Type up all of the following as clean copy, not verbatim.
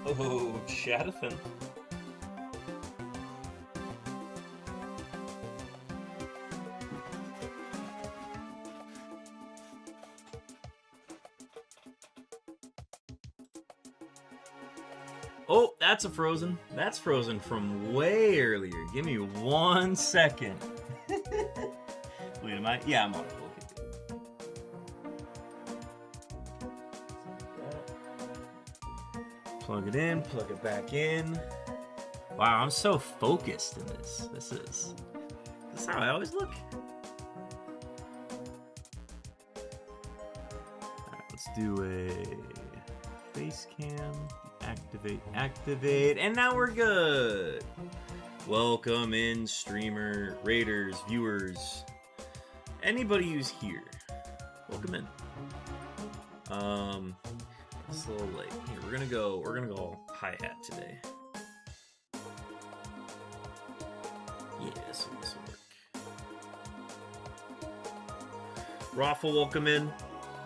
Oh, Chatafin. Oh, that's a frozen. That's frozen from way earlier. Give me 1 second. Wait, am I? Yeah, I'm on. Plug it in, plug it back in. Wow, I'm so focused in this. This is how I always look. Alright, let's do a face cam. Activate, and now we're good. Welcome in, streamer, raiders, viewers, anybody who's here. Welcome in. It's a little late. Here, we're gonna go hi-hat today. Yeah, this will work. Raffle, welcome in.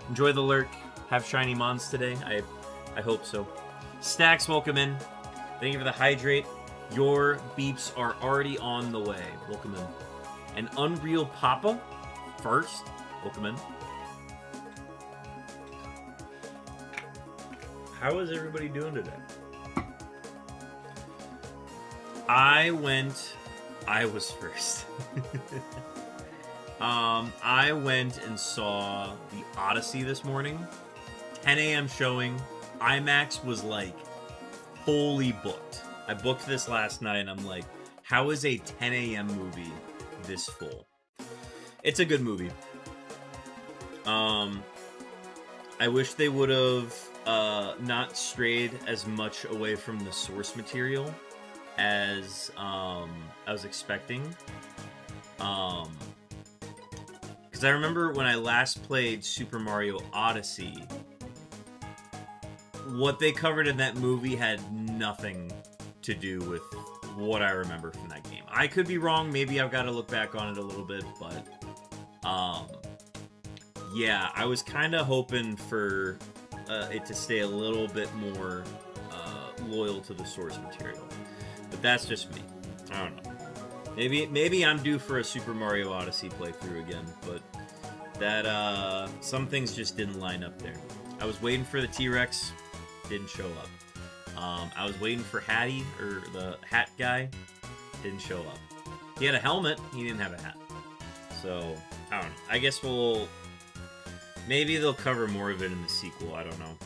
Enjoy the lurk. Have shiny mons today. I hope so. Stacks, welcome in. Thank you for the hydrate. Your beeps are already on the way. Welcome in. An Unreal Papa first. Welcome in. How is everybody doing today? I was first. I went and saw the Odyssey this morning. 10 a.m. showing. IMAX was like fully booked. I booked this last night and I'm like, how is a 10 a.m. movie this full? It's a good movie. I wish they would have not strayed as much away from the source material as I was expecting. Because I remember when I last played Super Mario Odyssey, what they covered in that movie had nothing to do with what I remember from that game. I could be wrong. Maybe I've got to look back on it a little bit, but yeah, I was kind of hoping for it to stay a little bit more loyal to the source material. But that's just me. I don't know. Maybe I'm due for a Super Mario Odyssey playthrough again, but that some things just didn't line up there. I was waiting for the T-Rex, didn't show up. I was waiting for Hattie, or the hat guy, didn't show up. He had a helmet, he didn't have a hat. So, I don't know. I guess maybe they'll cover more of it in the sequel, I don't know.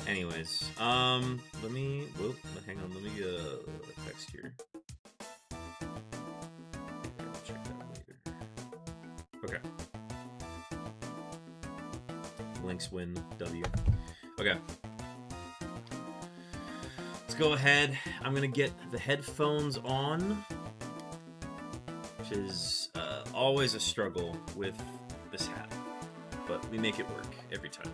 Anyways, hang on, let me text here. Check that later. Okay. Lynx win W. Okay. Let's go ahead. I'm gonna get the headphones on, which is always a struggle with this hat, but we make it work every time.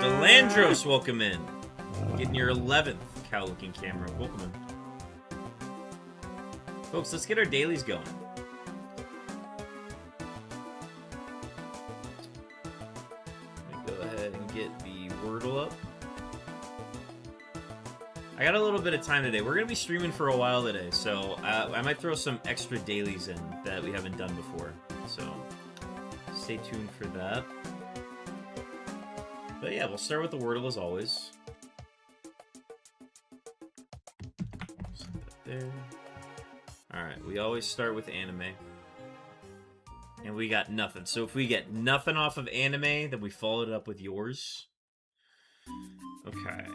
Delandros, welcome in. Getting your 11th cow-looking camera. Welcome in. Folks, let's get our dailies going. Let me go ahead and get the Wordle up. I got a little bit of time today. We're going to be streaming for a while today, so I might throw some extra dailies in that we haven't done before. So stay tuned for that. But yeah, we'll start with the Wordle as always. Set that there. Alright, we always start with anime. And we got nothing. So if we get nothing off of anime, then we follow it up with yours. Okay.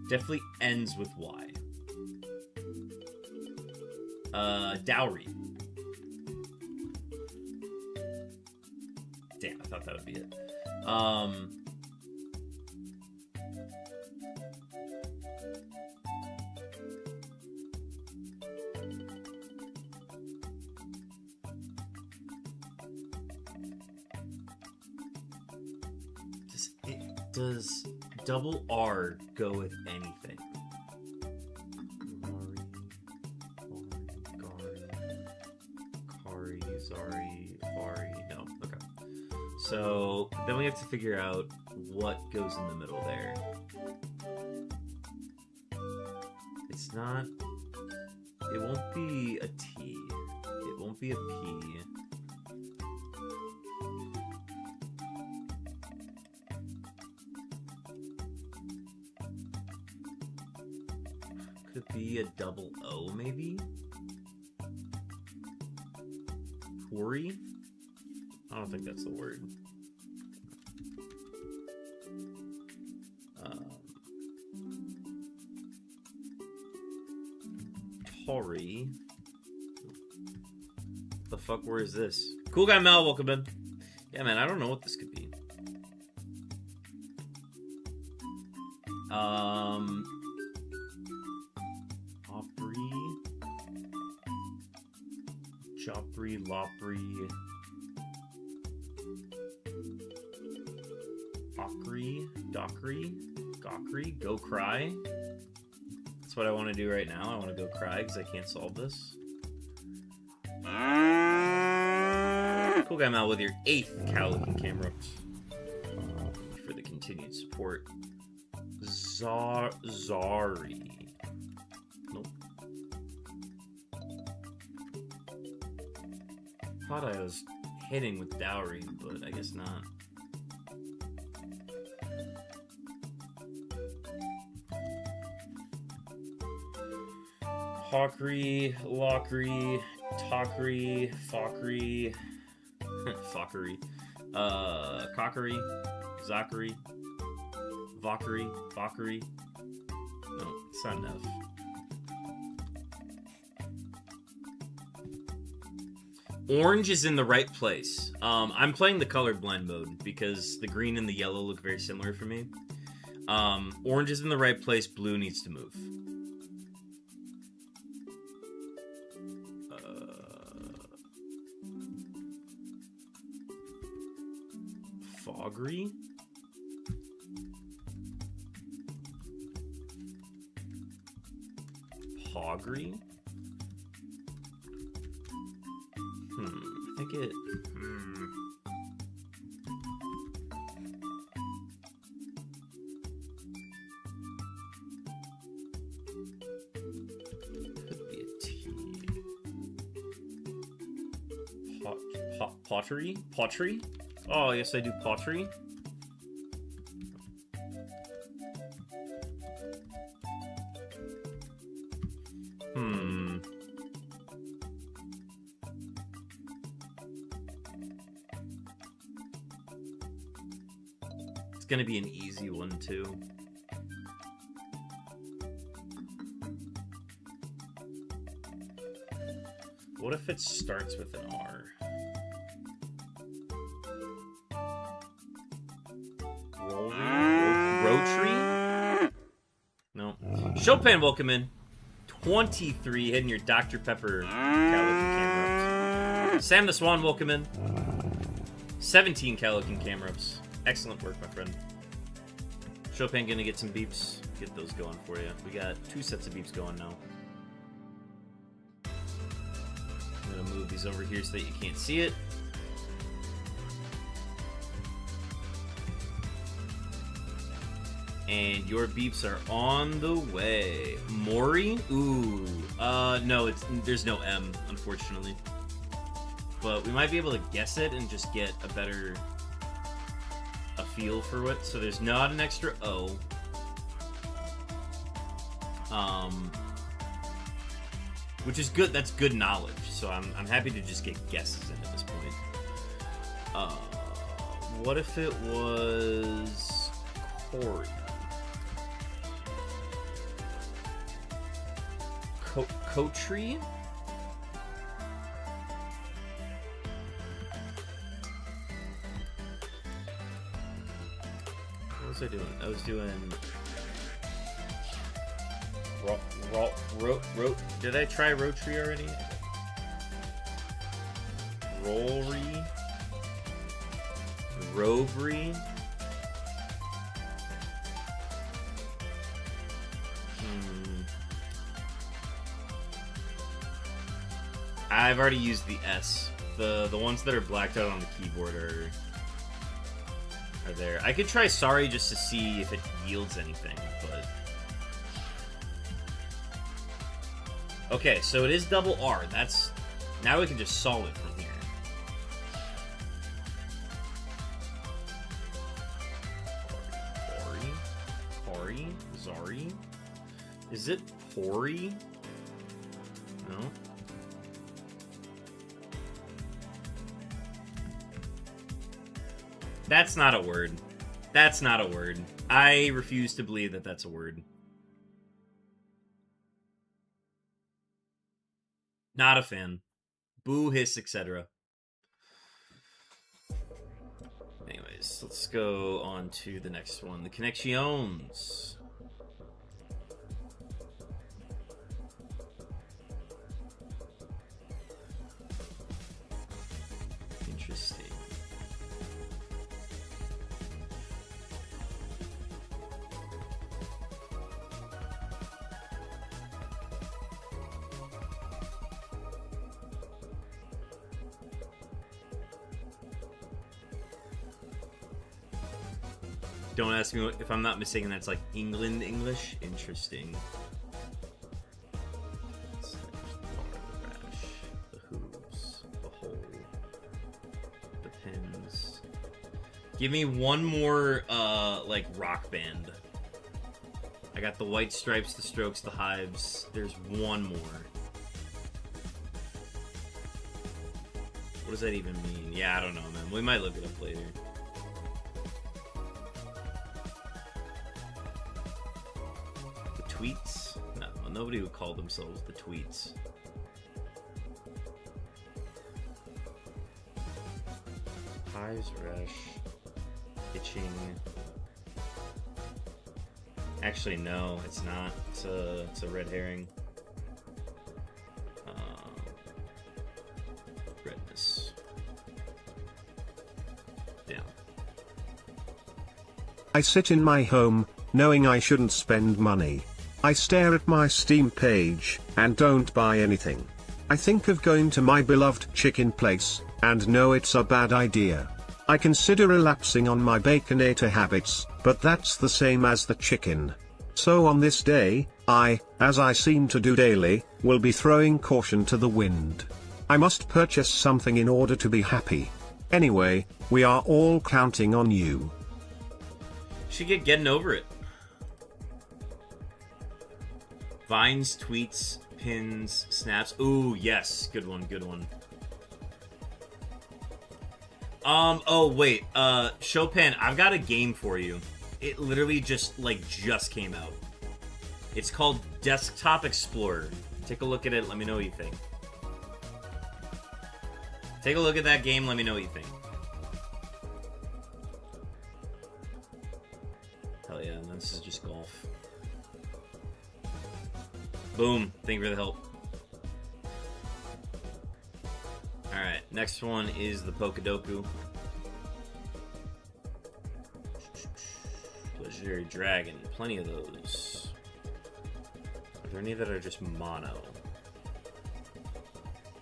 Definitely ends with Y. Dowry. Damn, I thought that would be it. Does double R go with anything? Zari, Vari. No. Okay. So then we have to figure out what goes in the middle there. It's not. It won't be a T. It won't be a P. Could it be a double O, maybe? Hori? I don't think that's the word. Tori. The fuck, where is this? Cool guy Mel, welcome in. Yeah, man, I don't know what this could be. Opry. Chopry, Lopry. Okri, Dokri, Gokri, Go Cry. That's what I want to do right now. I want to go cry because I can't solve this. Cool guy Mal with your 8th Calican camera. For the continued support. Zari. Nope. Thought I was hitting with Dowry, but I guess not. Hawkery, Lockery, Talkery, Fockery, Fockery, Cockery, Zachary, Vockery, Fockery. No, it's not enough. Orange is in the right place. I'm playing the colorblind mode because the green and the yellow look very similar for me. Orange is in the right place. Blue needs to move. Foggery? Poggery? I think it... Could be a T. Pottery? Pottery? Oh, yes, I do pottery. It's gonna be an easy one, too. What if it starts with an R? Rotary? No. Chopin, welcome in. 23 hitting your Dr. Pepper Calican camera ups. Sam the Swan, welcome in. 17 Calican camera ups. Excellent work, my friend. Chopin gonna get some beeps. Get those going for you. We got 2 sets of beeps going now. I'm gonna move these over here so that you can't see it. And your beeps are on the way. Mori? Ooh. No, there's no M, unfortunately. But we might be able to guess it and just get a feel for it. So there's not an extra O. Which is good. That's good knowledge. So I'm happy to just get guesses in at this point. What if it was Corey? Cotree? What was I doing? I was doing... Did I try Rotary already? Rory? Rovery? I've already used the S, The ones that are blacked out on the keyboard are there. I could try sorry just to see if it yields anything, but... Okay, so it is double R. That's... Now we can just solve it from here. Hori? Zari? Is it Hori? No? That's not a word. That's not a word. I refuse to believe that that's a word. Not a fan. Boo, hiss, etc. Anyways, let's go on to the next one. The Connections. Interesting. Don't ask me if I'm not mistaken, that's like England English. Interesting. The rash, the hooves, the hole, the pins. Give me one more, like, rock band. I got the White Stripes, the Strokes, the Hives. There's one more. What does that even mean? Yeah, I don't know, man. We might look it up later. Tweets? No, nobody would call themselves the Tweets. Hives, rash, itching. Actually, no, it's not. It's a red herring. Redness. Yeah. I sit in my home, knowing I shouldn't spend money. I stare at my Steam page, and don't buy anything. I think of going to my beloved chicken place, and know it's a bad idea. I consider relapsing on my Baconator habits, but that's the same as the chicken. So on this day, I, as I seem to do daily, will be throwing caution to the wind. I must purchase something in order to be happy. Anyway, we are all counting on you. Should get getting over it. Vines, tweets, pins, snaps. Ooh, yes. Good one, good one. Oh, wait. Chopin, I've got a game for you. It literally just came out. It's called Desktop Explorer. Take a look at it, let me know what you think. Take a look at that game, let me know what you think. Hell yeah, this is just golf. Boom. Thank you for the help. Alright, next one is the Pokedoku. Legendary Dragon. Plenty of those. Are there any that are just mono?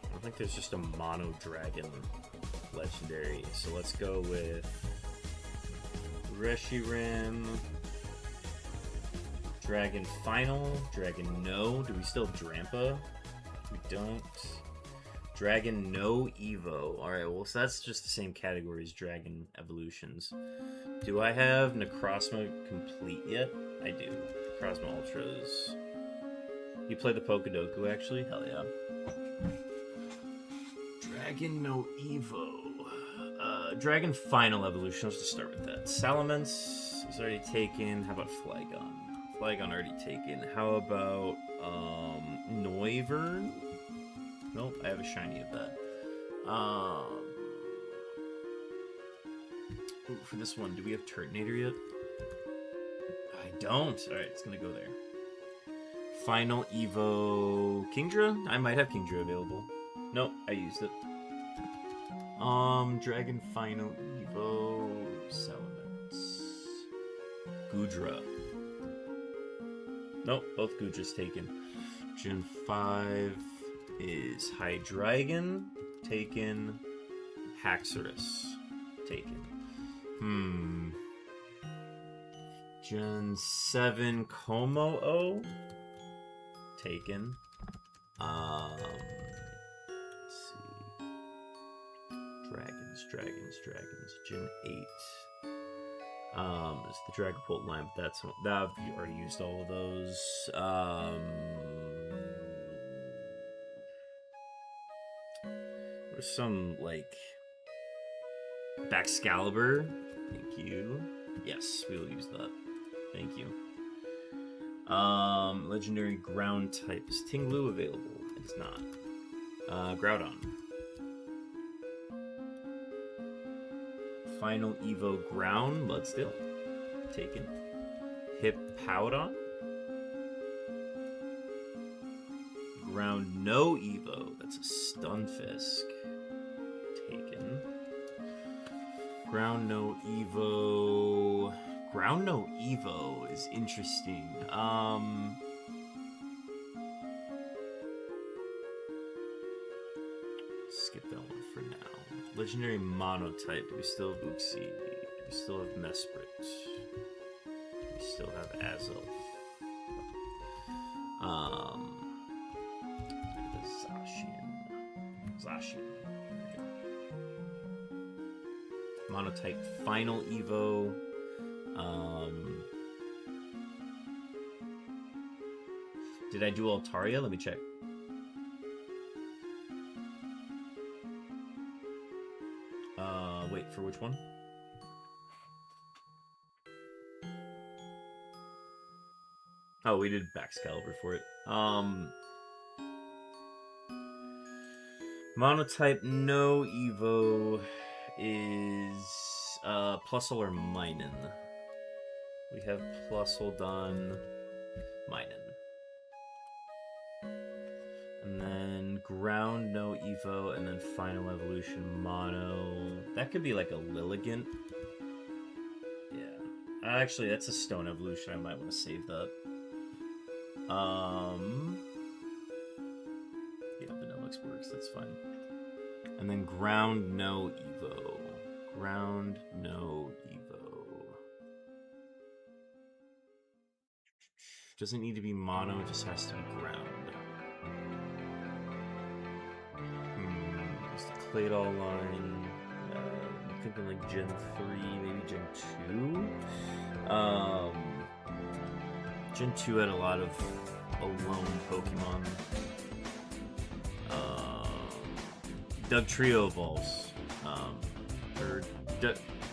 I don't think there's just a mono dragon legendary. So let's go with Reshiram. Dragon Final, Dragon No. Do we still have Drampa? We don't. Dragon No Evo. Alright, well, so that's just the same category as Dragon Evolutions. Do I have Necrozma complete yet? I do. Necrozma Ultras. You play the Pokedoku, actually? Hell yeah. Dragon No Evo. Dragon Final Evolution. Let's just start with that. Salamence is already taken. How about Flygon? Flygon already taken. How about Noivern? Nope, I have a shiny of that. Ooh, for this one, do we have Turtonator yet? I don't. Alright, it's gonna go there. Final Evo Kingdra? I might have Kingdra available. Nope, I used it. Dragon Final Evo Salamence. Goodra. Nope, both Gudra's taken. Gen 5 is Hydreigon. taken. Haxorus, taken. Gen 7 Como-O, taken. Let's see. Dragons. Gen 8. It's the Dragapult line, but that you already used all of those. There's some like Baxcalibur. Thank you. Yes, we will use that. Thank you. Legendary ground type. Is Tinglu available? It's not. Groudon. Final Evo Ground, Mudstill. Taken. Hippowdon. Ground no Evo. That's a Stunfisk. Taken. Ground no Evo. Ground no Evo is interesting. Skip that one for now. Legendary Monotype. Do we still have Uxie? Do we still have Mesprit? Do we still have Azelf? Zacian. Monotype Final Evo. Did I do Altaria? Let me check. Wait, for which one? Oh, we did Baxcalibur for it. Monotype no Evo is Plusle or Minun. We have Plusle done, Minun. And then Ground no Evo, and then Final Evolution Mono. That could be like a Lilligant. Yeah. Actually, that's a Stone Evolution. I might want to save that. Yeah, Vanillix works. That's fine. And then Ground no Evo. Ground no Evo. Doesn't need to be mono, it just has to be ground. It's the Claydol line. I'm thinking like Gen 3, maybe Gen 2. Gen 2 had a lot of alone Pokemon. Dugtrio evolves.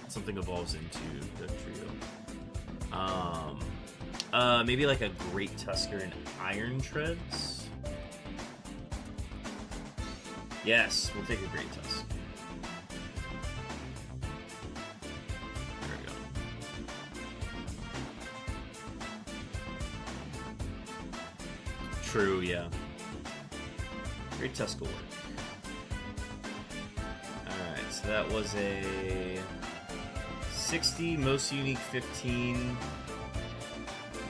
Something evolves into Dugtrio. Maybe like a Great Tusker and Iron Treads. Yes, we'll take a Great Tusk. There we go. True, yeah. Great Tusk will work. Alright, so that was a 60, most unique 15.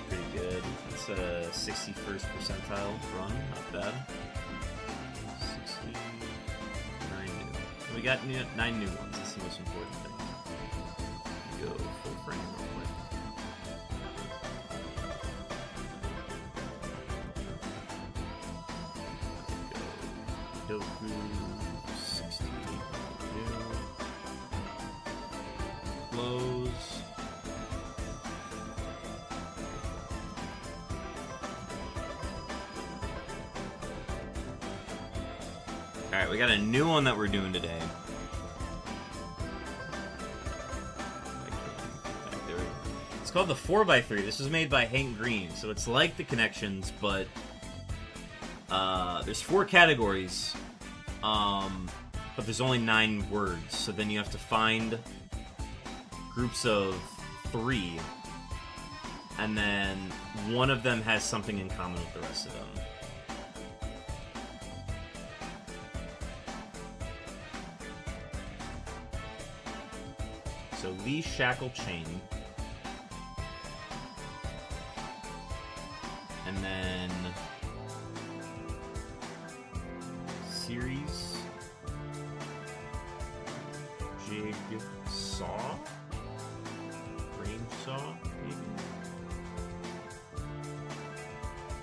Pretty good. It's a 61st percentile run, not bad. 69 new. And we got 9 new ones, that's the most important thing. Go full frame real quick. Go Doku, 60 new. Close. Alright, we got a new one that we're doing today. It's called the 4x3. This was made by Hank Green, so it's like the Connections, but there's 4 categories, but there's only 9 words, so then you have to find groups of 3, and then one of them has something in common with the rest of them. So Lee Shackle Chain, and then series, Jigsaw? Range saw, maybe?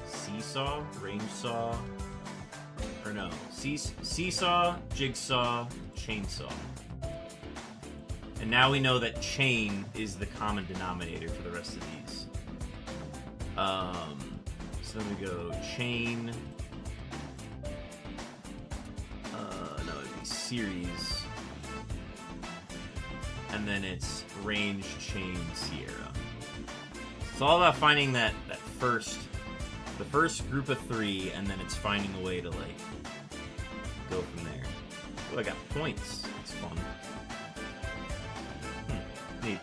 Seesaw? Range saw? Or no. Seesaw, jigsaw, chainsaw. And now we know that chain is the common denominator for the rest of these. So then we go chain. No, it'd be series. And then it's range, chain, Sierra. It's all about finding the first group of 3, and then it's finding a way to, like, go from there. Oh, I got points. That's fun. Neat.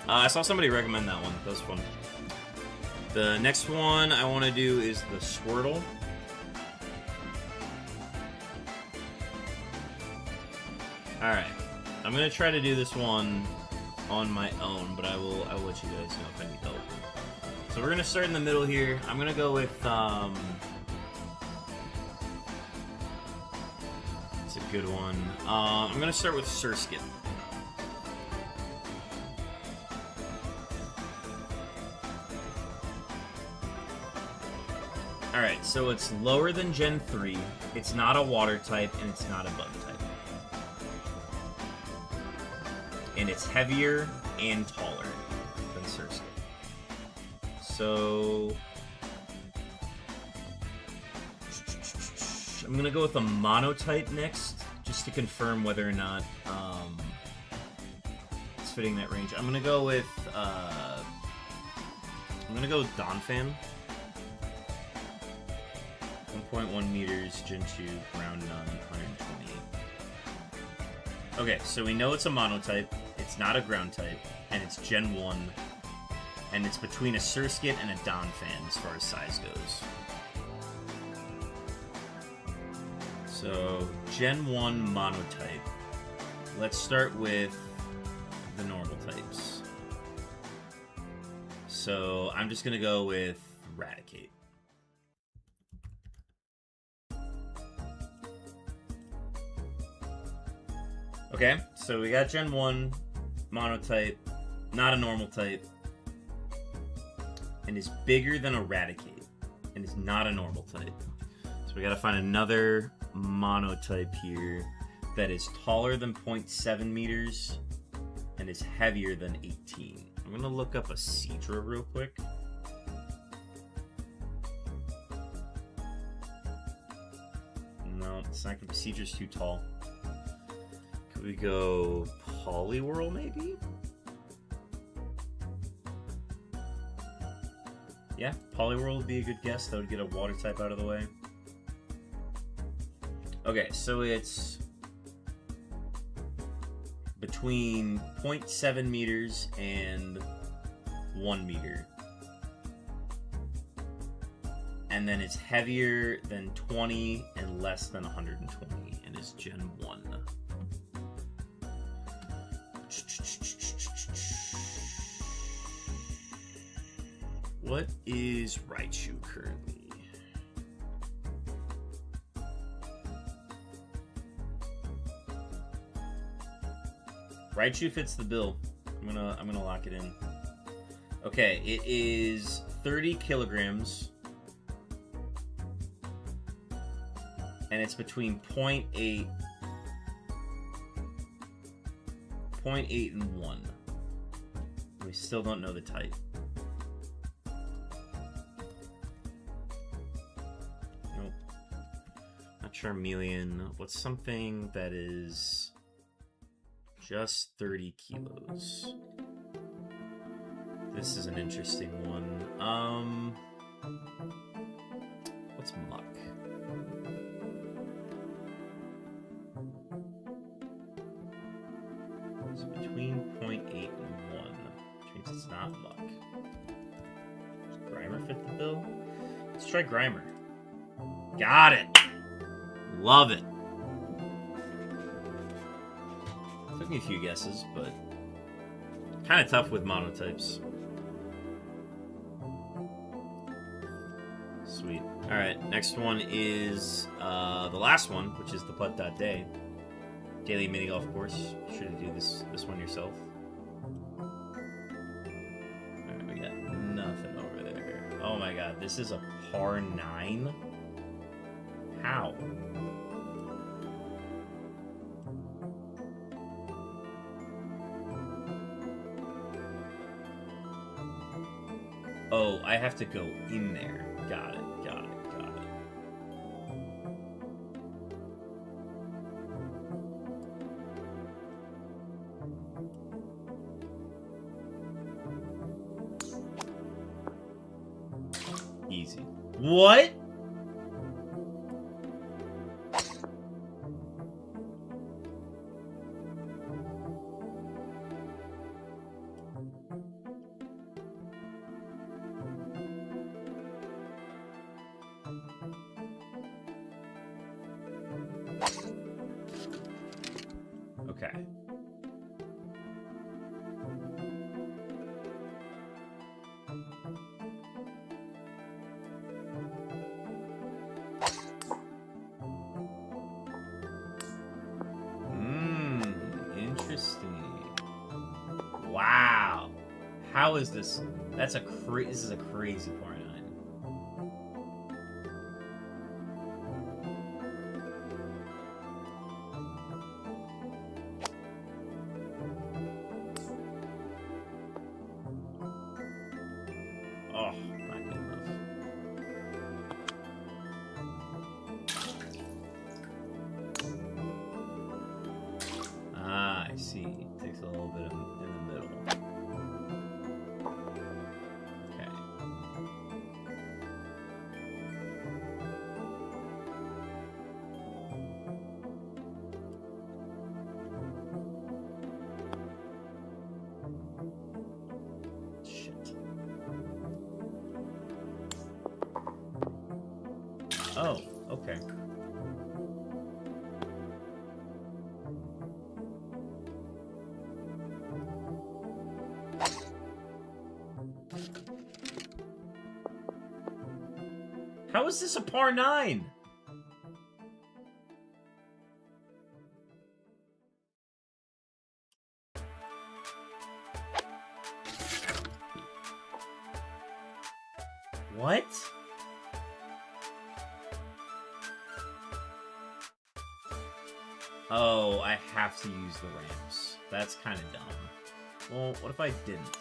I saw somebody recommend that one. That was fun. The next one I want to do is the Squirtle. Alright. I'm going to try to do this one on my own, but I will let you guys know if I need help. So we're going to start in the middle here. I'm going to go with, it's a good one. I'm going to start with Surskit. Alright, so it's lower than Gen 3, it's not a water type, and it's not a bug type. And it's heavier and taller than Surskit. So I'm gonna go with a monotype next, just to confirm whether or not it's fitting that range. I'm gonna go with Donphan. 1.1 meters, Gen 2, ground none, 128. Okay, so we know it's a monotype, it's not a ground type, and it's Gen 1, and it's between a Surskit and a Donphan as far as size goes. So, Gen 1 monotype. Let's start with the normal types. So, I'm just going to go with Raticate. Okay, so we got Gen 1 monotype, not a normal type, and is bigger than Eradicate, and is not a normal type. So we gotta find another monotype here that is taller than 0.7 meters and is heavier than 18. I'm gonna look up a Seadra real quick. No, it's not gonna be. Seadra's too tall. Could we go Poliwhirl, maybe? Yeah, Poliwhirl would be a good guess. That would get a water type out of the way. Okay, so it's between 0.7 meters and 1 meter. And then it's heavier than 20 and less than 120, and is Gen 1. What is Raichu currently? Raichu fits the bill. I'm gonna lock it in. Okay, it is 30 kilograms. And it's between 0.8 and 1. We still don't know the type. Nope. Not Charmeleon. What's something that is just 30 kilos? This is an interesting one. What's Muck? It's between 0.8 and 1, which means it's not Muck. Does Grimer fit the bill? Let's try Grimer. Got it! Love it! Took me a few guesses, but kind of tough with monotypes. Sweet. Alright, next one is the last one, which is the Putt.Day. Daily mini golf course. Be sure to do this one yourself. Alright, we got nothing over there. Oh my god, this is a par 9? How? Oh, I have to go in there. Got it, got it, got it. Easy. What? Okay. Interesting. Wow. How is this? This is a crazy par 9. Oh, not good enough. Ah, I see. It takes a little bit in the middle. Okay. Shit. Oh, okay. How is this a par 9? What? Oh, I have to use the ramps. That's kind of dumb. Well, what if I didn't?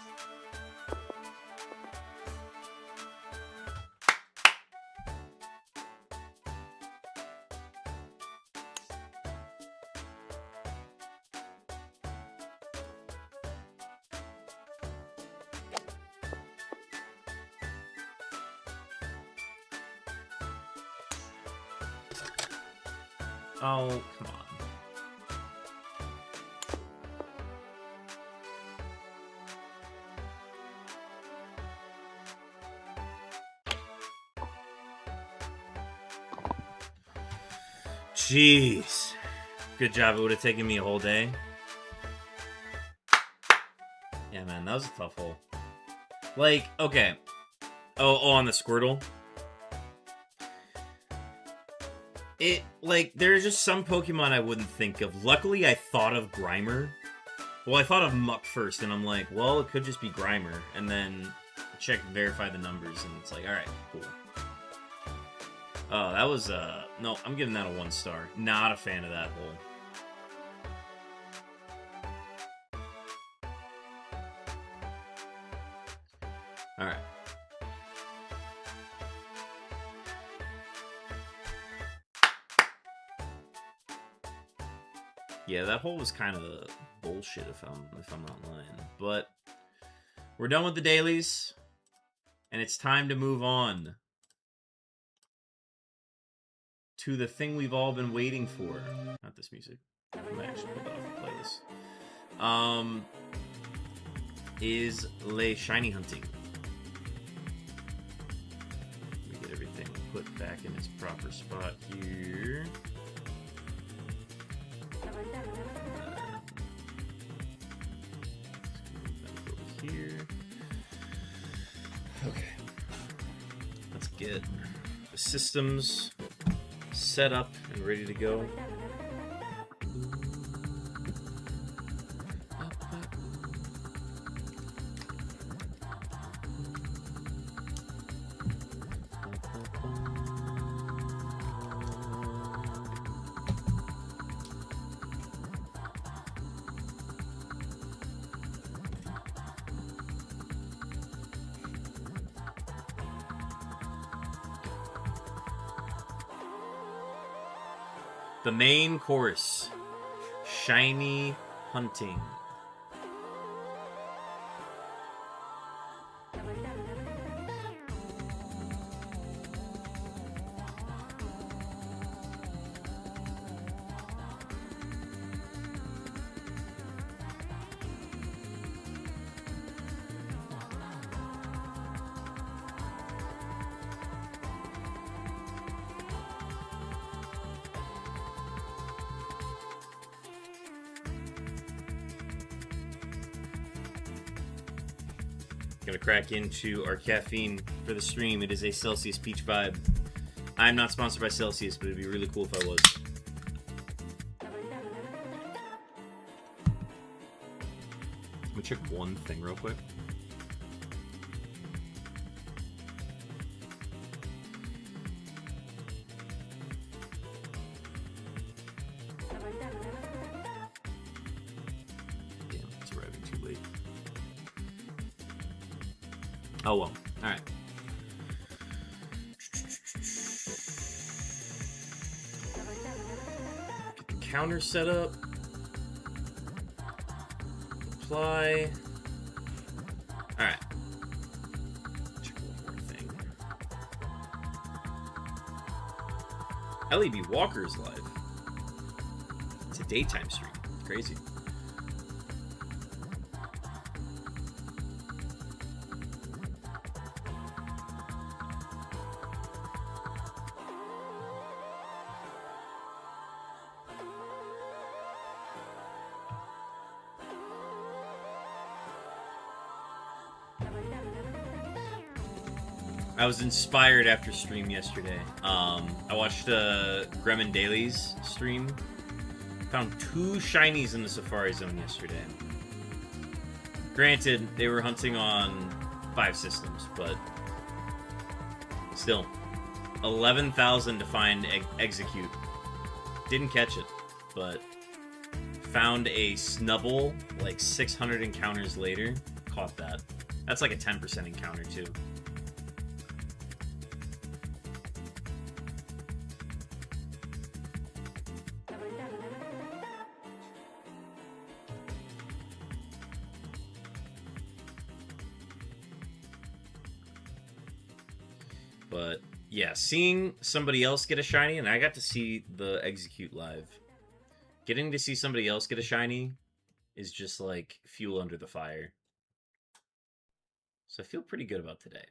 Oh, come on. Jeez. Good job. It would have taken me a whole day. Yeah, man, that was a tough hole. Like, okay. Oh, on the Squirtle. There's just some Pokemon I wouldn't think of. Luckily, I thought of Grimer. Well, I thought of Muck first, and I'm like, well, it could just be Grimer. And then verify the numbers, and it's like, alright, cool. Oh, that was, no, I'm giving that a 1 star. Not a fan of that hole. Alright. Yeah, that hole was kind of bullshit if I'm not lying. But we're done with the dailies, and it's time to move on to the thing we've all been waiting for. Not this music. I might actually put that off the playlist. Is Le Shiny Hunting. Let me get everything put back in its proper spot here. Here. Okay. Let's get the systems set up and ready to go. The main course. Shiny hunting. Gonna crack into our caffeine for the stream. It is a Celsius Peach Vibe. I'm not sponsored by Celsius, but it'd be really cool if I was. Let me check one thing real quick. Damn, it's arriving too late. Oh well. Alright. Get the counter set up. Apply. Alright. Check one more thing. LEB Walker's live. It's a daytime stream. It's crazy. I was inspired after stream yesterday. I watched Gremlin Daily's stream. Found 2 shinies in the Safari Zone yesterday. Granted, they were hunting on 5 systems, but still. 11,000 to find Execute. Didn't catch it, but found a Snubble like 600 encounters later. Caught that. That's like a 10% encounter too. But yeah, seeing somebody else get a shiny, and I got to see the Execute live. Getting to see somebody else get a shiny is just like fuel under the fire. So I feel pretty good about today.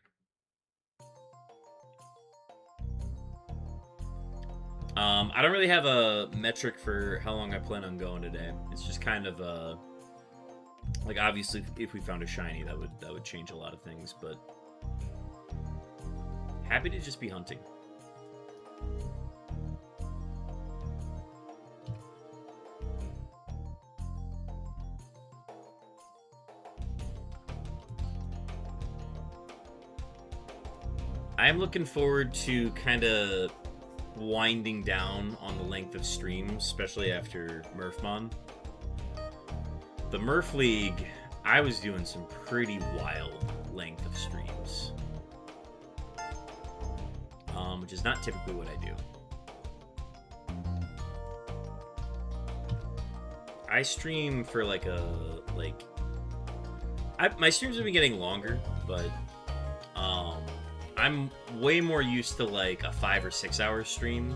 I don't really have a metric for how long I plan on going today. It's just kind of like obviously if we found a shiny that would change a lot of things, but happy to just be hunting. I'm looking forward to kind of winding down on the length of streams, especially after Murphmon. The Murph League, I was doing some pretty wild length of streams. Which is not typically what I do. I stream for like my streams have been getting longer, but I'm way more used to like a 5 or 6 hour stream.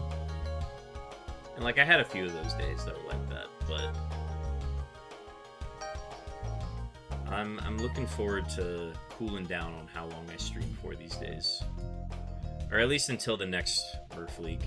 And like I had a few of those days that were like that, but I'm looking forward to cooling down on how long I stream for these days. Or at least until the next Murph League.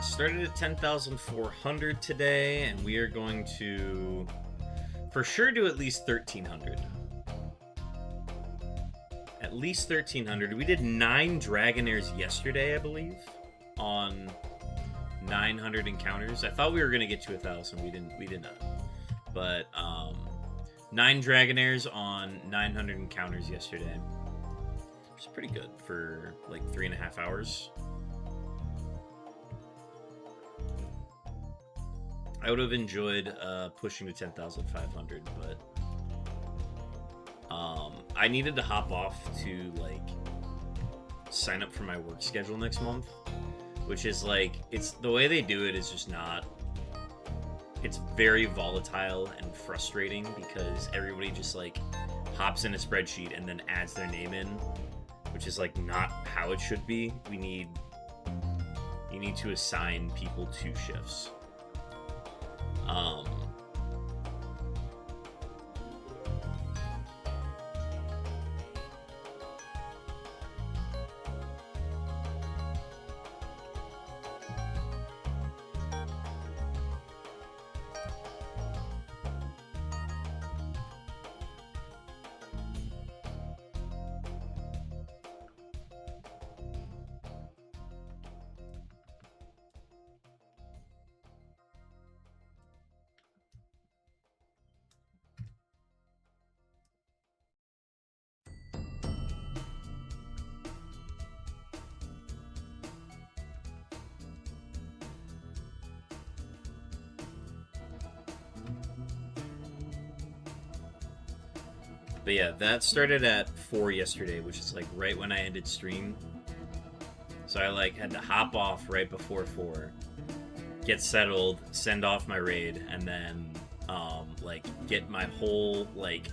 Started at 10,400 today, and we are going to, for sure, do at least 1,300. At least 1,300. We did 9 Dragonairs yesterday, I believe, on 900 encounters. I thought we were going to get to 1,000. We did not. But 9 Dragonairs on 900 encounters yesterday. Which is pretty good for like 3.5 hours. I would have enjoyed pushing to 10,500, but I needed to hop off to like sign up for my work schedule next month, which is like, it's the way they do it is just not, it's very volatile and frustrating because everybody just like hops in a spreadsheet and then adds their name in, which is like not how it should be. You need to assign people to shifts. But yeah, that started at 4 yesterday, which is like right when I ended stream. So I like had to hop off right before 4, get settled, send off my raid, and then like get my whole like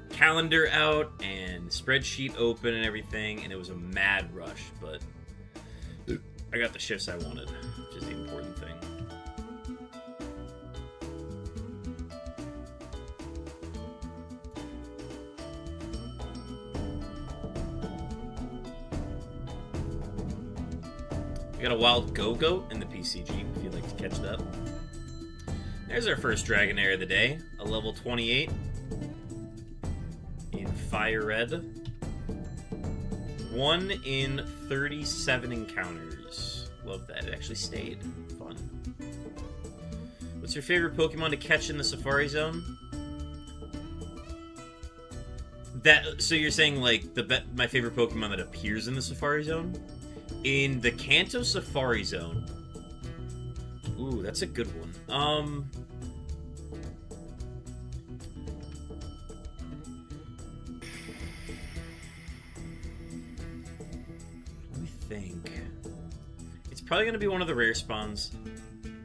calendar out and spreadsheet open and everything, and it was a mad rush, but I got the shifts I wanted, which is the important thing. We got a wild Go-Goat in the PCG, if you'd like to catch that. There's our first Dragonair of the day, a level 28 in FireRed. 1 in 37 encounters. Love that, it actually stayed. Fun. What's your favorite Pokemon to catch in the Safari Zone? So you're saying like my favorite Pokemon that appears in the Safari Zone? In the Kanto Safari Zone. Ooh, that's a good one. Let me think. It's probably gonna be one of the rare spawns.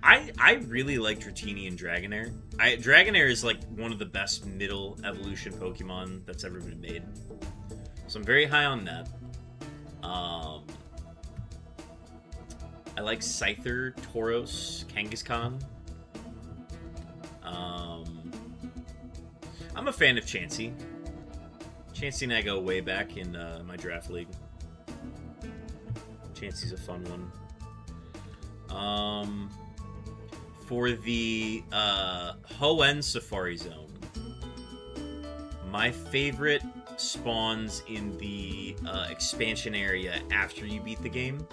I really like Dratini and Dragonair. Dragonair is like one of the best middle evolution Pokemon that's ever been made. So I'm very high on that. I like Scyther, Tauros, Kangaskhan. I'm a fan of Chansey. Chansey and I go way back in my draft league. Chansey's a fun one. For the Hoenn Safari Zone, my favorite spawns in the expansion area after you beat the game.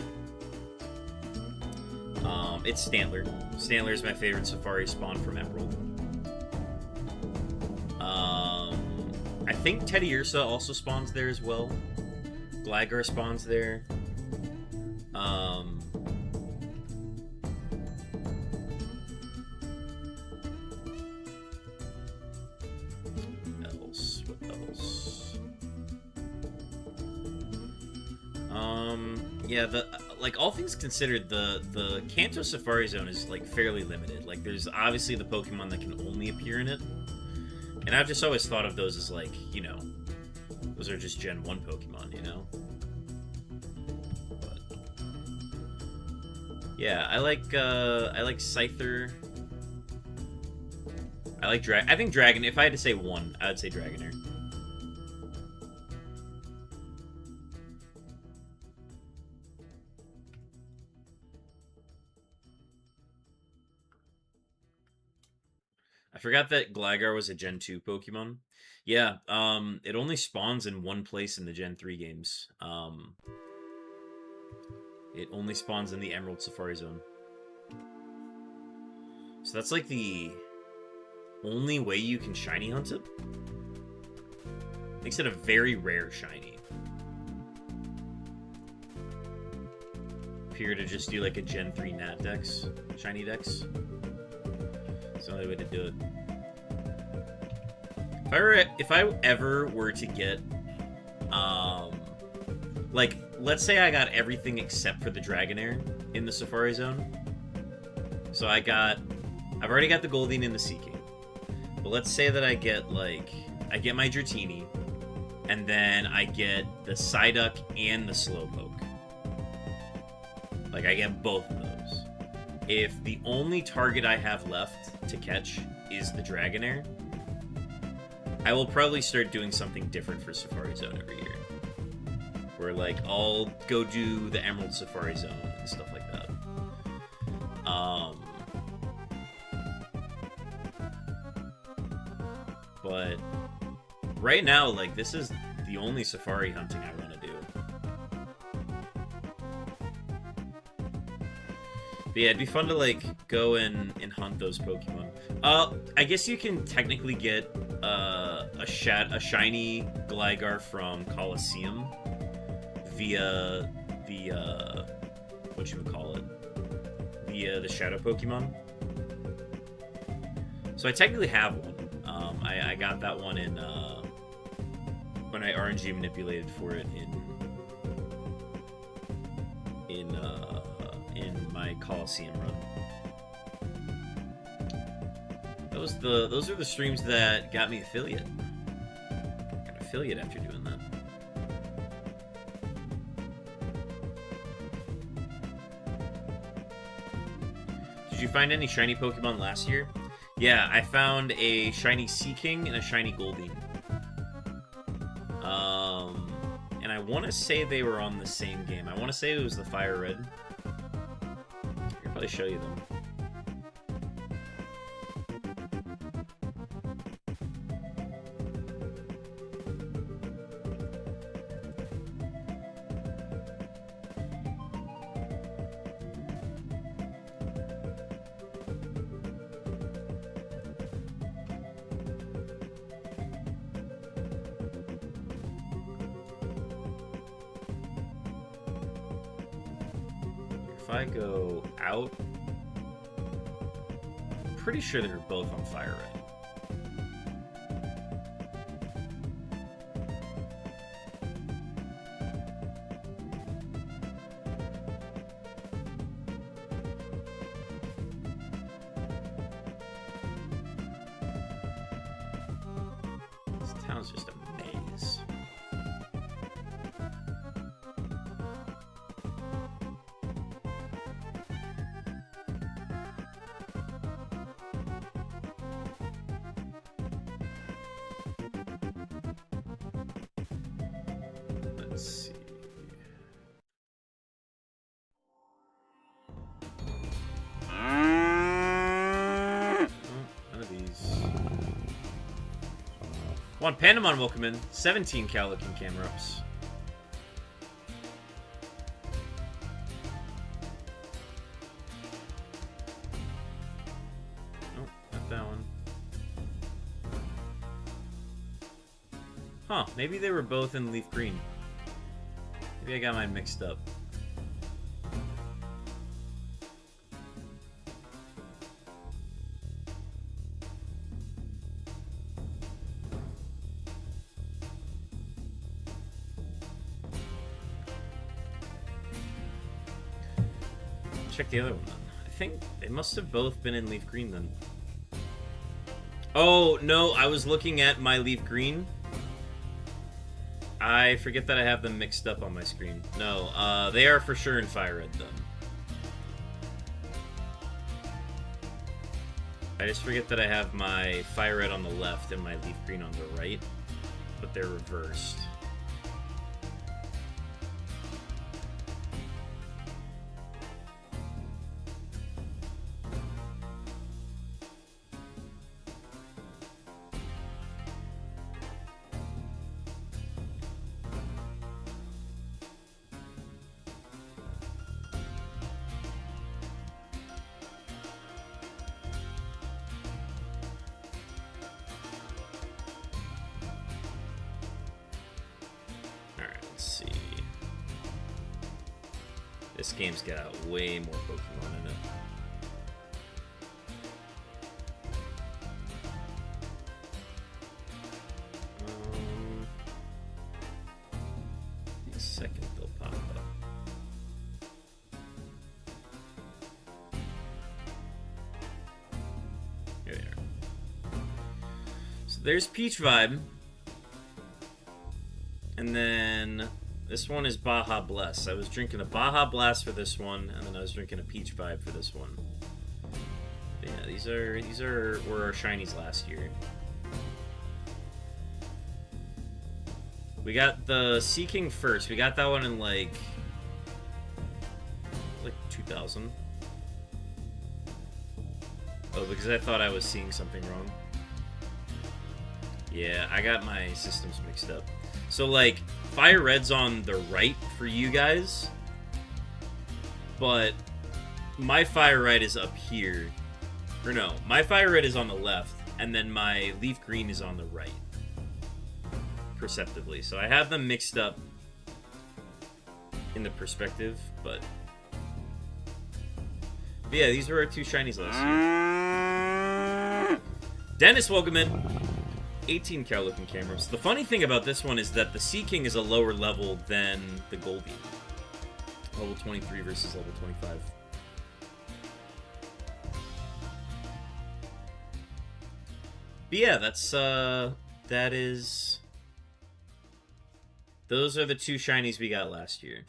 It's Stantler. Stantler is my favorite Safari spawn from Emerald. I think Teddy Ursa also spawns there as well. Gligar spawns there. Yeah, like all things considered, the Kanto Safari Zone is like fairly limited. Like there's obviously the Pokemon that can only appear in it, and I've just always thought of those as like, you know, those are just Gen 1 Pokemon, you know. But yeah, I like Scyther. I think Dragon. If I had to say one, I would say Dragonair. I forgot that Gligar was a Gen 2 Pokemon. Yeah, it only spawns in one place in the Gen 3 games. It only spawns in the Emerald Safari Zone. So that's like the only way you can shiny hunt it. Makes it a very rare shiny. Appear to just do like a Gen 3 Nat Dex, shiny Dex. That's the only way to do it. If I ever were to get, like, let's say I got everything except for the Dragonair in the Safari Zone. So I've already got the Goldeen and the Seeking. But let's say that I get my Dratini, and then I get the Psyduck and the Slowpoke. Like, I get both of those. If the only target I have left to catch is the Dragonair, I will probably start doing something different for Safari Zone every year. Where, like, I'll go do the Emerald Safari Zone and stuff like that. But right now, like, this is the only safari hunting I want to do. But yeah, it'd be fun to, like, go and hunt those Pokemon. I guess you can technically get a shiny Gligar from Colosseum via the the Shadow Pokemon. So I technically have one. I got that one in when I RNG manipulated for it in my Colosseum run. Those are the streams that got me affiliate. Got affiliate after doing that. Did you find any shiny Pokemon last year? Yeah, I found a shiny Seaking and a shiny Goldeen. And I want to say they were on the same game. I want to say it was the FireRed. I'll probably show you them. If I go out, I'm pretty sure they're both on FireRed. This town's just a maze. Let's see. Oh, none of these. One Pandamon, welcome in. 17 Calican camera ups. Nope, not that one. Huh, maybe they were both in LeafGreen. Maybe I got mine mixed up. Check the other one then. I think they must have both been in LeafGreen then. Oh, no, I was looking at my LeafGreen. I forget that I have them mixed up on my screen. No, they are for sure in FireRed then. I just forget that I have my FireRed on the left and my LeafGreen on the right, but they're reversed. Let's see. This game's got way more Pokemon in it. A second they'll pop up. Here they are. So there's Peach Vibe. And then this one is Baja Blast. I was drinking a Baja Blast for this one, and then I was drinking a Peach Vibe for this one. But yeah, these were our shinies last year. We got the Sea King first. We got that one in like 2000. Oh, because I thought I was seeing something wrong. Yeah, I got my systems mixed up. So, like, FireRed's on the right for you guys, but my FireRed is up here. Or no, my FireRed is on the left, and then my LeafGreen is on the right. Perceptively. So I have them mixed up in the perspective, but yeah, these were our two shinies last year. Dennis, welcome in. 18 cow looking cameras. The funny thing about this one is that the Sea King is a lower level than the Goldie. Level 23 versus level 25. But yeah, those are the two shinies we got last year.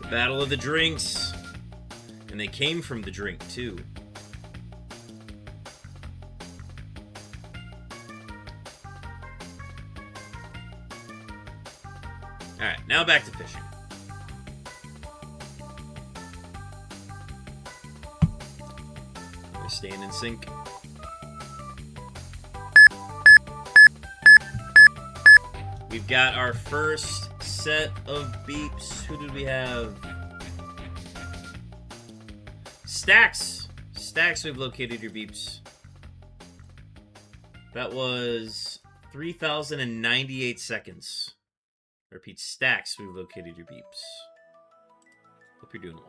Battle of the Drinks. And they came from the drink, too. Alright, now back to fishing. We're staying in sync. We've got our first set of beeps. Who did we have? Stacks. Stacks, we've located your beeps. That was 3,098 seconds. I repeat, Stacks, we've located your beeps. Hope you're doing well.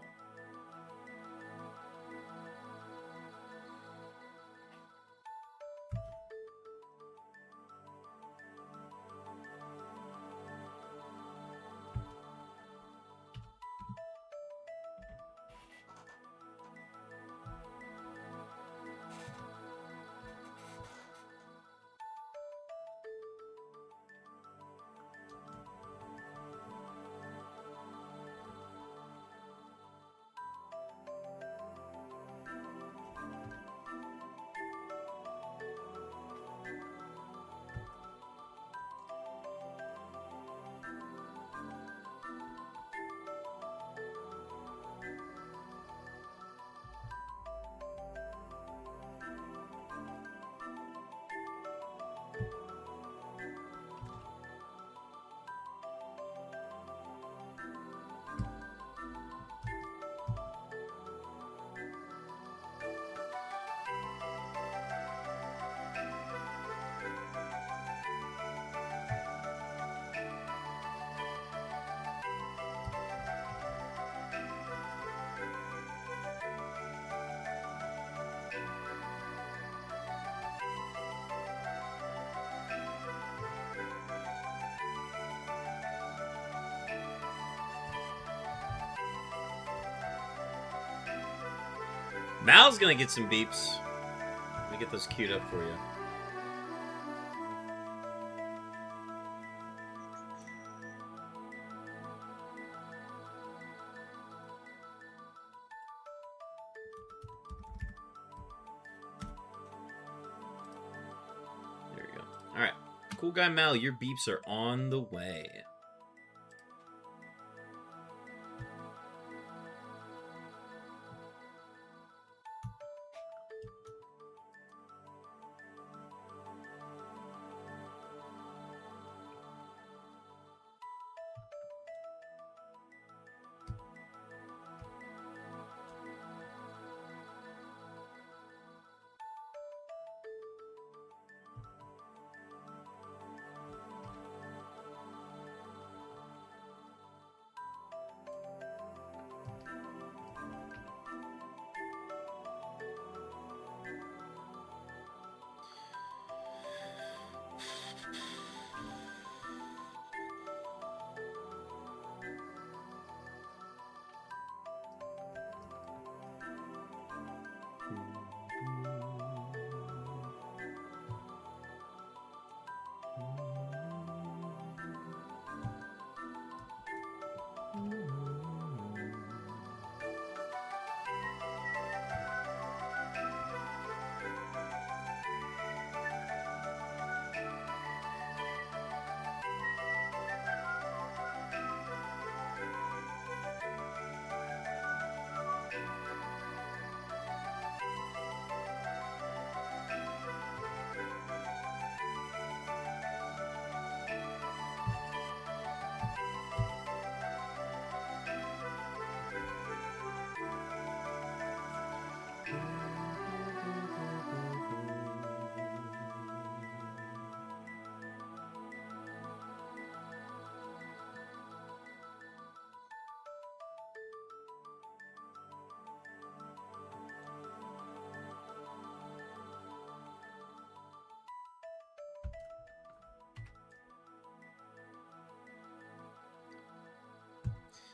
Mal's gonna get some beeps. Let me get those queued up for you. There we go. Alright, Cool Guy Mal, your beeps are on the way.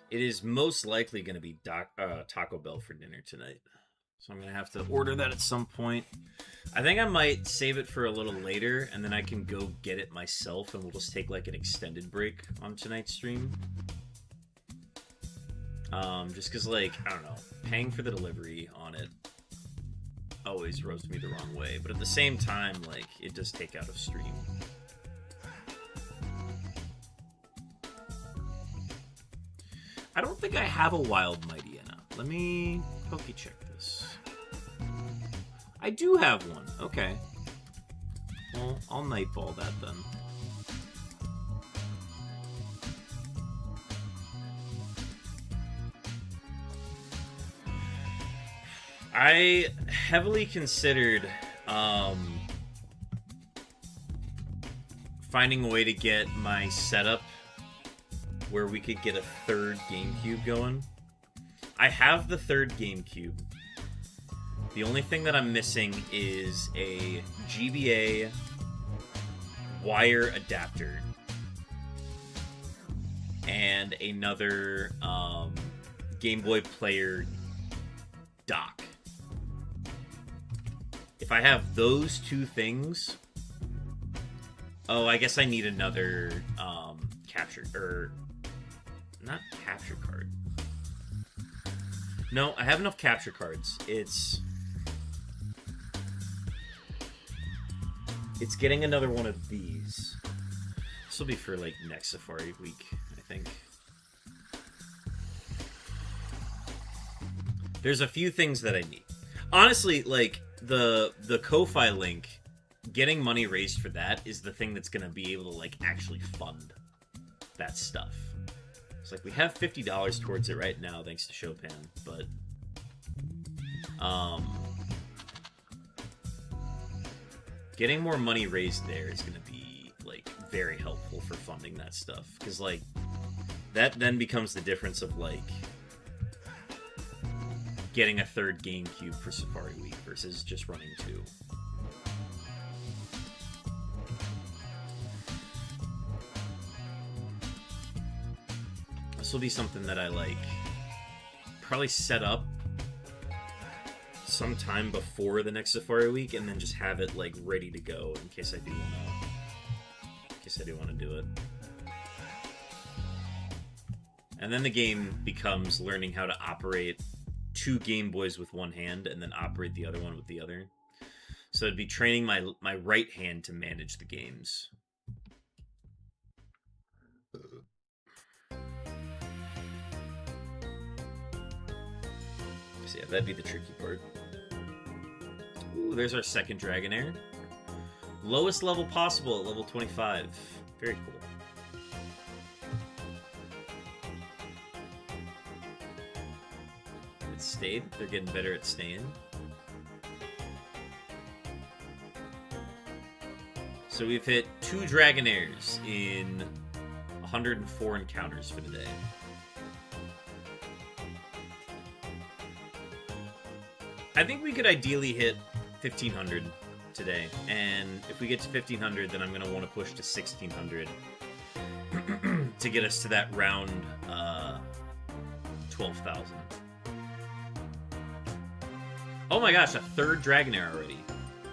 It is most likely going to be Taco Bell for dinner tonight. So I'm going to have to order that at some point. I think I might save it for a little later, and then I can go get it myself, and we'll just take like an extended break on tonight's stream. Just because, like, I don't know, paying for the delivery on it always rubs me the wrong way. But at the same time, like, it does take out of stream. I don't think I have a Wild Mightyena. Let me poke check this. I do have one. Okay. Well, I'll Nightball that then. I heavily considered finding a way to get my setup where we could get a third GameCube going. I have the third GameCube. The only thing that I'm missing is a GBA wire adapter and another Game Boy Player dock. If I have those two things... Oh, I guess I need another capture... Not capture card. No, I have enough capture cards. It's getting another one of these. This will be for, like, next Safari week, I think. There's a few things that I need. Honestly, like, the Ko-Fi link, getting money raised for that is the thing that's going to be able to, like, actually fund that stuff. It's like, we have $50 towards it right now, thanks to Chopin, but... getting more money raised there is going to be, like, very helpful for funding that stuff. Because, like, that then becomes the difference of, like, getting a third GameCube for Safari Week versus just running two. This will be something that I, like, probably set up sometime before the next Safari Week, and then just have it, like, ready to go in case I do want to do it. And then the game becomes learning how to operate two Game Boys with one hand and then operate the other one with the other. So it'd be training my right hand to manage the games. So yeah, that'd be the tricky part. Ooh, there's our second Dragonair. Lowest level possible at level 25. Very cool. It stayed. They're getting better at staying. So we've hit 2 Dragonairs in 104 encounters for today. I think we could ideally hit 1,500 today, and if we get to 1,500, then I'm going to want to push to 1,600 to get us to that round 12,000. Oh my gosh, a 3rd Dragonair already.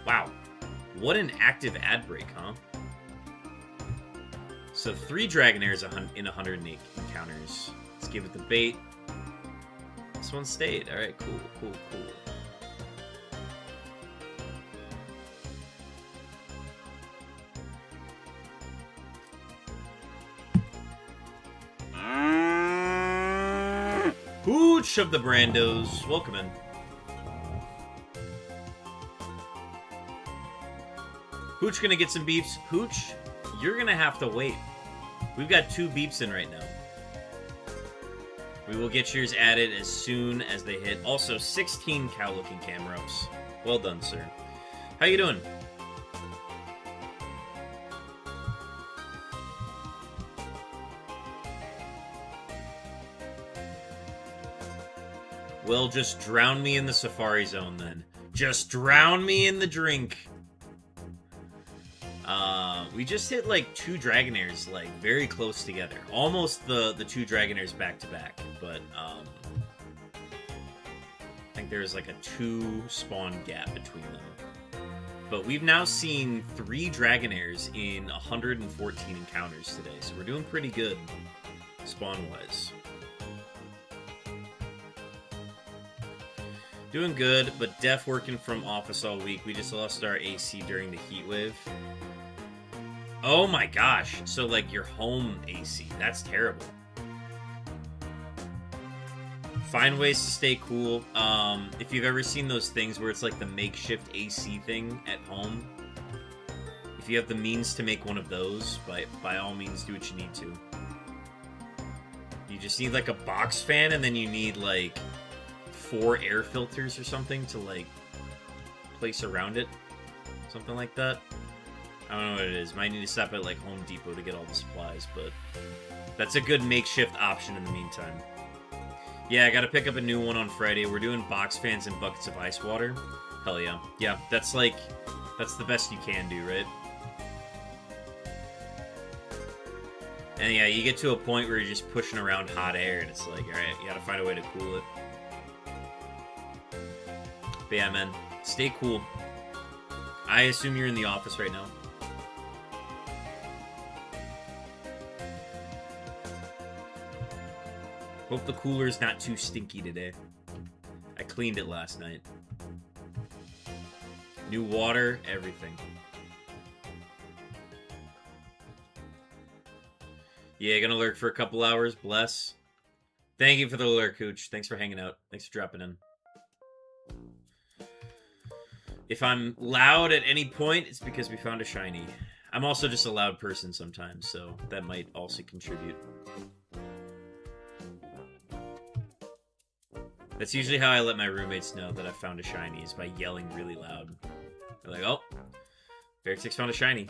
Wow. What an active ad break, huh? So 3 Dragonairs in 108 encounters. Let's give it the bait. This one stayed. Alright, cool, cool, cool. Hooch of the Brandos. Welcome in. Hooch gonna get some beeps. Hooch, you're gonna have to wait. We've got 2 beeps in right now. We will get yours added as soon as they hit. Also, 16 cow-looking cam-ropes. Well done, sir. How you doing? Well, just drown me in the Safari Zone, then. Just drown me in the drink. We just hit, like, 2 Dragonairs, like, very close together. Almost the 2 Dragonairs back-to-back, but, I think there's, like, a 2 spawn gap between them. But we've now seen 3 Dragonairs in 114 encounters today, so we're doing pretty good, spawn-wise. Doing good, but Def working from office all week. We just lost our AC during the heat wave. Oh my gosh. So, like, your home AC. That's terrible. Find ways to stay cool. If you've ever seen those things where it's like the makeshift AC thing at home, if you have the means to make one of those, by all means do what you need to. You just need, like, a box fan, and then you need, like, 4 air filters or something to, like, place around it. Something like that. I don't know what it is. Might need to stop at, like, Home Depot to get all the supplies, but that's a good makeshift option in the meantime. Yeah, I gotta pick up a new one on Friday. We're doing box fans and buckets of ice water. Hell yeah. Yeah, that's, like, that's the best you can do, right? And yeah, you get to a point where you're just pushing around hot air, and it's like, alright, you gotta find a way to cool it. But yeah, man, stay cool. I assume you're in the office right now. Hope the cooler's not too stinky today. I cleaned it last night. New water, everything. Yeah, gonna lurk for a couple hours. Bless. Thank you for the lurk, Cooch. Thanks for hanging out. Thanks for dropping in. If I'm loud at any point, it's because we found a shiny. I'm also just a loud person sometimes, so that might also contribute. That's usually how I let my roommates know that I found a shiny, is by yelling really loud. They're like, oh, Veritex found a shiny.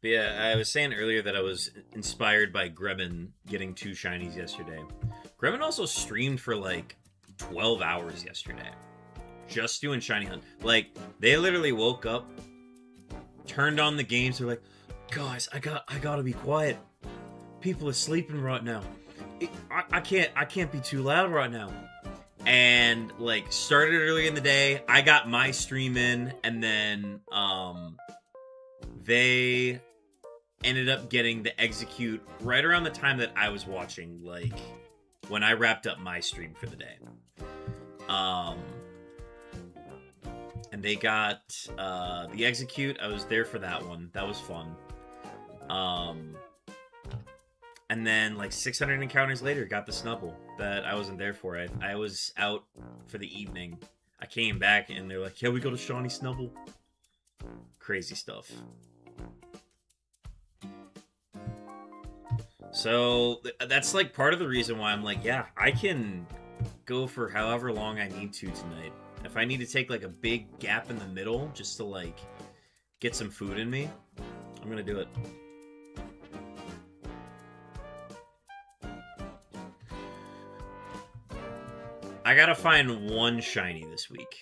But yeah, I was saying earlier that I was inspired by Gremin getting 2 shinies yesterday. Gremin also streamed for like 12 hours yesterday. Just doing shiny hunt. Like, they literally woke up, turned on the games, they're like, guys, I gotta be quiet. People are sleeping right now. I can't be too loud right now. And like started early in the day. I got my stream in, and then they ended up getting the execute right around the time that I was watching, like when I wrapped up my stream for the day. And they got the execute. I was there for that one. That was fun. And then like 600 encounters later, got the Snubble that I wasn't there for. I was out for the evening. I came back and they're like, yeah, we got a shiny Snubble. Crazy stuff. So that's like part of the reason why I'm like, yeah, I can go for however long I need to tonight. If I need to take like a big gap in the middle just to like get some food in me, I'm gonna do it. I gotta find 1 shiny this week.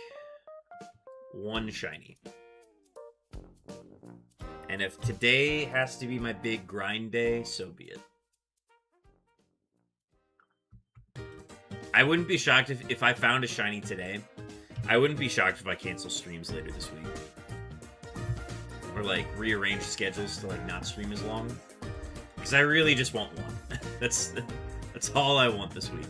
1 shiny. And if today has to be my big grind day, so be it. I wouldn't be shocked if I found a shiny today. I wouldn't be shocked if I cancel streams later this week. Or like rearrange schedules to like not stream as long. Because I really just want 1. That's all I want this week.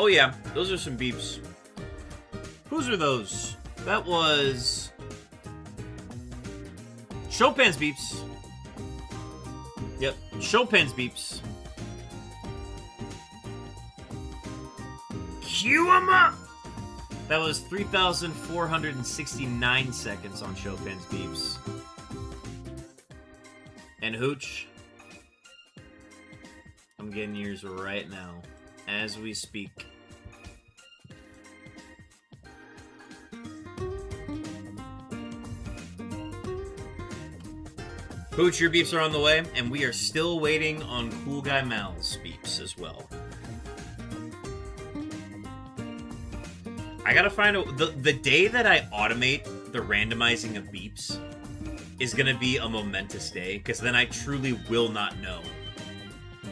Oh yeah, those are some beeps. Whose are those? That was Chopin's beeps. Yep, Chopin's beeps. Cue 'em up! That was 3,469 seconds on Chopin's beeps. And Hooch, I'm getting yours right now, as we speak. Hooch, your beeps are on the way, and we are still waiting on Cool Guy Mal's beeps as well. I gotta find out... The day that I automate the randomizing of beeps is gonna be a momentous day, because then I truly will not know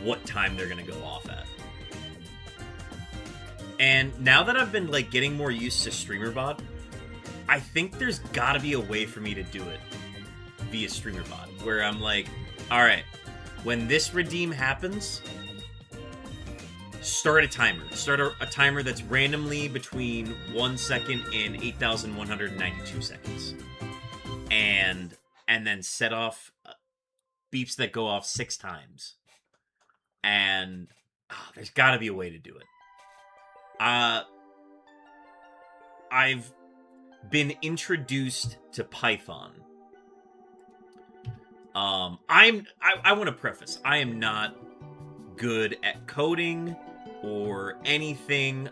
what time they're gonna go off at. And now that I've been, like, getting more used to StreamerBot, I think there's gotta be a way for me to do it via StreamerBot, where I'm like, alright, when this redeem happens, start a timer. Start a timer that's randomly between 1 second and 8,192 seconds. And then set off beeps that go off 6 times. And there's gotta be a way to do it. I've been introduced to Python. I want to preface, I am not good at coding or anything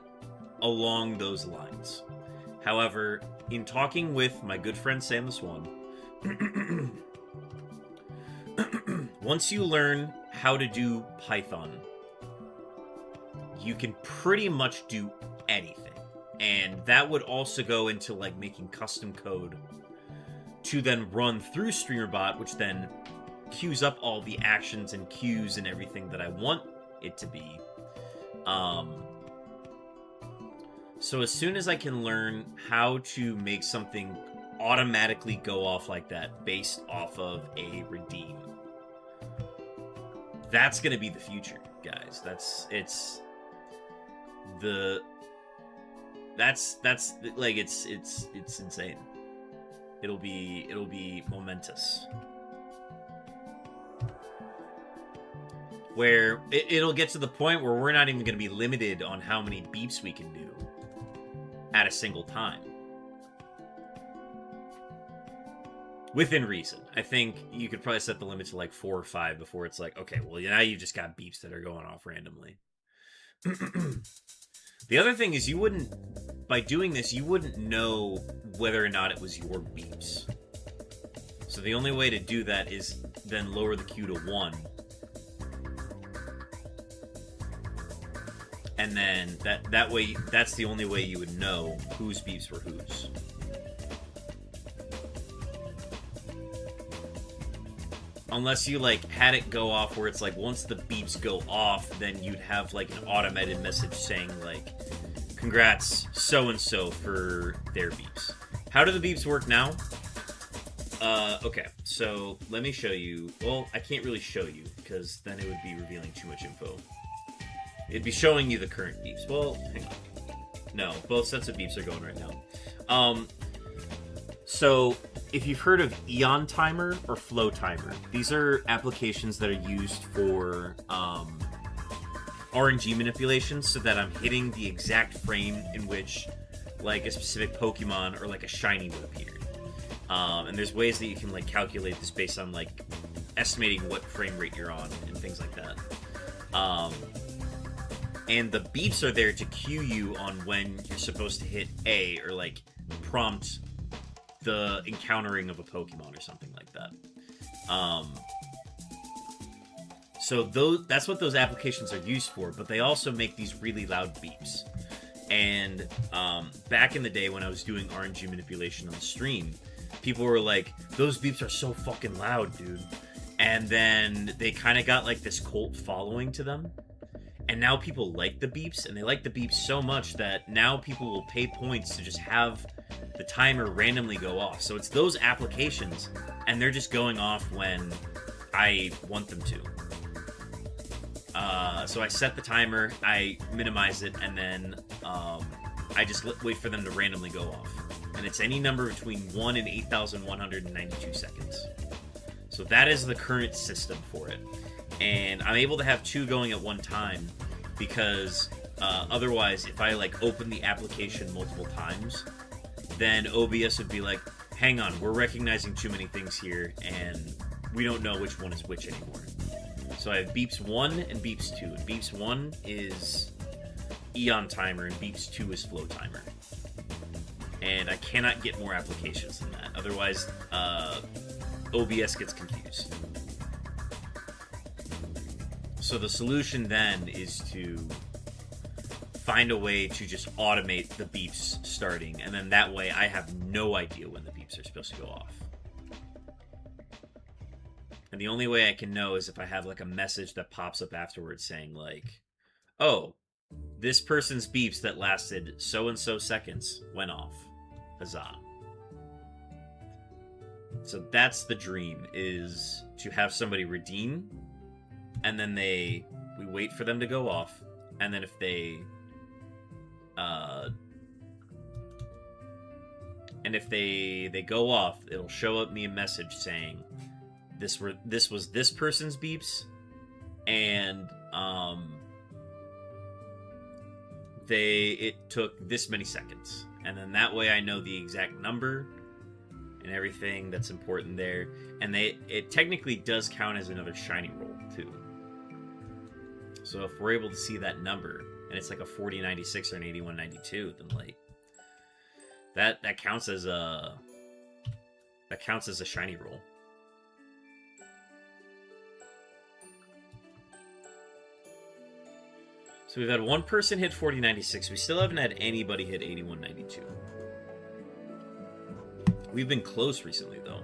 along those lines. However, in talking with my good friend Sam the Swan, once you learn how to do Python, you can pretty much do anything. And that would also go into like making custom code to then run through StreamerBot, which then queues up all the actions and cues and everything that I want it to be. So as soon as I can learn how to make something automatically go off like that based off of a redeem, that's gonna be the future, guys. It's insane. It'll be momentous. Where it'll get to the point where we're not even going to be limited on how many beeps we can do at a single time. Within reason. I think you could probably set the limit to like 4 or 5 before it's like, okay, well, now you've just got beeps that are going off randomly. The other thing is by doing this, you wouldn't know whether or not it was your beeps. So the only way to do that is then lower the queue to 1. And then that way, that's the only way you would know whose beeps were whose. Unless you like had it go off where it's like once the beeps go off, then you'd have like an automated message saying like, congrats so-and-so for their beeps. How do the beeps work now? Okay, so let me show you. Well, I can't really show you because then it would be revealing too much info. It'd be showing you the current beeps. Well, hang on. No, both sets of beeps are going right now. So if you've heard of Eon Timer or Flow Timer, these are applications that are used for RNG manipulation so that I'm hitting the exact frame in which like a specific Pokemon or like a shiny would appear. And there's ways that you can like calculate this based on like estimating what frame rate you're on and things like that. And the beeps are there to cue you on when you're supposed to hit A or like prompt the encountering of a Pokemon or something like that. So that's what those applications are used for, but they also make these really loud beeps. And back in the day when I was doing RNG manipulation on the stream, people were like, those beeps are so fucking loud, dude. And then they kind of got like this cult following to them. And now people like the beeps, and they like the beeps so much that now people will pay points to just have the timer randomly go off. So it's those applications, and they're just going off when I want them to. So I set the timer, I minimize it, and then I just wait for them to randomly go off. And it's any number between 1 and 8,192 seconds. So that is the current system for it. And I'm able to have 2 going at one time because otherwise, if I like open the application multiple times, then OBS would be like, hang on, we're recognizing too many things here, and we don't know which one is which anymore. So I have beeps 1 and beeps 2. And beeps 1 is Eon timer, and beeps 2 is flow timer. And I cannot get more applications than that. Otherwise, OBS gets confused. So the solution then is to find a way to just automate the beeps starting, and then that way I have no idea when the beeps are supposed to go off. And the only way I can know is if I have like a message that pops up afterwards saying like, oh, this person's beeps that lasted so-and-so seconds went off. Huzzah. So that's the dream, is to have somebody redeem, and then we wait for them to go off, and then if they go off, it'll show up me a message saying this was this person's beeps, and it took this many seconds, and then that way I know the exact number and everything that's important there. And it technically does count as another shiny roll too. So if we're able to see that number and it's like a 4096 or an 8192, then like that counts as a shiny roll. So we've had one person hit 4096. We still haven't had anybody hit 8192. We've been close recently, though.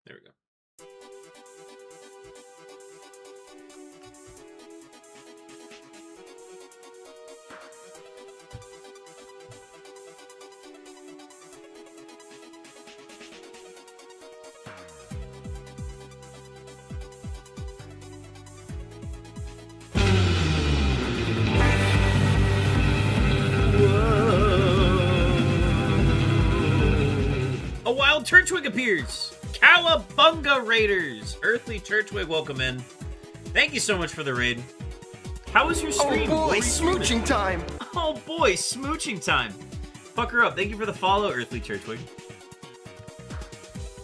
There we go. A wild Turtwig appears! Cowabunga Raiders! Earthly Turtwig, welcome in. Thank you so much for the raid. How was your stream? Oh boy, smooching time! Oh boy, smooching time. Fuck her up. Thank you for the follow, Earthly Turtwig.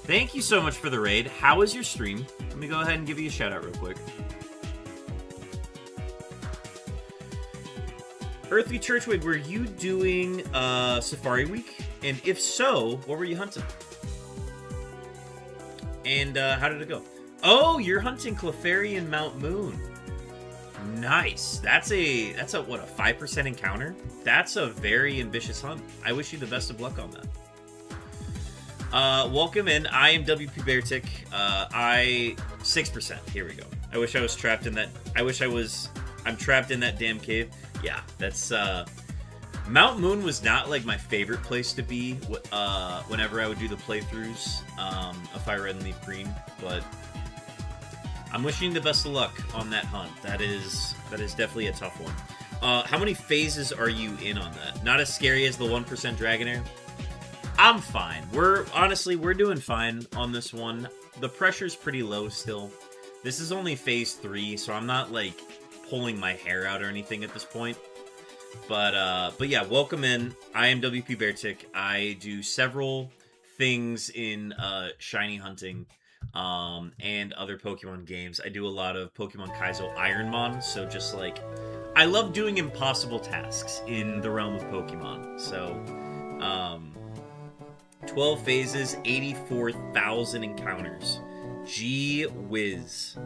Thank you so much for the raid. How was your stream? Let me go ahead and give you a shout out real quick. Earthly Turtwig, were you doing Safari Week? And if so, what were you hunting? And how did it go? Oh, you're hunting Clefairy in Mount Moon. Nice. That's a what, a 5% encounter? That's a very ambitious hunt. I wish you the best of luck on that. Welcome in. I am WP Beartick. 6%. Here we go. I wish I was trapped in that. I'm trapped in that damn cave. Yeah, that's Mount Moon was not like my favorite place to be whenever I would do the playthroughs of FireRed and LeafGreen, but I'm wishing you the best of luck on that hunt. That is definitely a tough one. How many phases are you in on that? Not as scary as the 1% Dragonair? I'm fine. We're doing fine on this one. The pressure's pretty low still. This is only phase 3, so I'm not like pulling my hair out or anything at this point. But yeah, welcome in. I am WP Beartick. I do several things in shiny hunting and other Pokemon games. I do a lot of Pokemon Kaizo Ironmon, so just like I love doing impossible tasks in the realm of Pokemon. So 12 phases, 84,000 encounters. Gee whiz.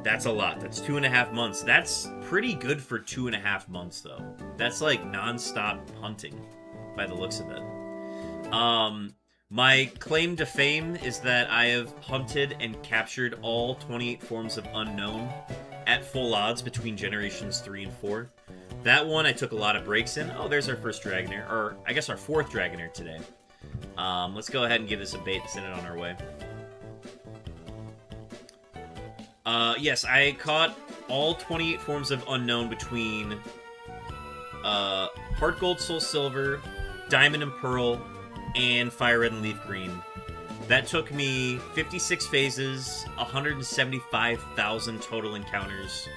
That's a lot. That's 2.5 months. That's pretty good for 2.5 months, though. That's like non-stop hunting, by the looks of it. My claim to fame is that I have hunted and captured all 28 forms of Unknown at full odds between generations 3 and 4. That one I took a lot of breaks in. Oh, there's our first Dragonair, or I guess our 4th Dragonair today. Let's go ahead and give this a bait and send it on our way. Yes, I caught all 28 forms of Unknown between Heart Gold, Soul Silver, Diamond and Pearl, and FireRed and LeafGreen. That took me 56 phases, 175,000 total encounters,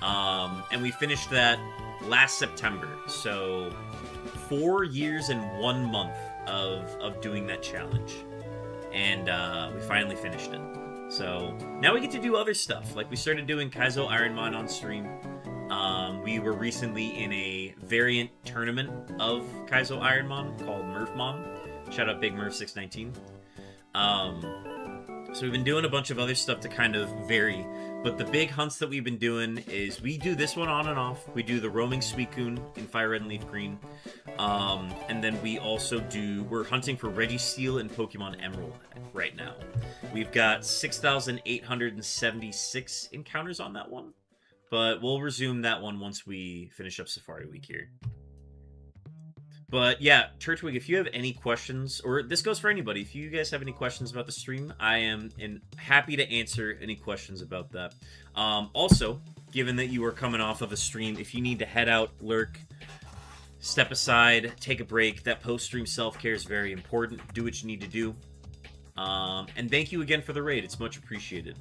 and we finished that last September. So 4 years and 1 month of doing that challenge, and we finally finished it. So now we get to do other stuff. Like we started doing Kaizo Ironmon on stream. We were recently in a variant tournament of Kaizo Ironmon called Murphmon. Shout out Big Murph 619. So we've been doing a bunch of other stuff to kind of vary. But the big hunts that we've been doing is we do this one on and off. We do the Roaming Suicune in FireRed and LeafGreen. And then we also we're hunting for Registeel and Pokemon Emerald right now. We've got 6,876 encounters on that one. But we'll resume that one once we finish up Safari Week here. But yeah, Churchwig, if you have any questions, or this goes for anybody, if you guys have any questions about the stream, I am happy to answer any questions about that. Also, given that you are coming off of a stream, if you need to head out, lurk, step aside, take a break, that post-stream self-care is very important. Do what you need to do. And thank you again for the raid. It's much appreciated.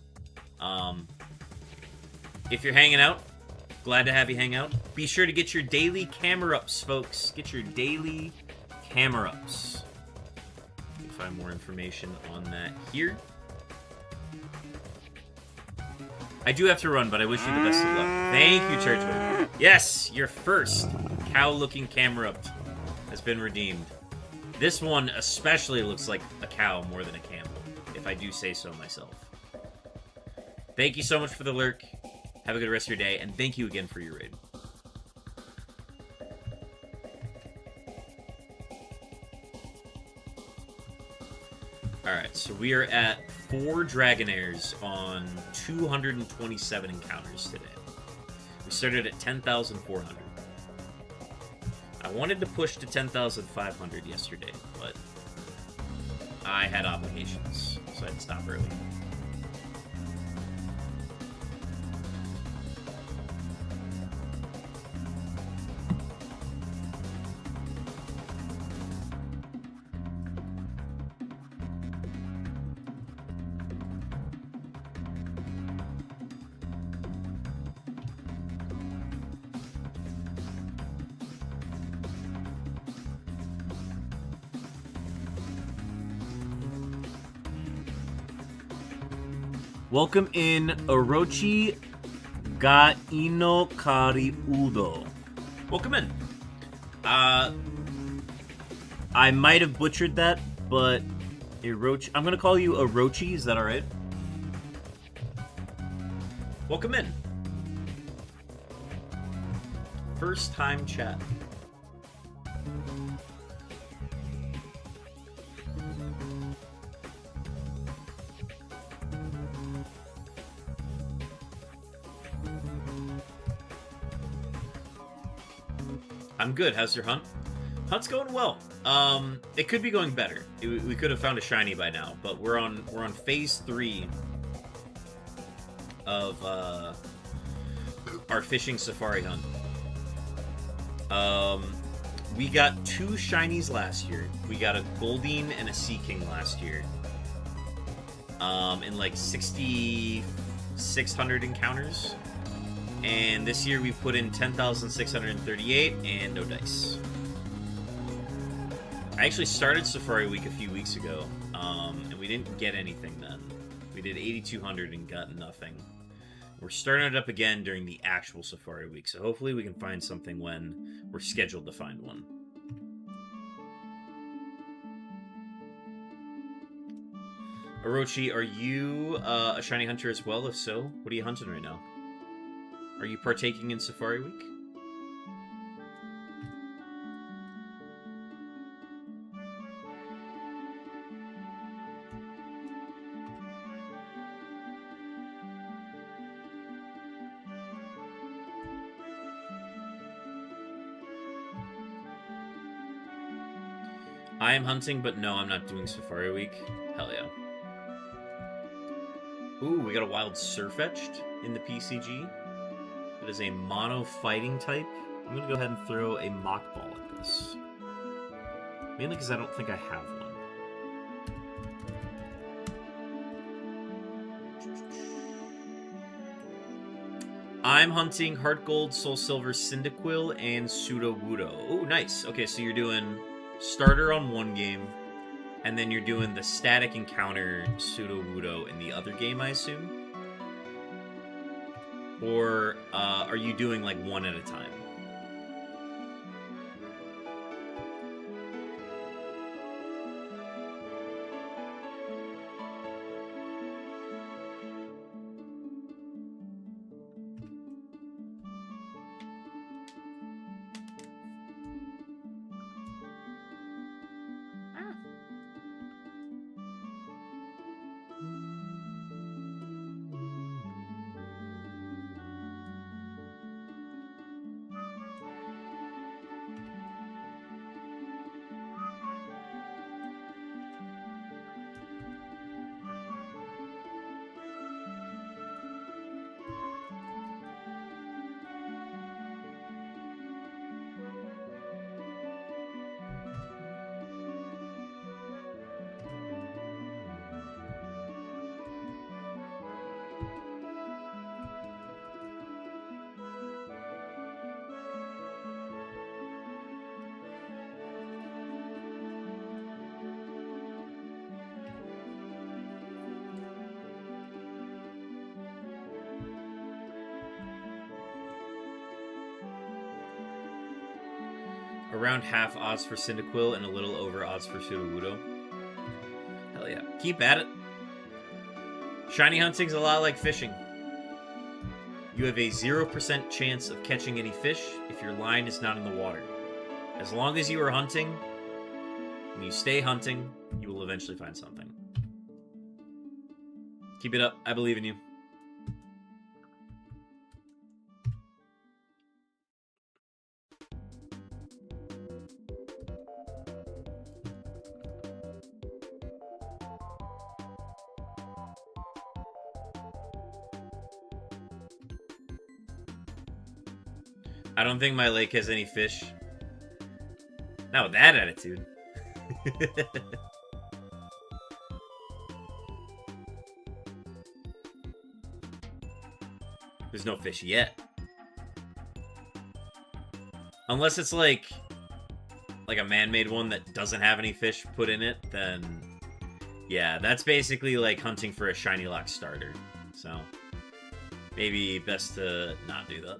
If you're hanging out, glad to have you hang out. Be sure to get your daily camera ups, folks. Get your daily camera ups. You can find more information on that here. I do have to run, but I wish you the best of luck. Thank you, Churchwood. Yes, your first cow-looking camera up has been redeemed. This one especially looks like a cow more than a camel, if I do say so myself. Thank you so much for the lurk. Have a good rest of your day, and thank you again for your raid. Alright, so we are at 4 Dragonairs on 227 encounters today. We started at 10,400. I wanted to push to 10,500 yesterday, but I had obligations, so I had to stop early. Welcome in, Orochi ga Inokari Udo. Welcome in. I might have butchered that, but Orochi. I'm gonna call you Orochi. Is that all right? Welcome in. First time chat. I'm good. How's your hunt? Hunt's going well. It could be going better. We could have found a shiny by now, but we're on phase 3 of our fishing safari hunt. We got 2 shinies last year. We got a Goldeen and a Sea King last year. In like 6,600 encounters. And this year we put in 10,638 and no dice. I actually started Safari Week a few weeks ago, and we didn't get anything then. We did 8,200 and got nothing. We're starting it up again during the actual Safari Week, so hopefully we can find something when we're scheduled to find one. Orochi, are you a shiny hunter as well? If so, what are you hunting right now? Are you partaking in Safari Week? I am hunting, but no, I'm not doing Safari Week. Hell yeah. Ooh, we got a wild Surfetched in the PCG. It is a mono fighting type. I'm going to go ahead and throw a Mock Ball at this. Mainly because I don't think I have one. I'm hunting Heart Gold, Soul Silver, Cyndaquil, and Sudowoodo. Oh, nice. Okay, so you're doing starter on one game, and then you're doing the static encounter Sudowoodo in the other game, I assume? Or are you doing like one at a time? Around half odds for Cyndaquil and a little over odds for Sudowoodo. Hell yeah. Keep at it. Shiny hunting's a lot like fishing. You have a 0% chance of catching any fish if your line is not in the water. As long as you are hunting, and you stay hunting, you will eventually find something. Keep it up. I believe in you. I don't think my lake has any fish. Not with that attitude. There's no fish yet. Unless it's like a man-made one that doesn't have any fish put in it, then yeah, that's basically like hunting for a shiny lock starter. So maybe best to not do that.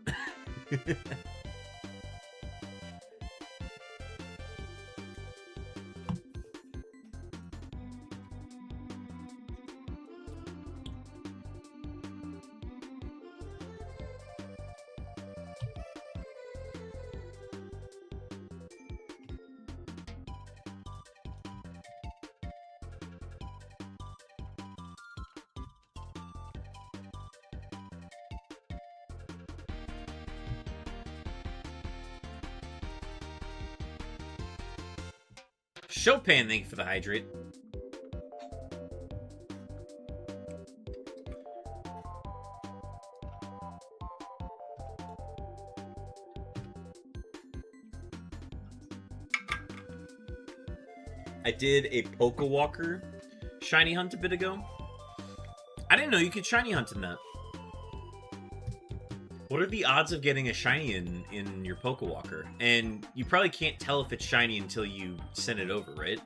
Chopin, thank you for the hydrate. I did a Pokewalker shiny hunt a bit ago. I didn't know you could shiny hunt in that. What are the odds of getting a shiny in your Pokewalker? And you probably can't tell if it's shiny until you send it over, right?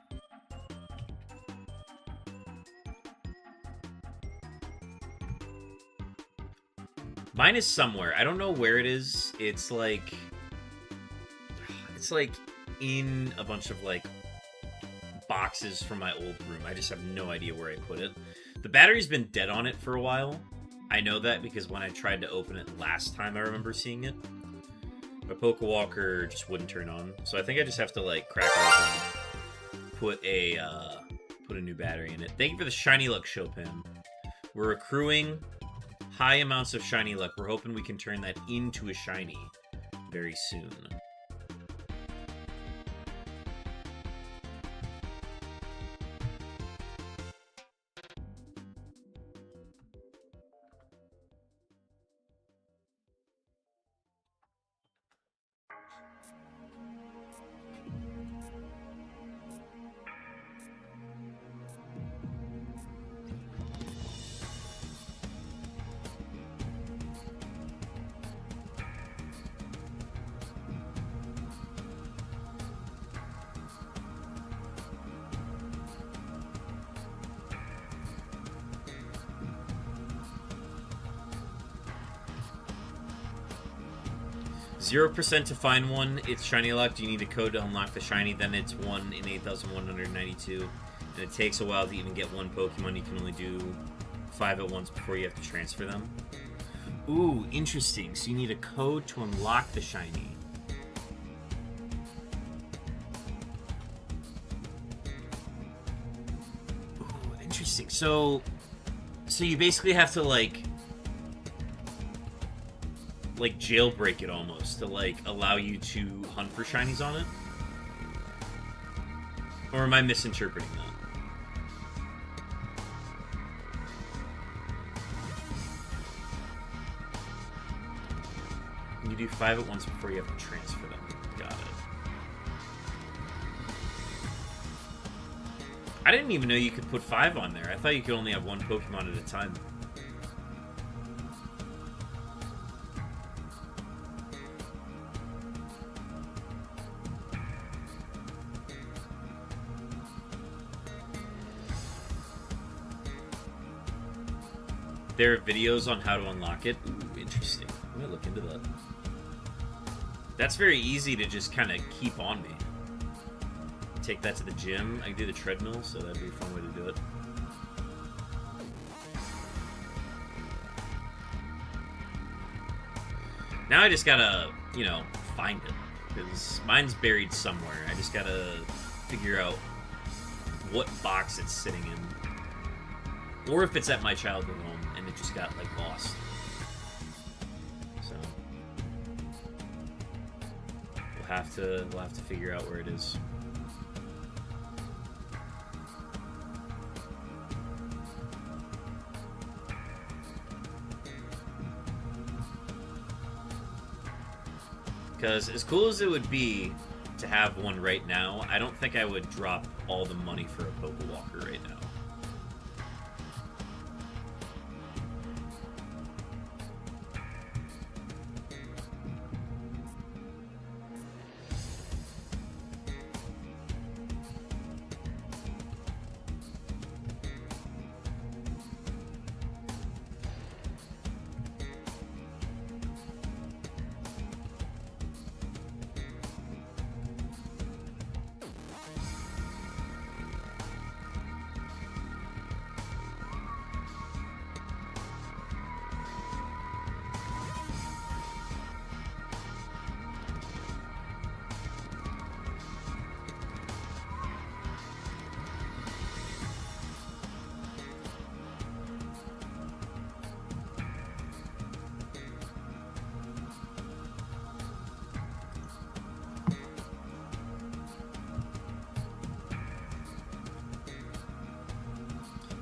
Mine is somewhere. I don't know where it is. It's like in a bunch of like boxes from my old room. I just have no idea where I put it. The battery's been dead on it for a while. I know that because when I tried to open it last time, I remember seeing it. My Pokewalker just wouldn't turn on. So I think I just have to like crack it open, put a new battery in it. Thank you for the shiny luck, Chopin. We're accruing high amounts of shiny luck. We're hoping we can turn that into a shiny very soon. 0% to find one, it's shiny luck. You need a code to unlock the shiny, then it's 1 in 8,192. And it takes a while to even get one Pokemon. You can only do 5 at once before you have to transfer them. Ooh, interesting. So you need a code to unlock the shiny. Ooh, interesting. So you basically have to like jailbreak it almost to like allow you to hunt for shinies on it? Or am I misinterpreting that? You do 5 at once before you have to transfer them. Got it. I didn't even know you could put 5 on there. I thought you could only have one Pokemon at a time. There are videos on how to unlock it. Ooh, interesting. I'm gonna look into that. That's very easy to just kind of keep on me. Take that to the gym. I can do the treadmill, so that'd be a fun way to do it. Now I just gotta, you know, find it. Because mine's buried somewhere. I just gotta figure out what box it's sitting in. Or if it's at my childhood home and it just got, like, lost. So we'll have to figure out where it is. Because as cool as it would be to have one right now, I don't think I would drop all the money for a Pokewalker right now.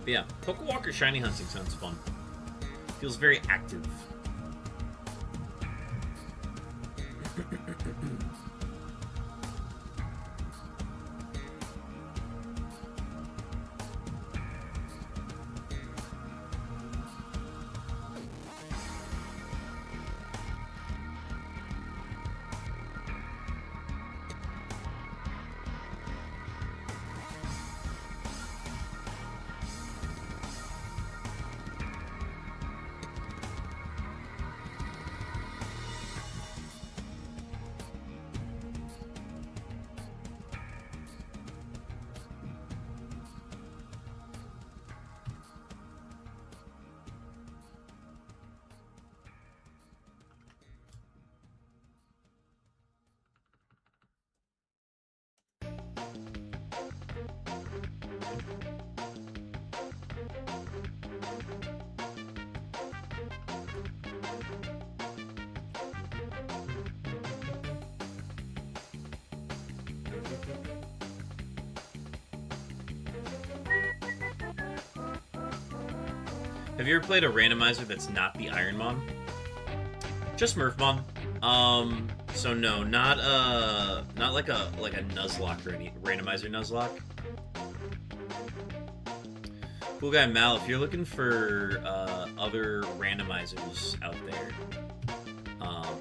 But yeah, Pokewalker shiny hunting sounds fun. Feels very active. Have you ever played a randomizer that's not the Ironmon? Just Murphmon. So no, not like a Nuzlocke or any randomizer Nuzlocke. Cool guy Mal, if you're looking for other randomizers out there,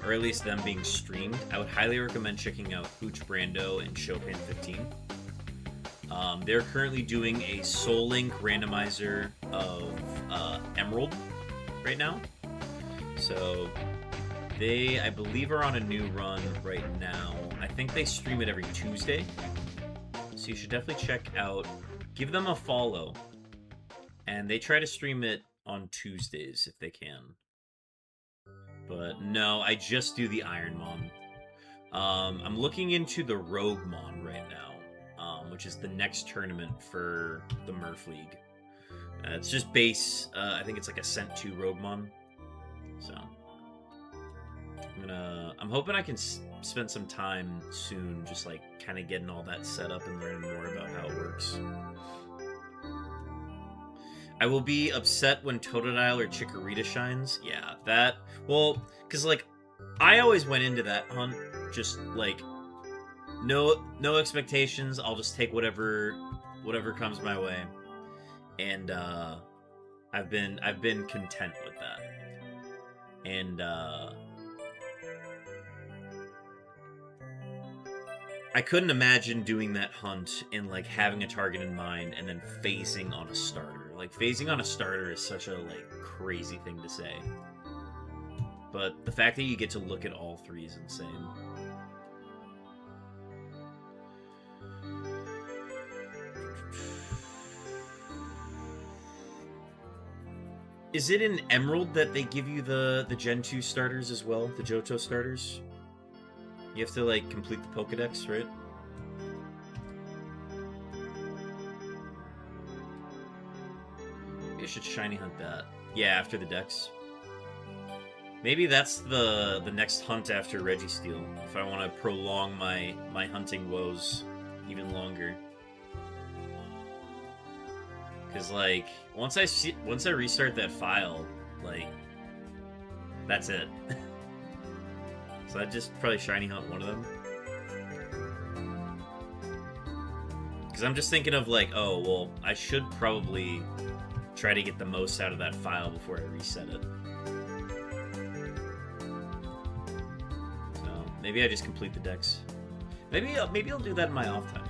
or at least them being streamed, I would highly recommend checking out Hooch Brando and Chopin 15. They're currently doing a Soul Link randomizer of Emerald right now. So they, I believe, are on a new run right now. I think they stream it every Tuesday. So you should definitely check out, give them a follow. And they try to stream it on Tuesdays if they can. But no, I just do the Ironmon. I'm looking into the Roguemon right now, which is the next tournament for the Murph League. It's just base, I think it's like a Cent 2 Roguemon. So, I'm hoping I can spend some time soon just like kind of getting all that set up and learning more about how it works. I will be upset when Totodile or Chikorita shines. Yeah, that... Well, because, like, I always went into that hunt just, like, no expectations. I'll just take whatever comes my way. And, I've been content with that. And, I couldn't imagine doing that hunt and, like, having a target in mind and then phasing on a starter. Like, phasing on a starter is such a, like, crazy thing to say. But the fact that you get to look at all three is insane. Is it in Emerald that they give you the Gen 2 starters as well? The Johto starters? You have to, like, complete the Pokedex, right? Maybe I should shiny hunt that. Yeah, after the Dex. Maybe that's the next hunt after Registeel, if I want to prolong my hunting woes even longer. Because, like, once I restart that file, like, that's it. So I'd just probably shiny hunt one of them. Because I'm just thinking of, like, oh, well, I should probably try to get the most out of that file before I reset it. So maybe I just complete the Dex. Maybe I'll do that in my off time.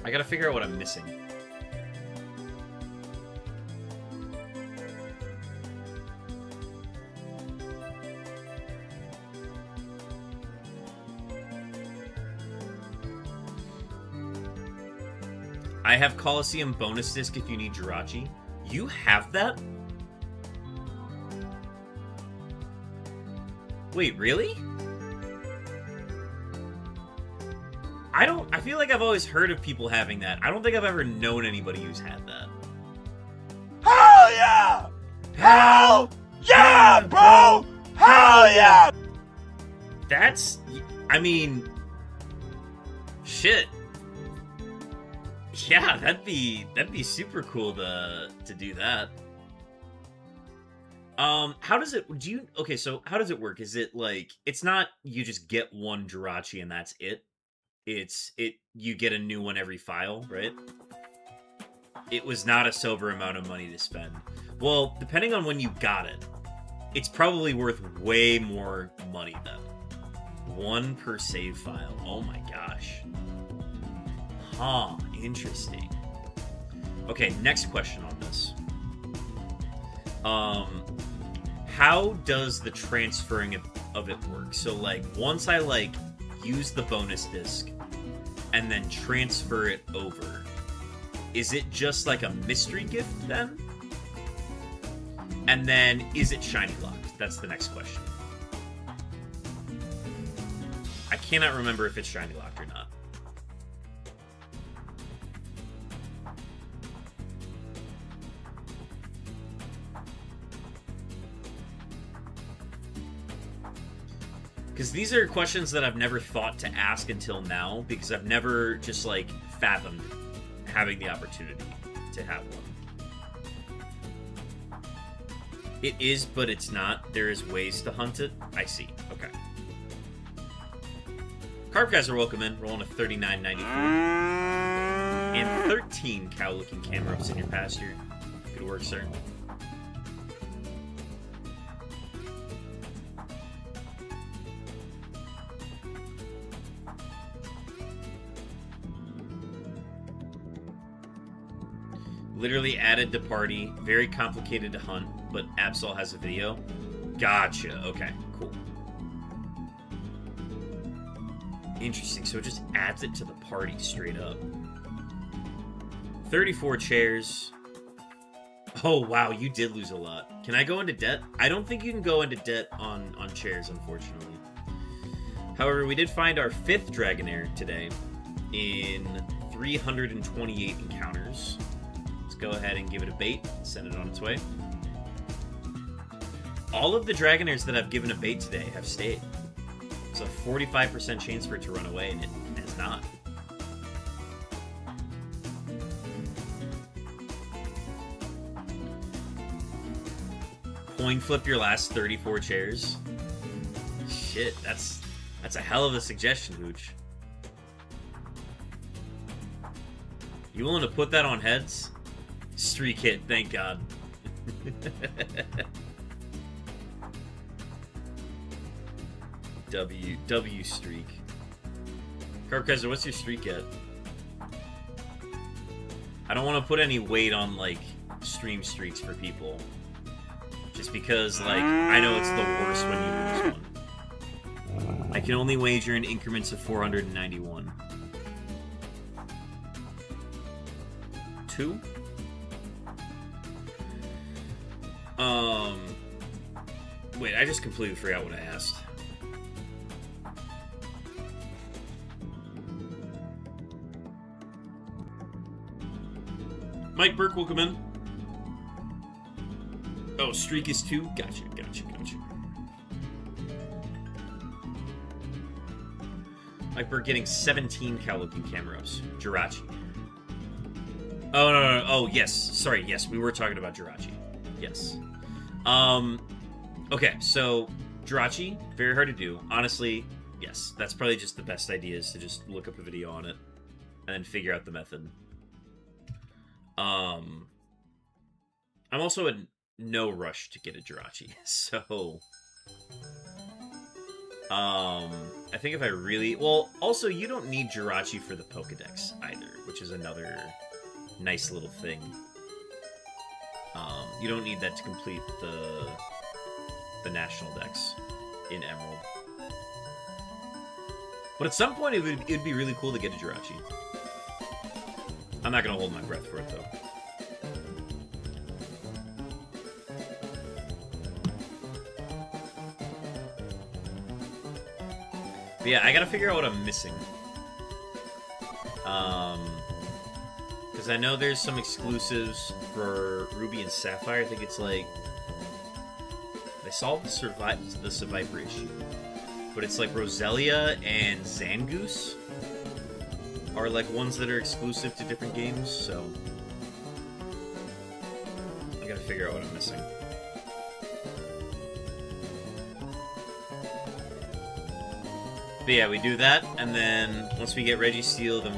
I gotta figure out what I'm missing. I have Coliseum bonus disc if you need Jirachi. You have that? Wait, really? I feel like I've always heard of people having that. I don't think I've ever known anybody who's had that. Hell yeah! Hell yeah, bro! Hell yeah! That's... I mean... Shit. Yeah, that'd be super cool to do that. How does it okay, so how does it work? Is it like it's not you just get one Jirachi and that's it? It's you get a new one every file, right? It was not a sober amount of money to spend. Well, depending on when you got it, it's probably worth way more money then. One per save file. Oh my gosh. Huh, interesting. Okay, next question on this. How does the transferring of it work? So, like, once I, like, use the bonus disc and then transfer it over, is it just, like, a mystery gift, then? And then, is it shiny locked? That's the next question. I cannot remember if it's shiny locked or not. Because these are questions that I've never thought to ask until now, because I've never just, like, fathomed having the opportunity to have one. It is, but it's not. There is ways to hunt it. I see. Okay. Carp guys are welcome in. Rolling a 39.94. And 13 cow-looking camera-ups in your pasture. Good work, sir. Literally added to party. Very complicated to hunt, but Absol has a video. Gotcha. Okay, cool. Interesting. So it just adds it to the party straight up. 34 chairs. Oh, wow. You did lose a lot. Can I go into debt? I don't think you can go into debt on chairs, unfortunately. However, we did find our 5th Dragonair today in 328 encounters. Go ahead and give it a bait, send it on its way. All of the Dragonairs that I've given a bait today have stayed. It's a 45% chance for it to run away, and it has not. Coin flip your last 34 chairs. Shit, that's a hell of a suggestion, Hooch. You willing to put that on heads? Streak hit, thank God. W streak. Carpkaiser, what's your streak at? I don't want to put any weight on, like, stream streaks for people. Just because, like, I know it's the worst when you lose one. I can only wager in increments of 491. 2? Wait, I just completely forgot what I asked. Mike Burke will come in. Oh, streak is 2? Gotcha. Mike Burke getting 17 cow-looking camera-ups. Jirachi. Oh, no. Oh, yes. Sorry, yes. We were talking about Jirachi. Yes. Okay, so Jirachi, very hard to do. Honestly, yes, that's probably just the best idea is to just look up a video on it and then figure out the method. I'm also in no rush to get a Jirachi, so I think if I really... Well, also, you don't need Jirachi for the Pokedex either, which is another nice little thing. You don't need that to complete the National Dex in Emerald. But at some point, it'd be really cool to get a Jirachi. I'm not going to hold my breath for it, though. But yeah, I gotta figure out what I'm missing. Because I know there's some exclusives for Ruby and Sapphire. I think it's like... They solved the Survivor issue. But it's like Roselia and Zangoose are like ones that are exclusive to different games, so I gotta figure out what I'm missing. But yeah, we do that, and then once we get Registeel, then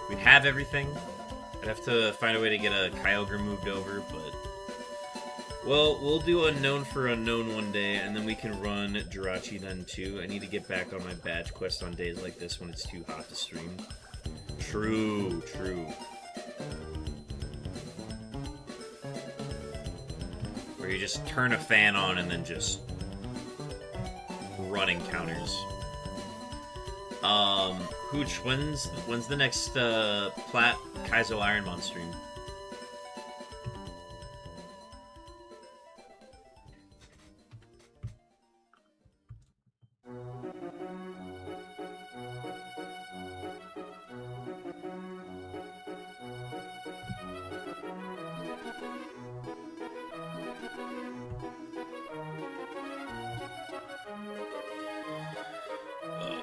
we'd have everything. I'd have to find a way to get a Kyogre moved over, but well, we'll do Unknown for Unknown one day, and then we can run Jirachi then too. I need to get back on my badge quest on days like this when it's too hot to stream. True, true. Where you just turn a fan on and then just run encounters. Hooch, when's the next Plat Kaizo Ironmon stream?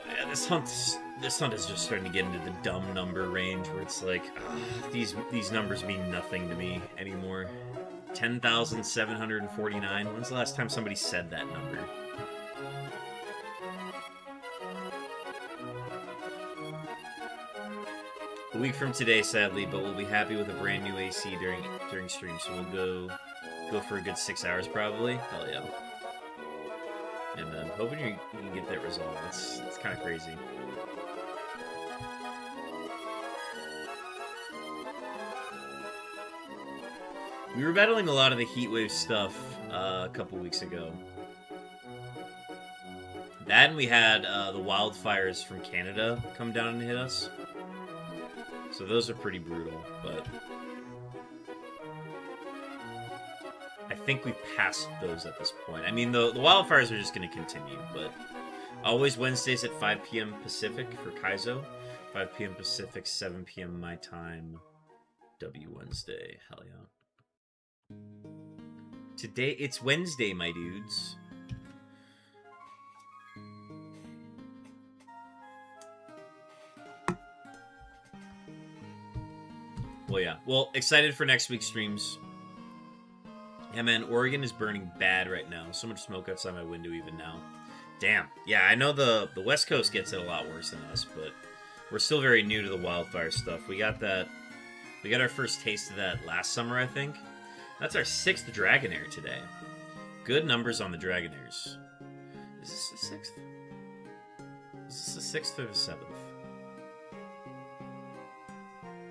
Yeah, this hunt is just starting to get into the dumb number range where it's like, these numbers mean nothing to me anymore. 10,749. When's the last time somebody said that number? A week from today, sadly, but we'll be happy with a brand new AC during stream, so we'll go for a good 6 hours probably. Hell yeah. And hoping you can get that resolved. It's kind of crazy. We were battling a lot of the Heatwave stuff a couple weeks ago. That, and we had the wildfires from Canada come down and hit us. So those are pretty brutal, but I think we've passed those at this point. I mean, the wildfires are just going to continue, but always Wednesdays at 5 p.m. Pacific for Kaizo. 5 p.m. Pacific, 7 p.m. my time. W Wednesday. Hell yeah. Today, it's Wednesday, my dudes. Well, yeah. Well, excited for next week's streams. Yeah, man, Oregon is burning bad right now. So much smoke outside my window even now. Damn. Yeah, I know the West Coast gets it a lot worse than us, but we're still very new to the wildfire stuff. We got our first taste of that last summer, I think. That's our 6th Dragonair today. Good numbers on the Dragonairs. Is this the 6th? Is this the 6th or the 7th?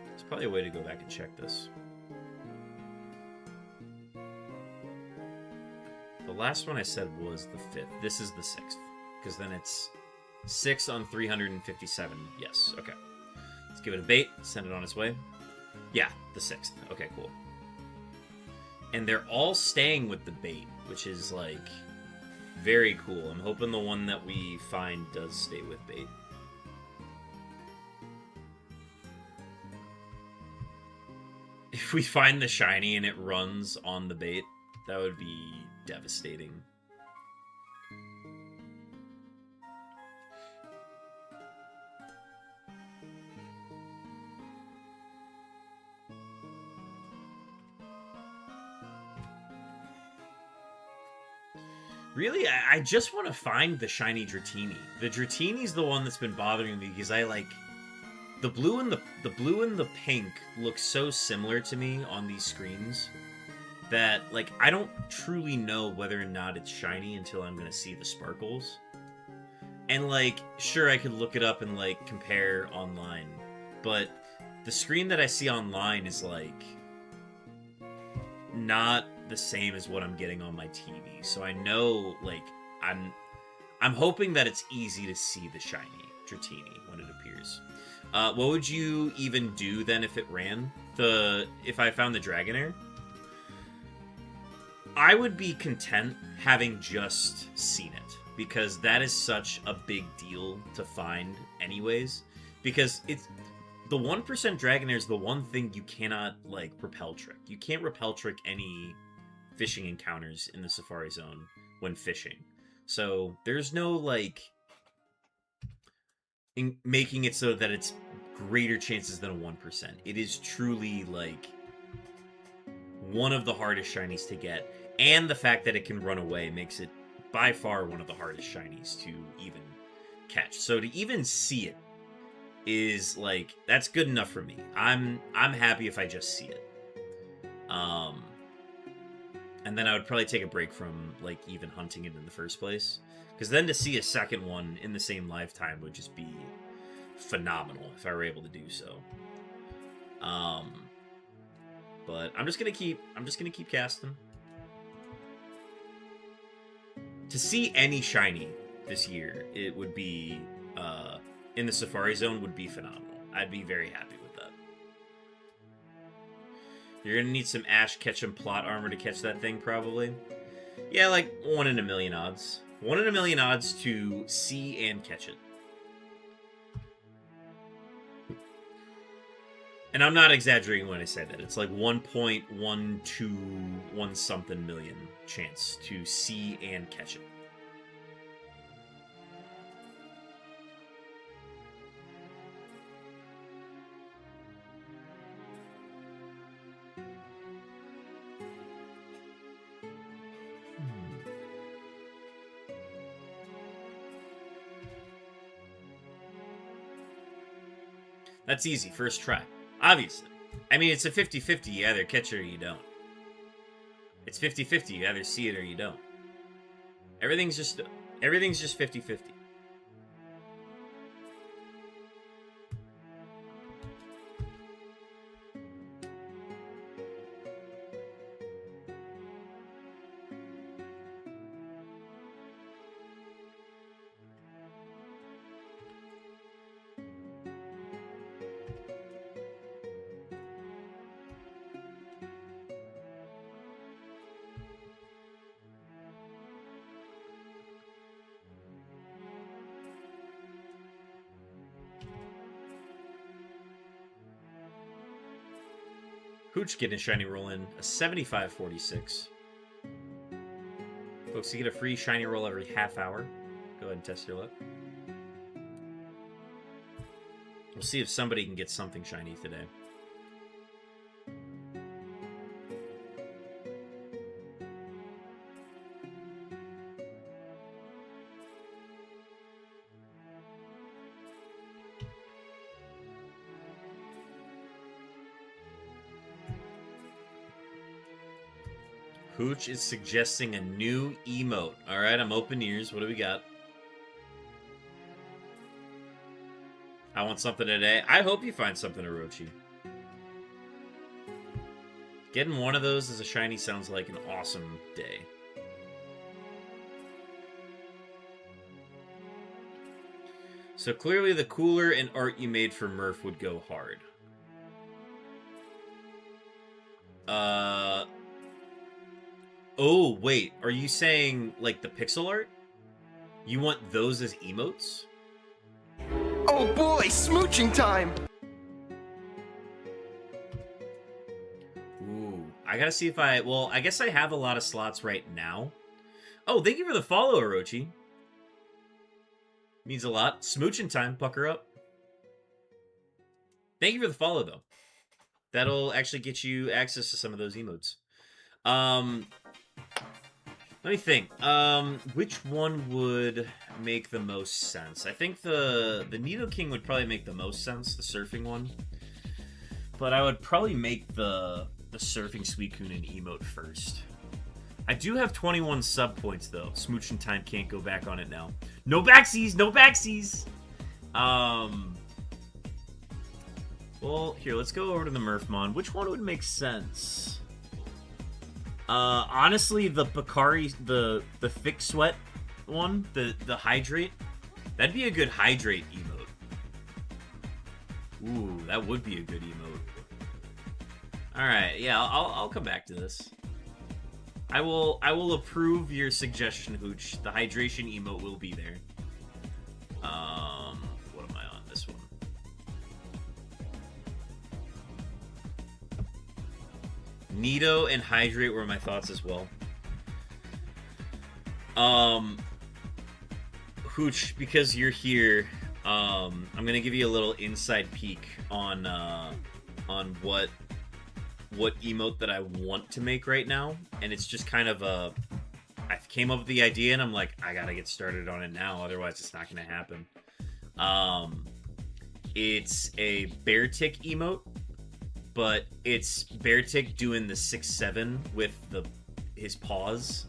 There's probably a way to go back and check this. The last one I said was the 5th. This is the 6th. Because then it's 6 on 357. Yes, okay. Let's give it a bait. Send it on its way. Yeah, the 6th. Okay, cool. And they're all staying with the bait, which is, like, very cool. I'm hoping the one that we find does stay with bait. If we find the shiny and it runs on the bait, that would be devastating. Really, I just want to find the shiny Dratini. The Dratini's the one that's been bothering me because I like the blue and the pink look so similar to me on these screens that like I don't truly know whether or not it's shiny until I'm gonna see the sparkles. And like, sure, I could look it up and like compare online, but the screen that I see online is like not the same as what I'm getting on my TV. So I know, like, I'm hoping that it's easy to see the shiny Dratini when it appears. What would you even do then if it ran? If I found the Dragonair? I would be content having just seen it, because that is such a big deal to find anyways. Because it's the 1% Dragonair is the one thing you cannot, like, repel trick. You can't repel trick any fishing encounters in the Safari Zone when fishing. So there's no, like, making it so that it's greater chances than a 1%. It is truly like one of the hardest shinies to get, and the fact that it can run away makes it by far one of the hardest shinies to even catch. So to even see it is like, that's good enough for me. I'm happy if I just see it. And then I would probably take a break from like even hunting it in the first place, because then to see a second one in the same lifetime would just be phenomenal if I were able to do so. But I'm just gonna keep casting. To see any shiny this year, it would be in the Safari Zone would be phenomenal. I'd be very happy with that. You're gonna need some Ash Ketchum plot armor to catch that thing, probably. Yeah, like 1 in a million odds. 1 in a million odds to see and catch it. And I'm not exaggerating when I say that. It's like 1.121 something million chance to see and catch it. That's easy, first try. Obviously. I mean, it's a 50-50. You either catch it or you don't. It's 50-50. You either see it or you don't. Everything's just 50-50. Hooch getting a shiny roll in, a 75-46. Folks, you get a free shiny roll every half hour. Go ahead and test your luck. We'll see if somebody can get something shiny today. Hooch is suggesting a new emote. Alright, I'm open ears. What do we got? I want something today. I hope you find something, Orochi. Getting one of those as a shiny sounds like an awesome day. So clearly the cooler and art you made for Murph would go hard. Oh, wait. Are you saying, like, the pixel art? You want those as emotes? Oh boy, smooching time! Ooh. I gotta see if I... Well, I guess I have a lot of slots right now. Oh, thank you for the follow, Orochi. Means a lot. Smooching time. Pucker up. Thank you for the follow, though. That'll actually get you access to some of those emotes. Let me think. Which one would make the most sense? I think the Nidoking would probably make the most sense, the surfing one. But I would probably make the surfing Suicune and emote first. I do have 21 sub points though. Smooching time can't go back on it now. No backsies, no backsies. Well, here, let's go over to the Murphmon. Which one would make sense? Honestly, the Bakari, the thick sweat one, the hydrate, that'd be a good hydrate emote. Ooh, that would be a good emote. All right, yeah, I'll come back to this. I will approve your suggestion, Hooch. The hydration emote will be there. What am I on? This one. Nido and Hydrate were my thoughts as well. Hooch, because you're here, I'm gonna give you a little inside peek on what emote that I want to make right now, and it's just kind of I came up with the idea, and I'm like, I gotta get started on it now, otherwise it's not gonna happen. It's a bear tick emote, but it's bear tick doing the 6-7 with his paws,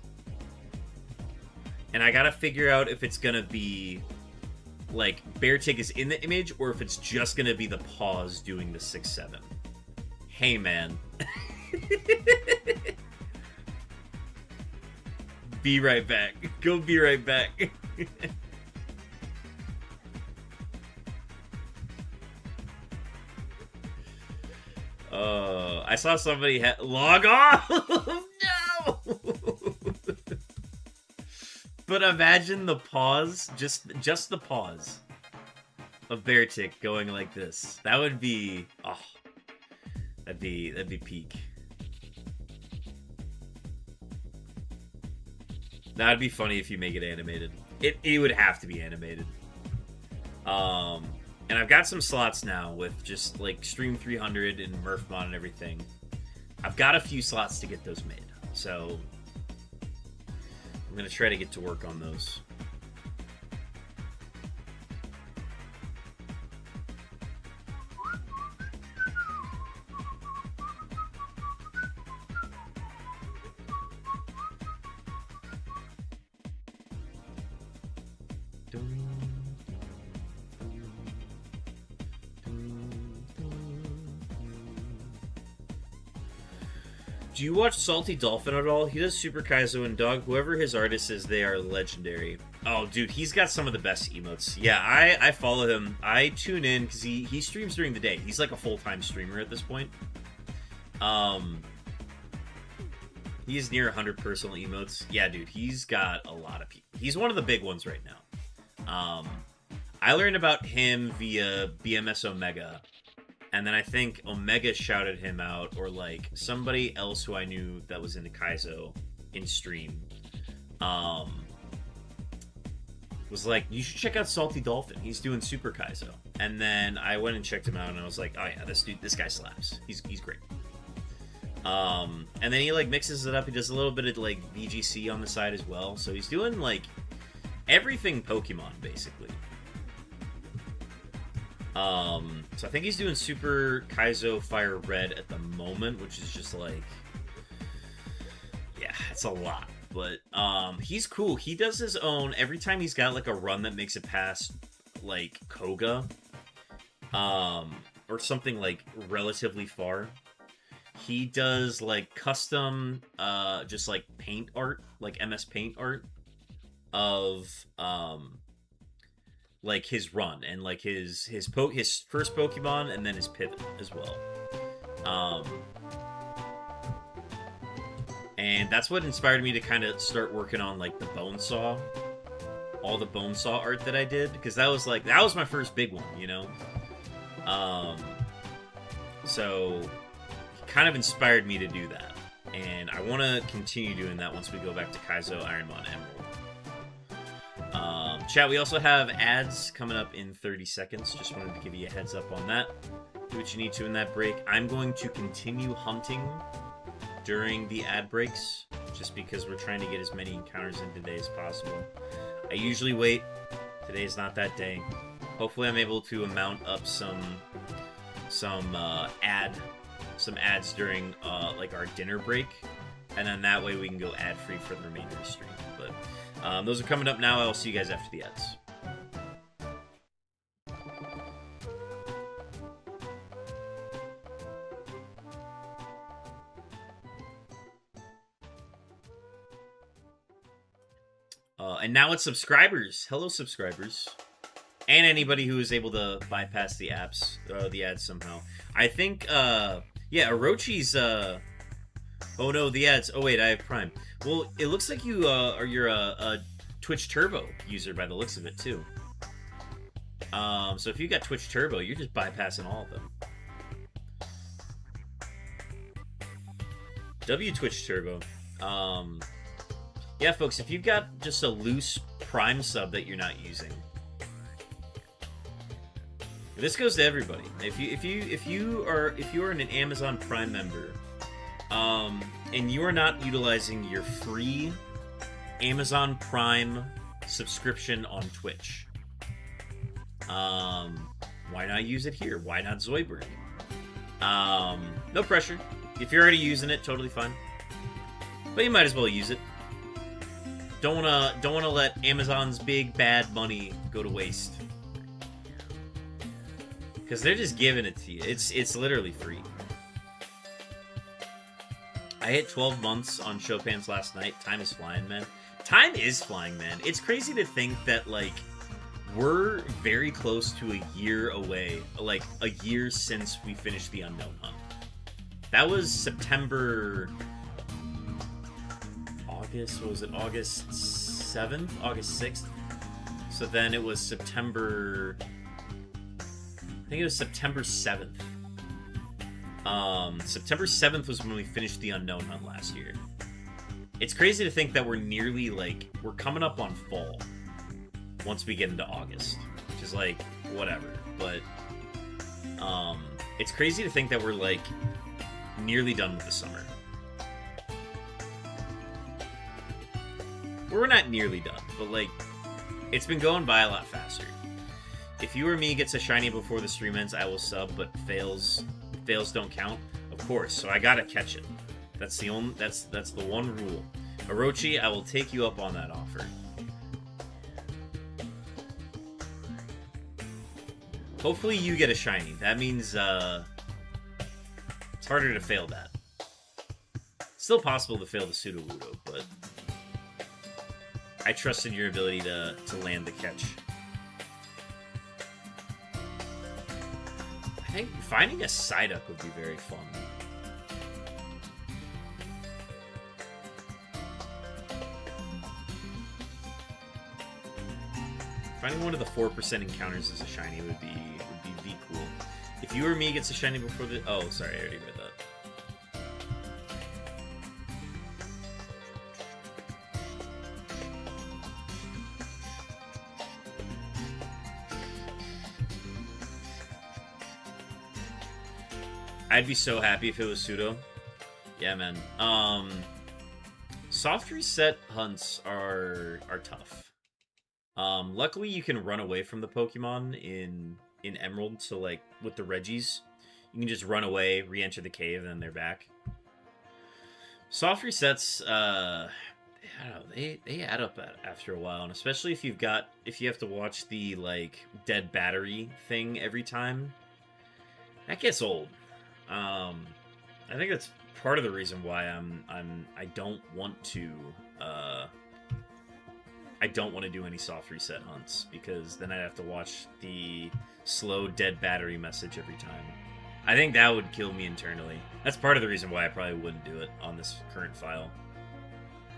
and I gotta figure out if it's gonna be like bear tick is in the image, or if it's just gonna be the paws doing the 6-7. Hey man. Be right back. Go be right back. I saw somebody log off. No. But imagine the pause, just the pause of bear tick going like this. That would be that'd be peak. That'd be funny if you make it animated. It would have to be animated. And I've got some slots now with just like Stream 300 and Murphmon and everything. I've got a few slots to get those made, so I'm gonna try to get to work on those. Do you watch Salty Dolphin at all? He does Super Kaizo and Dog. Whoever his artist is, they are legendary. Oh, dude, he's got some of the best emotes. Yeah, I follow him. I tune in because he streams during the day. He's like a full-time streamer at this point. He is near 100 personal emotes. Yeah, dude, he's got a lot of people. He's one of the big ones right now. I learned about him via BMS Omega. And then I think Omega shouted him out, or like somebody else who I knew that was into Kaizo in stream, was like, you should check out Salty Dolphin. He's doing Super Kaizo. And then I went and checked him out, and I was like, oh yeah, this guy slaps. He's great. And then he like mixes it up. He does a little bit of like VGC on the side as well. So he's doing like everything Pokemon basically. So I think he's doing Super Kaizo FireRed at the moment, which is just like, yeah, it's a lot. But he's cool. He does his own, every time he's got like a run that makes it past like Koga, or something like relatively far, he does like custom just like paint art, like MS Paint art of like his run and like his first Pokemon and then his pivot as well. And that's what inspired me to kind of start working on like the Bonesaw, all the Bonesaw art that I did, because that was my first big one, you know. So it kind of inspired me to do that, and I want to continue doing that once we go back to Kaizo, Ironmon, Emerald. Chat, we also have ads coming up in 30 seconds. Just wanted to give you a heads up on that. Do what you need to in that break. I'm going to continue hunting during the ad breaks, just because we're trying to get as many encounters in today as possible. I usually wait. Today's not that day. Hopefully I'm able to mount up some ads during like our dinner break, and then that way we can go ad free for the remainder of the stream. But those are coming up now. I'll see you guys after the ads. And now it's subscribers. Hello, subscribers. And anybody who is able to bypass the ads somehow. I think, yeah, Orochi's, oh no, the ads. Oh wait, I have Prime. Well, it looks like you're a Twitch Turbo user by the looks of it too. So if you got Twitch Turbo, you're just bypassing all of them. Twitch Turbo. Yeah, folks, if you've got just a loose Prime sub that you're not using, This goes to everybody. If you are an Amazon Prime member, and you are not utilizing your free Amazon Prime subscription on Twitch, why not use it here? Why not Zoidberg? No pressure. If you're already using it, totally fine. But you might as well use it. Don't wanna let Amazon's big bad money go to waste. Because they're just giving it to you. It's literally free. I hit 12 months on Chopin's last night. Time is flying, man. Time is flying, man. It's crazy to think that, like, we're very close to a year away. Like, a year since we finished the Unknown Hunt. That was September... August? What was it? August 7th? August 6th? So then it was September... I think it was September 7th. September 7th was when we finished the Unknown Hunt last year. It's crazy to think that we're nearly, like, we're coming up on fall once we get into August. Which is, like, whatever. But, it's crazy to think that we're, like, nearly done with the summer. We're not nearly done, but, like, it's been going by a lot faster. If you or me gets a shiny before the stream ends, I will sub, but fails don't count. Of course, so I gotta catch it. That's the only that's the one rule. Orochi, I will take you up on that offer. Hopefully you get a shiny. That means it's harder to fail that. Still possible to fail the Sudowoodo, but I trust in your ability to land the catch. I think finding a Psyduck would be very fun. Finding one of the 4% encounters as a shiny would be the cool. If you or me gets a shiny before the... Oh, sorry, I already read that. I'd be so happy if it was Pseudo. Yeah, man. Soft reset hunts are tough. Luckily, you can run away from the Pokemon in Emerald, so, like, with the Reggies, you can just run away, re-enter the cave, and then they're back. Soft resets, I don't know, they add up after a while, and especially if you have to watch the, like, dead battery thing every time, that gets old. I think that's part of the reason why I don't want to do any soft reset hunts, because then I'd have to watch the slow dead battery message every time. I think that would kill me internally. That's part of the reason why I probably wouldn't do it on this current file.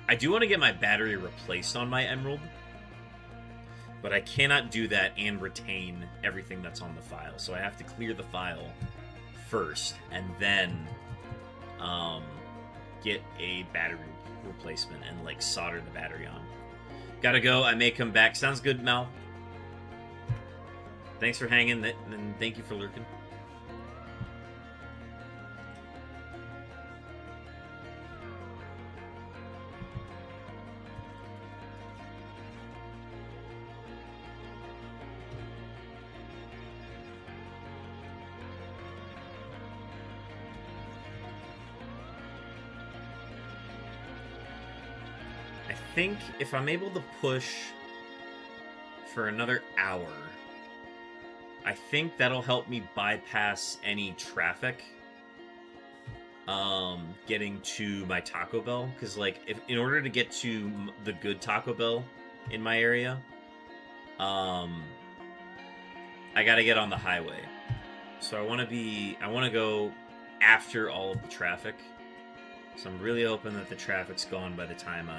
I do want to get my battery replaced on my Emerald, but I cannot do that and retain everything that's on the file, so I have to clear the file first, and then get a battery replacement and, like, solder the battery on. Gotta go. I may come back. Sounds good, Mal. Thanks for hanging, and thank you for lurking. I think if I'm able to push for another hour, I think that'll help me bypass any traffic getting to my Taco Bell, because, like, in order to get to the good Taco Bell in my area, I gotta get on the highway. So I want to go after all of the traffic. So I'm really hoping that the traffic's gone by the time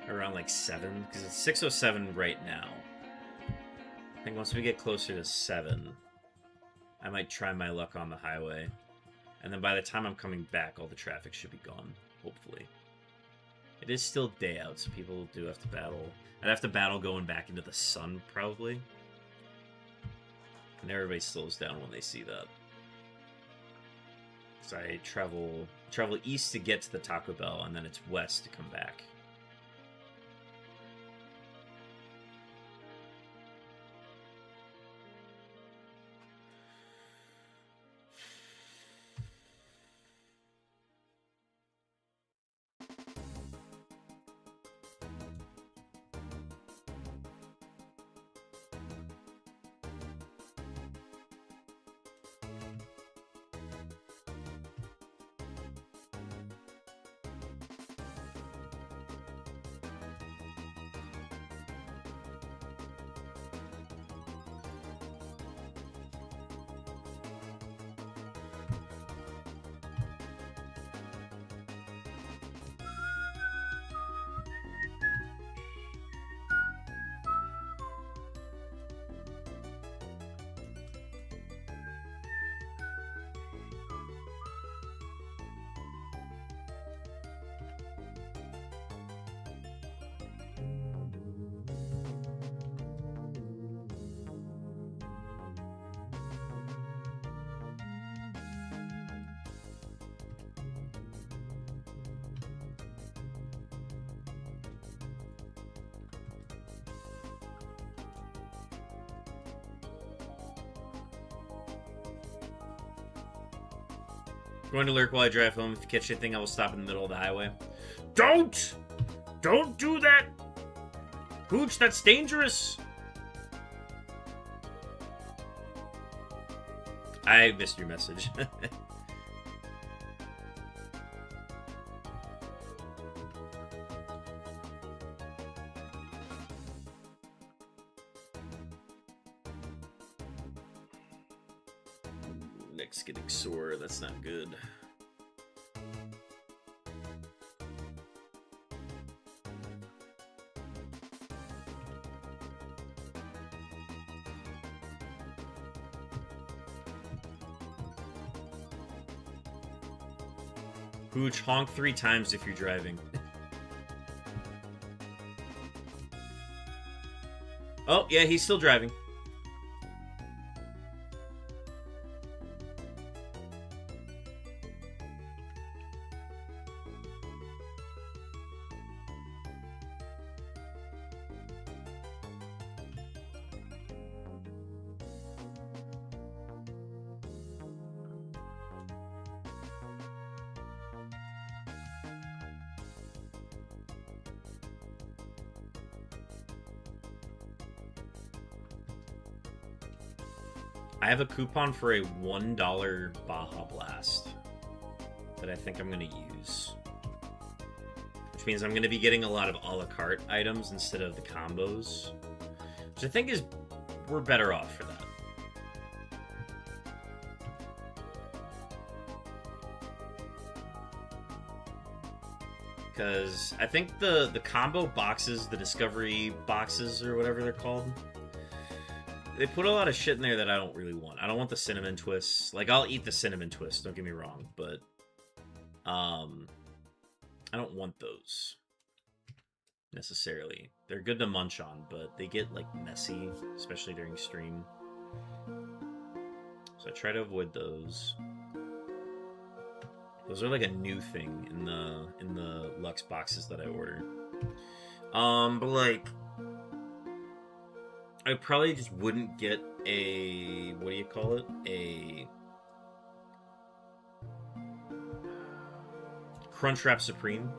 around, like, 7, because it's 6:07 right now. I think once we get closer to 7, I might try my luck on the highway. And then by the time I'm coming back, all the traffic should be gone, hopefully. It is still day out, so people do have to battle. I'd have to battle going back into the sun, probably. And everybody slows down when they see that. Because I travel east to get to the Taco Bell, and then it's west to come back. Going to lurk while I drive home. If you catch anything, I will stop in the middle of the highway. Don't! Don't do that! Hooch, that's dangerous! I missed your message. Neck's getting sore. That's not good. Hooch, honk 3 times if you're driving. Oh, yeah, he's still driving. I have a coupon for a $1 Baja Blast that I think I'm going to use. Which means I'm going to be getting a lot of a la carte items instead of the combos. Which I think is... we're better off for that. Because I think the combo boxes, the discovery boxes or whatever they're called... they put a lot of shit in there that I don't really want. I don't want the cinnamon twists. Like, I'll eat the cinnamon twists, don't get me wrong, but I don't want those necessarily. They're good to munch on, but they get like messy, especially during stream. So I try to avoid those. Those are like a new thing in the Lux boxes that I order. But like, I probably just wouldn't get a, what do you call it? A Crunchwrap Supreme.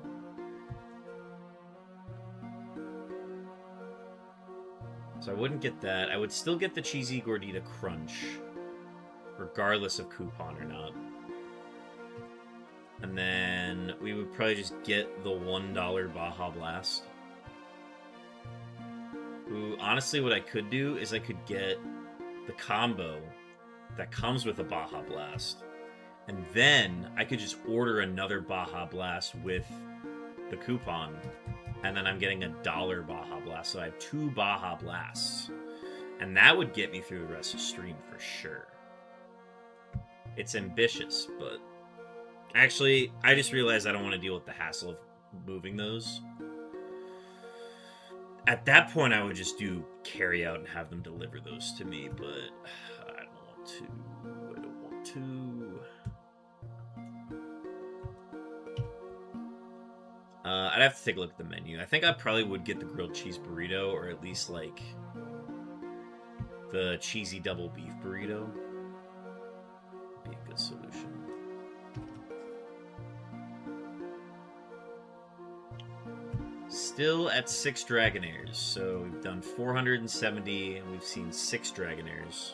So I wouldn't get that. I would still get the Cheesy Gordita Crunch, regardless of coupon or not. And then we would probably just get the $1 Baja Blast. Ooh, honestly, what I could do is I could get the combo that comes with a Baja Blast. And then I could just order another Baja Blast with the coupon. And then I'm getting $1 Baja Blast. So I have 2 Baja Blasts. And that would get me through the rest of the stream for sure. It's ambitious, but... actually, I just realized I don't want to deal with the hassle of moving those. At that point, I would just do carry out and have them deliver those to me, but to. I don't want to. I'd have to take a look at the menu. I think I probably would get the grilled cheese burrito, or at least like the cheesy double beef burrito. Be a good solution. Still at 6 Dragonairs, so we've done 470 and we've seen 6 Dragonairs.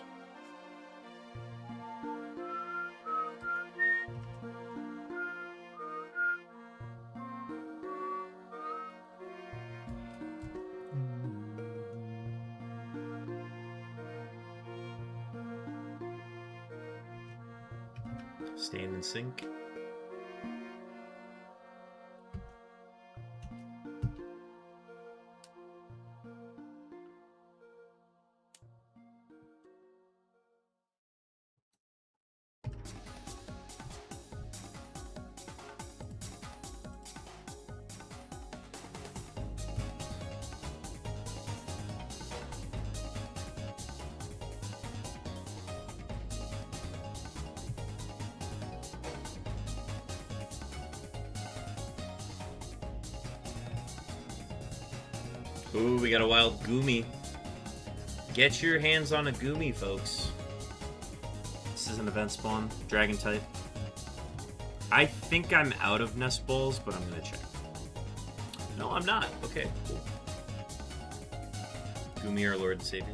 Stand in sync. Ooh, we got a wild Goomy. Get your hands on a Goomy, folks. This is an event spawn, dragon type. I think I'm out of nest balls, but I'm gonna check. No, I'm not. Okay, cool. Goomy, our Lord and Savior.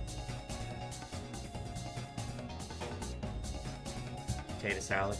Potato salad.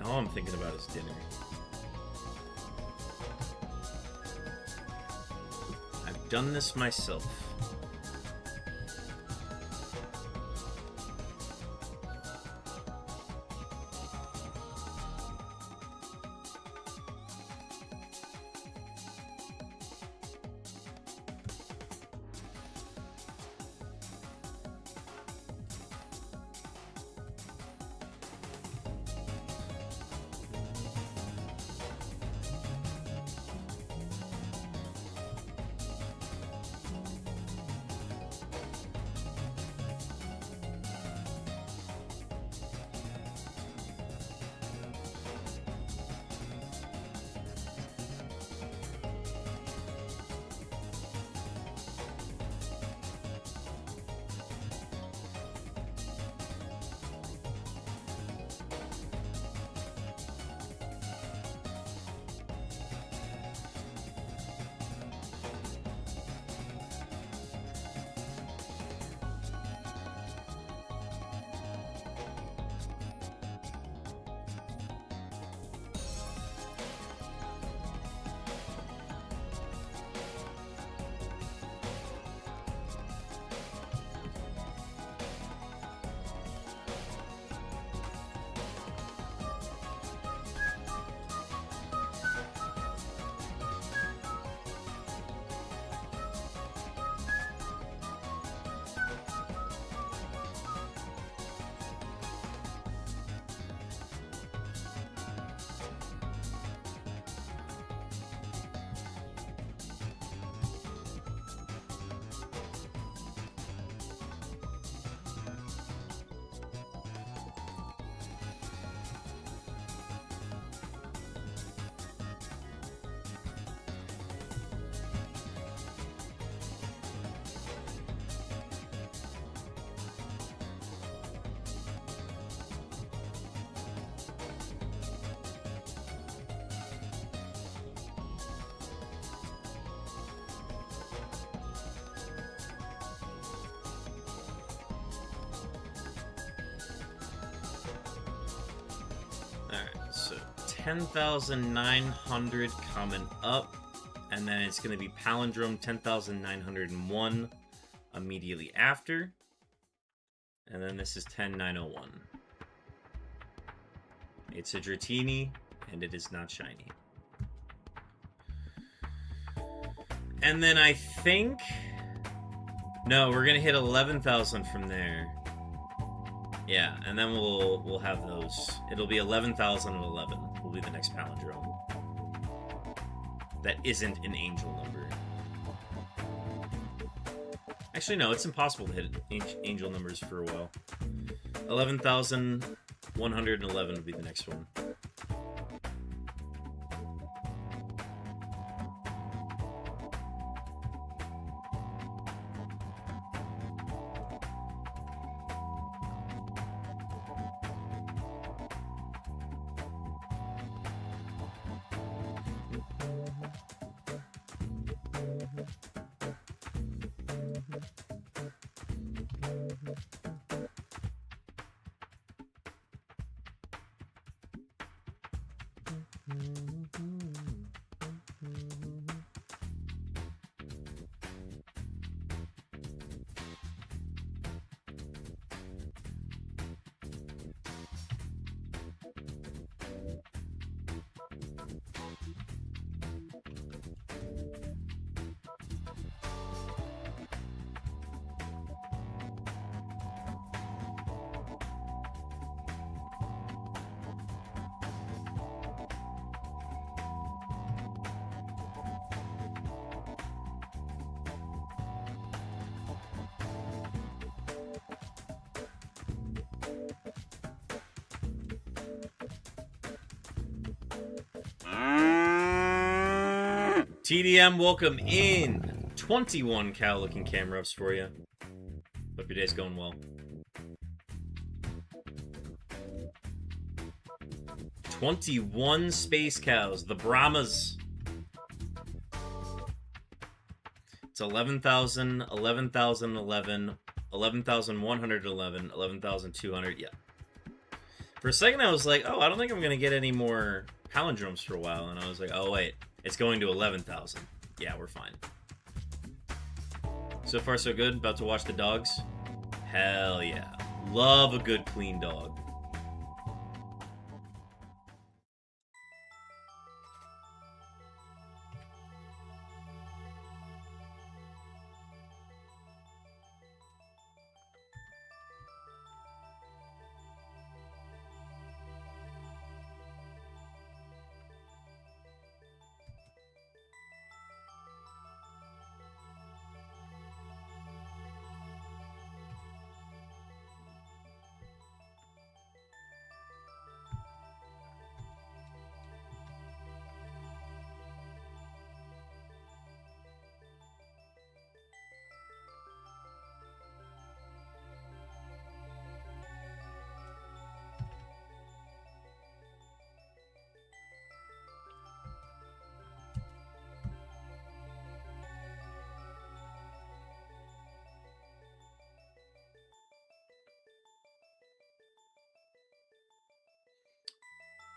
All I'm thinking about is dinner. I've done this myself. 10,900 coming up. And then it's going to be Palindrome 10,901 immediately after. And then this is 10,901. It's a Dratini, and it is not shiny. And then I think... No, we're going to hit 11,000 from there. Yeah, and then we'll have those. It'll be 11,011 will be the next Palindrome. That isn't an angel number. Actually, no, it's impossible to hit angel numbers for a while. 11,111 would be the next one. TDM, welcome in. 21 cow looking camera ups for you. Hope your day's going well. 21 space cows, the Brahmas. It's 11,000, 11,011, 11,111, 11,200. Yeah. For a second, I was like, oh, I don't think I'm going to get any more palindromes for a while. And I was like, oh, wait. It's going to 11,000. Yeah, we're fine. So far, so good. About to watch the dogs. Hell yeah. Love a good clean dog.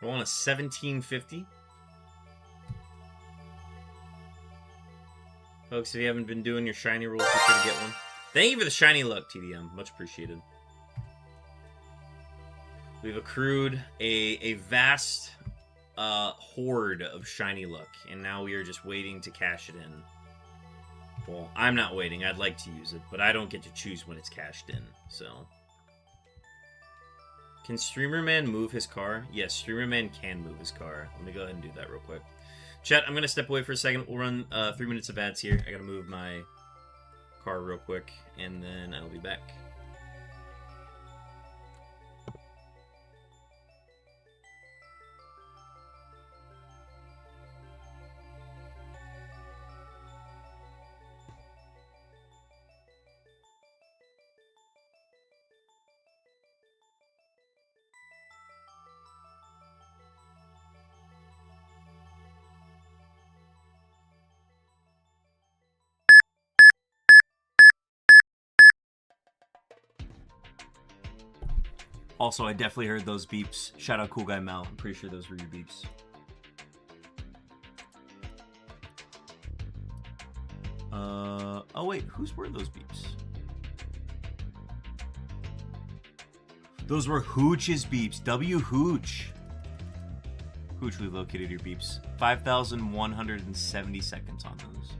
I want a 1750. Folks, if you haven't been doing your shiny rolls, be sure to get one. Thank you for the shiny luck, TDM. Much appreciated. We've accrued a vast hoard of shiny luck, and now we are just waiting to cash it in. Well, I'm not waiting. I'd like to use it, but I don't get to choose when it's cashed in, so... Can Streamerman move his car? Yes, Streamerman can move his car. Let me go ahead and do that real quick. Chat, I'm going to step away for a second. We'll run 3 minutes of ads here. I got to move my car real quick, and then I'll be back. Also, I definitely heard those beeps. Shout out Cool Guy Mel. I'm pretty sure those were your beeps. Oh wait, whose were those beeps? Those were Hooch's beeps. W Hooch. Hooch, we located your beeps. 5,170 seconds on those.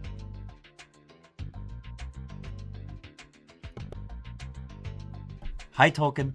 Hi, Tolkien.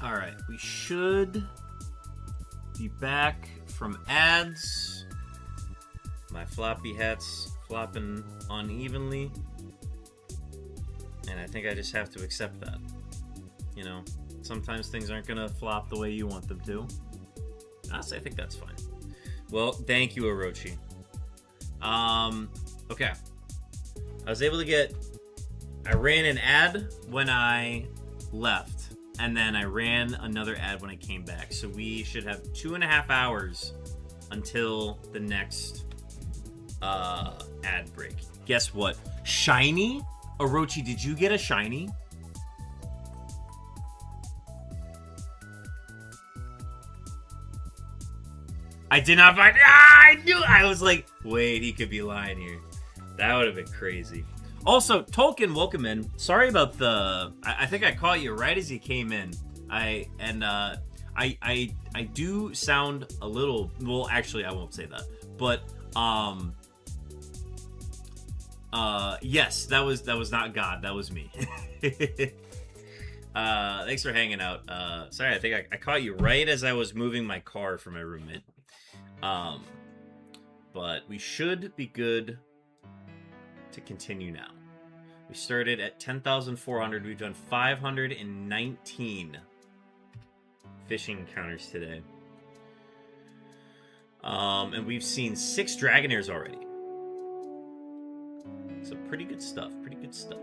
Alright, we should be back from ads. My floppy hat's flopping unevenly. And I think I just have to accept that. You know, sometimes things aren't going to flop the way you want them to. Honestly, I think that's fine. Well, thank you, Orochi. Okay. I was able to get... I ran an ad when I left. And then I ran another ad when I came back. So we should have 2.5 hours until the next ad break. Guess what? Shiny? Orochi, did you get a shiny? I did not find... I knew... I was like, wait, he could be lying here. That would have been crazy. Also, Tolkien, welcome in. Sorry about the... I think I caught you right as you came in. I do sound a little... Well, actually, I won't say that. But, yes, that was not God. That was me. Thanks for hanging out. Sorry, I think I caught you right as I was moving my car for my roommate. But we should be good to continue now. We started at 10,400. We've done 519 fishing encounters today. And we've seen 6 Dragonairs already. So pretty good stuff. Pretty good stuff.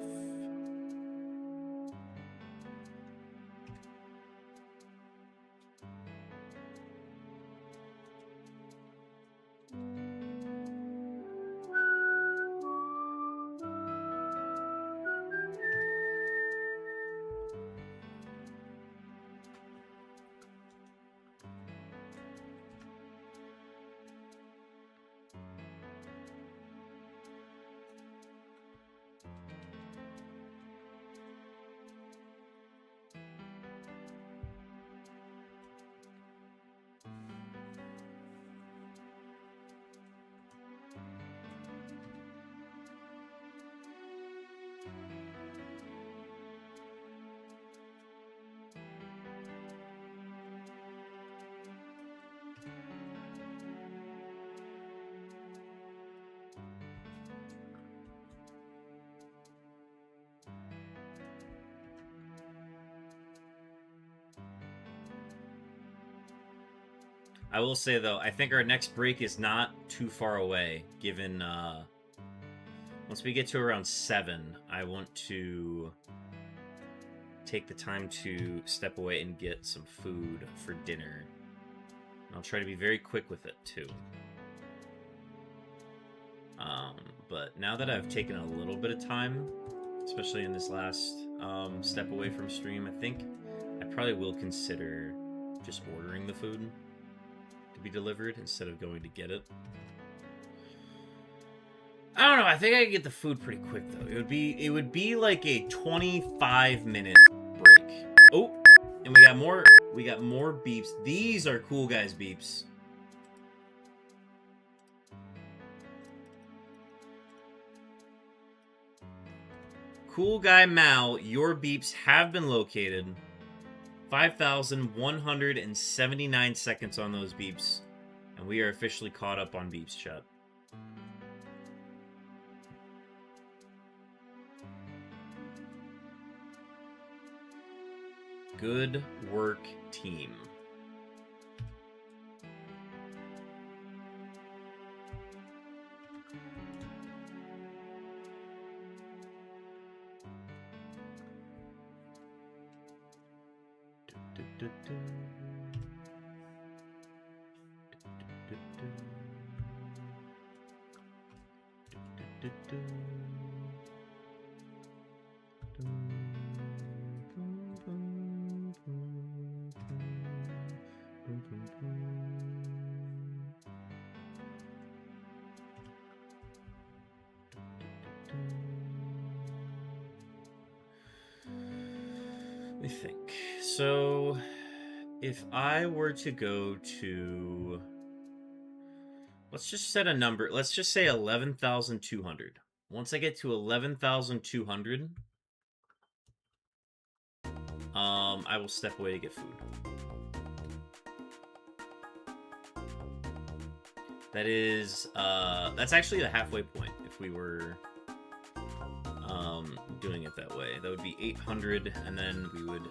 I will say, though, I think our next break is not too far away, given, once we get to around 7, I want to take the time to step away and get some food for dinner. And I'll try to be very quick with it, too. But now that I've taken a little bit of time, especially in this last step away from stream, I think I probably will consider just ordering the food to be delivered instead of going to get it. I don't know. I think I could get the food pretty quick though. It would be like a 25-minute break. Oh, and we got more beeps. These are cool guys beeps. Cool guy Mal, your beeps have been located. 5,179 seconds on those beeps. And we are officially caught up on beeps, chat. Good work, team. Let me think. So, if I were to go to... Let's just set a number. Let's just say 11,200. Once I get to 11,200... I will step away to get food. That is, that's actually the halfway point if we were doing it that way. That would be 800, and then we would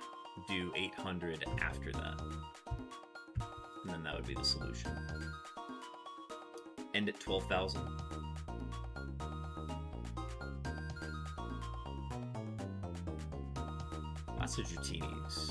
do 800 after that. And then that would be the solution. End at 12,000. Lots of Jutinis.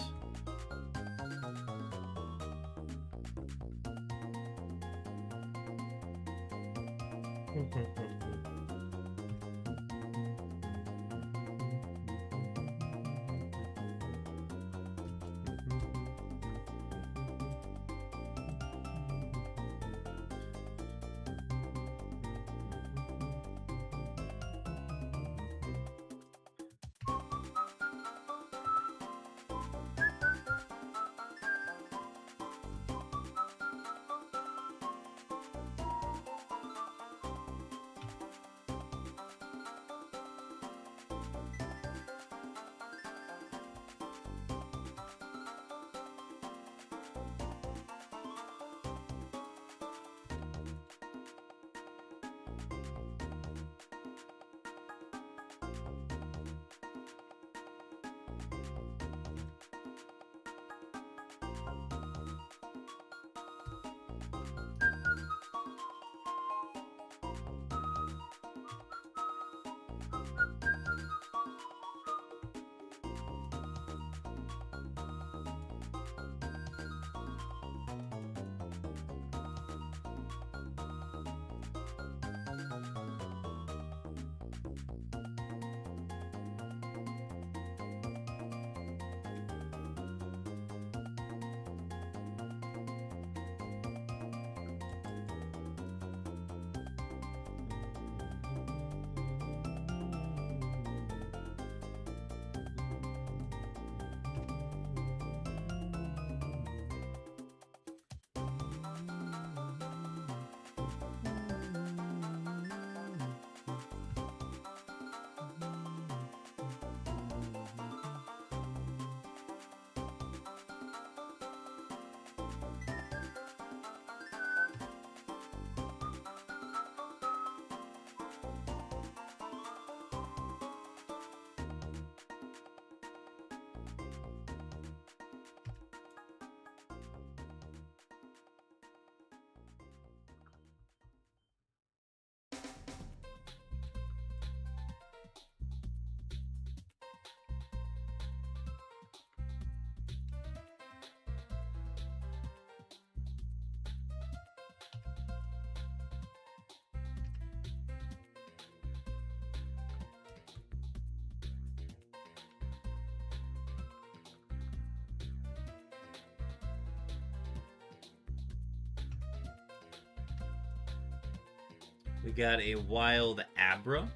We got a wild Abra.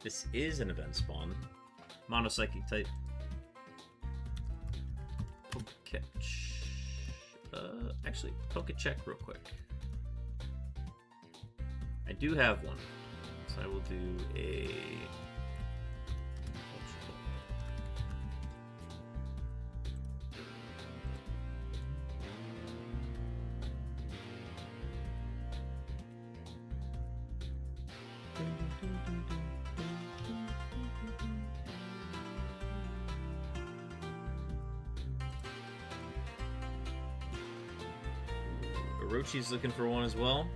This is an event spawn. Monopsychic type. Poketch. Actually, Pokecheck real quick. I do have one. So I will do a... Orochi's looking for one as well.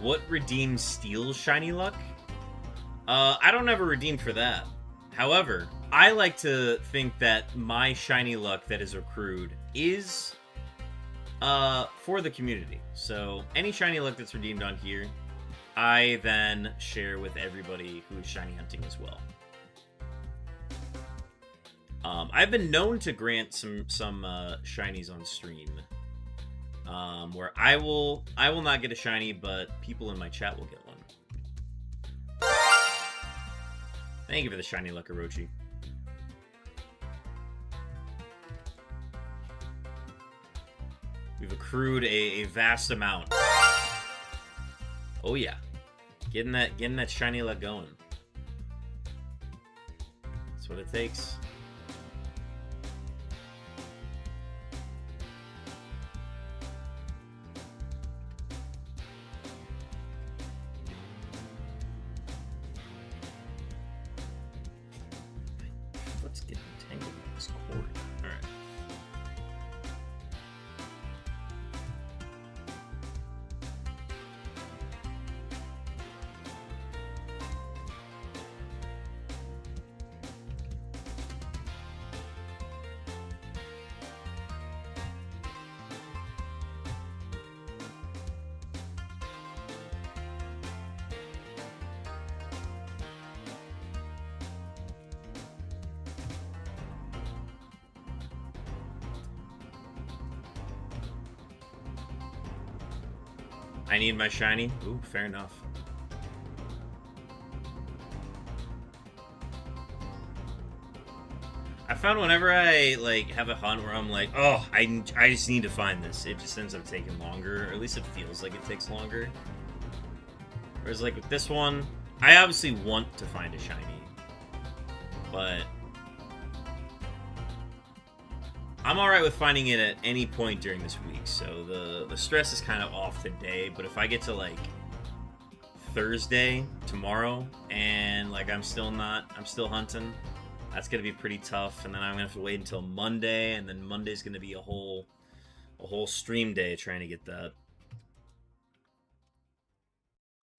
What redeems Steel Shiny Luck? I don't ever redeem for that. However, I like to think that my Shiny Luck that is accrued is for the community. So any Shiny Luck that's redeemed on here, I then share with everybody who is shiny hunting as well. I've been known to grant some shinies on stream, where I will not get a shiny, but people in my chat will get one. Thank you for the shiny luck, Orochi. We've accrued a vast amount. Oh yeah, getting that shiny luck going. That's what it takes. Let's get entangled with this cord. All right. I need my shiny. Ooh, fair enough. I found whenever I like have a hunt where I'm like, oh, I just need to find this, it just ends up taking longer, or at least it feels like it takes longer. Whereas like with this one, I obviously want to find a shiny, but I'm alright with finding it at any point during this week, so the stress is kind of off today, but if I get to, like, Thursday, tomorrow, and, like, I'm still hunting, that's gonna be pretty tough, and then I'm gonna have to wait until Monday, and then Monday's gonna be a whole stream day trying to get that.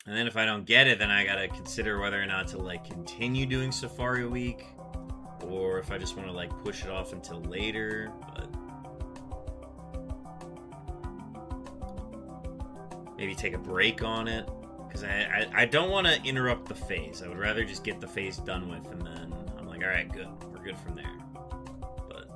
And then if I don't get it, then I gotta consider whether or not to, like, continue doing Safari Week, or if I just want to like push it off until later, but maybe take a break on it, because I don't want to interrupt the phase. I would rather just get the phase done with, and then I'm like, all right, good, we're good from there. But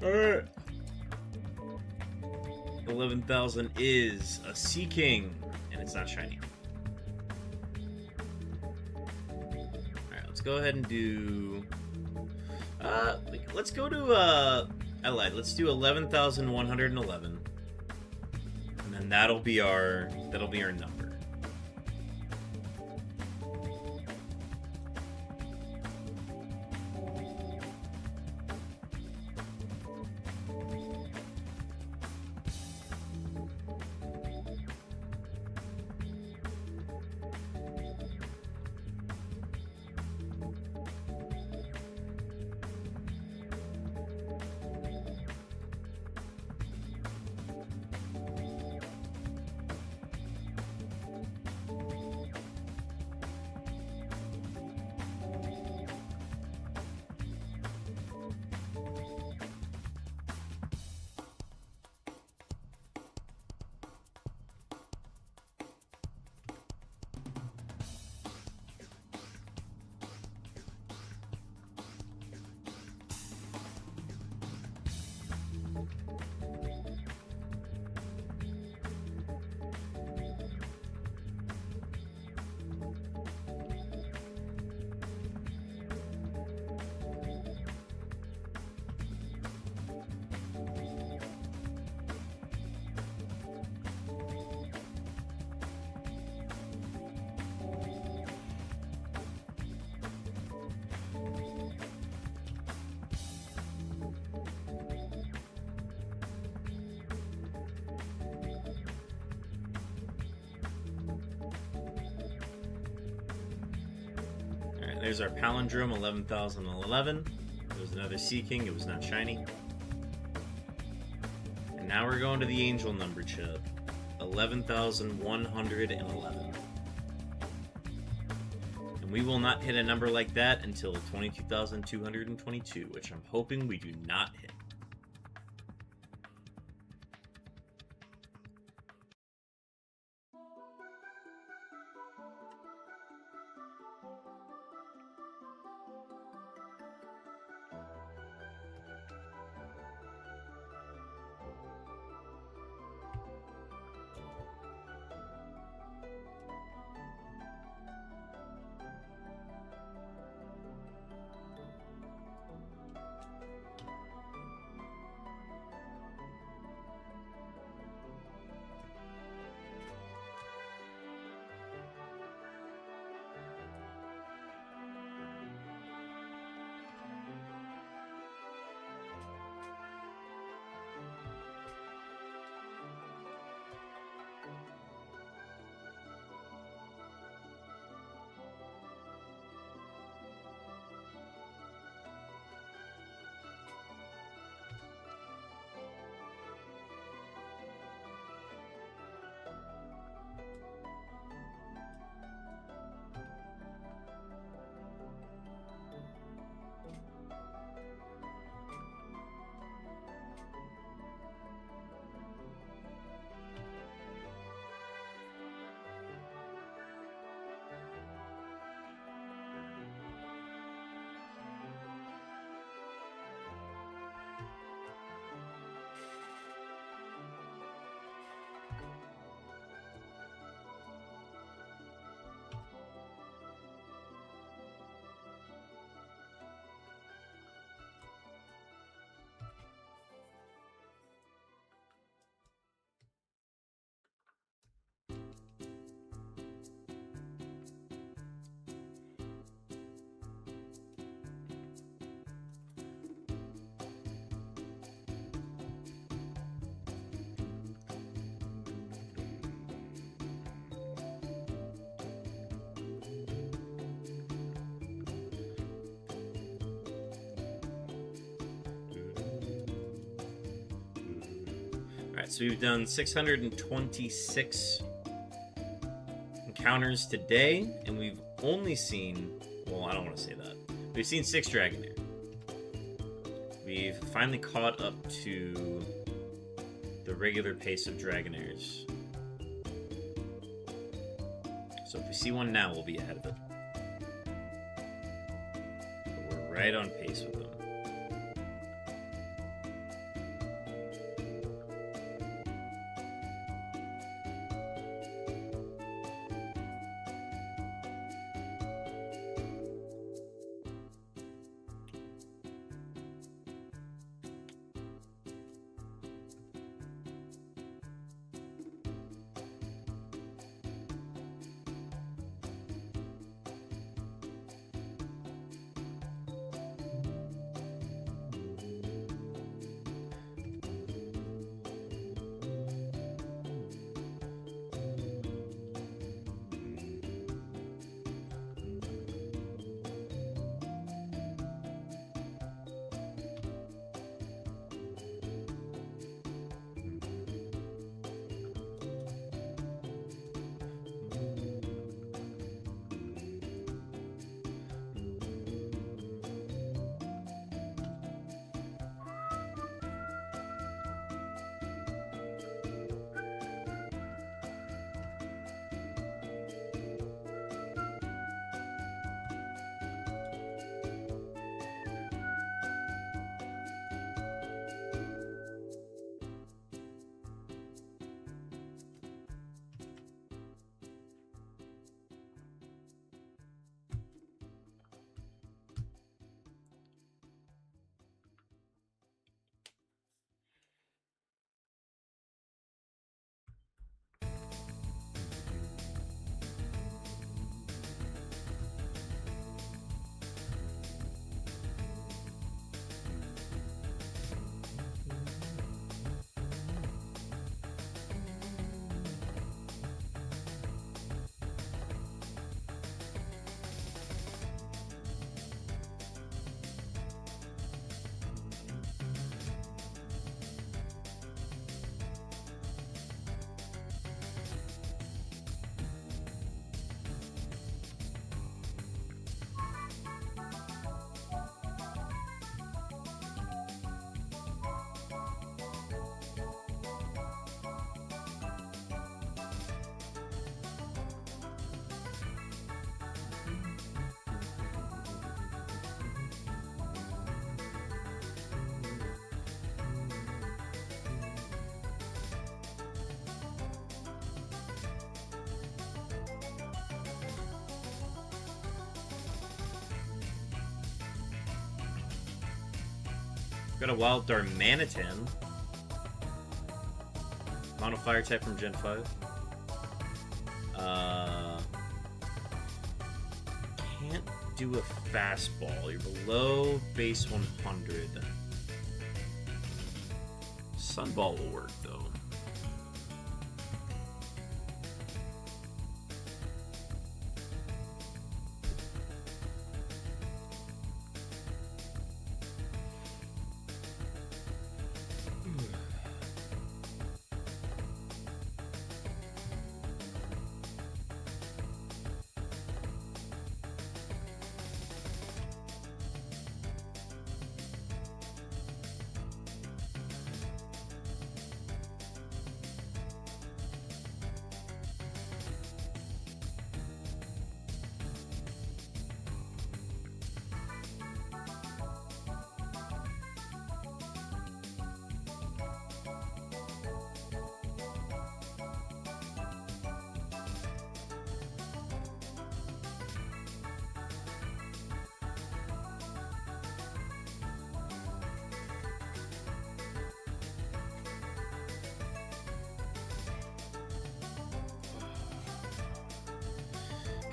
Alright. 11,000 is a Sea King, and it's not shiny. Alright, let's go ahead and do... let's go to, I lied. Let's do 11,111. And then that'll be our number. There's our palindrome, 11,011. There was another Sea King, it was not shiny. And now we're going to the angel number chip, 11,111. And we will not hit a number like that until 22,222, which I'm hoping we do not hit. Alright, so we've done 626 encounters today, and we've only seen, well, I don't want to say that. We've seen 6 Dragonair. We've finally caught up to the regular pace of Dragonairs. So if we see one now, we'll be ahead of it. But we're right on pace with them. Got a Wild Darmanitan. Mono Fire type from Gen 5. Can't do a fastball. You're below base 100. Sunball will work though.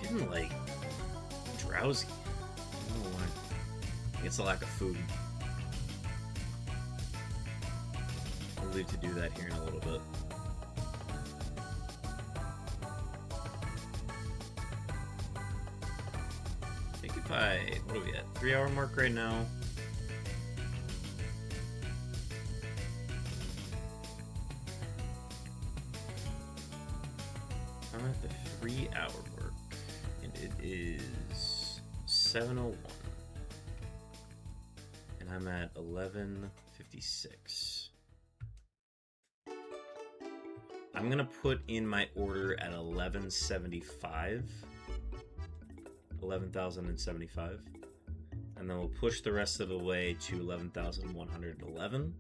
Getting like drowsy. I don't know why. I think it's the lack of food. I'll leave to do that here in a little bit. I think if I, what are we at? 3-hour mark right now. I'm at the 3-hour mark, and it is 7:01, and I'm at 11:56. I'm gonna put in my order at 1175, 11,075, and then we'll push the rest of the way to 11,111.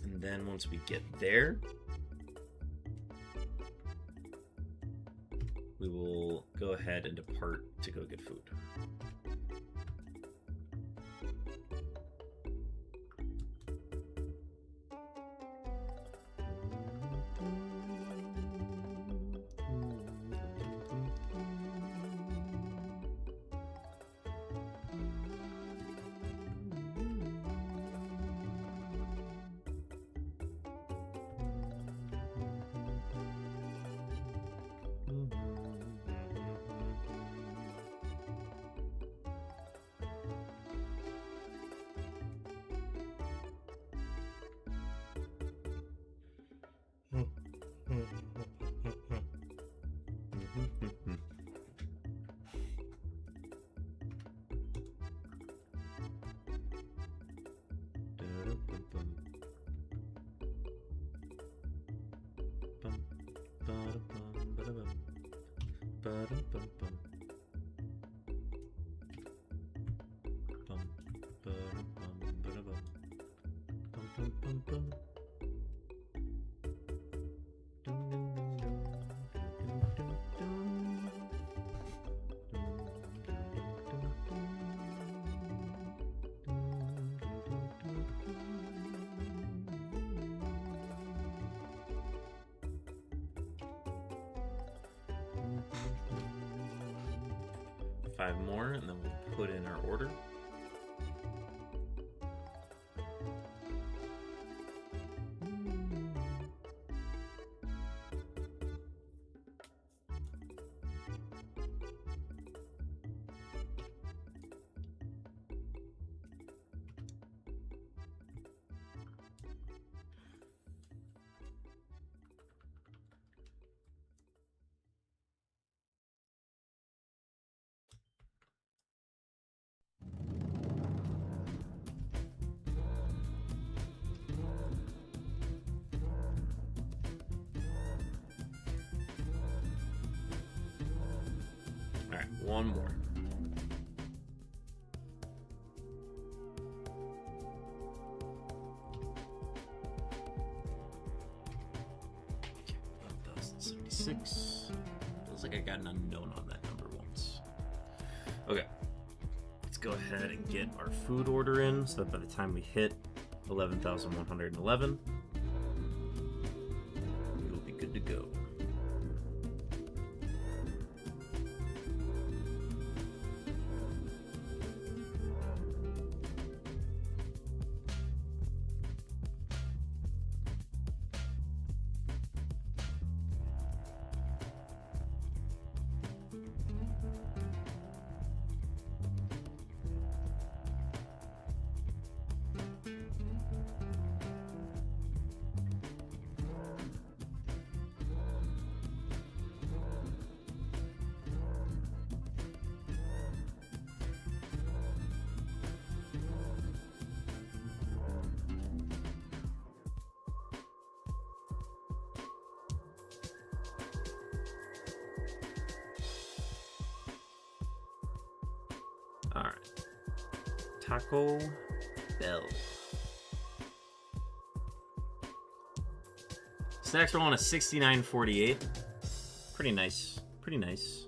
And then once we get there, we will go ahead and depart to go get food. Five more, and then we'll put in our order. All right, one more. Okay, 1,076. Feels like I got an unknown on that number once. Okay, let's go ahead and get our food order in so that by the time we hit 11,111, we will be good to go. Alright. Taco Bell. Snacks roll on a 69.48. Pretty nice. Pretty nice.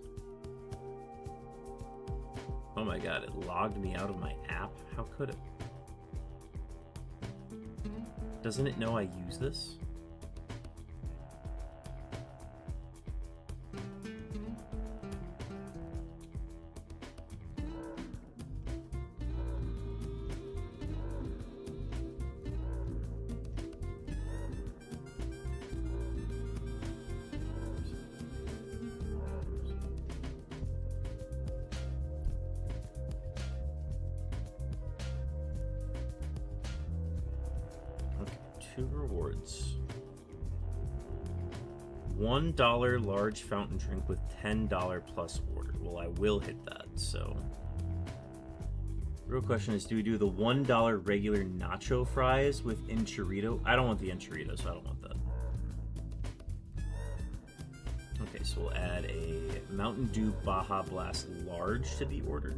Oh my god, it logged me out of my app? How could it? Doesn't it know I use this? Rewards. $1 large fountain drink with $10 plus order. Well, I will hit that, so. Real question is, do we do the $1 regular nacho fries with enchilada? I don't want the enchilada, so I don't want that. Okay, so we'll add a Mountain Dew Baja Blast large to the order.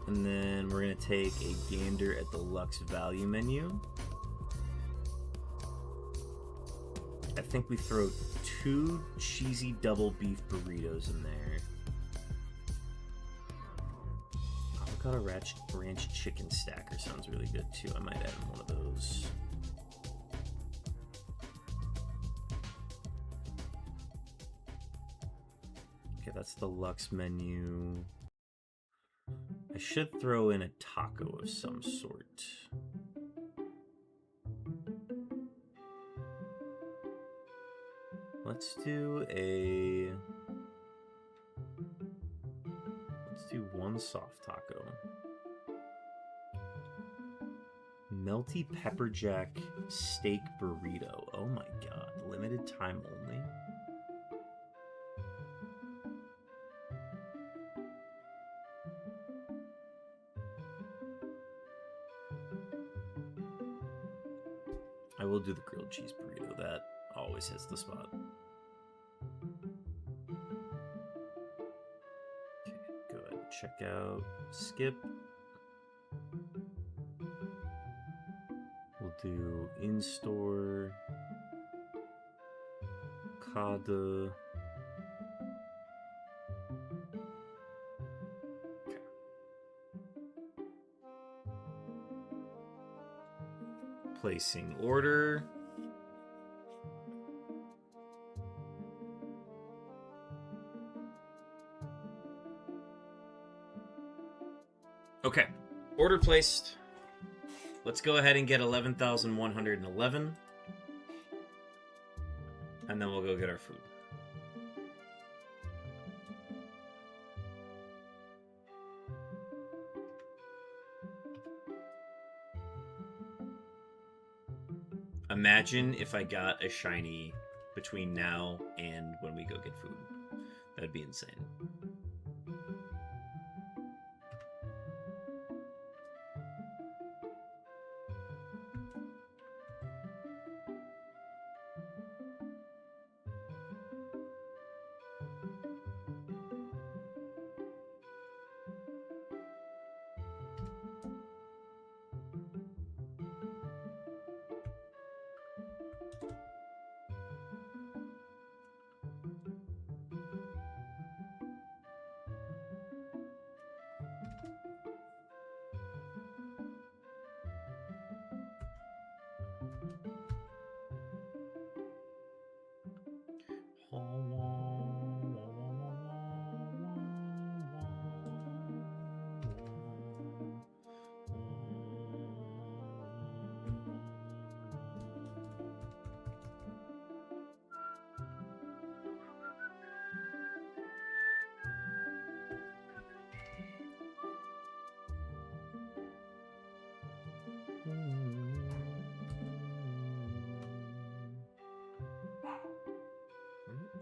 And then we're going to take a gander at the Lux value menu. I think we throw 2 cheesy double beef burritos in there. Avocado ranch chicken stacker sounds really good too. I might add in one of those. Okay, that's the Lux menu. I should throw in a taco of some sort. Let's do one soft taco. Melty pepper jack steak burrito. Oh my god, limited time only. I will do the grilled cheese burrito. That always hits the spot. Okay, go ahead and check out skip. We'll do in-store. Kada. Placing order. Okay, order placed. Let's go ahead and get 11,111. And then we'll go get our food. Imagine if I got a shiny between now and when we go get food. That'd be insane.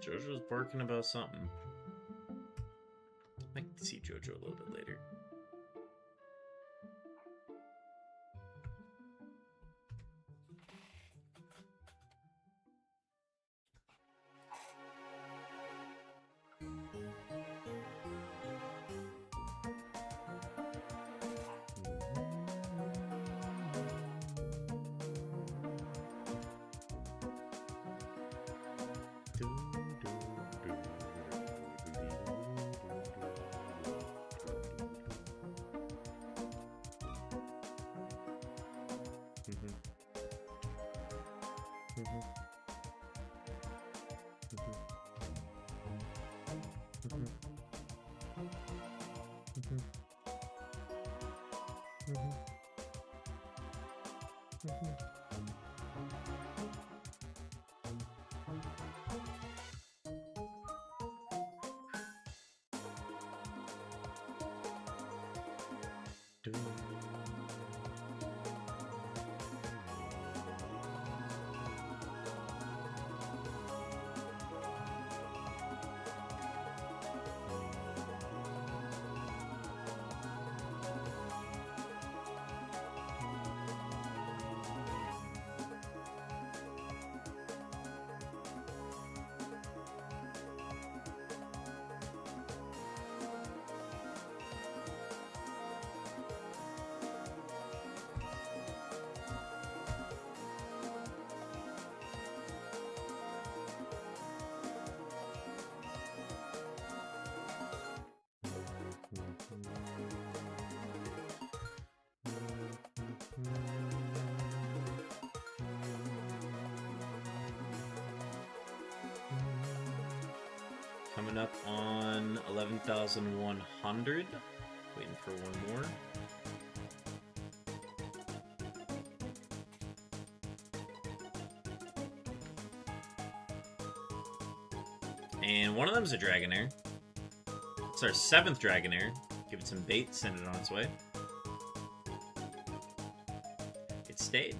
Jojo's barking about something. I might see Jojo a little bit later. Coming up on 11,100. Waiting for one more. And one of them is a Dragonair. It's our 7th Dragonair. Give it some bait, send it on its way. It stayed.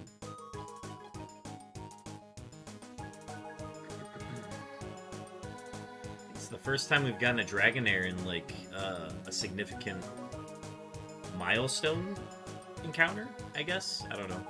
It's the first time we've gotten a Dragonair in like a significant milestone encounter, I guess. I don't know.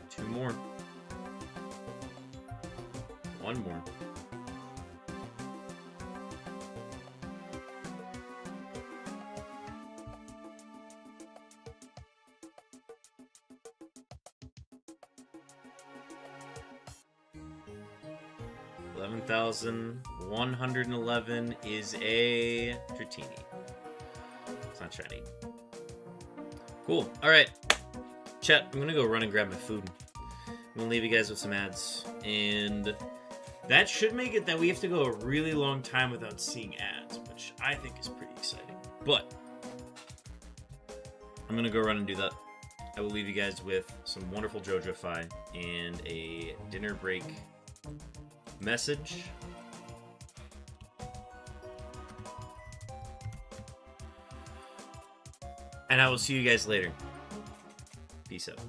Two more. One more. $11,111 is a Dratini. It's not shiny. Cool. All right. Chat, I'm gonna go run and grab my food. I'm gonna leave you guys with some ads, and that should make it that we have to go a really long time without seeing ads, which I think is pretty exciting. But I'm gonna go run and do that. I will leave you guys with some wonderful JoJo-fi and a dinner break message. And I will see you guys later. Peace out.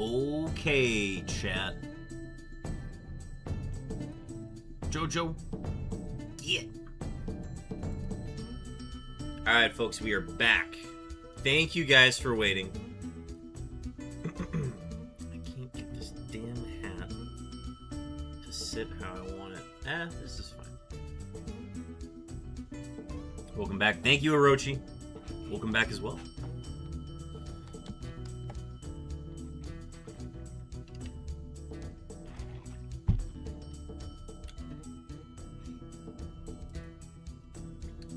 Okay, chat. Jojo. Yeah. Alright, folks, we are back. Thank you guys for waiting. I can't get this damn hat to sit how I want it. This is fine. Welcome back. Thank you, Orochi. Welcome back as well.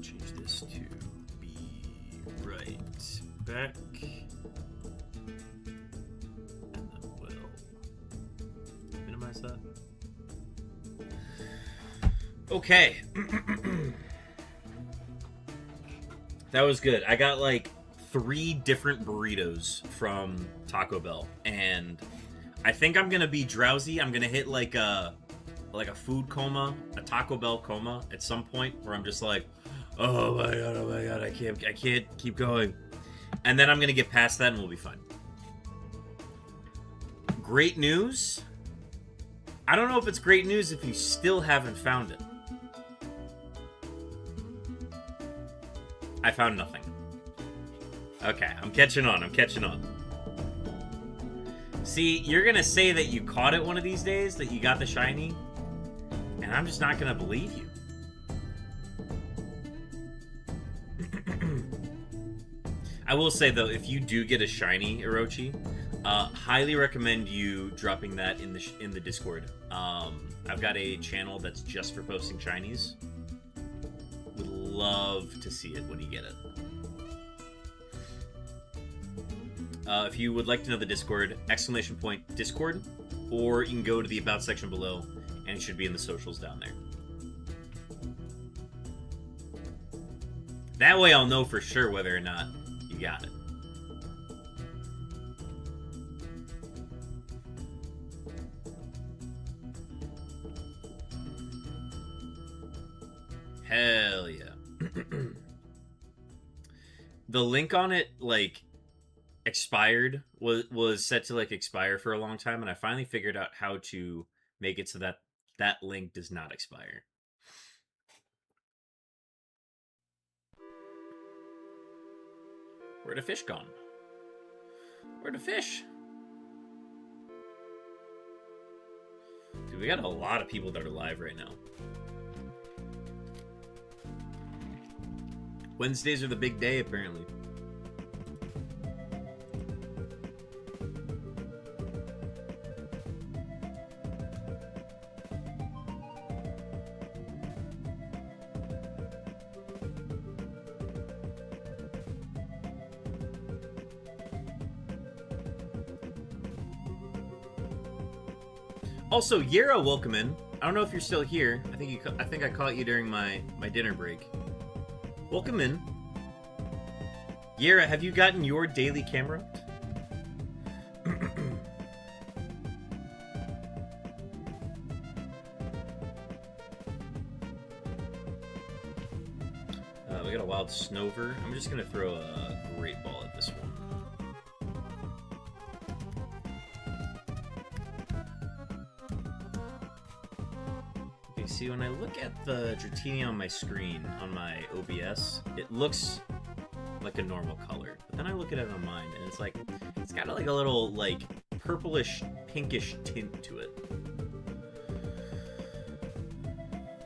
Change this to be right back. And then we'll minimize that. Okay. That was good. I got like 3 different burritos from Taco Bell, and I think I'm gonna be drowsy. I'm gonna hit like a food coma, a Taco Bell coma at some point, where I'm just like, oh my god, I can't keep going, and then I'm gonna get past that and we'll be fine. Great news. I don't know if it's great news if you still haven't found it. I found nothing. Okay, I'm catching on. See, you're gonna say that you caught it one of these days, that you got the shiny, and I'm just not gonna believe you. I will say, though, if you do get a shiny, Orochi, highly recommend you dropping that in the Discord. I've got a channel that's just for posting shinies. Would love to see it when you get it. If you would like to know the Discord, !Discord, or you can go to the About section below, and it should be in the socials down there. That way I'll know for sure whether or not you got it. Hell yeah. The link on it, like, expired, was set to, like, expire for a long time, and I finally figured out how to make it so that that link does not expire. Where'd the fish gone? Where'd the fish? Dude, we got a lot of people that are live right now. Wednesdays are the big day, apparently. Also, Yera, welcome in. I don't know if you're still here. I think I caught you during my dinner break. Welcome in. Yera, have you gotten your daily camera? We got a wild Snover. I'm just gonna throw a great ball at this one. Okay, see, when I look at the Dratini on my screen, on my OBS, it looks like a normal color. But then I look at it on mine, and it's like, it's got like a little, like, purplish, pinkish tint to it.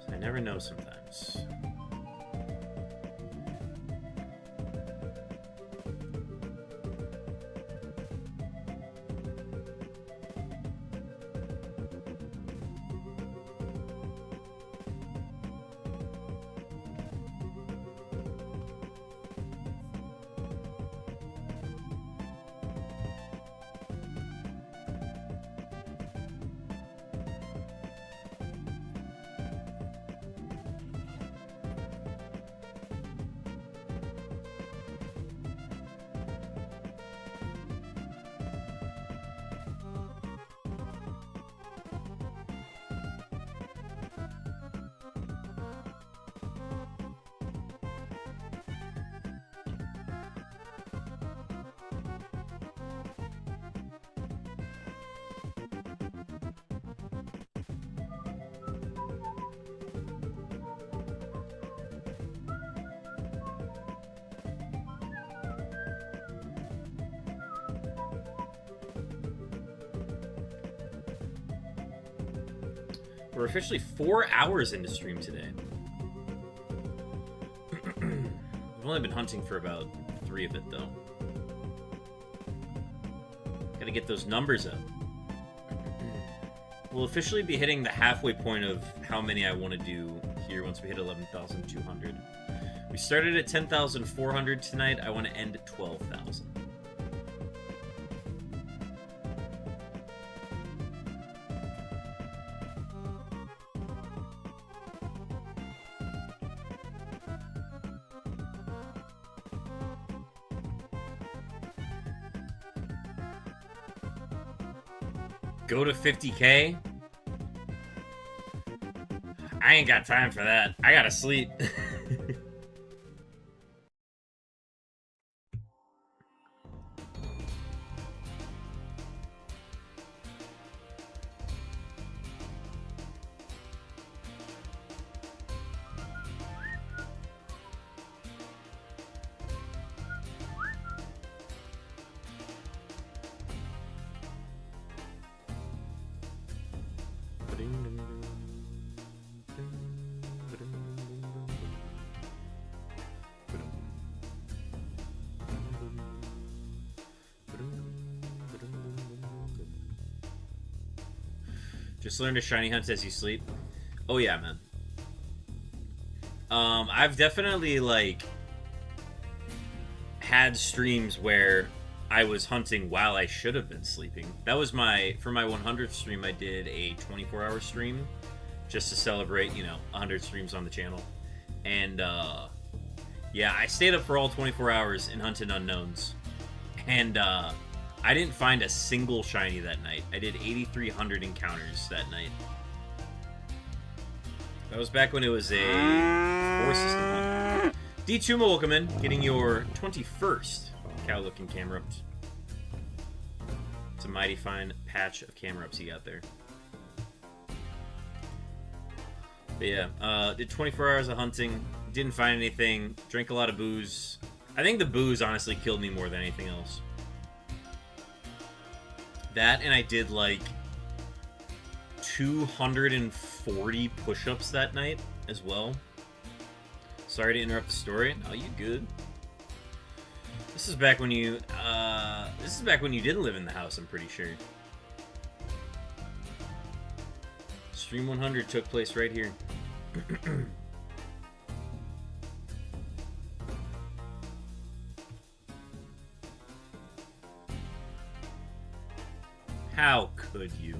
So I never know sometimes. we're officially 4 hours into stream today. I've only been hunting for about 3 of it, though. Gotta get those numbers up. We'll officially be hitting the halfway point of how many I want to do here once we hit 11,200. We started at 10,400 tonight. I want to end at 12,000. Go to 50K? I ain't got time for that. I gotta sleep. Just learn to shiny hunt as you sleep. Oh yeah, man. I've definitely like had streams where I was hunting while I should have been sleeping. That was for my 100th stream. I did a 24-hour stream just to celebrate, 100 streams on the channel. And yeah, I stayed up for all 24 hours and hunted unknowns. And I didn't find a single shiny that night. I did 8,300 encounters that night. That was back when it was a 4-system hunt. D2 welcome in, getting your 21st cow-looking camera ups. It's a mighty fine patch of camera ups you got there. But yeah, did 24 hours of hunting, didn't find anything, drank a lot of booze. I think the booze honestly killed me more than anything else. That, and I did like 240 push-ups that night as well. Sorry to interrupt the story. Oh, you good? This is back when you didn't live in the house, I'm pretty sure. Stream 100 took place right here. How could you?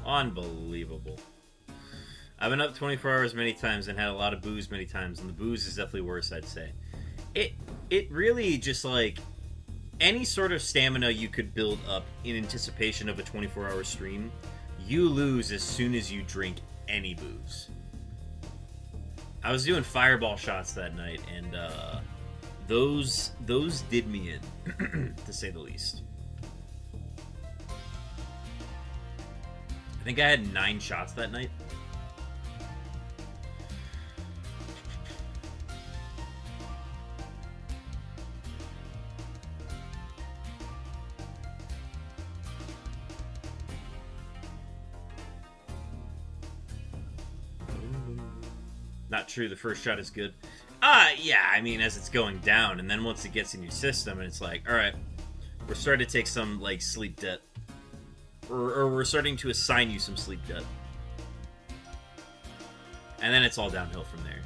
Unbelievable. I've been up 24 hours many times and had a lot of booze many times, and the booze is definitely worse, I'd say. It really just like any sort of stamina you could build up in anticipation of a 24-hour stream, you lose as soon as you drink any booze. I was doing fireball shots that night, and those did me in, to say the least. I think I had 9 shots that night. Not true, the first shot is good. Yeah, I mean, as it's going down, and then once it gets in your system, and it's like, alright, we're starting to take some, like, sleep debt. Or we're starting to assign you some sleep debt. And then it's all downhill from there.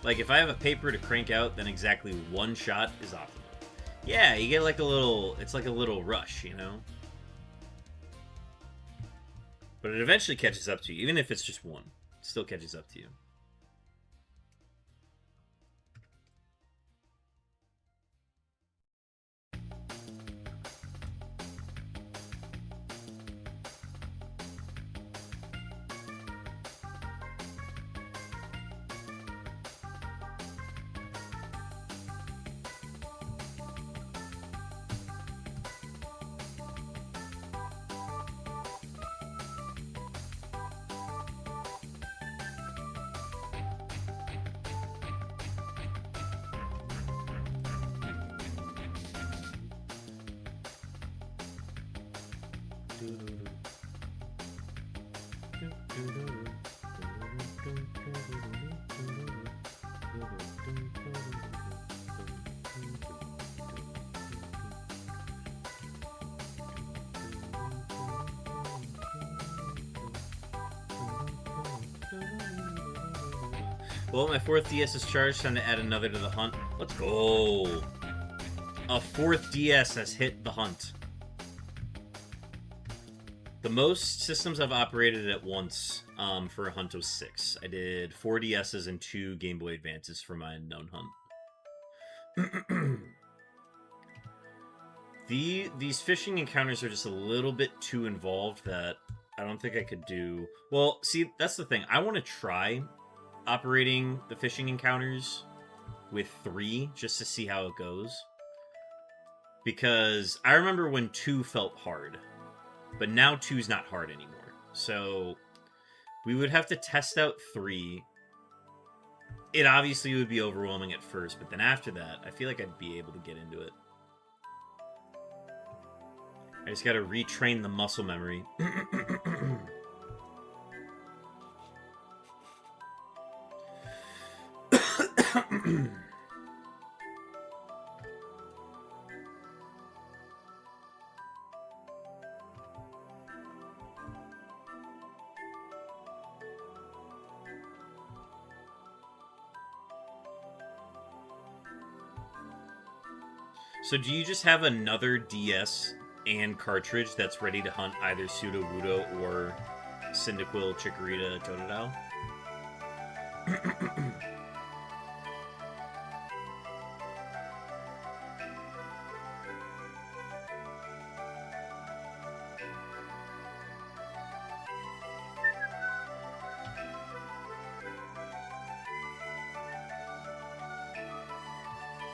Like, if I have a paper to crank out, then exactly 1 shot is optimal. Yeah, you get like a little, it's like a little rush, you know? But it eventually catches up to you, even if it's just 1. It still catches up to you. Well, my 4th DS is charged. Time to add another to the hunt. Let's go. A 4th DS has hit the hunt. The most systems I've operated at once for a hunt was 6. I did 4 DSs and 2 Game Boy Advances for my unknown hunt. These fishing encounters are just a little bit too involved that I don't think I could do. Well, see, that's the thing. I want to try operating the fishing encounters with 3 just to see how it goes. Because I remember when 2 felt hard, but now 2's not hard anymore. So we would have to test out 3. It obviously would be overwhelming at first, but then after that, I feel like I'd be able to get into it. I just gotta retrain the muscle memory. So do you just have another DS and cartridge that's ready to hunt either Sudowoodo or Cyndaquil, Chikorita, Totodile?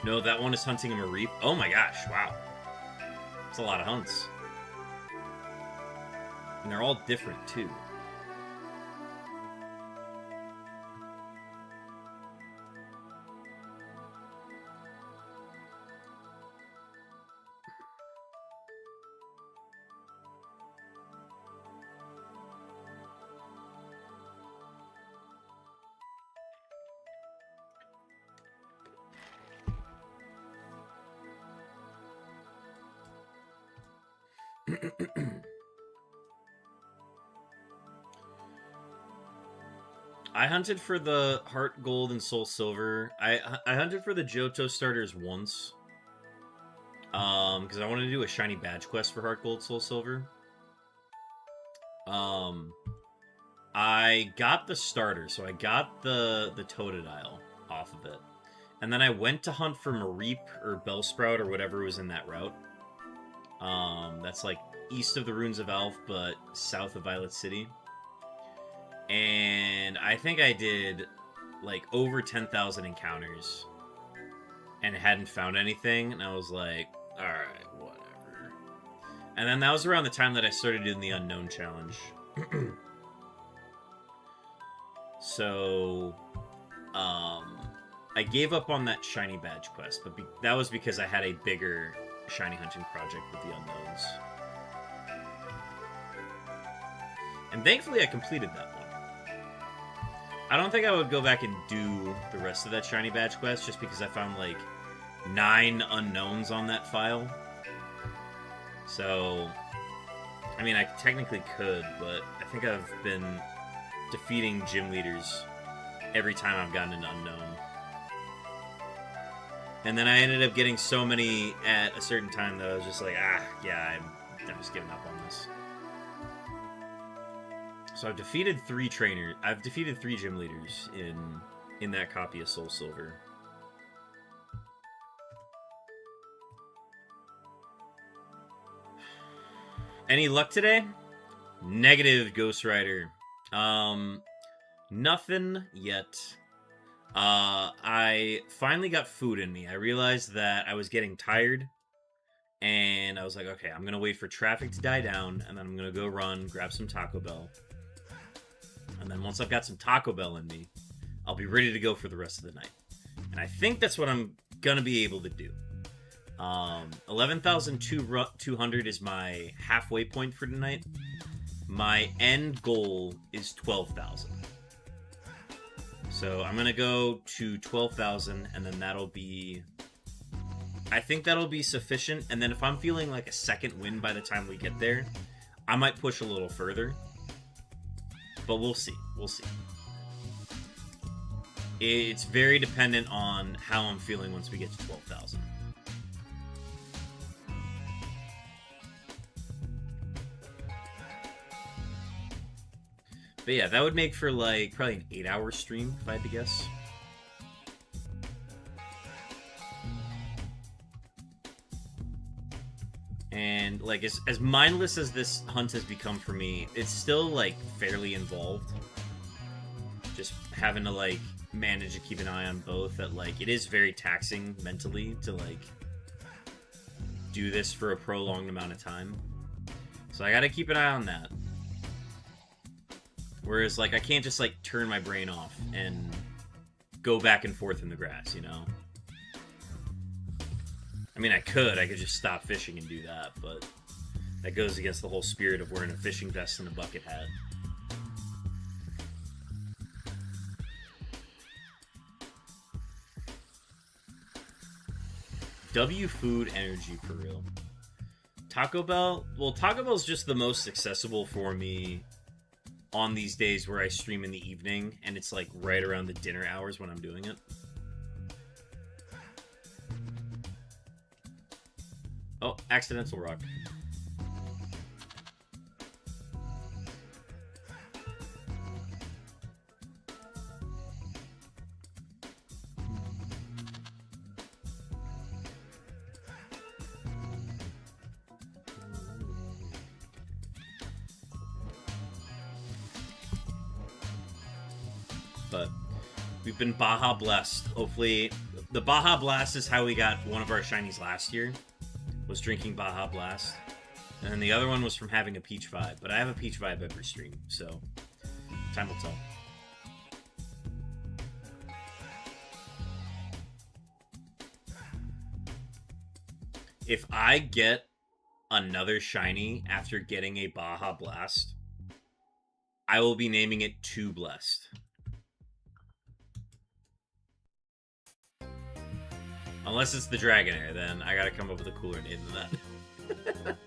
No, that one is hunting a Mareep. Oh my gosh, wow. That's a lot of hunts. And they're all different, too. I hunted for the Heart Gold and Soul Silver. I hunted for the Johto starters once. Because I wanted to do a shiny badge quest for Heart Gold, Soul Silver. I got the starter, so I got the Totodile off of it. And then I went to hunt for Mareep or Bellsprout or whatever was in that route. That's like east of the Runes of Elf, but south of Violet City. And I think I did like over 10,000 encounters and hadn't found anything. And I was like, alright, whatever. And then that was around the time that I started doing the Unknown Challenge. So, I gave up on that shiny badge quest, but that was because I had a bigger shiny hunting project with the Unknowns. And thankfully I completed that one. I don't think I would go back and do the rest of that shiny badge quest just because I found like 9 unknowns on that file. So, I mean, I technically could, but I think I've been defeating gym leaders every time I've gotten an unknown. And then I ended up getting so many at a certain time that I was just like, yeah, I'm just giving up on this. So I've defeated 3 trainers. I've defeated 3 gym leaders in that copy of Soul Silver. Any luck today? Negative, Ghost Rider. Nothing yet. I finally got food in me. I realized that I was getting tired. And I was like, okay, I'm going to wait for traffic to die down. And then I'm going to go run, grab some Taco Bell. And then once I've got some Taco Bell in me, I'll be ready to go for the rest of the night. And I think that's what I'm going to be able to do. 11,200 is my halfway point for tonight. My end goal is 12,000. So I'm gonna go to 12,000, and then that'll be... I think that'll be sufficient, and then if I'm feeling like a second win by the time we get there, I might push a little further. But we'll see. We'll see. It's very dependent on how I'm feeling once we get to 12,000. But yeah, that would make for like probably an 8-hour stream if I had to guess. And like as mindless as this hunt has become for me, it's still like fairly involved. Just having to like manage to keep an eye on both. That like it is very taxing mentally to like do this for a prolonged amount of time. So I gotta keep an eye on that. Whereas like I can't just like turn my brain off and go back and forth in the grass, you know? I mean, I could just stop fishing and do that, but that goes against the whole spirit of wearing a fishing vest and a bucket hat. W food energy for real. Taco Bell? Well, Taco Bell's just the most accessible for me on these days where I stream in the evening, and it's like right around the dinner hours when I'm doing it. Oh, accidental rock. But we've been Baja blessed. Hopefully, the Baja Blast is how we got one of our shinies last year. Was drinking Baja Blast. And then the other one was from having a peach vibe. But I have a peach vibe every stream, so time will tell. If I get another shiny after getting a Baja Blast, I will be naming it Too Blessed. Unless it's the Dragonair, then I gotta come up with a cooler name than that.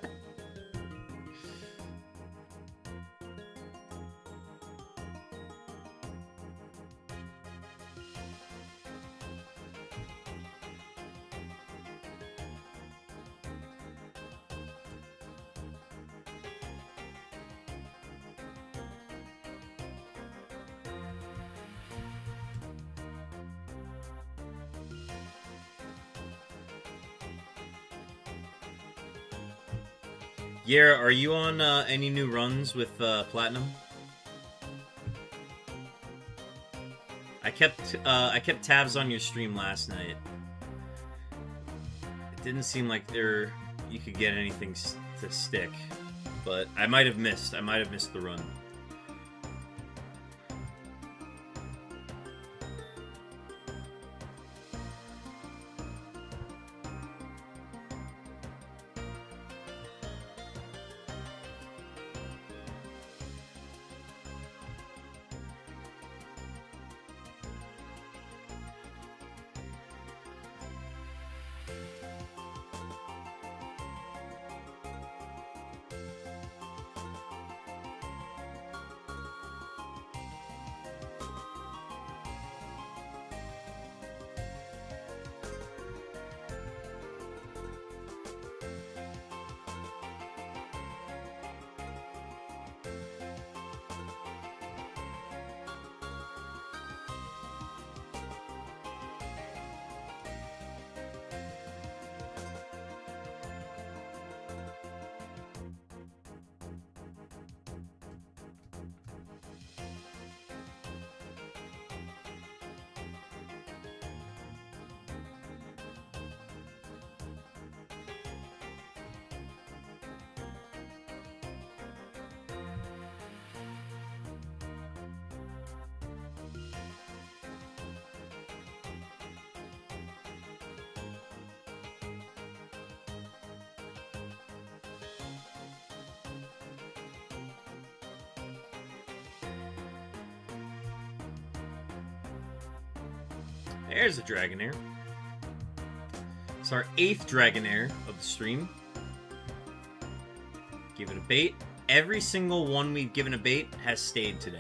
Yara, are you on any new runs with Platinum? I kept tabs on your stream last night. It didn't seem like you could get anything to stick, but I might have missed the run. There's a Dragonair. It's our 8th Dragonair of the stream. Give it a bait. Every single one we've given a bait has stayed today.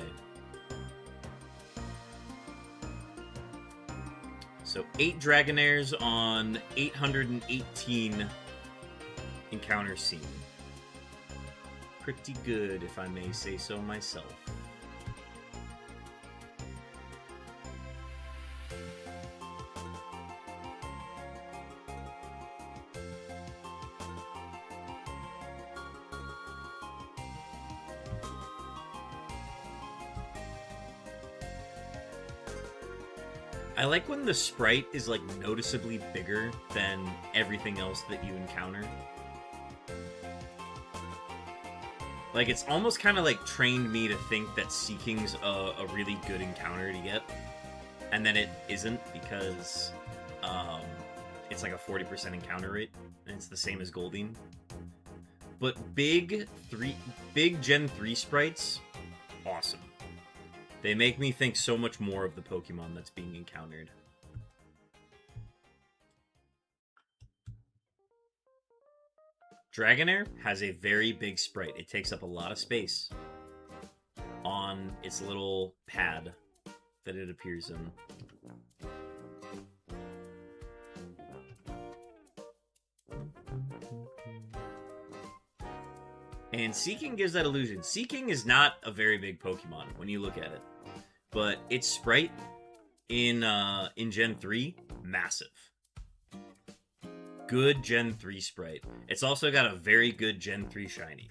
So 8 Dragonairs on 818 encounters seen. Pretty good, if I may say so myself. I like when the sprite is like noticeably bigger than everything else that you encounter. Like, it's almost kind of like trained me to think that Seeking's a really good encounter to get. And then it isn't, because it's like a 40% encounter rate, and it's the same as Goldeen. But big Gen 3 sprites, awesome. They make me think so much more of the Pokemon that's being encountered. Dragonair has a very big sprite. It takes up a lot of space on its little pad that it appears in. And Seeking gives that illusion. Seeking is not a very big Pokemon when you look at it. But its sprite in Gen 3, massive. Good Gen 3 sprite. It's also got a very good Gen 3 shiny.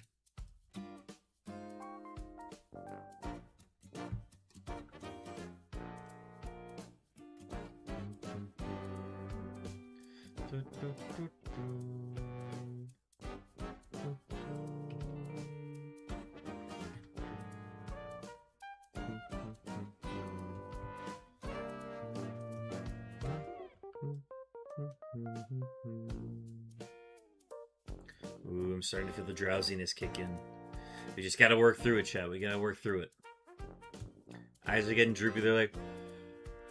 Ooh, I'm starting to feel the drowsiness kick in. We just gotta work through it, chat. We gotta work through it. Eyes are getting droopy. They're like,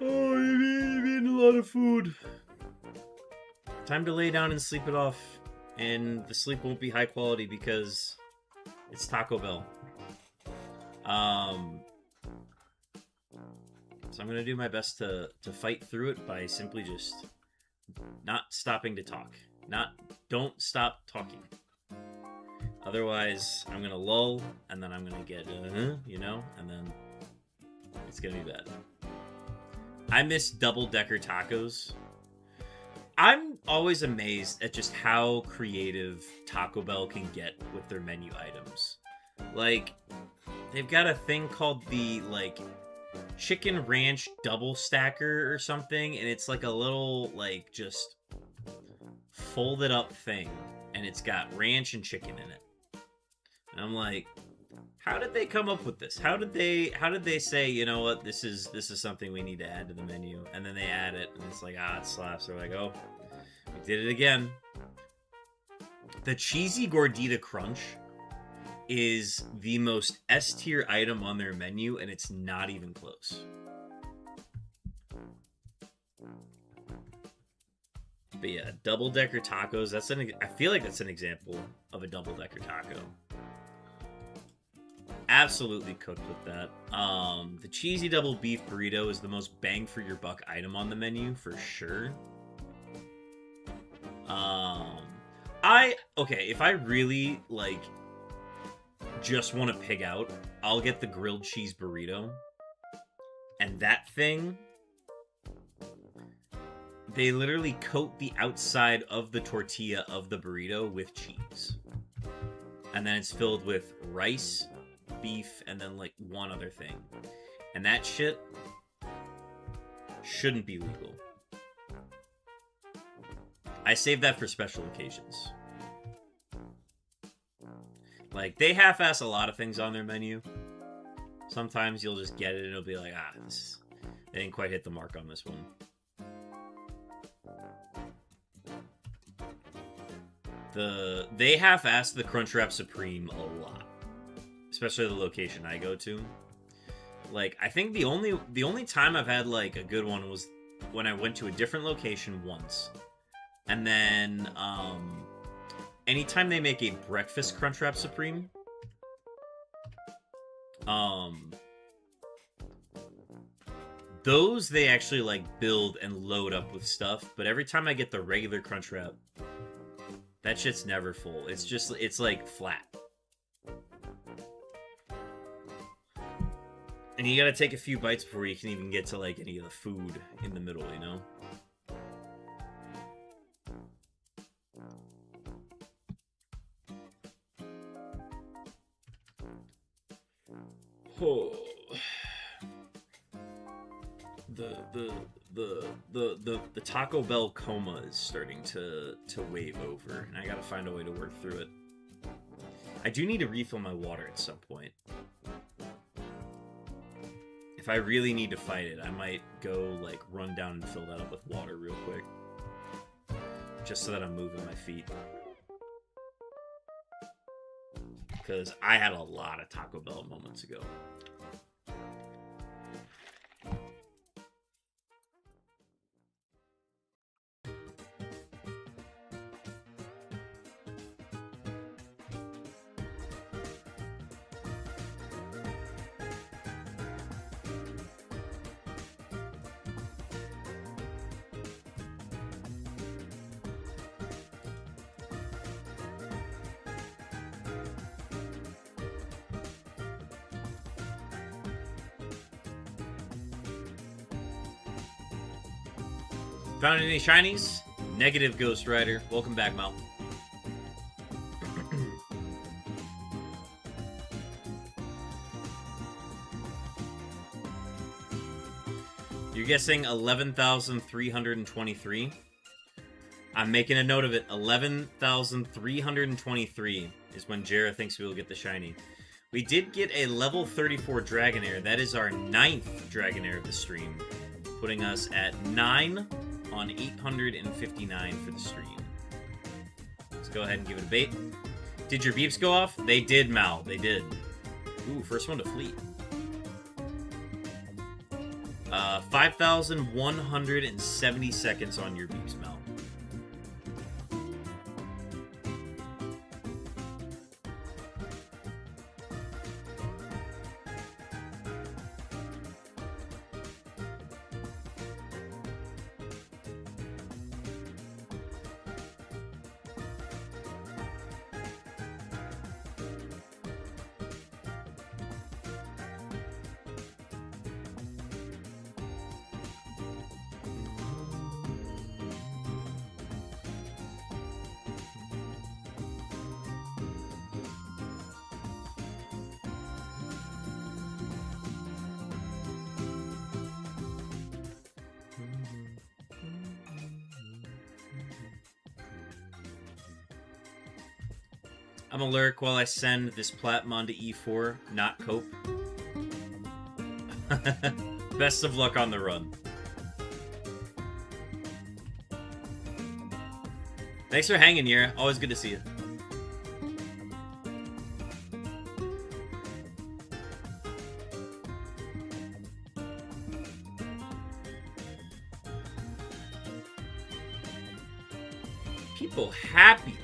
oh, you've eaten a lot of food. Time to lay down and sleep it off. And the sleep won't be high quality because it's Taco Bell. So I'm gonna do my best to fight through it by simply just not stopping to talk. Don't stop talking. Otherwise, I'm gonna lull, and then I'm gonna get, you know, and then it's gonna be bad. I miss double-decker tacos. I'm always amazed at just how creative Taco Bell can get with their menu items. Like, they've got a thing called the, like, Chicken Ranch Double Stacker or something, and it's like a little, like, just folded up thing, and it's got ranch and chicken in it. And I'm like, how did they come up with this? How did they say, you know what, this is something we need to add to the menu? And then they add it, and it's like, it slaps. They're like, oh, we did it again. The Cheesy Gordita Crunch is the most S-tier item on their menu, and it's not even close. But yeah, double-decker tacos, I feel like that's an example of a double-decker taco. Absolutely cooked with that. The cheesy double beef burrito is the most bang for your buck item on the menu, for sure. Okay, if I really, like, just want to pig out, I'll get the grilled cheese burrito. And that thing, they literally coat the outside of the tortilla of the burrito with cheese. And then it's filled with rice, beef, and then, like, one other thing. And that shit shouldn't be legal. I save that for special occasions. Like, they half-ass a lot of things on their menu. Sometimes you'll just get it and it'll be like, they didn't quite hit the mark on this one. They half-ass the Crunchwrap Supreme a lot. Especially the location I go to. Like, I think the only time I've had, like, a good one was when I went to a different location once. And then, anytime they make a breakfast Crunchwrap Supreme, those they actually, like, build and load up with stuff. But every time I get the regular Crunchwrap, that shit's never full. It's just, it's, like, flat. And you gotta take a few bites before you can even get to, like, any of the food in the middle, you know? Oh. The Taco Bell coma is starting to wave over, and I gotta find a way to work through it. I do need to refill my water at some point. If I really need to fight it, I might go, like, run down and fill that up with water real quick. Just so that I'm moving my feet. Because I had a lot of Taco Bell moments ago. Found any shinies? Negative, Ghost Rider. Welcome back, Mal. You're guessing 11,323. I'm making a note of it. 11,323 is when Jera thinks we will get the shiny. We did get a level 34 Dragonair. That is our 9th Dragonair of the stream, putting us at 9 on 859 for the stream. Let's go ahead and give it a bait. Did your beeps go off? They did, Mal. They did. Ooh, first one to fleet. 5,170 seconds on your beeps, Mal. I'm gonna lurk while I send this Platmon to E4, not cope. Best of luck on the run. Thanks for hanging here. Always good to see you. People happy.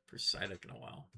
First Psyduck in a while.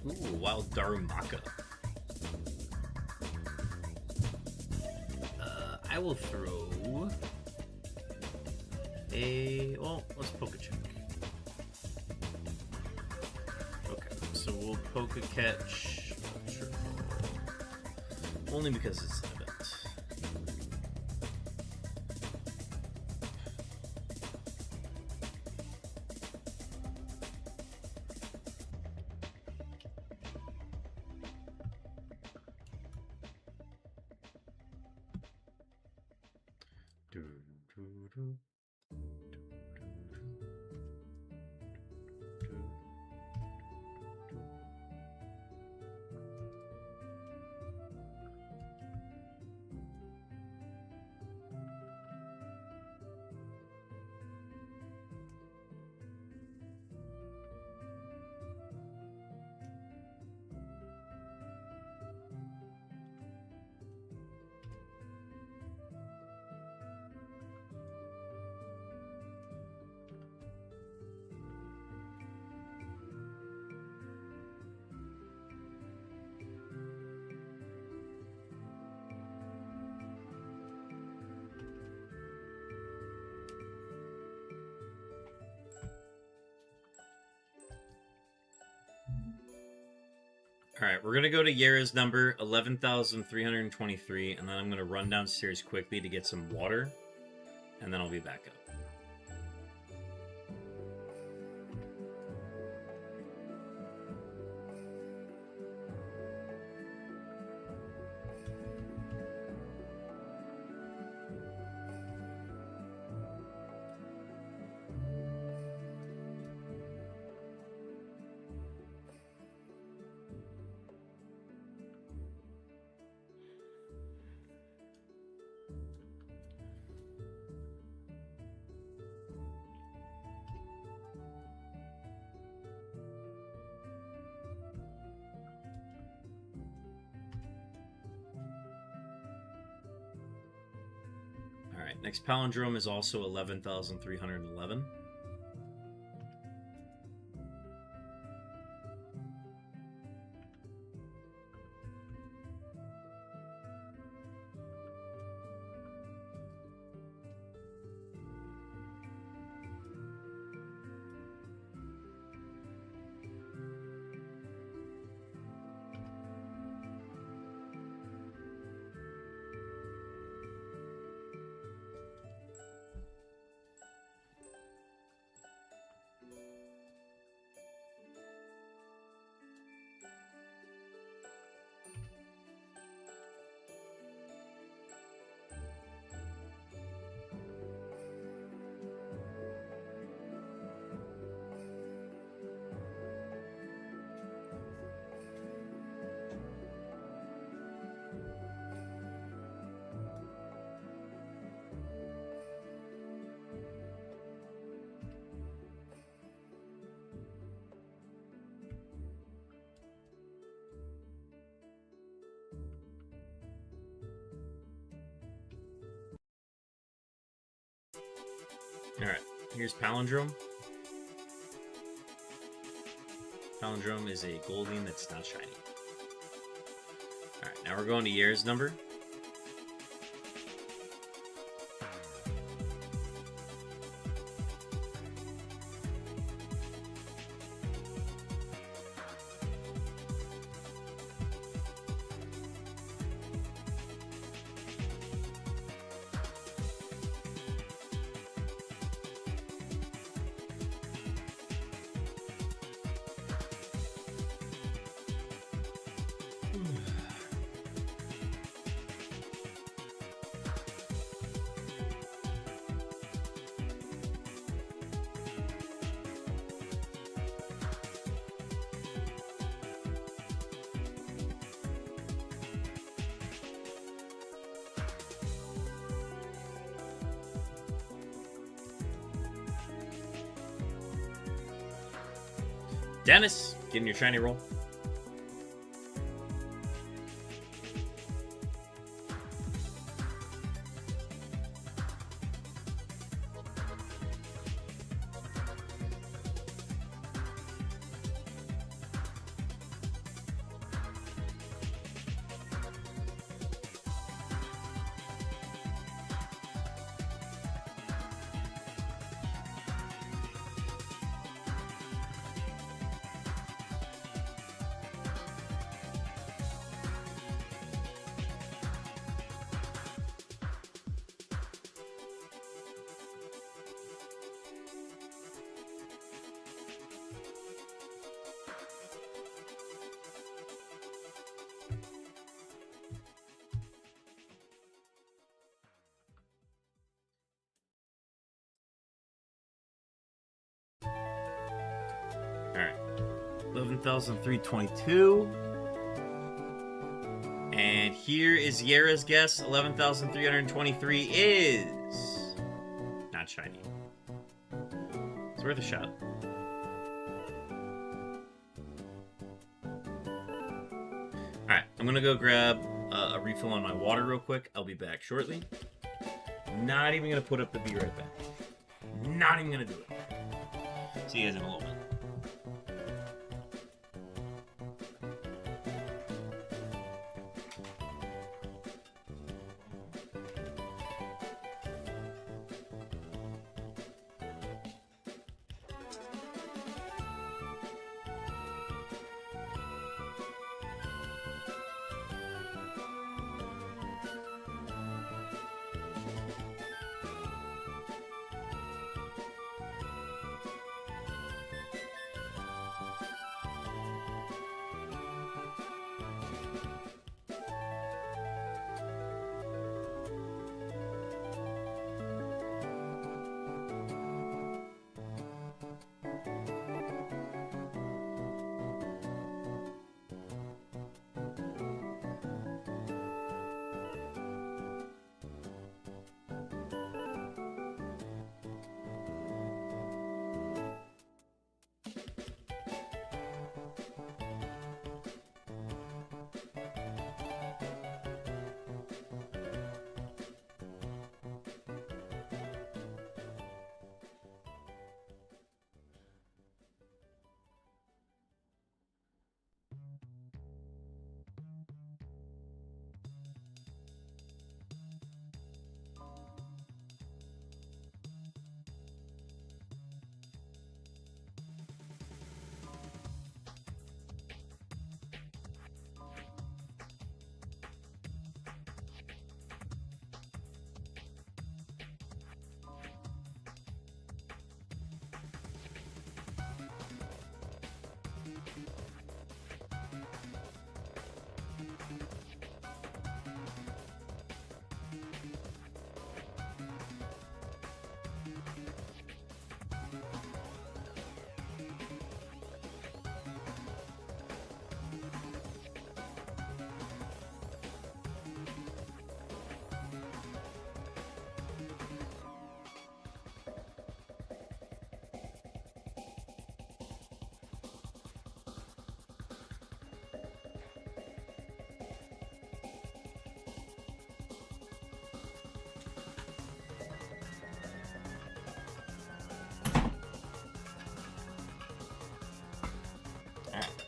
Ooh, wild Darumaka. I will throw a... Well, let's poke a check. Okay, so we'll poke a catch. Sure. Only because it's an event. Alright, we're going to go to Yera's number, 11,323, and then I'm going to run downstairs quickly to get some water, and then I'll be back up. Alright, next palindrome is also 11,311. Alright, here's palindrome. Palindrome is a Goldeen that's not shiny. Alright, now we're going to Yera's number. Dennis, getting your shiny roll. 11,322. And here is Yara's guess. 11,323 is not shiny. It's worth a shot. Alright, I'm gonna go grab a refill on my water real quick. I'll be back shortly. Not even gonna put up the be right back. Not even gonna do it. See you guys in a little bit.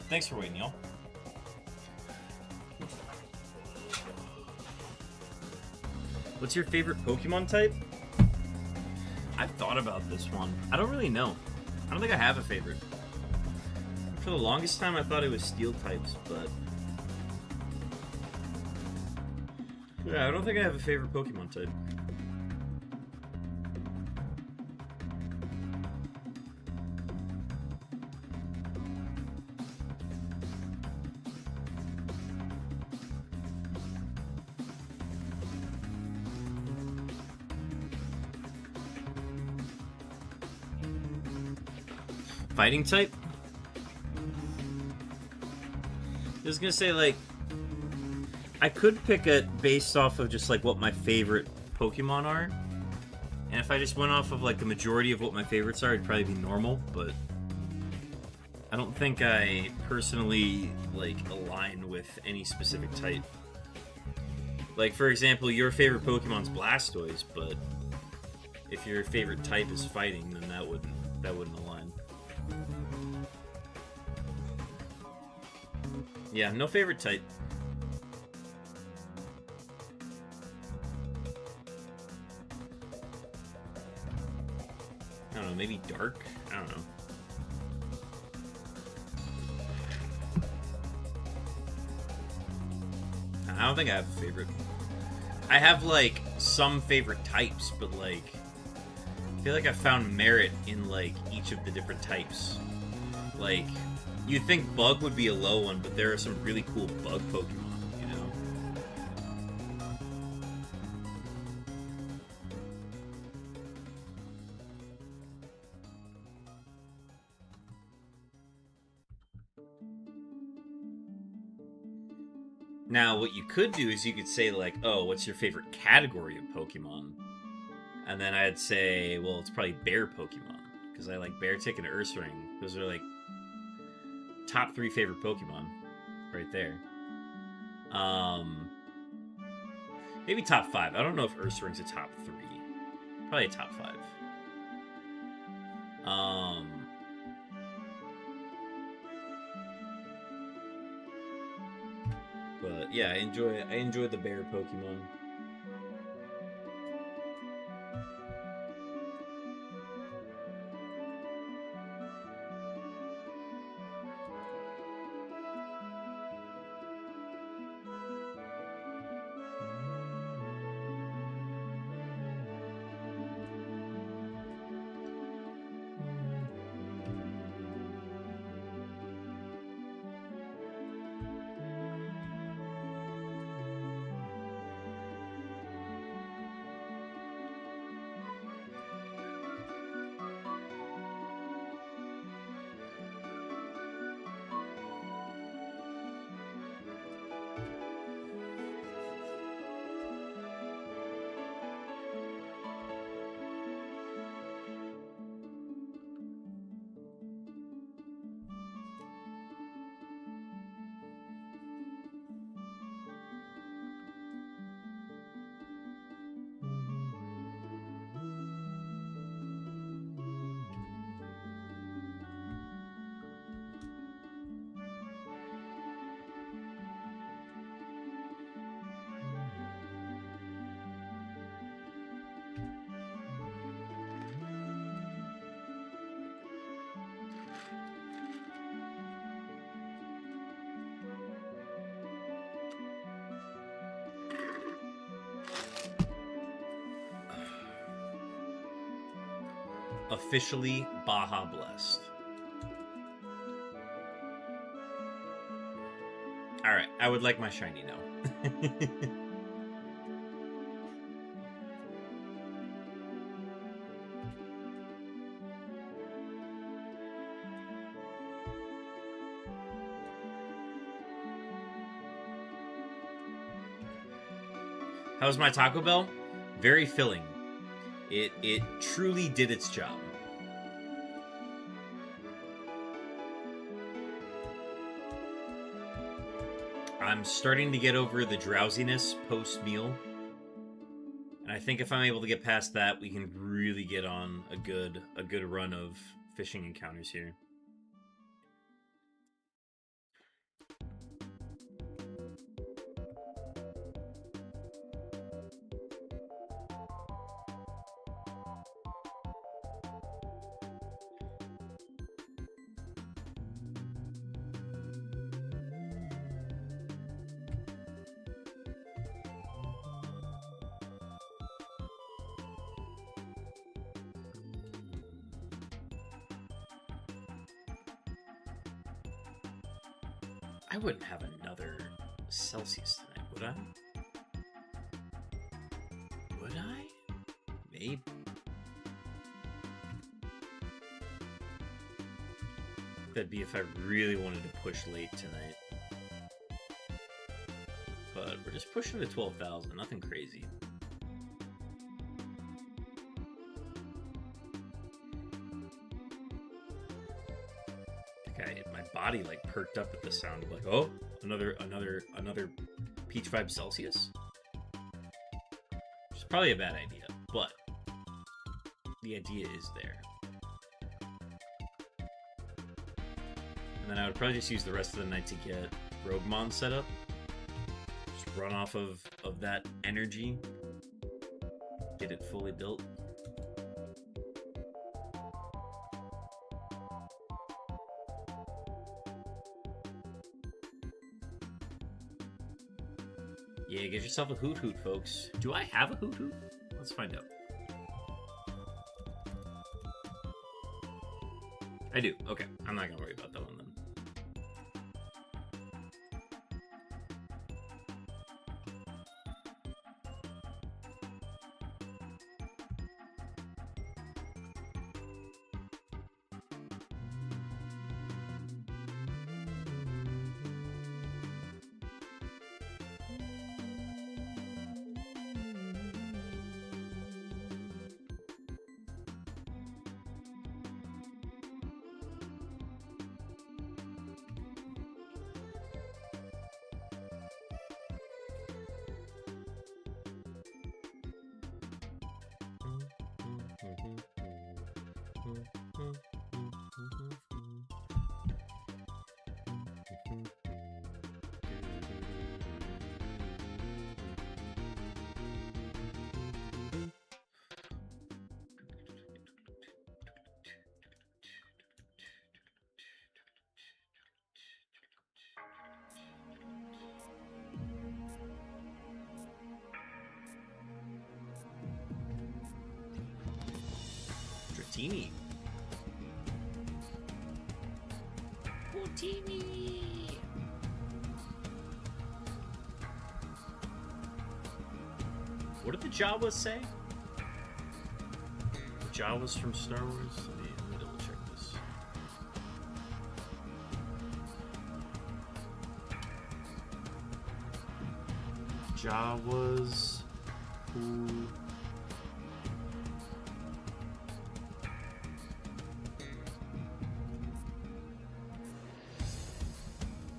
Thanks for waiting, y'all. What's your favorite Pokemon type? I've thought about this one. I don't really know. I don't think I have a favorite. For the longest time, I thought it was Steel types, but... yeah, I don't think I have a favorite Pokemon type. Fighting type? I was gonna say, like, I could pick it based off of just, like, what my favorite Pokemon are. And if I just went off of, like, the majority of what my favorites are, it'd probably be normal, but I don't think I personally, like, align with any specific type. Like, for example, your favorite Pokemon's Blastoise, but if your favorite type is fighting, then that wouldn't align. Yeah, no favorite type. I don't know, maybe dark? I don't know. I don't think I have a favorite. I have, like, some favorite types, but, like, I feel like I found merit in, like, each of the different types. Like, you'd think Bug would be a low one, but there are some really cool Bug Pokemon, you know? Now, what you could do is you could say, like, oh, what's your favorite category of Pokemon? And then I'd say, well, it's probably bear Pokemon. Because I like Beartic and Ursaring. Those are, like, top 3 favorite Pokemon. Right there. Maybe top 5. I don't know if Ursaring's a top 3. Probably a top 5. But yeah, I enjoy the bear Pokemon. Officially Baja Blessed. Alright, I would like my shiny now. How's my Taco Bell? Very filling. It truly did its job. I'm starting to get over the drowsiness post-meal. And I think if I'm able to get past that, we can really get on a good run of fishing encounters here. I wouldn't have another Celsius tonight, would I? Would I? Maybe. That'd be if I really wanted to push late tonight. But we're just pushing to 12,000, nothing crazy. My body like perked up at the sound of like, oh, another Peach Vibe Celsius. Which is probably a bad idea, but the idea is there. And then I would probably just use the rest of the night to get Roguemon set up. Just run off of that energy. Get it fully built. Yeah, get yourself a Hoot Hoot, folks. Do I have a Hoot Hoot? Let's find out. I do. Okay, I'm not gonna worry about that one then. Pootini. Pootini. What did the Jawas say? The Jawas from Star Wars? Let me double check this. Jawas who...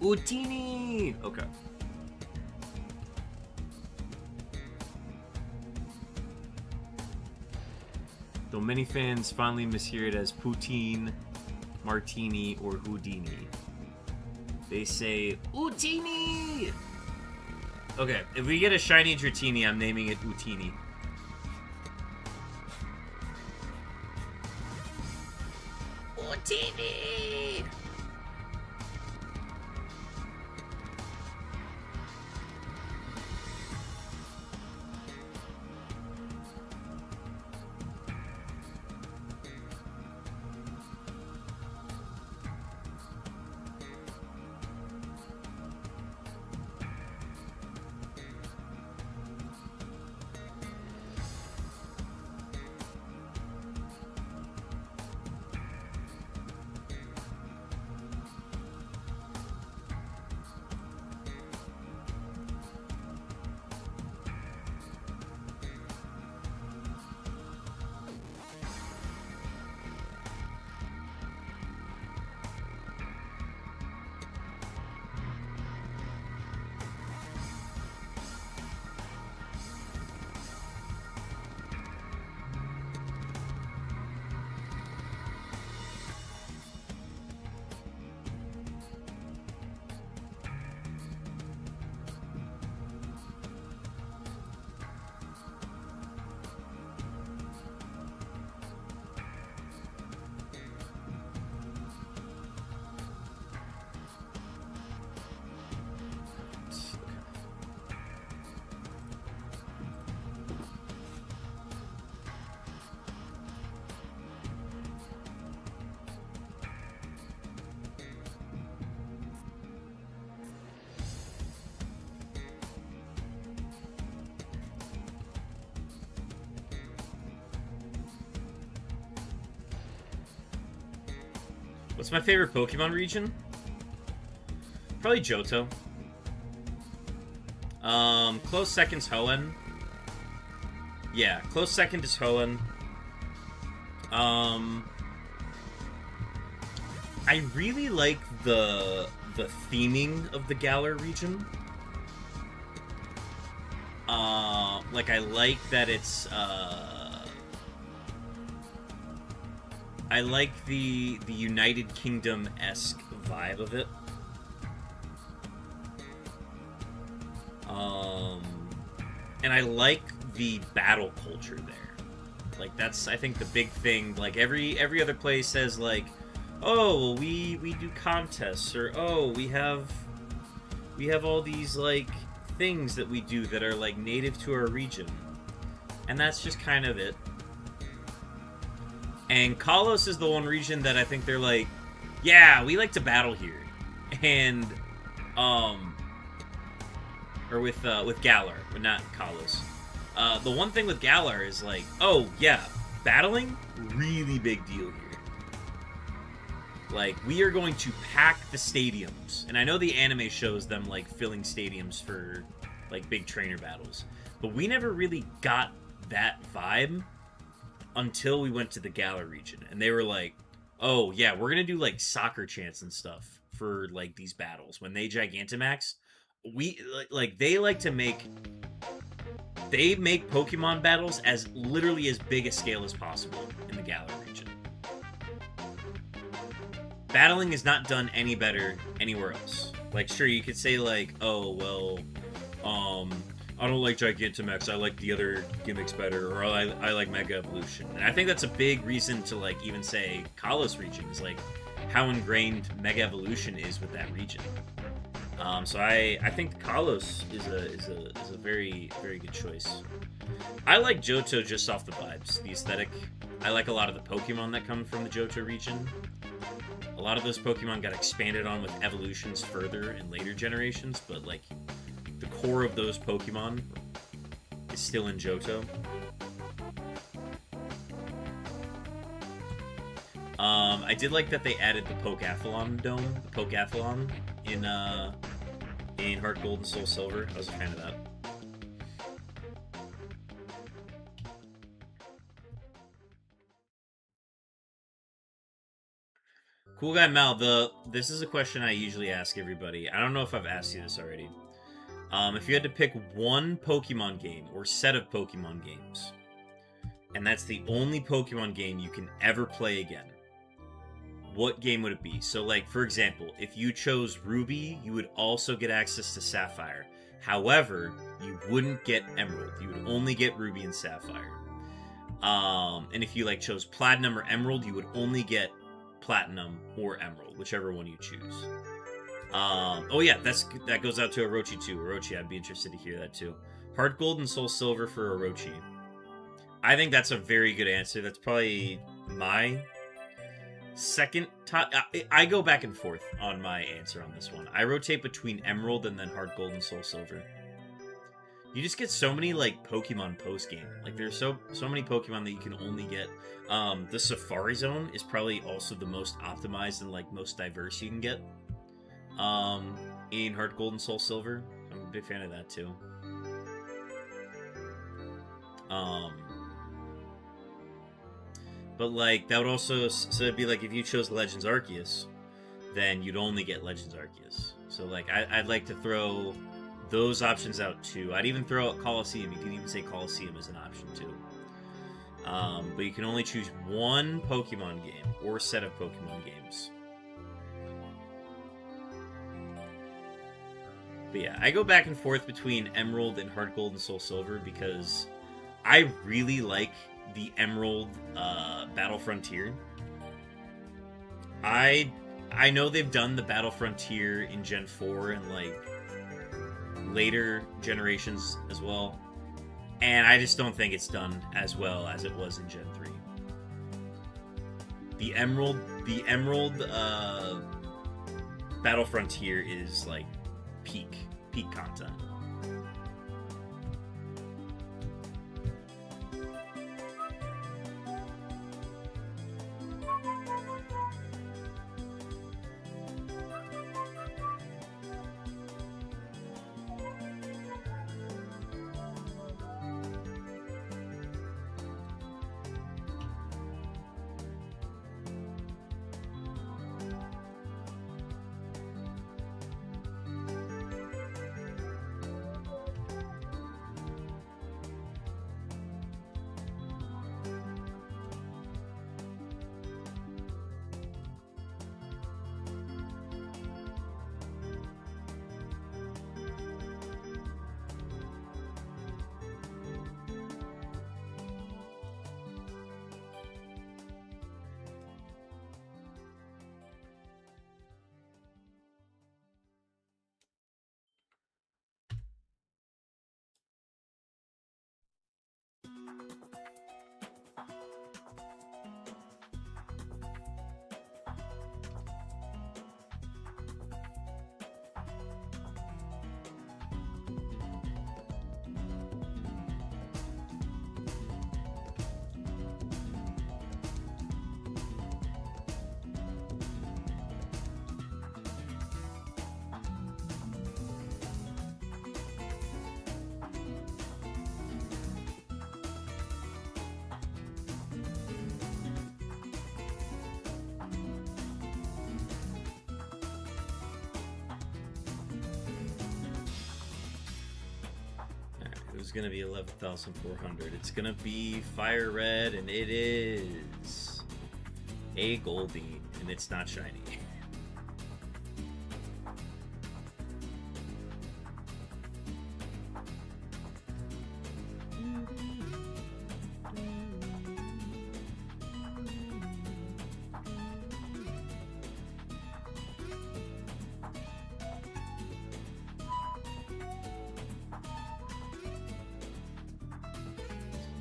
Pootini! Okay. Though many fans fondly mishear it as poutine, martini, or Houdini, they say Pootini! Okay, if we get a shiny Dratini, I'm naming it Pootini. Pootini! What's my favorite Pokemon region? Probably Johto. Close second's Hoenn. Yeah, close second is Hoenn. I really like the theming of the Galar region. Like, I like that it's, I like the United Kingdom-esque vibe of it. And I like the battle culture there. Like, that's, I think, the big thing. Like, every other place says, like, oh, we do contests, or, oh, we have all these, like, things that we do that are, like, native to our region. And that's just kind of it. And Kalos is the one region that I think they're like, yeah, we like to battle here. And, or with Galar, but not Kalos. The one thing with Galar is like, oh, yeah, battling, really big deal here. Like, we are going to pack the stadiums. And I know the anime shows them, like, filling stadiums for, like, big trainer battles. But we never really got that vibe until we went to the Galar region. And they were like, oh, yeah, we're going to do, like, soccer chants and stuff for, like, these battles. When they Gigantamax, they like to make... They make Pokemon battles as literally as big a scale as possible in the Galar region. Battling is not done any better anywhere else. Like, sure, you could say, like, oh, well, I don't like Gigantamax, I like the other gimmicks better, or I like Mega Evolution. And I think that's a big reason to, like, even say Kalos region is, like, how ingrained Mega Evolution is with that region. So I think Kalos is a very good choice. I like Johto just off the vibes, the aesthetic. I like a lot of the Pokemon that come from the Johto region. A lot of those Pokemon got expanded on with evolutions further in later generations, but like the core of those Pokemon is still in Johto. I did like that they added the Pokeathlon Dome, the Pokeathlon in Heart Gold and Soul Silver. I was a fan of that. Cool Guy Mal, this is a question I usually ask everybody. I don't know if I've asked you this already. If you had to pick one Pokemon game or set of Pokemon games, and that's the only Pokemon game you can ever play again, what game would it be? So, like, for example, if you chose Ruby, you would also get access to Sapphire. However, you wouldn't get Emerald. You would only get Ruby and Sapphire. And if you, like, chose Platinum or Emerald, you would only get Platinum or Emerald, whichever one you choose. Oh yeah, that goes out to Orochi too. Orochi, I'd be interested to hear that too. Heart Gold and Soul Silver for Orochi. I think that's a very good answer. That's probably my second top. I go back and forth on my answer on this one. I rotate between Emerald and then Heart Gold and Soul Silver. You just get so many like Pokemon post game. Like there's so many Pokemon that you can only get. The Safari Zone is probably also the most optimized and like most diverse you can get. In Heart Gold and Soul Silver, I'm a big fan of that too. But like that would also it'd be like if you chose Legends Arceus, then you'd only get Legends Arceus. So like I'd like to throw those options out too. I'd even throw out Colosseum. You can even say Colosseum is an option too. But you can only choose one Pokemon game or set of Pokemon games. But yeah, I go back and forth between Emerald and Heart Gold and Soul Silver because I really like the Emerald Battle Frontier. I know they've done the Battle Frontier in Gen 4 and like later generations as well, and I just don't think it's done as well as it was in Gen 3. The Emerald Battle Frontier is like peak content. It's gonna be 11,400. It's gonna be FireRed, and it is a Goldie, and it's not shiny.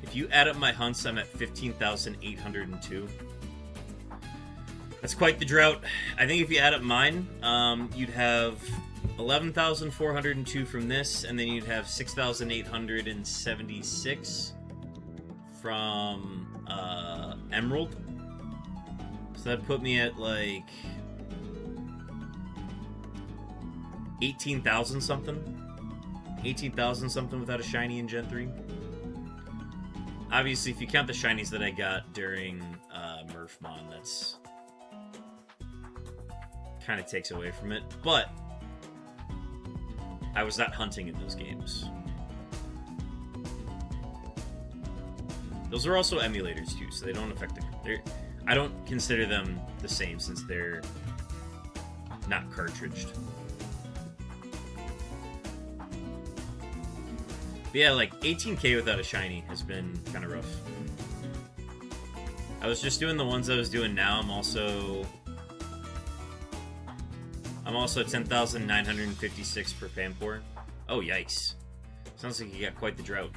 If you add up my hunts, I'm at 15,802. That's quite the drought. I think if you add up mine, you'd have 11,402 from this, and then you'd have 6,876 from Emerald. So that'd put me at like 18,000 something. 18,000 something without a shiny in Gen 3. Obviously, if you count the shinies that I got during Murphmon, that's kind of takes away from it. But I was not hunting in those games. Those are also emulators too, so they don't affect the... I don't consider them the same since they're not cartridged. But yeah, like 18k without a shiny has been kind of rough. I was just doing the ones I was doing now. I'm also at 10,956 for Pampor. Oh, yikes. Sounds like you got quite the drought.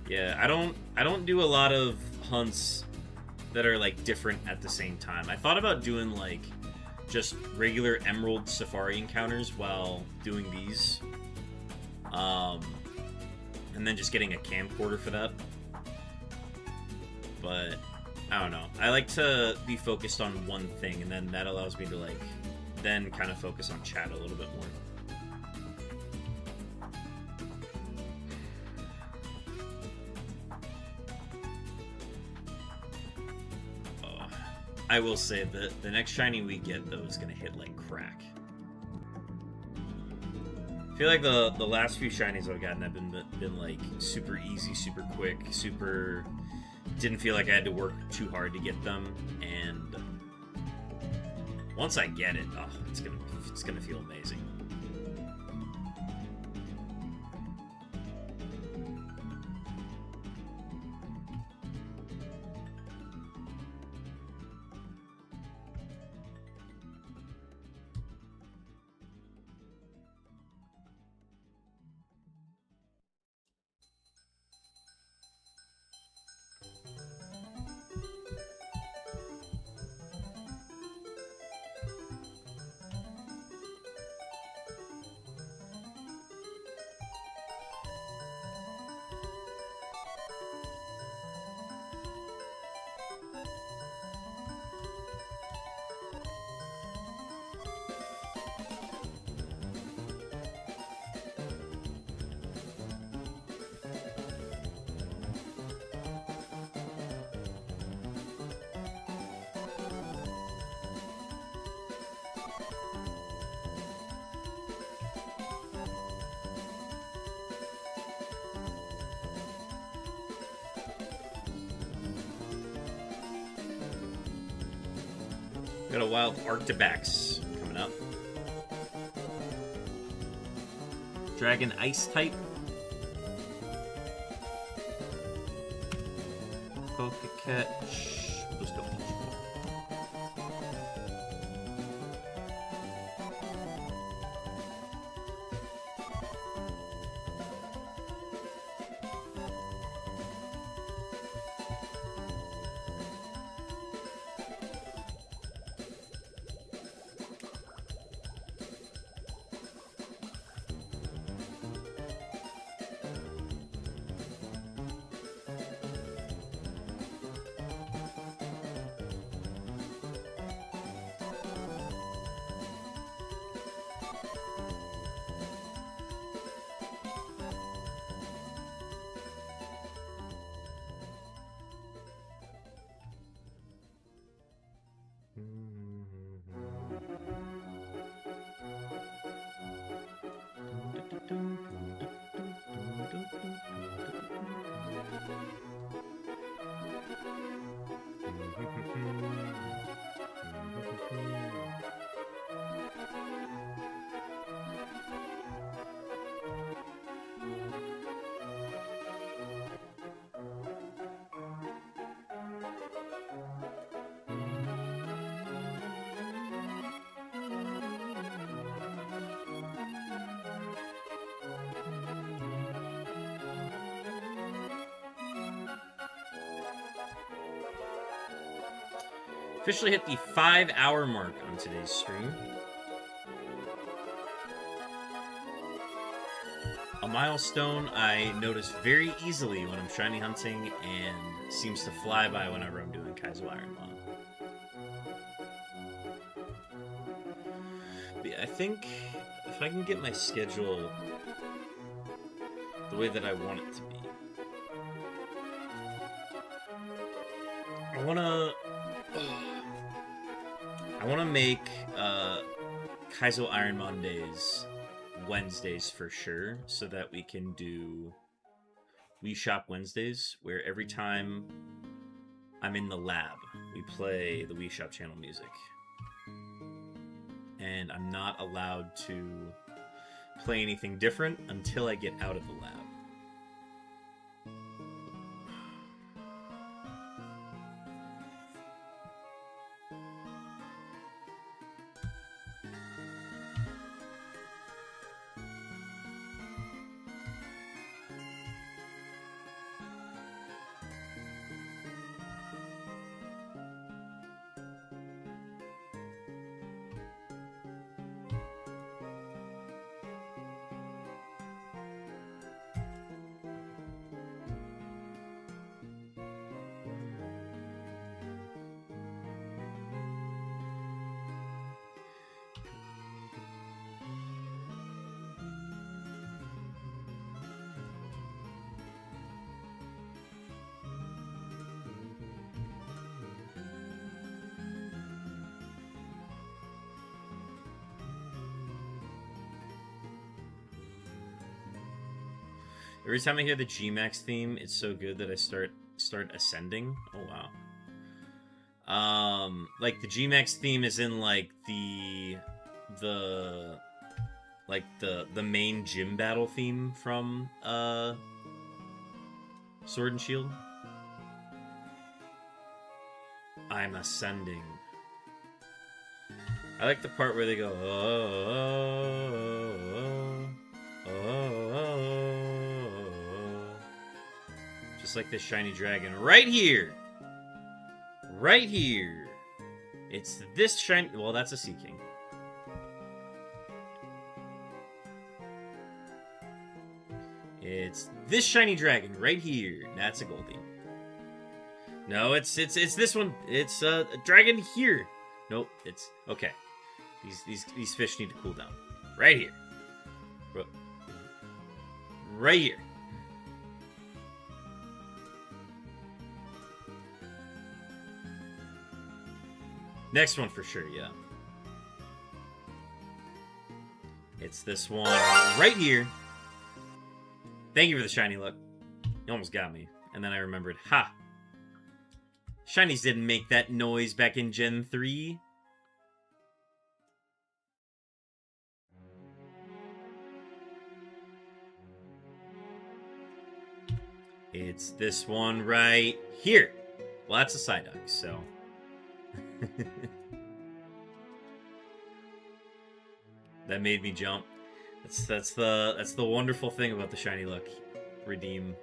Yeah, I don't do a lot of hunts that are like different at the same time. I thought about doing like just regular Emerald Safari encounters while doing these. And then just getting a camcorder for that. But I don't know. I like to be focused on one thing, and then that allows me to like then kind of focus on chat a little bit more. I will say that the next shiny we get, though, is going to hit like crack. I feel like the last few shinies I've gotten have been like super easy, super quick, super... Didn't feel like I had to work too hard to get them, and once I get it, oh, it's gonna feel amazing. Got a wild Arctibax coming up. Dragon Ice type. Pokecatch. Let's go. Officially hit the 5-hour mark on today's stream. A milestone I notice very easily when I'm shiny hunting and seems to fly by whenever I'm doing Kaizo Ironmon. But yeah, I think if I can get my schedule the way that I want it to be, I wanna make Kaizo Ironmon days Wednesdays for sure, so that we can do Wii Shop Wednesdays, where every time I'm in the lab, we play the Wii Shop channel music. And I'm not allowed to play anything different until I get out of the lab. Every time I hear the G-Max theme, it's so good that I start ascending. Oh wow. Like the G-Max theme is in like the main gym battle theme from Sword and Shield. I'm ascending. I like the part where they go, just like this shiny dragon right here. Right here. It's this shiny... Well, that's a Sea King. It's this shiny dragon right here. That's a Goldie. No, it's this one. It's a dragon here. Nope, it's... Okay. These fish need to cool down. Right here. Right here. Next one for sure, yeah. It's this one right here. Thank you for the shiny look. You almost got me. And then I remembered, ha! Shinies didn't make that noise back in Gen 3. It's this one right here. Well, that's a Psyduck, so... That made me jump. That's the wonderful thing about the shiny luck. Redeem.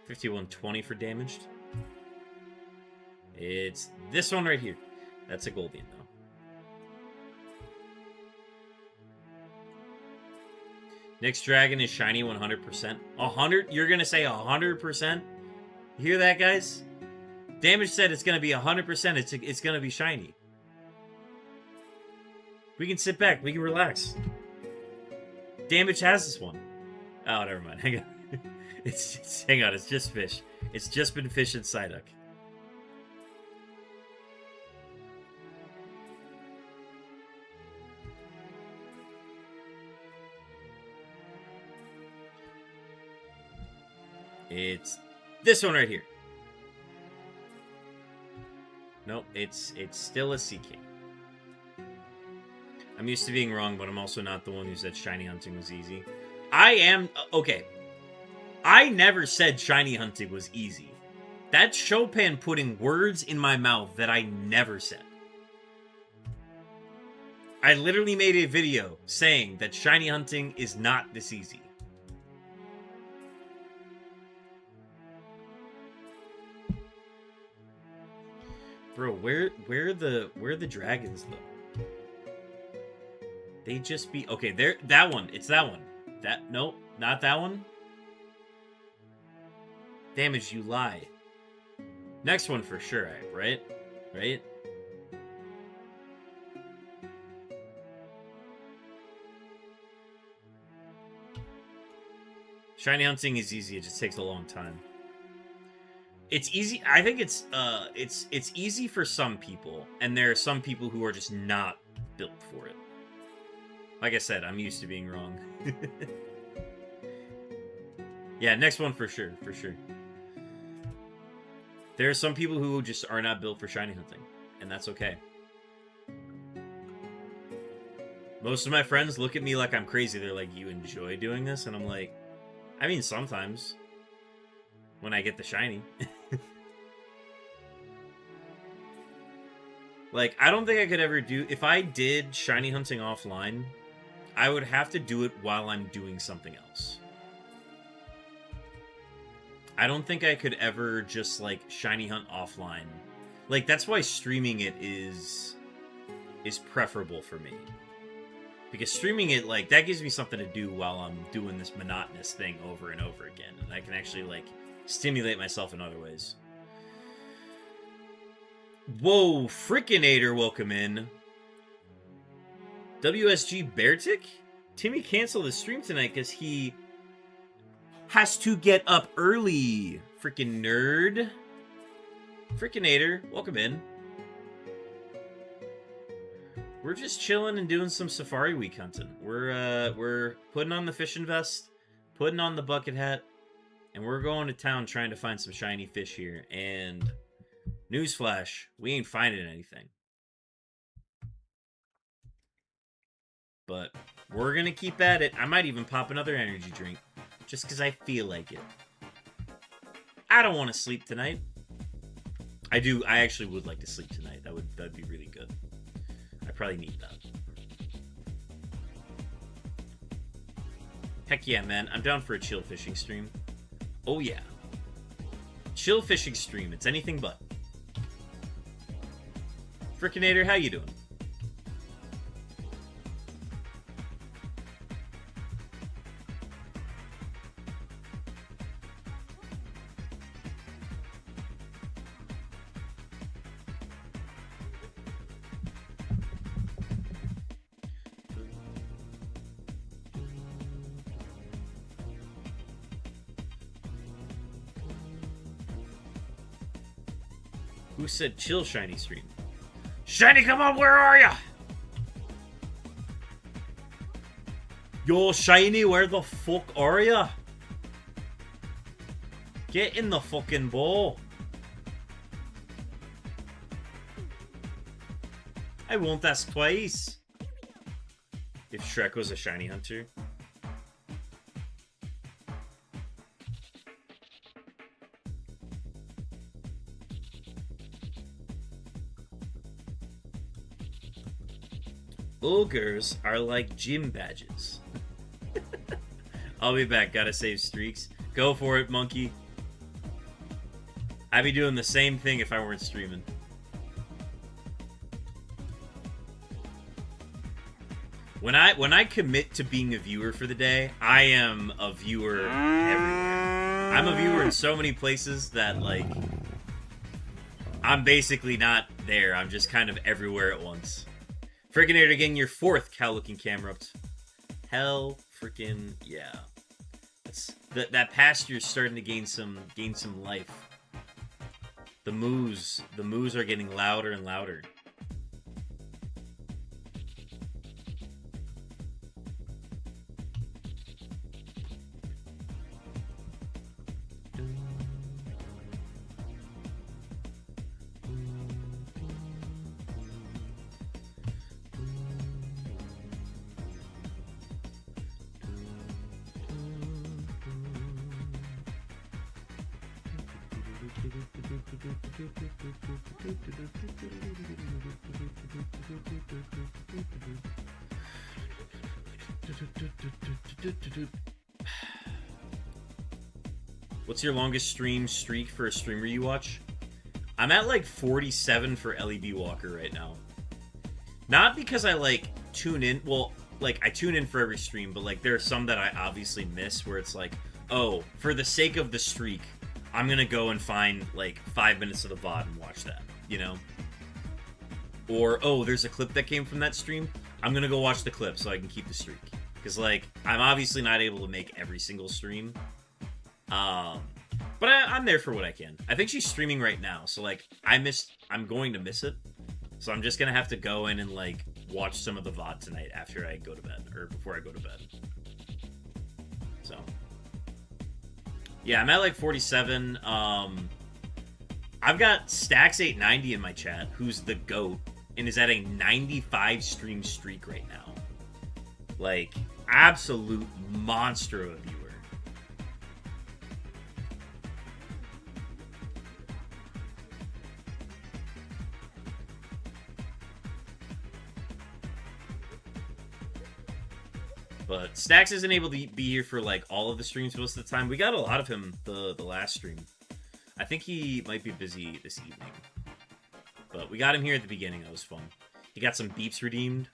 $51.20 for damaged. It's this one right here. That's a Goldian though. Next dragon is shiny 100%. 100? You're gonna say 100%? You hear that, guys? Damage said it's gonna be 100%. It's gonna be shiny. We can sit back. We can relax. Damage has this one. Oh, never mind. Hang on. Hang on. It's just fish. It's just been fish and Psyduck. It's this one right here. Nope, it's still a Sea King. I'm used to being wrong, but I'm also not the one who said shiny hunting was easy. I am... Okay. I never said shiny hunting was easy. That's Chopin putting words in my mouth that I never said. I literally made a video saying that shiny hunting is not this easy. Bro, where are the dragons though? They just be okay. There, that one. It's that one. That nope, not that one. Damage, you lie. Next one for sure, right? Right? Shiny hunting is easy. It just takes a long time. It's easy. I think it's easy for some people, and there are some people who are just not built for it. Like I said, I'm used to being wrong. Yeah, next one for sure, for sure. There are some people who just are not built for shiny hunting, and that's okay. Most of my friends look at me like I'm crazy. They're like, "You enjoy doing this?" And I'm like, I mean, sometimes. When I get the shiny. Like, I don't think I could ever do... If I did shiny hunting offline, I would have to do it while I'm doing something else. I don't think I could ever just, like, shiny hunt offline. Like, that's why streaming it is preferable for me. Because streaming it, like, that gives me something to do while I'm doing this monotonous thing over and over again. And I can actually, like, stimulate myself in other ways. Whoa, Frickinator, welcome in. WSG Beartick? Timmy canceled his stream tonight because he has to get up early. Frickin' nerd. Frickinator, welcome in. We're just chilling and doing some Safari Week hunting. We're putting on the fishing vest, putting on the bucket hat, and we're going to town trying to find some shiny fish here. And newsflash, we ain't finding anything. But we're gonna keep at it. I might even pop another energy drink, just because I feel like it. I don't want to sleep tonight. I do. I actually would like to sleep tonight. That'd be really good. I probably need that. Heck yeah, man. I'm down for a chill fishing stream. Oh yeah. Chill fishing stream. It's anything but. Frickinator, how you doing? Who said chill shiny stream? Shiny, come on, where are ya? Yo, Shiny, where the fuck are ya? Get in the fucking bowl. I won't ask twice. If Shrek was a shiny hunter. Ogres are like gym badges. I'll be back. Gotta save streaks. Go for it, monkey. I'd be doing the same thing if I weren't streaming. When I commit to being a viewer for the day, I am a viewer everywhere. I'm a viewer in so many places that, like, I'm basically not there. I'm just kind of everywhere at once. Frickinator getting your 4th cow-looking camera up. Hell freaking yeah. That pasture's starting to gain some life. The moos are getting louder and louder. What's your longest stream streak for a streamer you watch? I'm at like 47 for LED Walker right now. Not because I like tune in, well, like I tune in for every stream, but like there are some that I obviously miss where it's like, oh, for the sake of the streak, I'm gonna go and find like 5 minutes of the VOD and watch that, you know? Or, oh, there's a clip that came from that stream, I'm gonna go watch the clip so I can keep the streak. Because like, I'm obviously not able to make every single stream. But I'm there for what I can. I think she's streaming right now, so like I'm going to miss it. So I'm just gonna have to go in and like watch some of the VOD tonight after I go to bed, or before I go to bed. So yeah, I'm at like 47. I've got Stacks890 in my chat, who's the GOAT, and is at a 95 stream streak right now. Like, absolute monster of a viewer. But Stacks isn't able to be here for like all of the streams most of the time. We got a lot of him the last stream. I think he might be busy this evening. But we got him here at the beginning. That was fun. He got some beeps redeemed.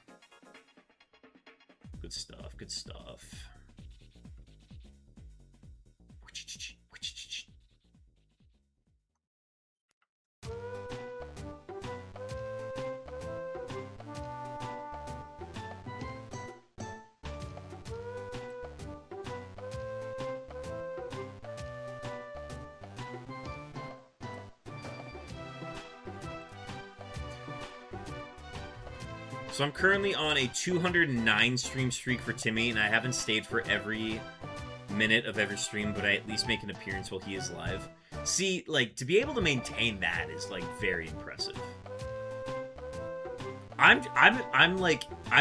Good stuff. Good stuff. So I'm currently on a 209 stream streak for Timmy, and I haven't stayed for every minute of every stream, but I at least make an appearance while he is live. See, like, to be able to maintain that is, like, very impressive. I'm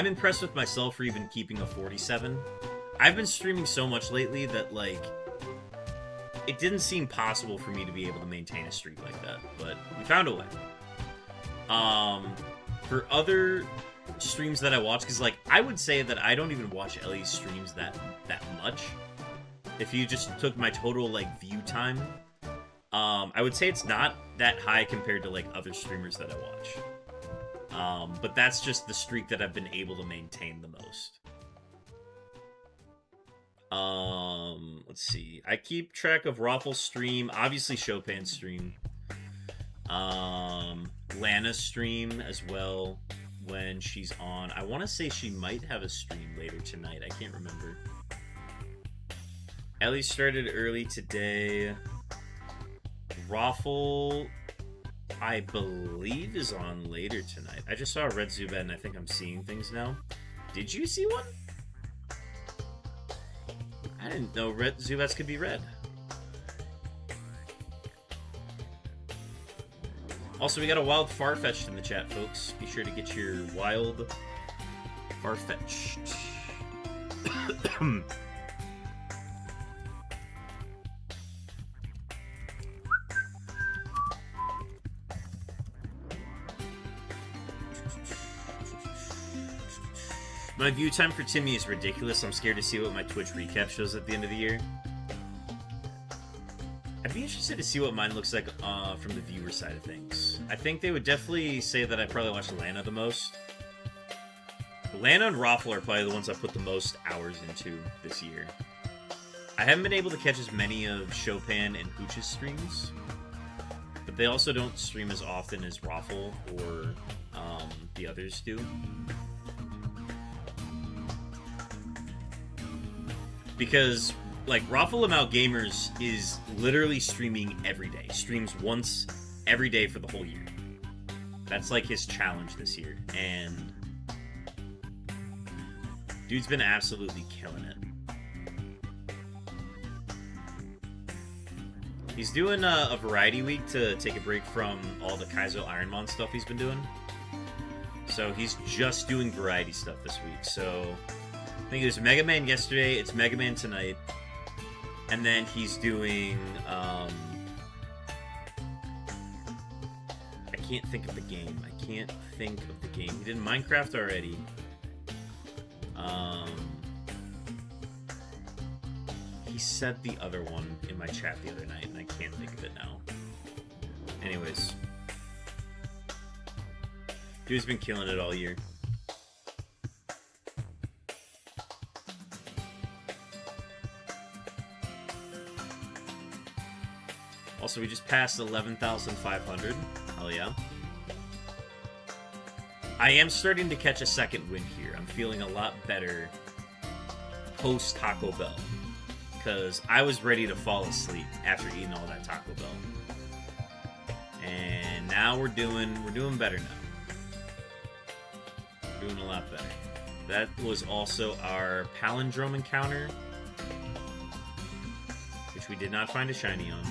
impressed with myself for even keeping a 47. I've been streaming so much lately that, like, it didn't seem possible for me to be able to maintain a streak like that, but we found a way. For other streams that I watch, because like I would say that I don't even watch Ellie's streams that much. If you just took my total like view time, I would say it's not that high compared to like other streamers that I watch. But that's just the streak that I've been able to maintain the most. Let's see. I keep track of Raffle's stream, obviously Chopin's stream, Lana's stream as well. When she's on, I want to say she might have a stream later tonight. I can't remember. Ellie started early today. Raffle, I believe, is on later tonight. I just saw a red Zubat, and I think I'm seeing things now. Did you see one? I didn't know red Zubats could be red. Also, we got a wild Farfetch'd in the chat, folks. Be sure to get your wild Farfetch'd. My view time for Timmy is ridiculous. I'm scared to see what my Twitch recap shows at the end of the year. I'd be interested to see what mine looks like from the viewer side of things. I think they would definitely say that I probably watch Lana the most. Lana and Raffle are probably the ones I put the most hours into this year. I haven't been able to catch as many of Chopin and Pooch's streams, but they also don't stream as often as Raffle or the others do. Because like, Raffle Amount Gamers is literally streaming every day. Streams once every day for the whole year. That's like his challenge this year. And dude's been absolutely killing it. He's doing a variety week to take a break from all the Kaizo Ironmon stuff he's been doing. So he's just doing variety stuff this week. So I think it was Mega Man yesterday. It's Mega Man tonight. And then he's doing, I can't think of the game. I can't think of the game. He did Minecraft already. He said the other one in my chat the other night, and I can't think of it now. Anyways, Dude's been killing it all year. Also, we just passed 11,500. Hell yeah. I am starting to catch a second wind here. I'm feeling a lot better post Taco Bell. Because I was ready to fall asleep after eating all that Taco Bell. And now we're doing better now. We're doing a lot better. That was also our palindrome encounter, which we did not find a shiny on.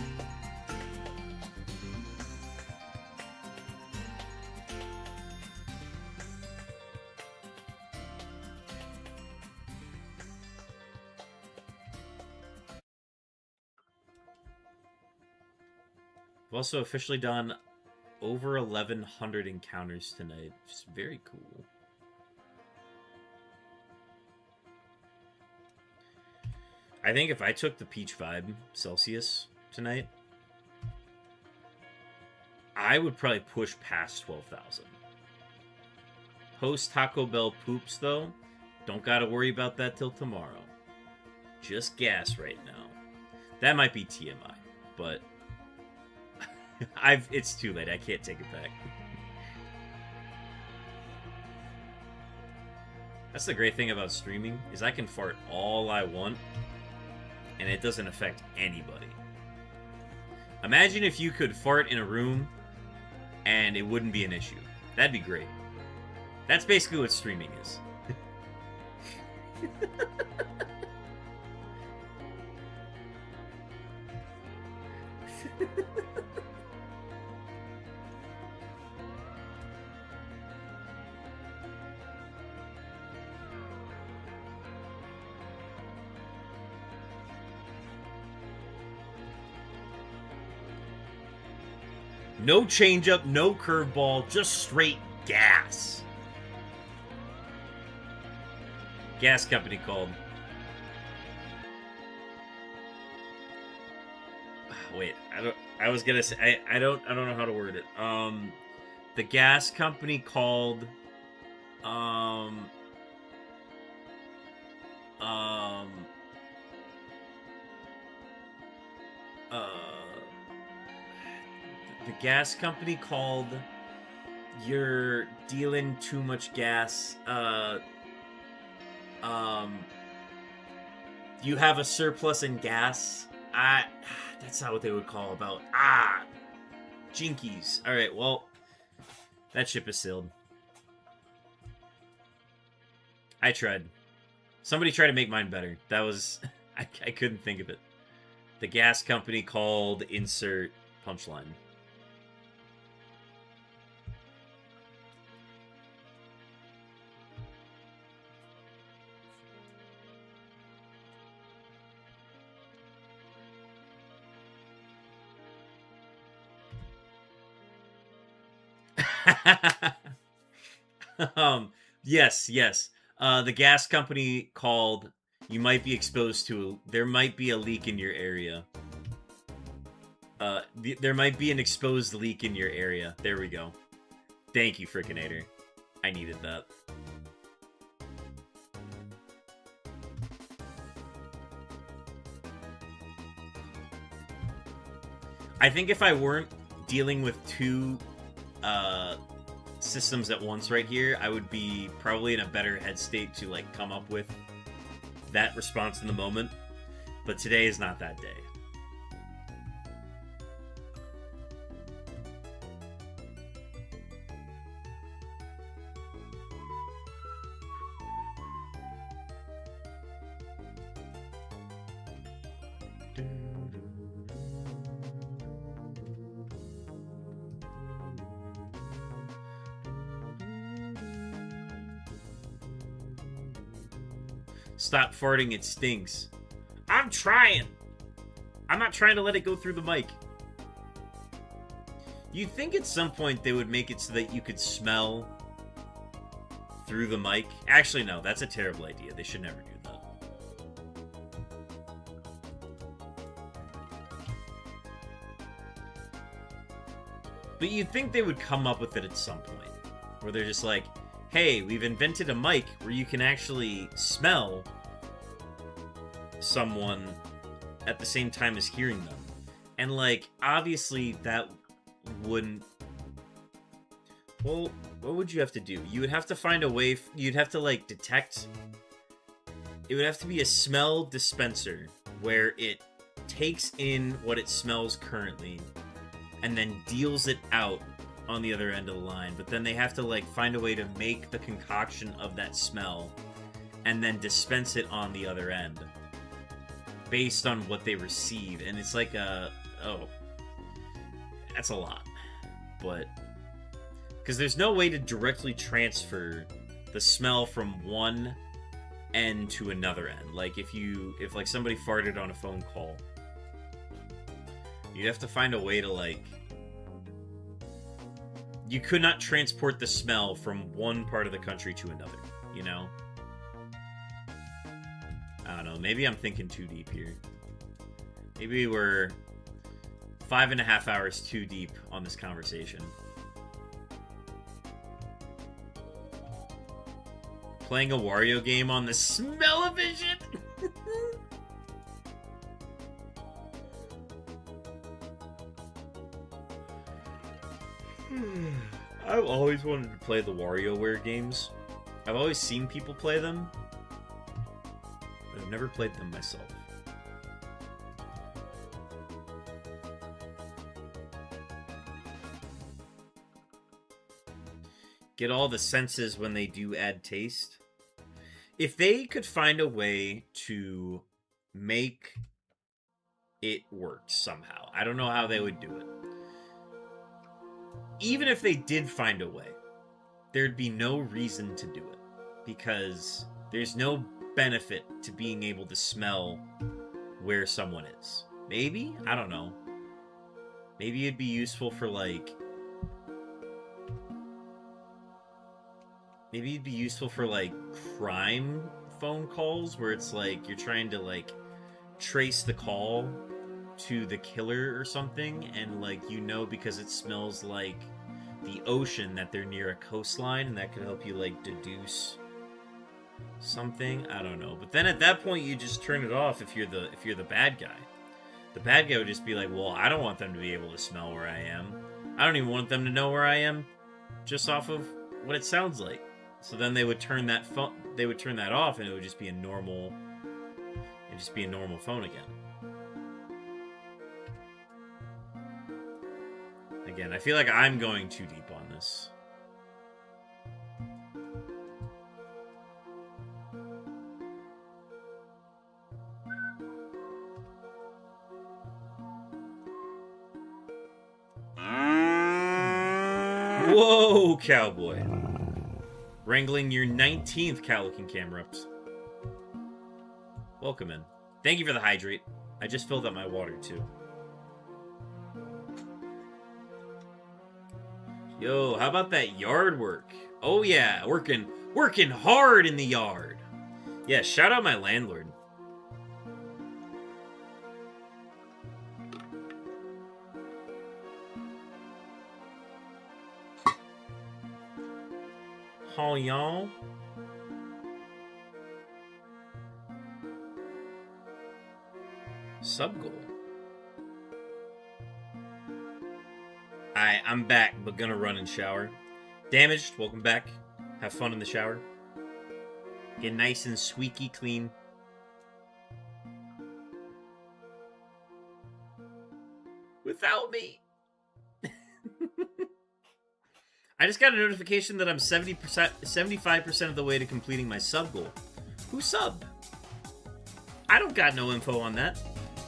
We've also officially done over 1,100 encounters tonight, which is very cool. I think if I took the Peach Vibe Celsius tonight, I would probably push past 12,000. Post Taco Bell poops, though, don't gotta worry about that till tomorrow. Just gas right now. That might be TMI, but it's too late. I can't take it back. That's the great thing about streaming, is I can fart all I want, and it doesn't affect anybody. Imagine if you could fart in a room, and it wouldn't be an issue. That'd be great. That's basically what streaming is. No changeup, no curveball, just straight gas. Gas company called. Wait, I was gonna say I don't know how to word it. The gas company called the gas company called you're dealing too much gas. You have a surplus in gas. That's not what they would call about. Jinkies. All right, well, that ship is sailed. I tried. Somebody tried to make mine better. That was I couldn't think of it. The gas company called insert punchline. Yes. The gas company called. You might be exposed to. There might be a leak in your area. There might be an exposed leak in your area. There we go. Thank you, Frickinator. I needed that. I think if I weren't dealing with two systems at once right here, I would be probably in a better head state to like come up with that response in the moment. But today is not that day. Stop farting, it stinks. I'm trying. I'm not trying to let it go through the mic. You'd think at some point they would make it so that you could smell through the mic. Actually, no, that's a terrible idea. They should never do that. But you'd think they would come up with it at some point. where they're just like, hey, we've invented a mic where you can actually smell someone at the same time as hearing them. And, like, obviously that wouldn't... Well, what would you have to do? You would have to find a way... You'd have to, like, detect... It would have to be a smell dispenser where it takes in what it smells currently and then deals it out on the other end of the line. But then they have to, like, find a way to make the concoction of that smell and then dispense it on the other end based on what they receive. And it's like a... Oh. That's a lot. But... Because there's no way to directly transfer the smell from one end to another end. Like, if like somebody farted on a phone call, you'd have to find a way to, like... You could not transport the smell from one part of the country to another, you know? I don't know, maybe I'm thinking too deep here. Maybe we're 5.5 hours too deep on this conversation. Playing a Wario game on the smell-o-vision? I've always wanted to play the WarioWare games. I've always seen people play them, but I've never played them myself. Get all the senses when they do add taste. If they could find a way to make it work somehow, I don't know how they would do it. Even if they did find a way, there'd be no reason to do it, because there's no benefit to being able to smell where someone is. Maybe? I don't know. Maybe it'd be useful for, like... Maybe it'd be useful for, like, crime phone calls, where it's like you're trying to, like, trace the call to the killer or something, and, like, you know, because it smells like the ocean, that they're near a coastline, and that could help you, like, deduce something. I don't know. But then at that point, you just turn it off if you're the bad guy. The bad guy would just be like, well, I don't want them to be able to smell where I am. I don't even want them to know where I am, just off of what it sounds like. So then they would turn that off, and it would just be a normal. It'd just be a normal phone again. Again, I feel like I'm going too deep on this. Whoa, cowboy. Wrangling your 19th cow-looking camera ups. Welcome in. Thank you for the hydrate. I just filled up my water, too. Yo, how about that yard work? Oh yeah, working hard in the yard. Yeah, shout out my landlord. Oh, y'all. Sub goal. Alright, I'm back, but gonna run and shower. Damaged, welcome back. Have fun in the shower. Get nice and squeaky clean. Without me. I just got a notification that I'm 75% of the way to completing my sub goal. Who subbed? I don't got no info on that.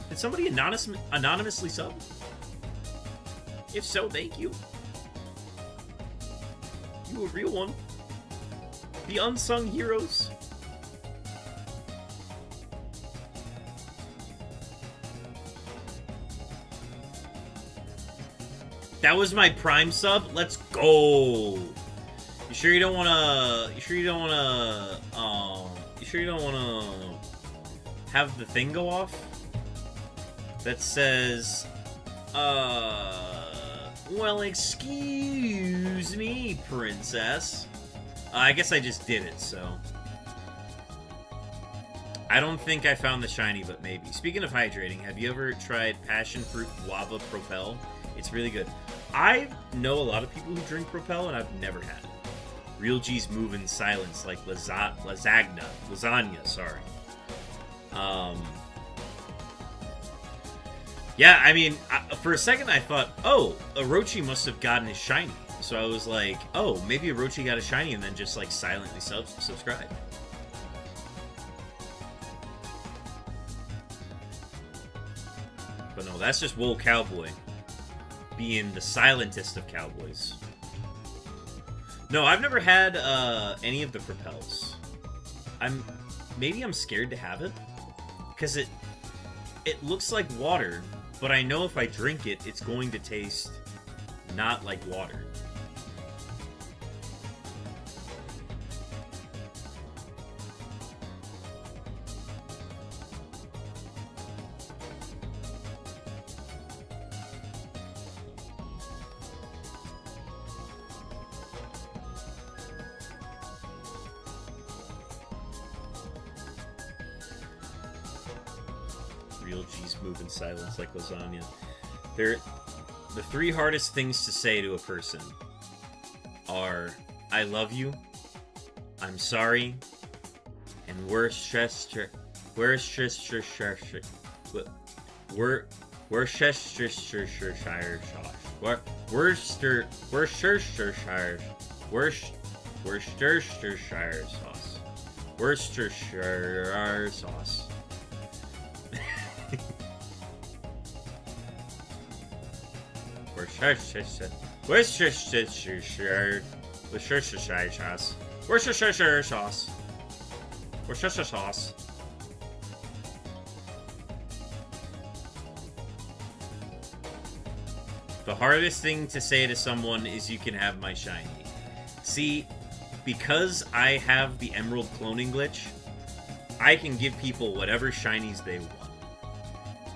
Did somebody anonymously sub? If so, thank you. You a real one. The unsung heroes. That was my Prime sub. Let's go. You sure you don't wanna? You sure you don't wanna have the thing go off that says, Well, excuse me, princess. I guess I just did it, so... I don't think I found the shiny, but maybe. Speaking of hydrating, have you ever tried Passion Fruit Guava Propel? It's really good. I know a lot of people who drink Propel, and I've never had it. Real G's move in silence like lasagna, sorry. Yeah, I mean, for a second I thought, oh, Orochi must have gotten his shiny. So I was like, oh, maybe Orochi got a shiny and then just like silently subscribed. But no, that's just Wool Cowboy being the silentest of cowboys. No, I've never had any of the Propels. Maybe I'm scared to have it because it looks like water, but I know if I drink it, it's going to taste not like water. Real G's move in silence like lasagna. The three hardest things to say to a person are I love you, I'm sorry, and Worcestershire sauce. Worcestershire sauce. Worcestershire sauce. The hardest thing to say to someone is you can have my shiny. See, because I have the Emerald cloning glitch, I can give people whatever shinies they want.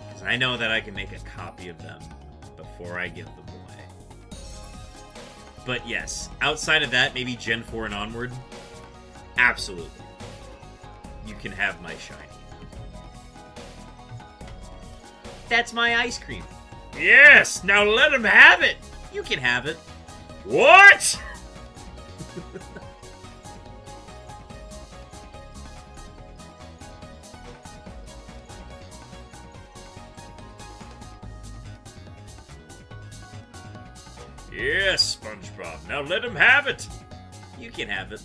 Because I know that I can make a copy of them before I give them away. But yes, outside of that, maybe Gen 4 and onward, absolutely. You can have my shiny. That's my ice cream. Yes! Now let him have it! You can have it. What?! Yes, SpongeBob. Now let him have it! You can have it.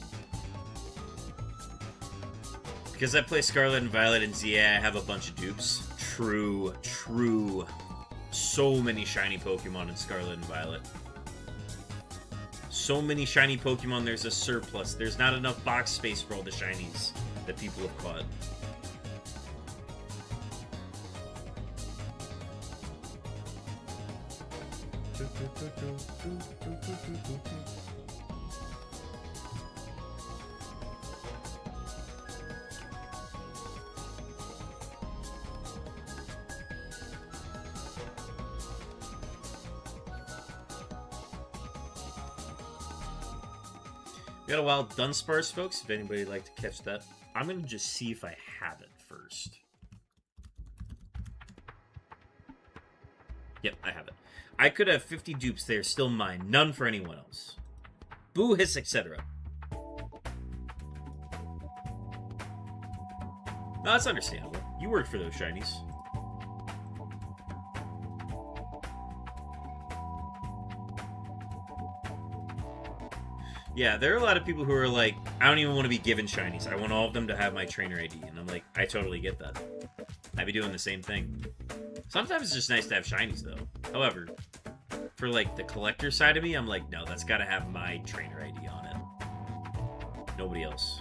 Because I play Scarlet and Violet and yeah, I have a bunch of dupes. True. So many shiny Pokemon in Scarlet and Violet. So many shiny Pokemon, there's a surplus. There's not enough box space for all the shinies that people have caught. We got a wild Dunsparce, folks, if anybody would like to catch that. I'm going to just see if I have it first. Yep, I have it. I could have 50 dupes there, still mine. None for anyone else. Boo, hiss, etc. No, that's understandable. You worked for those shinies. Yeah, there are a lot of people who are like, I don't even want to be given shinies. I want all of them to have my trainer ID. And I'm like, I totally get that. I'd be doing the same thing. Sometimes it's just nice to have shinies, though. However, for like the collector side of me, I'm like, no, that's got to have my trainer ID on it. Nobody else.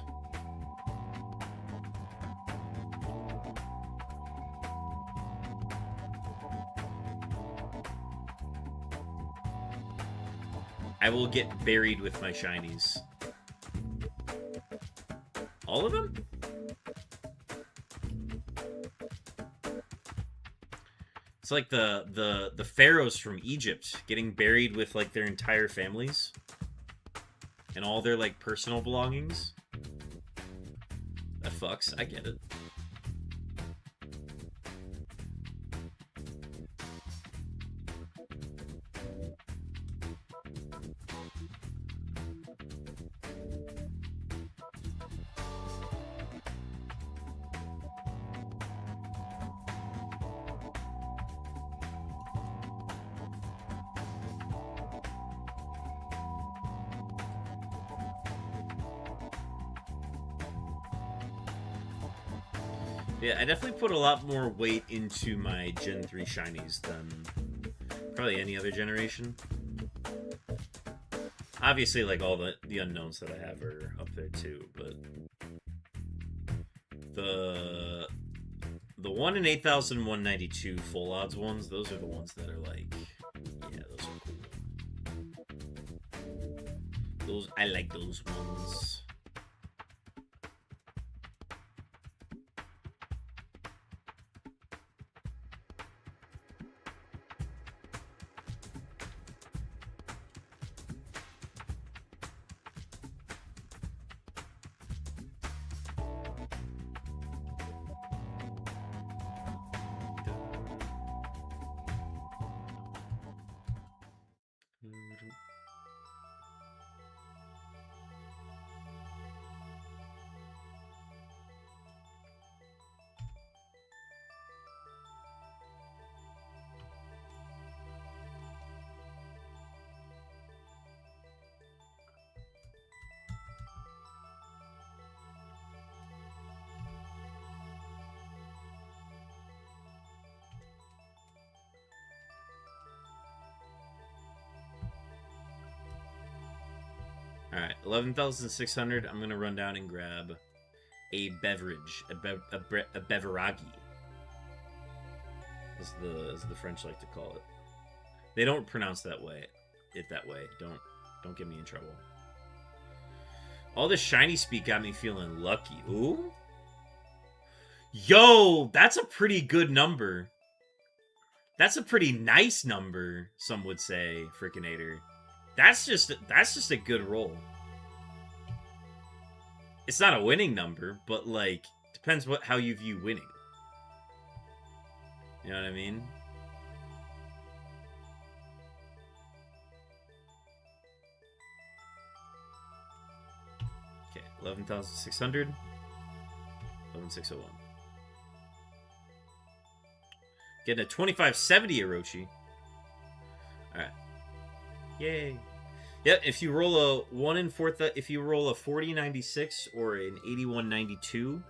I will get buried with my shinies. All of them? It's like the pharaohs from Egypt getting buried with like their entire families and all their like personal belongings. That fucks. I get it. Yeah, I definitely put a lot more weight into my Gen 3 shinies than probably any other generation. Obviously, like, all the unknowns that I have are up there too, but the 1 in 8,192 full odds ones, those are the ones that are like, yeah, those are cool. I like those ones. Alright, 11,600. I'm gonna run down and grab a beverage, a beveragi, as the French like to call it. They don't pronounce that way. Don't get me in trouble. All this shiny speak got me feeling lucky. Ooh, yo, that's a pretty good number. That's a pretty nice number. Some would say, Fricinator. That's just a good roll. It's not a winning number, but like depends how you view winning. You know what I mean? Okay, 11,600. 11,601. Getting a 2570 Orochi. Alright. Yay. Yep, if you roll a 1 in 4, if you roll a 4096 or an 8192,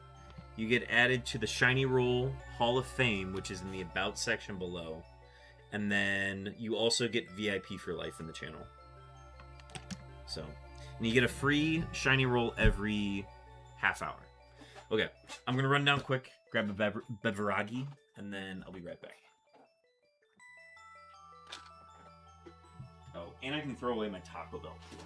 you get added to the Shiny Roll Hall of Fame, which is in the About section below. And then you also get VIP for life in the channel. So, and you get a free Shiny Roll every half hour. Okay, I'm going to run down quick, grab a beveragi, and then I'll be right back. Oh, and I can throw away my Taco Bell too.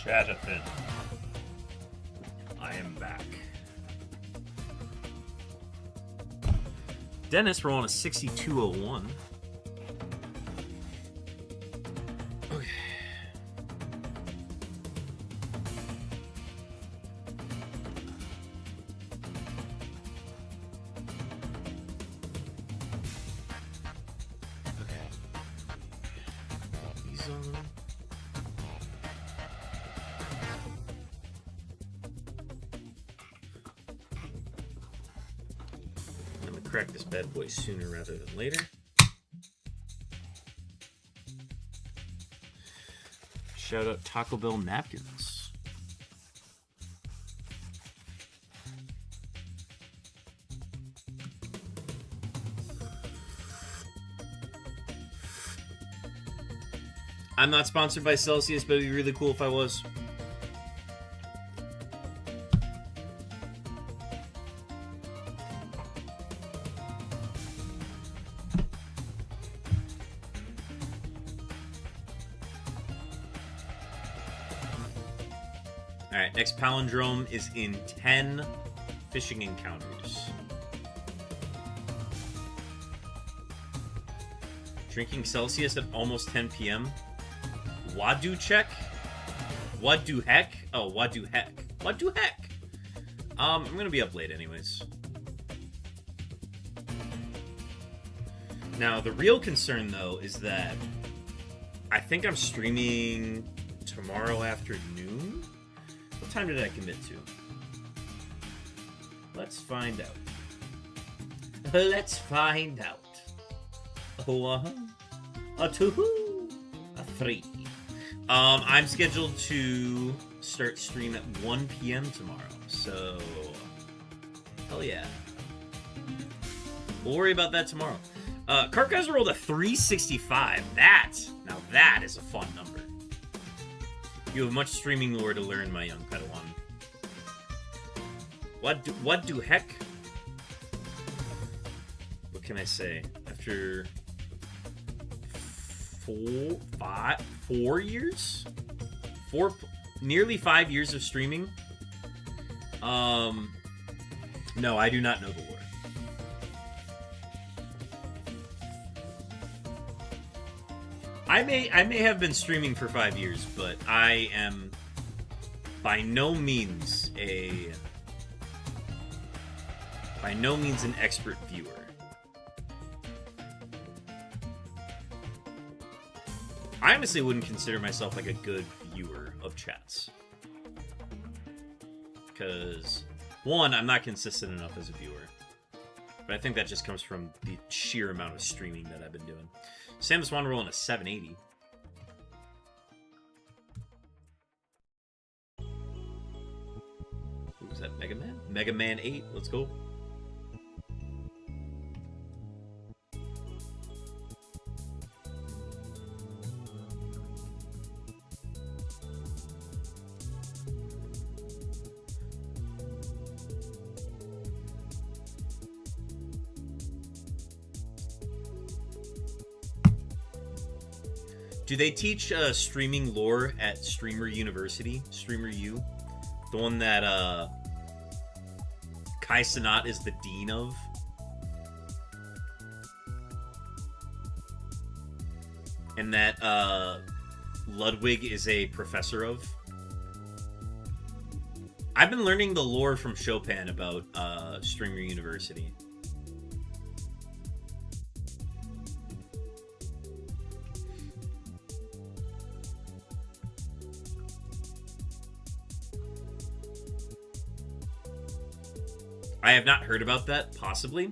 Chatterfin. I am back. Dennis, we're on a 6201. Okay. These on. Crack this bad boy sooner rather than later. Shout out Taco Bell napkins. I'm not sponsored by Celsius, but it'd be really cool if I was. Alright, next palindrome is in 10 fishing encounters. Drinking Celsius at almost 10 p.m. Wadu check? What do heck? Oh, what do heck? What do heck? I'm gonna be up late anyways. Now, the real concern, though, is that I think I'm streaming tomorrow afternoon? What time did I commit to? Let's find out. Let's find out. A 1, a 2, a 3. I'm scheduled to start stream at 1 p.m. tomorrow, so hell yeah. We'll worry about that tomorrow. Karkaz rolled a 365. Now that is a fun number. You have much streaming lore to learn, my young Padawan. What do heck? What can I say? After 4 years? Nearly 5 years of streaming? No, I do not know the lore. I may have been streaming for 5 years, but I am by no means an expert viewer. I honestly wouldn't consider myself like a good viewer of chats. Because, one, I'm not consistent enough as a viewer. But I think that just comes from the sheer amount of streaming that I've been doing. Samus Wan rolling a 780. Who was that? Mega Man? Mega Man 8. Let's go. Do they teach streaming lore at Streamer University? Streamer U? The one that Kai Cenat is the dean of? And that Ludwig is a professor of? I've been learning the lore from Chopin about Streamer University. I have not heard about that, possibly.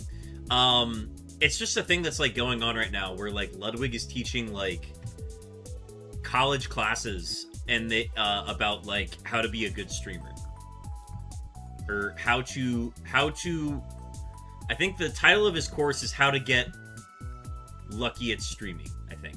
It's just a thing that's like going on right now where like Ludwig is teaching like college classes and they about like how to be a good streamer. Or how to I think the title of his course is How to Get Lucky at Streaming, I think.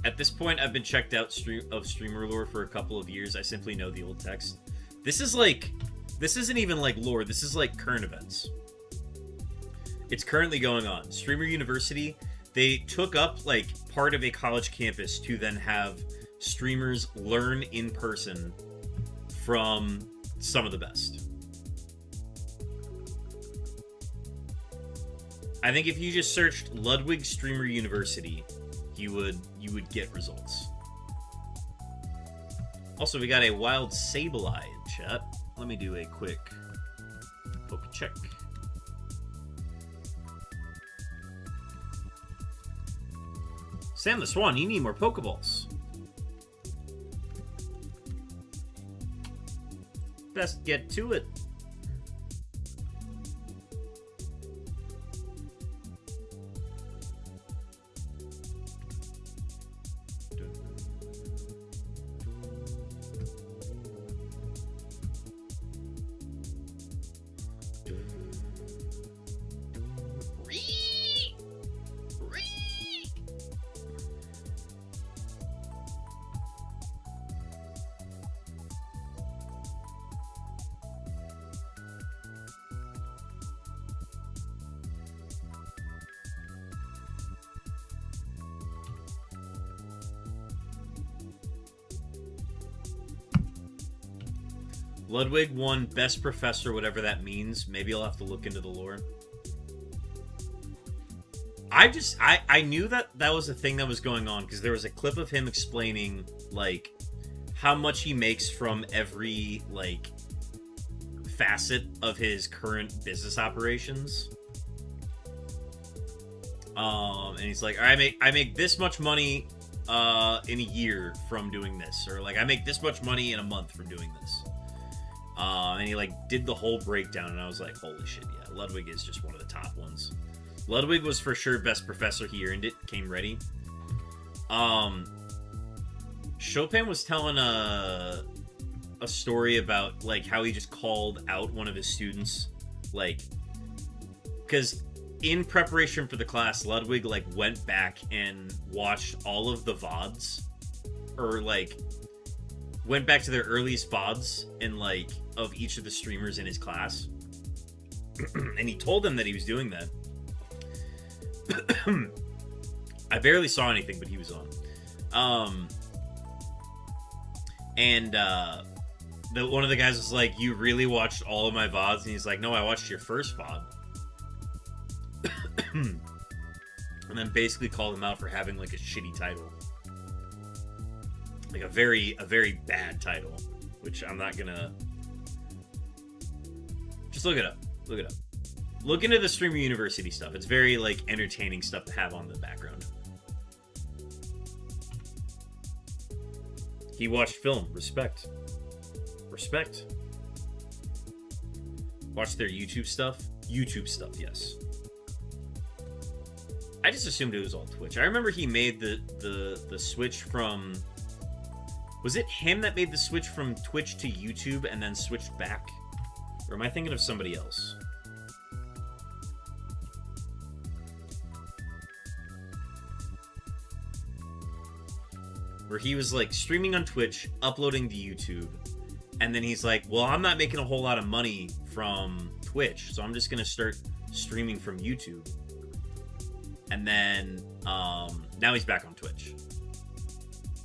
At this point, I've been checked out of streamer lore for a couple of years. I simply know the old text. This isn't even like lore. This is like current events. It's currently going on. Streamer University, they took up like part of a college campus to then have streamers learn in person from some of the best. I think if you just searched Ludwig Streamer University, you would get results. Also, we got a wild Sableye in chat. Let me do a quick poke check. Sam the Swan, you need more Pokeballs. Best get to it. Ludwig won Best Professor, whatever that means. Maybe I'll have to look into the lore. I knew that was a thing that was going on because there was a clip of him explaining like how much he makes from every like facet of his current business operations. And he's like, I make this much money in a year from doing this, or like I make this much money in a month from doing this. And he like did the whole breakdown, and I was like, holy shit, yeah, Ludwig is just one of the top ones. Ludwig was for sure Best Professor. He earned it, came ready. Chopin was telling a story about like how he just called out one of his students, like, because in preparation for the class, Ludwig like went back and watched all of the VODs, or like went back to their earliest VODs and like of each of the streamers in his class. And he told them that he was doing that. I barely saw anything, but he was on. One of the guys was like, you really watched all of my VODs? And he's like, no, I watched your first VOD. And then basically called him out for having like a shitty title. Like a very bad title, which I'm not gonna... Just look it up. Look it up. Look into the Streamer University stuff. It's very, like, entertaining stuff to have on the background. He watched film. Respect. Respect. Watch their YouTube stuff. YouTube stuff, yes. I just assumed it was all Twitch. I remember he made the switch from... Was it him that made the switch from Twitch to YouTube and then switched back? Or am I thinking of somebody else? Where he was like streaming on Twitch, uploading to YouTube, and then he's like, well, I'm not making a whole lot of money from Twitch, so I'm just gonna start streaming from YouTube. And then now he's back on Twitch.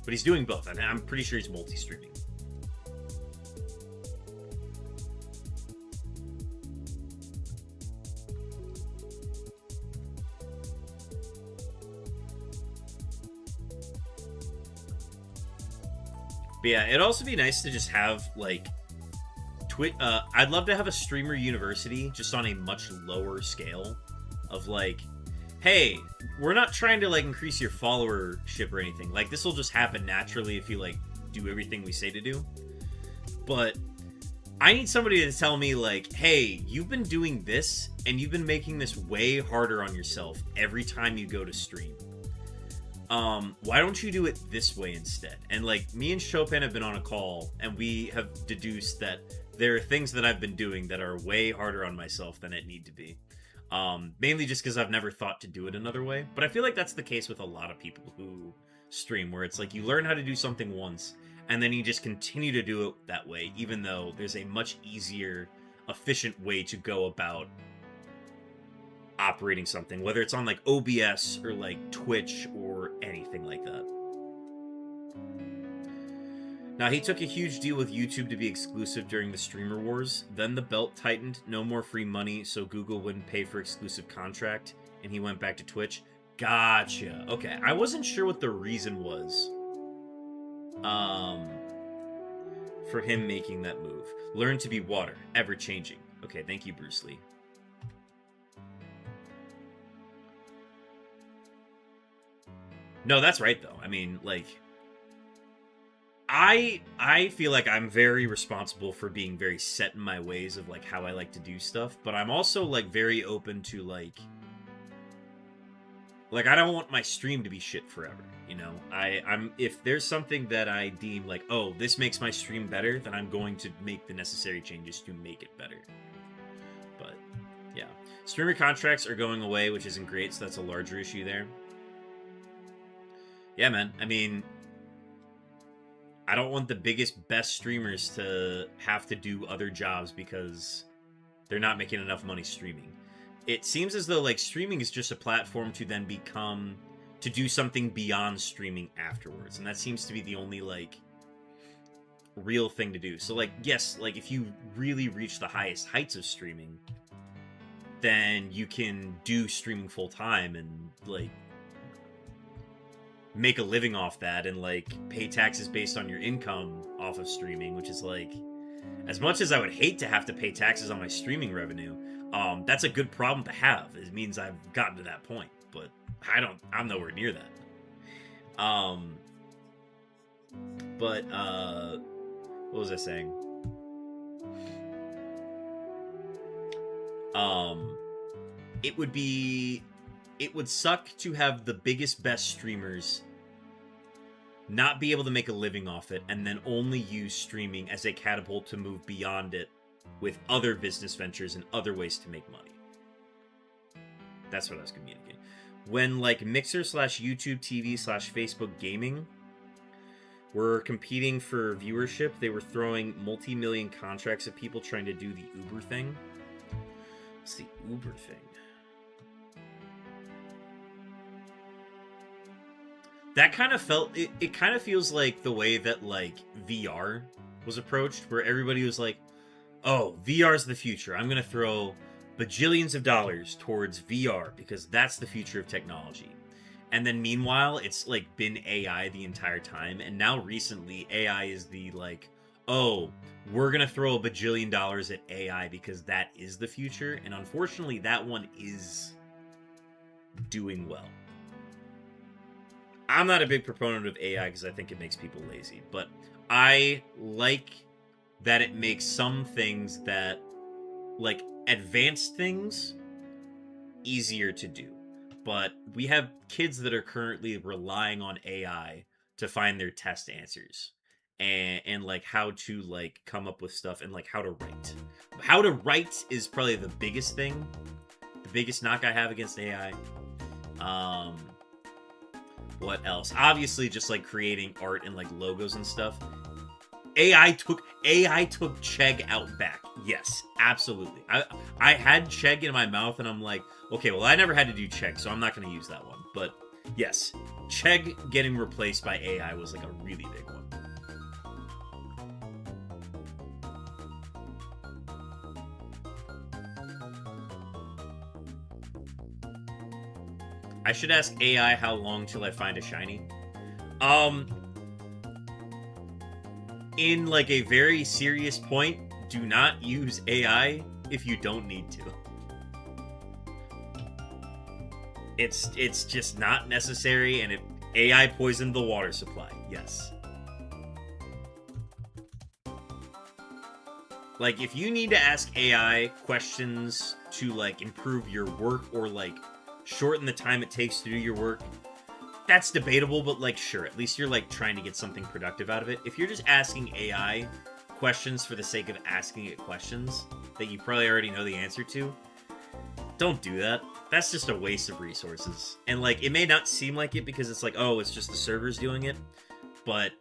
But he's doing both. I'm pretty sure he's multi-streaming. But yeah, it'd also be nice to just have, like, I'd love to have a Streamer University just on a much lower scale of, like, hey, we're not trying to, like, increase your followership or anything. Like, this will just happen naturally if you, like, do everything we say to do. But I need somebody to tell me, like, hey, you've been doing this, and you've been making this way harder on yourself every time you go to stream. Why don't you do it this way instead? And, like, me and Chopin have been on a call, and we have deduced that there are things that I've been doing that are way harder on myself than it need to be. Mainly just because I've never thought to do it another way. But I feel like that's the case with a lot of people who stream, where it's like you learn how to do something once, and then you just continue to do it that way, even though there's a much easier, efficient way to go about operating something, whether it's on like OBS or like Twitch or anything like that. Now, he took a huge deal with YouTube to be exclusive during the streamer wars. Then the belt tightened, no more free money, so Google wouldn't pay for exclusive contract, and he went back to Twitch. Gotcha. Okay, I wasn't sure what the reason was for him making that move. Learn to be water, ever-changing. Okay, thank you, Bruce Lee. No, that's right, though. I mean, like... I feel like I'm very responsible for being very set in my ways of like how I like to do stuff, but I'm also like very open to like I don't want my stream to be shit forever, you know. I'm if there's something that I deem like, oh, this makes my stream better, then I'm going to make the necessary changes to make it better. But yeah, streamer contracts are going away, which isn't great, so that's a larger issue there. Yeah, man. I mean, I don't want the biggest, best streamers to have to do other jobs because they're not making enough money streaming. It seems as though, like, streaming is just a platform to then to do something beyond streaming afterwards. And that seems to be the only, like, real thing to do. So, like, yes, like, if you really reach the highest heights of streaming, then you can do streaming full-time and, like, make a living off that and like pay taxes based on your income off of streaming, which is like, as much as I would hate to have to pay taxes on my streaming revenue, that's a good problem to have. It means I've gotten to that point, but I'm nowhere near that. What was I saying? It would suck to have the biggest, best streamers not be able to make a living off it, and then only use streaming as a catapult to move beyond it with other business ventures and other ways to make money. That's what I was communicating. When, like, Mixer / YouTube TV / Facebook Gaming were competing for viewership, they were throwing multi-million contracts at people trying to do the Uber thing. What's the Uber thing? That kind of felt... It kind of feels like the way that, like, VR was approached, where everybody was like, oh, VR's the future. I'm going to throw bajillions of dollars towards VR because that's the future of technology. And then meanwhile, it's, like, been AI the entire time. And now recently, AI is the, like, oh, we're going to throw a bajillion dollars at AI because that is the future. And unfortunately, that one is doing well. I'm not a big proponent of AI because I think it makes people lazy, but I like that it makes some things that, like, advanced things, easier to do. But we have kids that are currently relying on AI to find their test answers and like how to like come up with stuff and like how to write. How to write is probably the biggest thing, the biggest knock I have against AI. What else? Obviously, just like creating art and like logos and stuff. AI took Chegg out back. Yes, absolutely. I had Chegg in my mouth, and I'm like, okay, well, I never had to do Chegg, so I'm not going to use that one. But yes, Chegg getting replaced by AI was like a really big one. I should ask AI how long till I find a shiny. In like a very serious point, do not use AI if you don't need to. It's just not necessary, and AI poisoned the water supply. Yes. Like, if you need to ask AI questions to like improve your work or like shorten the time it takes to do your work, that's debatable, but like, sure, at least you're like trying to get something productive out of it. If you're just asking AI questions for the sake of asking it questions that you probably already know the answer to, don't do that. That's just a waste of resources. And like, it may not seem like it because it's like, oh, it's just the servers doing it, but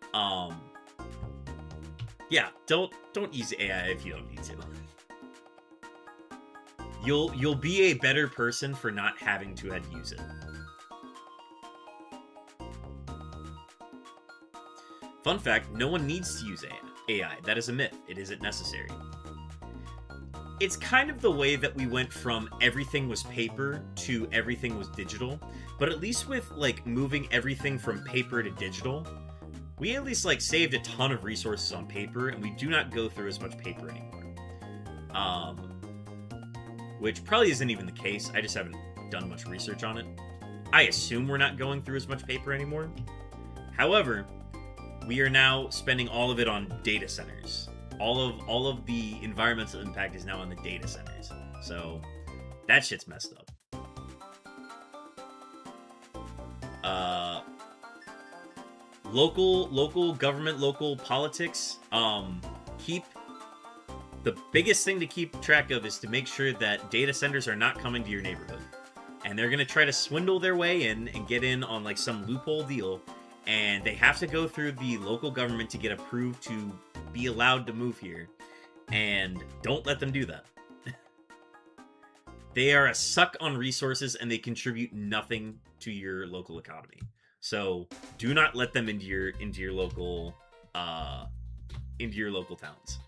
yeah, don't use AI if you don't need to. You'll be a better person for not having to have use it. Fun fact, no one needs to use AI. That is a myth. It isn't necessary. It's kind of the way that we went from everything was paper to everything was digital. But at least with, like, moving everything from paper to digital, we at least, like, saved a ton of resources on paper, and we do not go through as much paper anymore. Which probably isn't even the case. I just haven't done much research on it. I assume we're not going through as much paper anymore. However, we are now spending all of it on data centers. All of the environmental impact is now on the data centers. So that shit's messed up. Local government, local politics. The biggest thing to keep track of is to make sure that data centers are not coming to your neighborhood. And they're going to try to swindle their way in and get in on like some loophole deal. And they have to go through the local government to get approved to be allowed to move here. And don't let them do that. They are a suck on resources and they contribute nothing to your local economy. So do not let them into your local towns.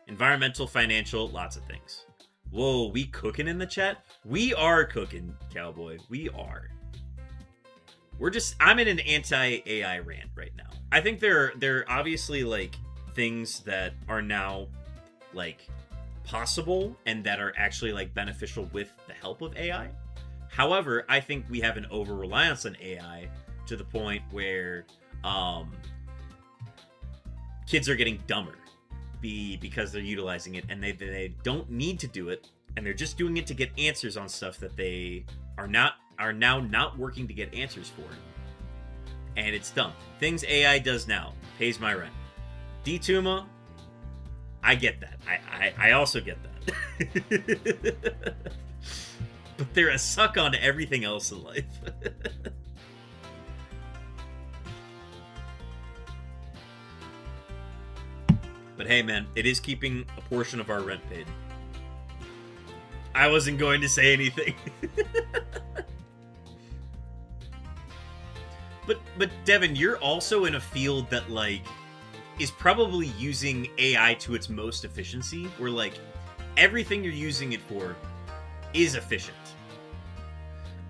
Environmental, financial, lots of things. Whoa, we cooking in the chat? We are cooking, cowboy. We are. I'm in an anti-AI rant right now. I think there are obviously, like, things that are now, like, possible and that are actually, like, beneficial with the help of AI. However, I think we have an over-reliance on AI to the point where kids are getting dumber because they're utilizing it, and they don't need to do it, and they're just doing it to get answers on stuff that they are now not working to get answers for. And it's dumb. Things AI does now. Pays my rent. D-Tuma, I get that. I also get that. But they're a suck on everything else in life. But hey, man, it is keeping a portion of our rent paid. I wasn't going to say anything. But Devin, you're also in a field that, like, is probably using AI to its most efficiency, where, like, everything you're using it for is efficient.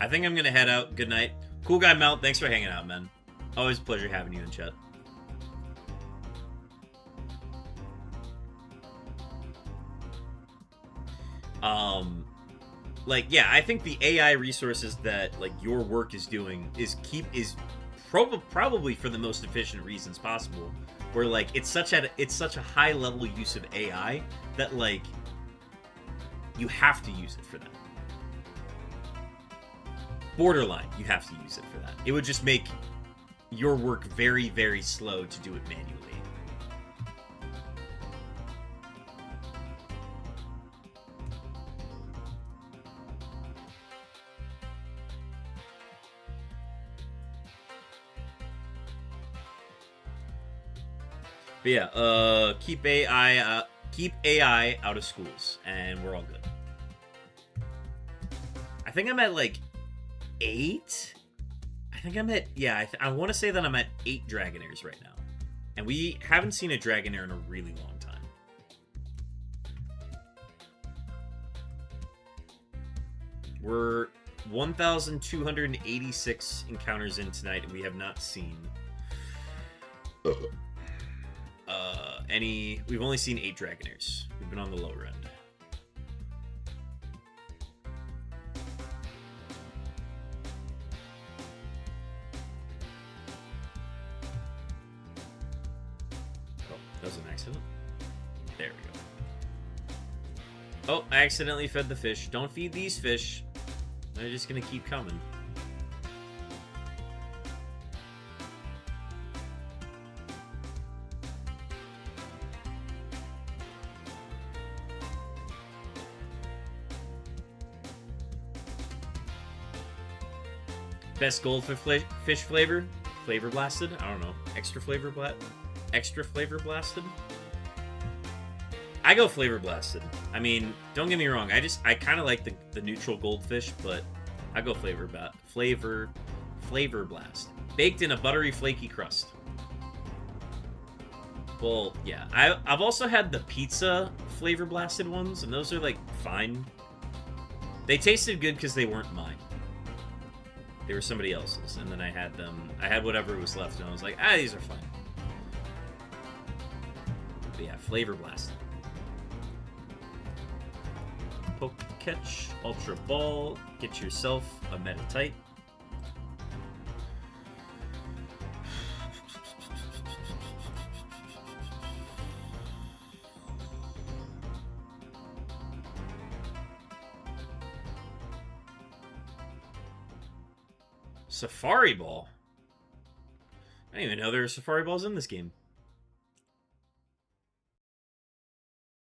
I think I'm gonna head out. Good night. Cool guy Mount, thanks for hanging out, man. Always a pleasure having you in chat. Like, yeah, I think the AI resources that, like, your work is doing is probably for the most efficient reasons possible. Where, like, it's such a high level use of AI that, like, you have to use it for that. Borderline, you have to use it for that. It would just make your work very, very slow to do it manually. But yeah, keep AI out of schools, and we're all good. I think I'm at like 8. I think I'm at I want to say that I'm at 8 Dragonairs right now, and we haven't seen a Dragonair in a really long time. We're 1,286 encounters in tonight, and we have not seen any. We've only seen 8 Dragonairs. We've been on the lower end. Oh, that was an accident. There we go. Oh, I accidentally fed the fish. Don't feed these fish. They're just gonna keep coming. Best goldfish flavor? Flavor blasted? I don't know. Extra flavor blasted? I go Flavor Blasted. I mean, don't get me wrong. I kind of like the neutral goldfish, but I go Flavor Blast. Baked in a buttery, flaky crust. Well, yeah. I've also had the pizza Flavor Blasted ones, and those are, like, fine. They tasted good because they weren't mine. They were somebody else's, and then I had them. I had whatever was left, and I was like, these are fine. But yeah, Flavor Blast. Poke Catch, Ultra Ball, get yourself a Metatite. Safari Ball? I didn't even know there were Safari Balls in this game.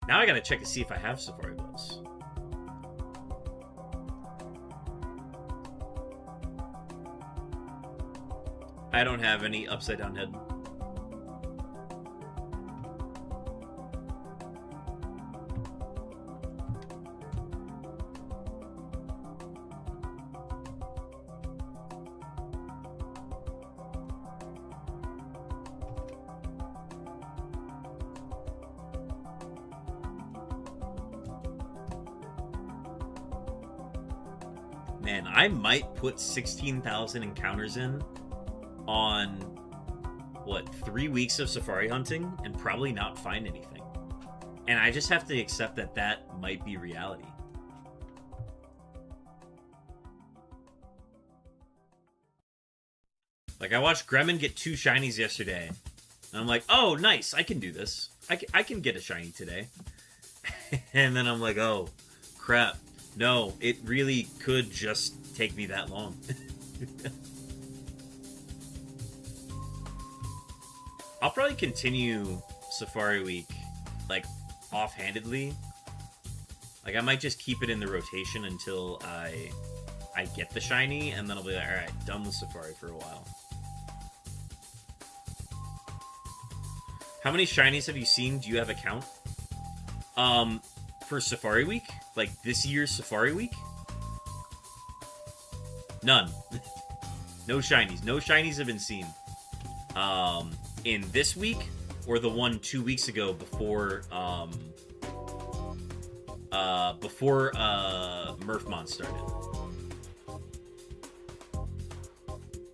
Now I gotta check to see if I have Safari Balls. I don't have any Upside Down Head. Man, I might put 16,000 encounters in on, what, 3 weeks of safari hunting and probably not find anything. And I just have to accept that that might be reality. Like, I watched Gremlin get 2 shinies yesterday. And I'm like, oh, nice, I can do this. I can get a shiny today. And then I'm like, oh, crap. No, it really could just take me that long. I'll probably continue Safari Week, like, offhandedly. Like, I might just keep it in the rotation until I get the shiny, and then I'll be like, alright, done with Safari for a while. How many shinies have you seen? Do you have a count? For Safari Week? Like, this year's Safari Week? None. No shinies. No shinies have been seen. In this week, or the one 2 weeks ago before Murphmon started.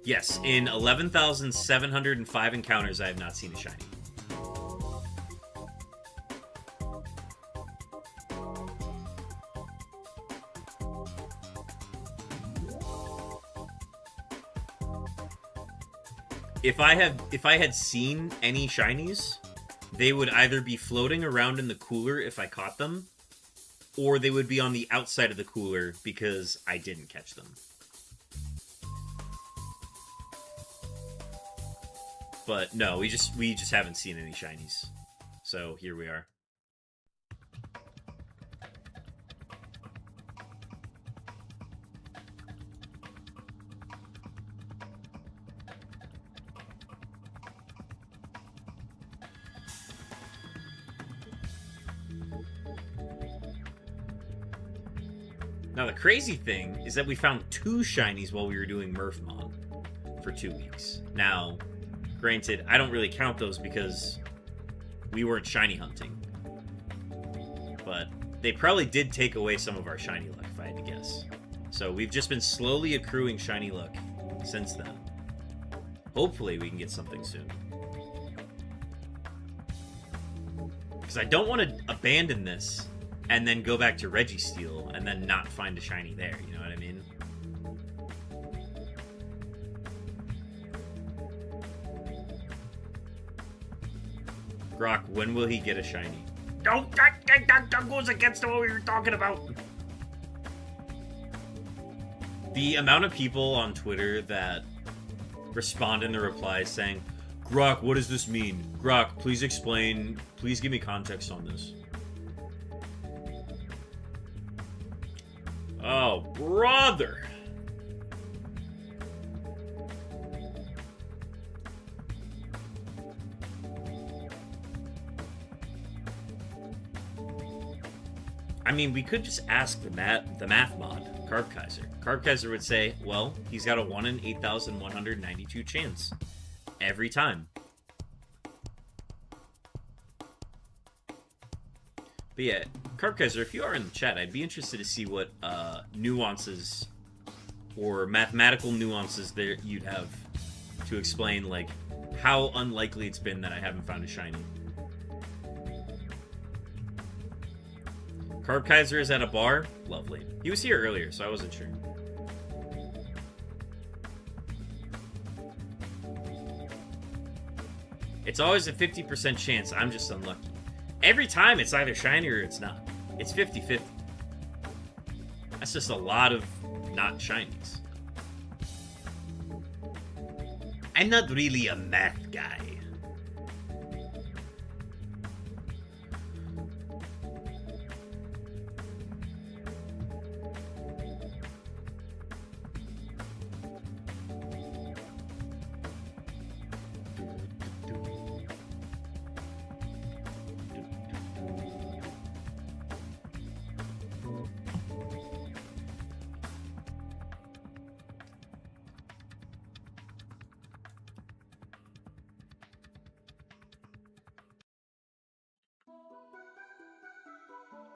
Yes, in 11,705 encounters, I have not seen a shiny. If I had seen any shinies, they would either be floating around in the cooler if I caught them, or they would be on the outside of the cooler because I didn't catch them. But no, we just haven't seen any shinies. So here we are. Now, the crazy thing is that we found 2 shinies while we were doing Murphmon for 2 weeks. Now, granted, I don't really count those because we weren't shiny hunting. But they probably did take away some of our shiny luck, if I had to guess. So we've just been slowly accruing shiny luck since then. Hopefully we can get something soon. Because I don't want to abandon this and then go back to Registeel, and then not find a shiny there, you know what I mean? Grok, when will he get a shiny? Don't, that goes against what we were talking about! The amount of people on Twitter that respond in the replies saying, Grok, what does this mean? Grok, please explain, please give me context on this. Oh, brother. I mean, we could just ask the math mod, Carb Kaiser. Carb Kaiser would say, well, he's got a 1 in 8,192 chance. Every time. But yeah, Carb Kaiser, if you are in the chat, I'd be interested to see what nuances or mathematical nuances there you'd have to explain, like, how unlikely it's been that I haven't found a shiny. Carb Kaiser is at a bar? Lovely. He was here earlier, so I wasn't sure. It's always a 50% chance. I'm just unlucky. Every time it's either shiny or it's not. It's 50-50. That's just a lot of not shinies. I'm not really a math guy.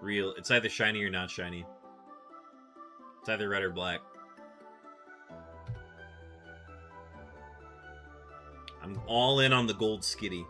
Real. It's either shiny or not shiny. It's either red or black. I'm all in on the gold skitty.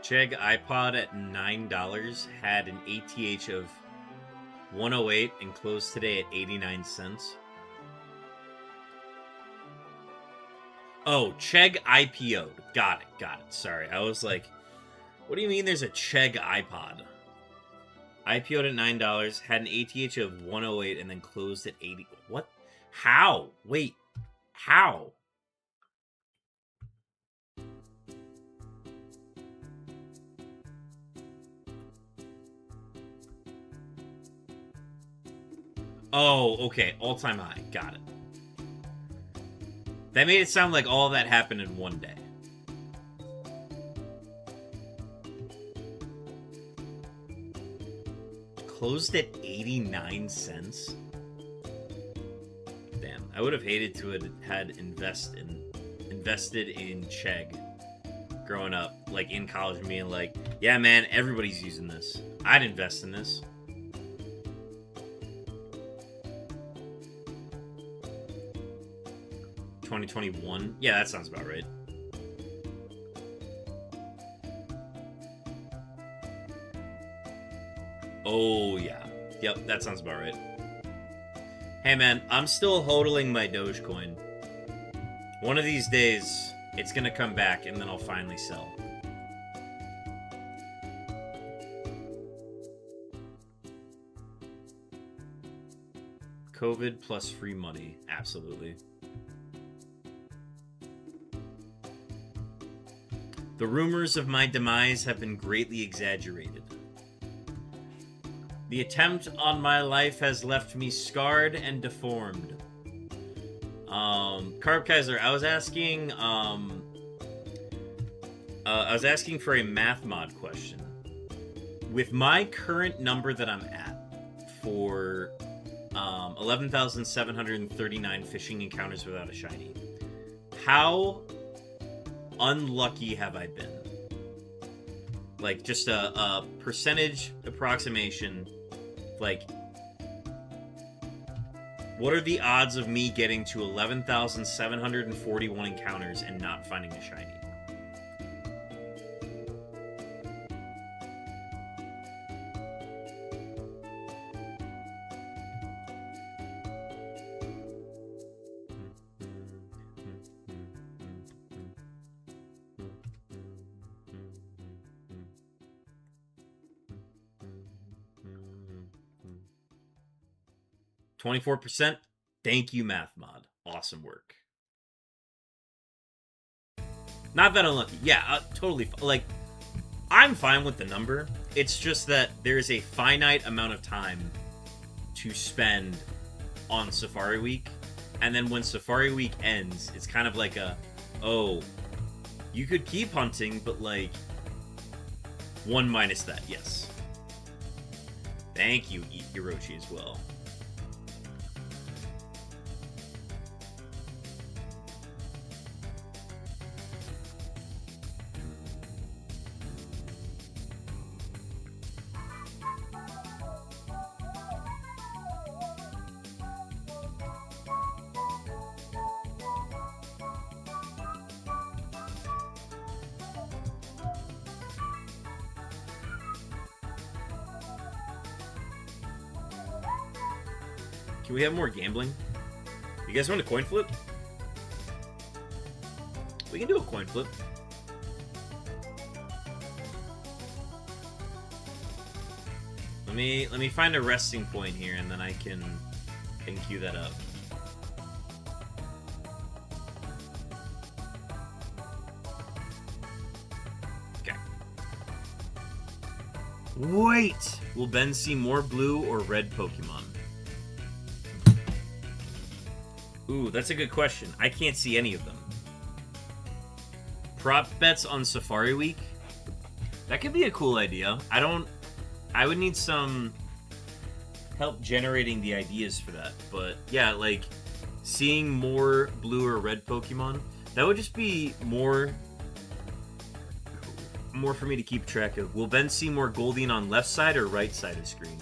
Chegg iPod at $9 had an ATH of 108 and closed today at 89 cents. Oh, Chegg IPO'd. Got it. Sorry, I was like, what do you mean there's a Chegg iPod? IPO'd at $9, had an ATH of 108 and then closed at 80. What? How? Wait, how? Oh, okay. All-time high. Got it. That made it sound like all that happened in one day. Closed at 89 cents? Damn. I would have hated to have had invested in Chegg growing up, like in college, and being like, yeah, man, everybody's using this. I'd invest in this. $2021? Yeah, that sounds about right. Oh, yeah. Yep, that sounds about right. Hey, man, I'm still hodling my Dogecoin. One of these days, it's gonna come back, and then I'll finally sell. COVID plus free money. Absolutely. The rumors of my demise have been greatly exaggerated. The attempt on my life has left me scarred and deformed. Carb Kaiser, I was asking for a math mod question. With my current number that I'm at for 11,739 fishing encounters without a shiny, how unlucky have I been? Like, just a percentage approximation. Like, what are the odds of me getting to 11,741 encounters and not finding a shiny? %. Thank you, MathMod. Awesome work. Not that unlucky. Yeah, totally. Like, I'm fine with the number. It's just that there's a finite amount of time to spend on Safari Week. And then when Safari Week ends, it's kind of like oh, you could keep hunting, but like, 1 minus that, yes. Thank you, Hiroshi, as well. Can we have more gambling? You guys want a coin flip? We can do a coin flip. Let me find a resting point here, and then I can queue that up. Okay. Wait! Will Ben see more blue or red Pokemon? Ooh, that's a good question. I can't see any of them. Prop bets on Safari Week? That could be a cool idea. I would need some help generating the ideas for that. But yeah, like, seeing more blue or red Pokemon, that would just be more for me to keep track of. Will Ben see more Goldeen on left side or right side of screen?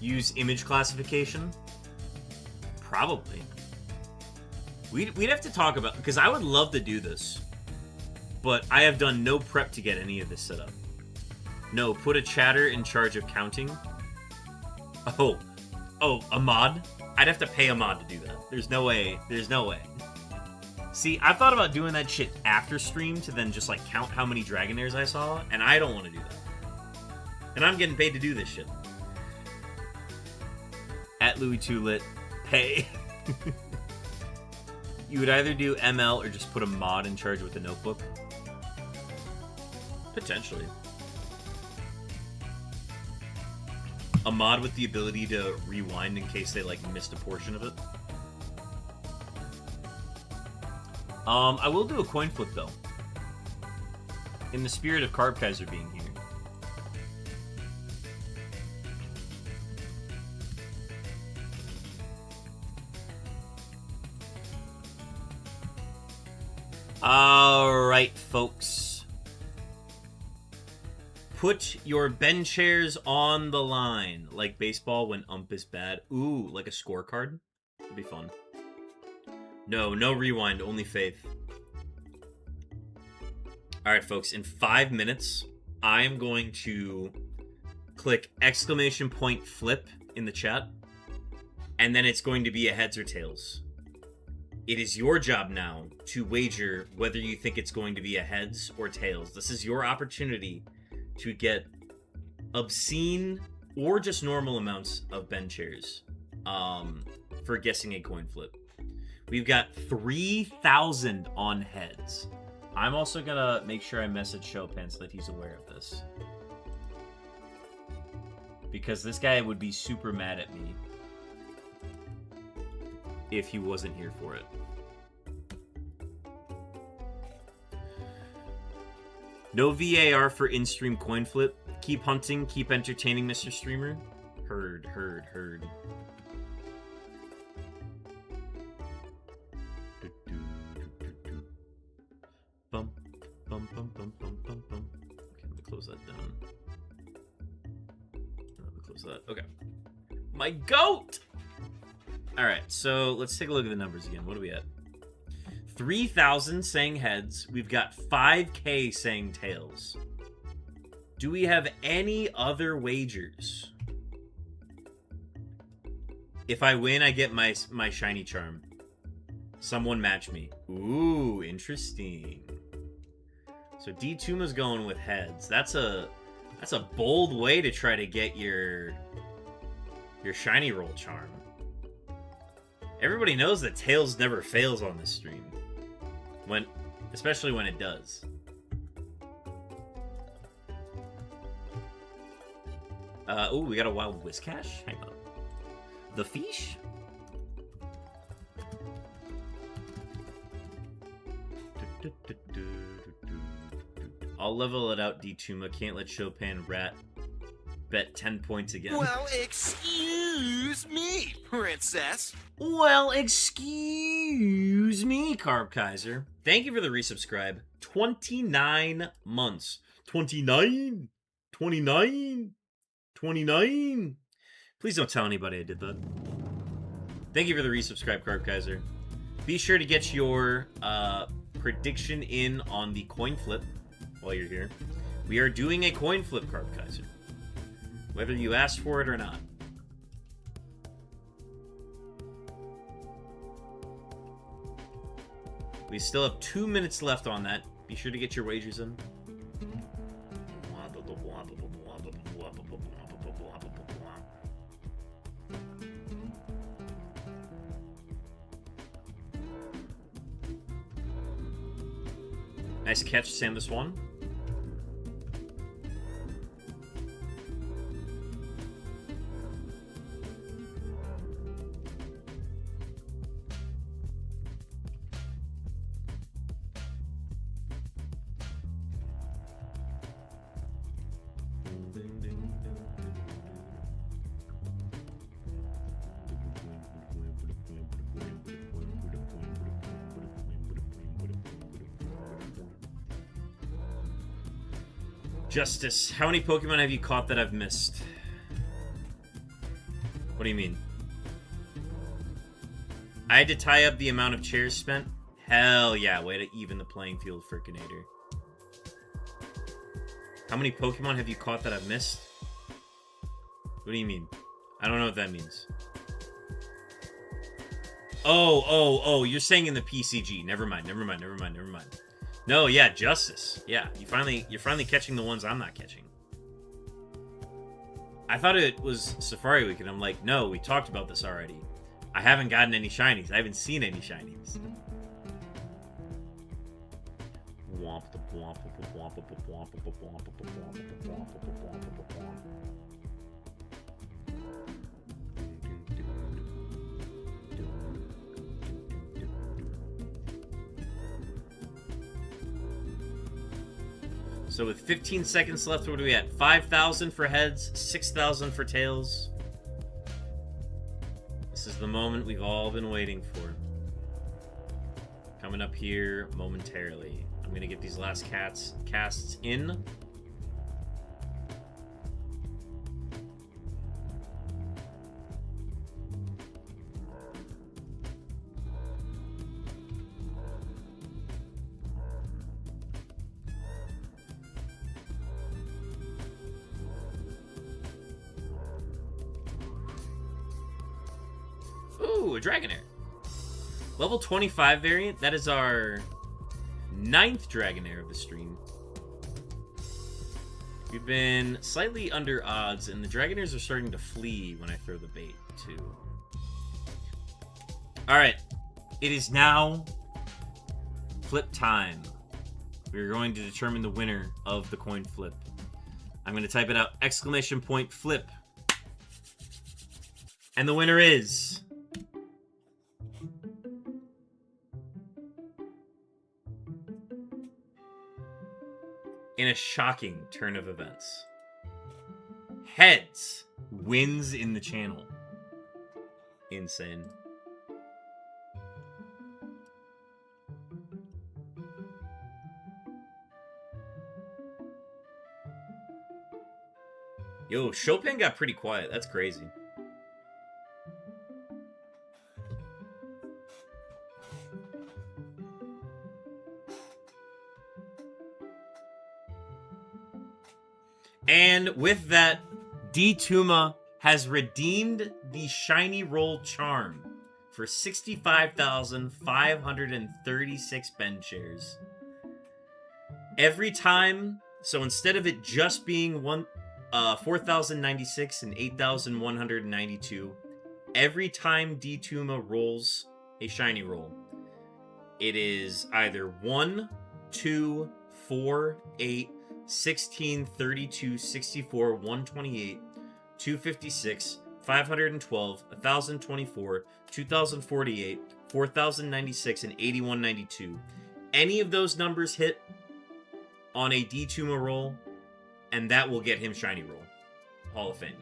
Use image classification? Probably. We'd have to talk about, because I would love to do this, but I have done no prep to get any of this set up. No, put a chatter in charge of counting. Oh, a mod? I'd have to pay a mod to do that. There's no way. See, I thought about doing that shit after stream to then just, like, count how many Dragonairs I saw, and I don't want to do that. And I'm getting paid to do this shit. At Louis Tulit, pay. You would either do ML or just put a mod in charge with the notebook. Potentially. A mod with the ability to rewind in case they, like, missed a portion of it. I will do a coin flip, though. In the spirit of Carb Kaiser being here. Alright, folks. Put your bench chairs on the line. Like baseball when ump is bad. Ooh, like a scorecard? That'd be fun. No rewind, only faith. Alright, folks. In 5 minutes, I am going to click !flip in the chat. And then it's going to be a heads or tails. It is your job now to wager whether you think it's going to be a heads or tails. This is your opportunity to get obscene or just normal amounts of bench chairs for guessing a coin flip. We've got 3,000 on heads. I'm also going to make sure I message Chopin so that he's aware of this. Because this guy would be super mad at me if he wasn't here for it. No VAR for in-stream coin flip. Keep hunting, keep entertaining, Mr. Streamer. Heard. Bum, bum, that down. Close that. Okay. My goat! Alright, so let's take a look at the numbers again. What are we at? 3,000 saying heads. We've got 5K saying tails. Do we have any other wagers? If I win, I get my shiny charm. Someone match me. Ooh, interesting. So D-Tuma's going with heads. That's a bold way to try to get your shiny roll charm. Everybody knows that tails never fails on this stream. Especially when it does. Ooh, we got a wild Whiscash? Hang on. The fish? I'll level it out, D-Tuma. Can't let Chopin rat bet 10 points again. Well, excuse me, princess. Well, excuse me, Carb Kaiser. Thank you for the resubscribe. 29 months. 29? 29? 29? Please don't tell anybody I did that. Thank you for the resubscribe, Carb Kaiser. Be sure to get your prediction in on the coin flip while you're here. We are doing a coin flip, Carb Kaiser. Whether you asked for it or not. We still have 2 minutes left on that. Be sure to get your wagers in. Nice catch, Sam the Swan. Justice, how many Pokemon have you caught that I've missed? What do you mean? I had to tie up the amount of chairs spent? Hell yeah, way to even the playing field for Ganator. How many Pokemon have you caught that I've missed? What do you mean? I don't know what that means. Oh, you're saying in the PCG. Never mind. No, yeah, Justice. Yeah, you're finally catching the ones I'm not catching. I thought it was Safari Week, and I'm like, no, we talked about this already. I haven't gotten any shinies. I haven't seen any shinies. So with 15 seconds left, what are we at? 5,000 for heads, 6,000 for tails. This is the moment we've all been waiting for. Coming up here momentarily. I'm going to get these last casts in. Ooh, a Dragonair. Level 25 variant. That is our 9th Dragonair of the stream. We've been slightly under odds, and the Dragonairs are starting to flee when I throw the bait, too. Alright. It is now flip time. We're going to determine the winner of the coin flip. I'm going to type it out. Exclamation point flip. And the winner is... in a shocking turn of events, Heads wins in the channel. Insane. Yo, Chopin got pretty quiet. That's crazy. And with that, D-Tuma has redeemed the Shiny Roll Charm for 65,536 Ben shares. Every time, so instead of it just being 4,096 and 8,192, every time D-Tuma rolls a Shiny Roll, it is either 1, 2, 4, 8, 16, 32, 64, 128, 256, 512, 1,024, 2,048, 4,096, and 8,192. Any of those numbers hit on a D-Tuma roll, and that will get him Shiny Roll. Hall of Fame.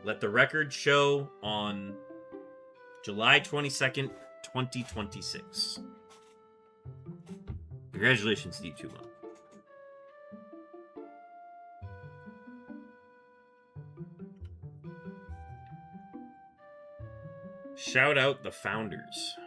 Let the record show on July 22nd, 2026. Congratulations, D-Tuma. Shout out the founders.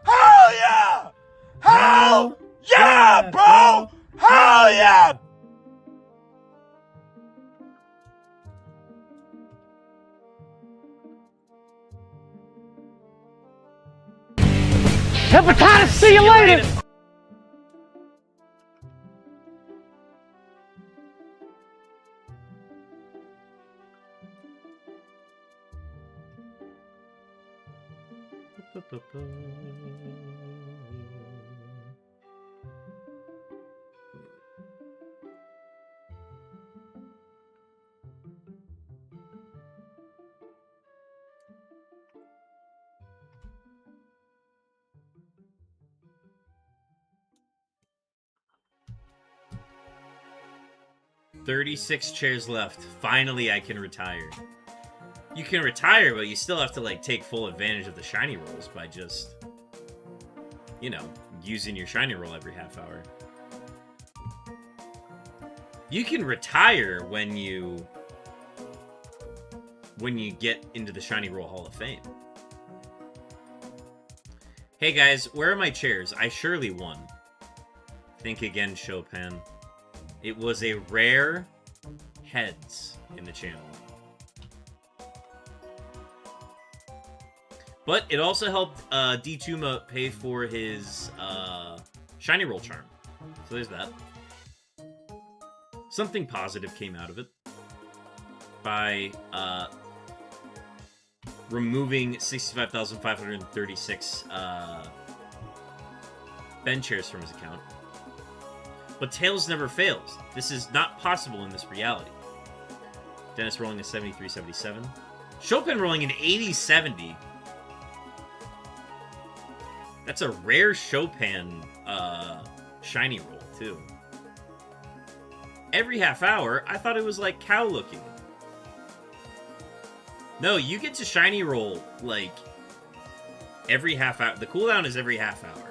Hell yeah! Hell yeah, bro! Hell yeah! Hepatitis, see you later! $36 chairs left. Finally, I can retire. You can retire, but you still have to, like, take full advantage of the shiny rolls by just, you know, using your shiny roll every half hour. You can retire when you get into the Shiny Roll Hall of Fame. Hey guys, where are my chairs? I surely won. Think again, Chopin. It was a rare heads in the channel. But it also helped D-Tuma pay for his Shiny Roll Charm. So there's that. Something positive came out of it by removing 65,536 Ben shares from his account. But Tails never fails. This is not possible in this reality. Dennis rolling a 73-77. Chopin rolling an 80-70. That's a rare Chopin shiny roll, too. Every half hour, I thought it was like cow looking. No, you get to shiny roll like every half hour. The cooldown is every half hour.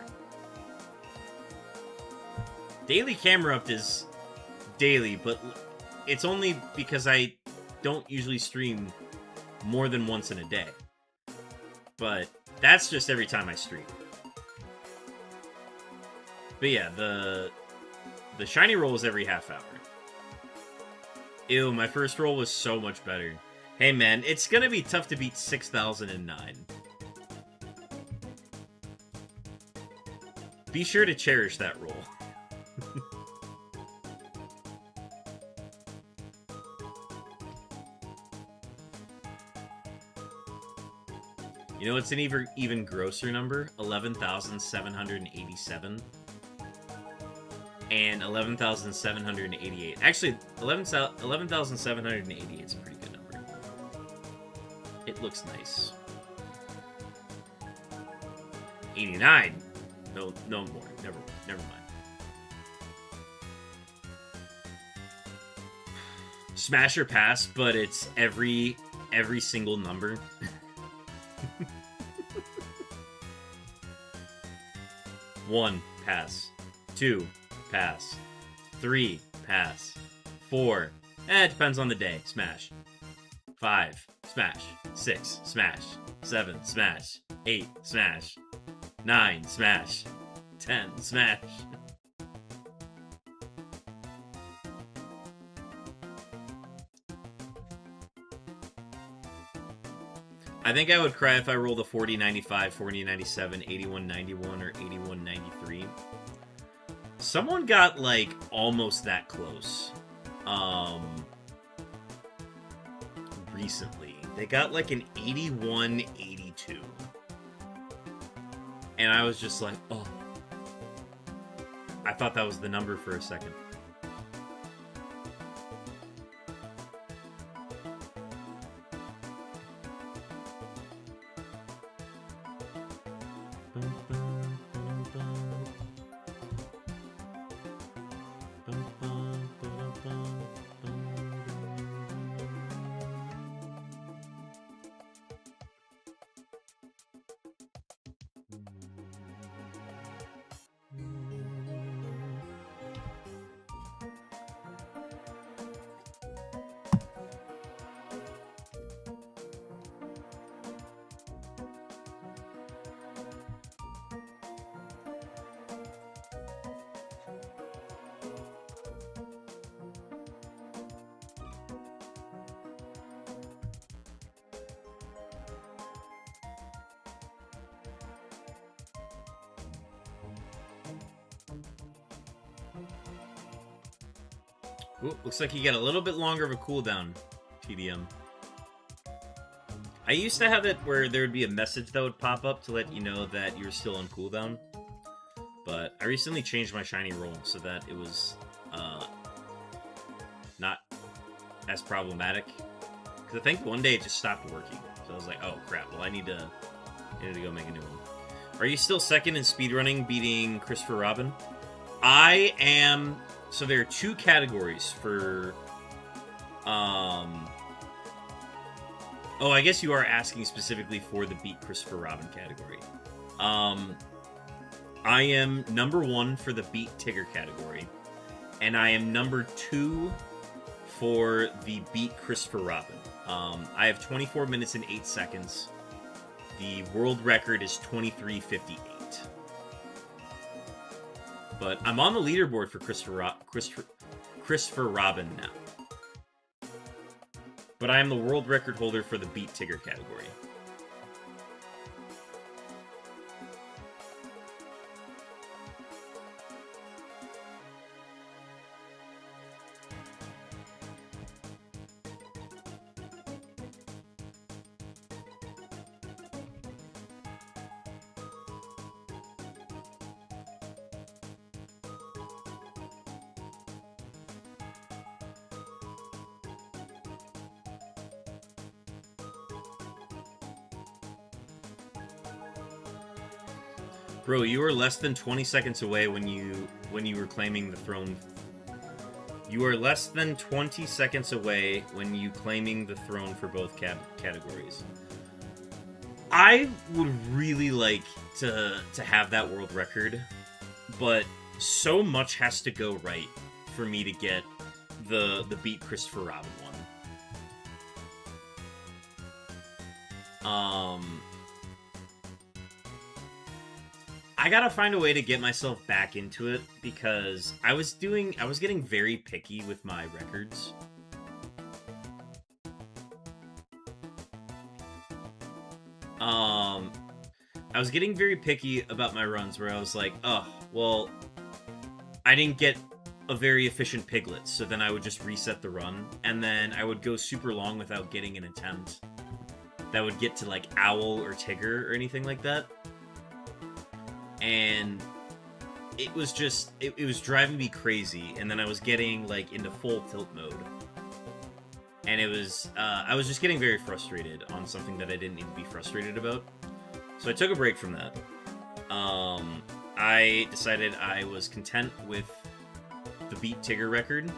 Daily camera up is daily, but it's only because I don't usually stream more than once in a day. But that's just every time I stream. But yeah, the shiny roll is every half hour. Ew, my first roll was so much better. Hey man, it's gonna be tough to beat 6,009. Be sure to cherish that roll. You know what's an even grosser number? 11,787. and 11,788. Actually, 11,788 is a pretty good number. It looks nice. 89. No more. Never mind. Smash or pass, but it's every single number. 1, pass. 2, pass. 3, pass. 4, it depends on the day. Smash. 5, smash. 6, smash. 7, smash. 8, smash. 9, smash. 10, smash. I think I would cry if I rolled a 4095, 4097, 8191, or 8193. Someone got, like, almost that close. Recently. They got, like, an 8182. And I was just like, oh. I thought that was the number for a second. Ooh, looks like you got a little bit longer of a cooldown, TDM. I used to have it where there would be a message that would pop up to let you know that you're still on cooldown. But I recently changed my shiny roll so that it was not as problematic. Because I think one day it just stopped working. So I was like, oh crap, well I need to go make a new one. Are you still second in speedrunning, beating Christopher Robin? I am... So there are two categories for... Oh, I guess you are asking specifically for the Beat Christopher Robin category. I am number 1 for the Beat Tigger category. And I am number 2 for the Beat Christopher Robin. I have 24 minutes and 8 seconds. The world record is 23:58. But I'm on the leaderboard for Christopher Robin now. But I am the world record holder for the Beat Tigger category. Bro, you were less than 20 seconds away when you were claiming the throne. You are less than 20 seconds away when you claiming the throne for both categories. I would really like to have that world record, but so much has to go right for me to get the Beat Christopher Robin one. I gotta find a way to get myself back into it because I was getting very picky with my records. I was getting very picky about my runs where I was like, oh, well, I didn't get a very efficient piglet, so then I would just reset the run, and then I would go super long without getting an attempt that would get to like Owl or Tigger or anything like that. And it was just, it was driving me crazy, and then I was getting, like, into full tilt mode. And it was, I was just getting very frustrated on something that I didn't need to be frustrated about. So I took a break from that. I decided I was content with the Beat Tigger record.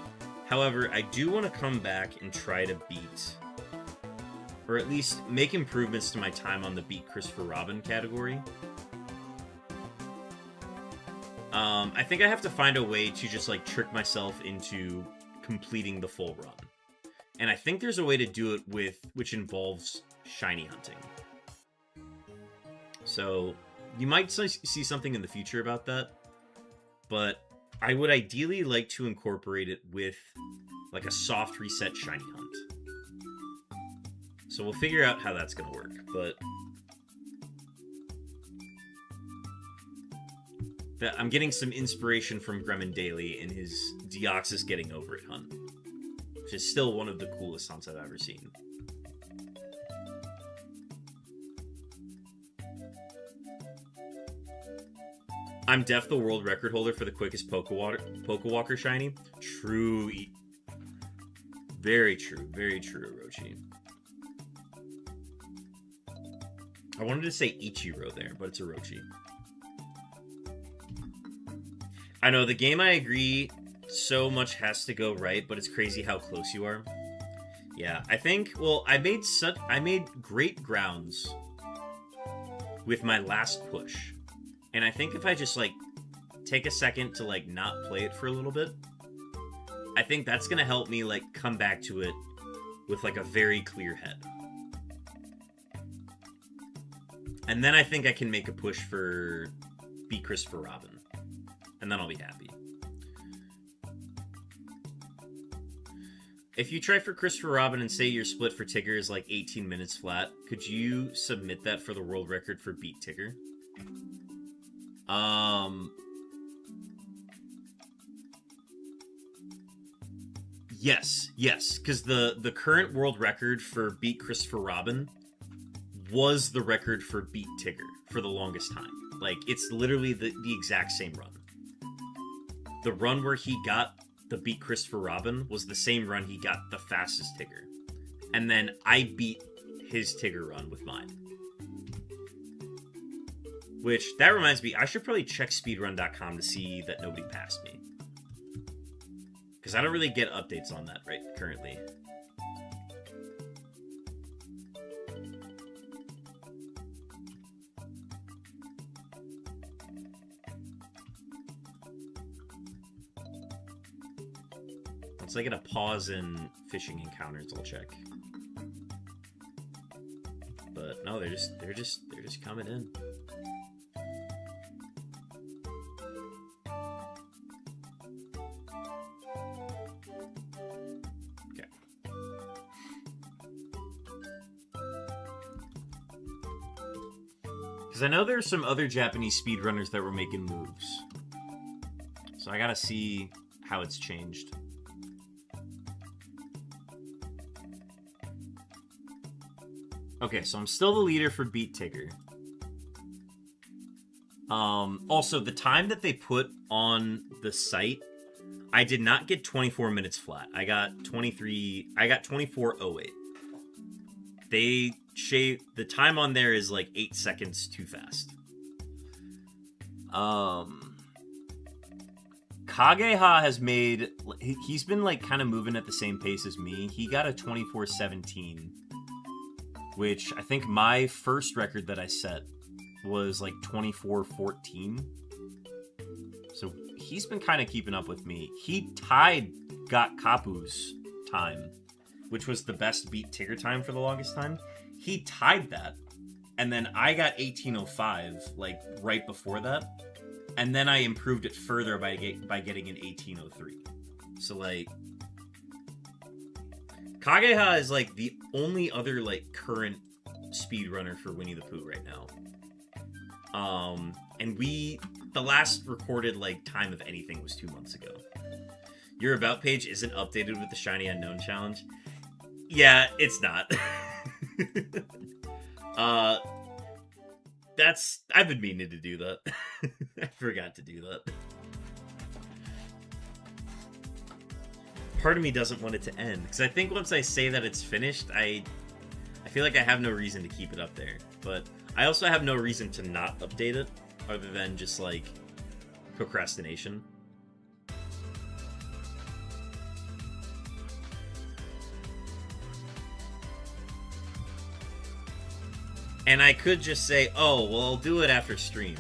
However, I do want to come back and try to beat, or at least make improvements to my time on the Beat Christopher Robin category. I think I have to find a way to just, like, trick myself into completing the full run. And I think there's a way to do it which involves shiny hunting. So, you might see something in the future about that, but I would ideally like to incorporate it with, like, a soft reset shiny hunt. So we'll figure out how that's going to work, but I'm getting some inspiration from Gremlin Daily in his Deoxys Getting Over It hunt, which is still one of the coolest hunts I've ever seen. I'm Def the world record holder for the quickest Pokewalker shiny. True. Very true. Very true, Orochi. I wanted to say Ichiro there, but it's Orochi. I know, the game, I agree, so much has to go right, but it's crazy how close you are. Yeah, I think, well, I made great grounds with my last push. And I think if I just, like, take a second to, like, not play it for a little bit, I think that's gonna help me, like, come back to it with, like, a very clear head. And then I think I can make a push for Beat Christopher Robin. And then I'll be happy. If you try for Christopher Robin and say your split for Tigger is like 18 minutes flat, could you submit that for the world record for Beat Tigger? Yes, because the current world record for Beat Christopher Robin was the record for Beat Tigger for the longest time. Like, it's literally the exact same run. The run where he got the Beat Christopher Robin was the same run he got the fastest Tigger. And then I beat his Tigger run with mine. Which, that reminds me, I should probably check speedrun.com to see that nobody passed me. Because I don't really get updates on that right currently. Once I get a pause in fishing encounters, I'll check. But no, they're just coming in. Okay. Because I know there's some other Japanese speedrunners that were making moves. So I gotta see how it's changed. Okay, so I'm still the leader for Beat Tigger. Also, the time that they put on the site, I did not get 24 minutes flat. I got 24:08. They shaved, the time on there is like 8 seconds too fast. Kageha has made, he's been like kind of moving at the same pace as me. He got a 24:17. Which I think my first record that I set was like 24:14. So he's been kind of keeping up with me. He tied Got Kapu's time, which was the best Beat Tigger time for the longest time. He tied that. And then I got 18:05, like right before that. And then I improved it further by getting an 18:03. So like, Kageha is like the only other like current speedrunner for Winnie the Pooh right now. And the last recorded like time of anything was 2 months ago. Your about page isn't updated with the Shiny Unknown challenge. Yeah, it's not. I've been meaning to do that. I forgot to do that. Part of me doesn't want it to end, because I think once I say that it's finished, I feel like I have no reason to keep it up there. But I also have no reason to not update it, other than just, like, procrastination. And I could just say, oh, well, I'll do it after stream.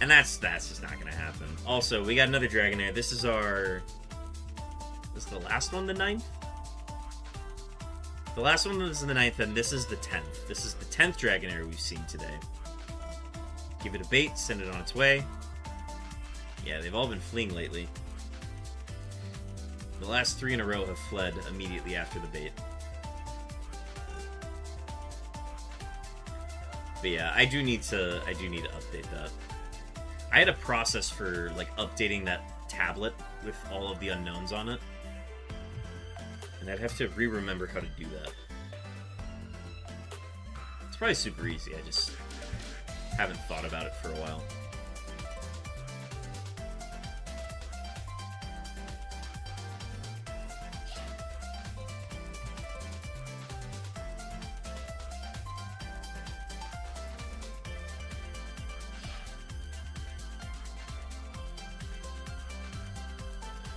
And that's just not gonna happen. Also, we got another Dragonair. This is our... Is the last one the 9th? The last one was the 9th, and this is the 10th. This is the 10th Dragonair we've seen today. Give it a bait, send it on its way. Yeah, they've all been fleeing lately. The last 3 in a row have fled immediately after the bait. But yeah, I do need to update that. I had a process for, like, updating that tablet with all of the unknowns on it. And I'd have to re-remember how to do that. It's probably super easy, I just haven't thought about it for a while.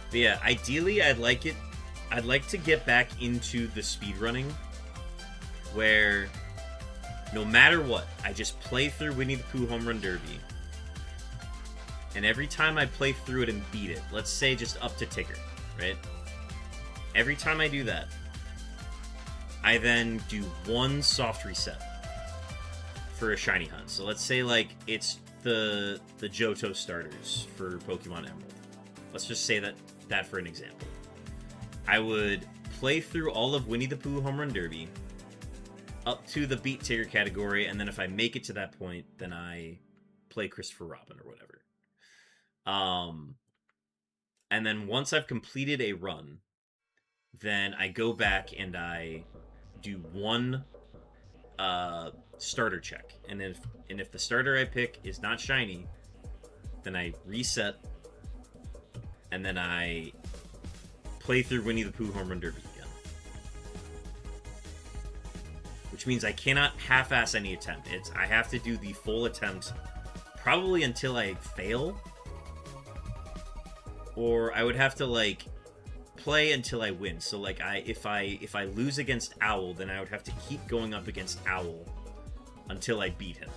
But yeah, ideally I'd like to get back into the speedrunning where no matter what, I just play through Winnie the Pooh Home Run Derby. And every time I play through it and beat it, let's say just up to Tigger, right? Every time I do that, I then do one soft reset for a shiny hunt. So let's say, like, it's the Johto starters for Pokemon Emerald. Let's just say that for an example. I would play through all of Winnie the Pooh Home Run Derby up to the Beat Tigger category, and then if I make it to that point, then I play Christopher Robin or whatever. And then once I've completed a run, then I go back and I do one starter check. And if the starter I pick is not shiny, then I reset, and then I play through Winnie the Pooh Home Run Derby again. Which means I cannot half-ass any attempt. I have to do the full attempt probably until I fail. Or I would have to, like, play until I win. So, like, if I lose against Owl, then I would have to keep going up against Owl until I beat him.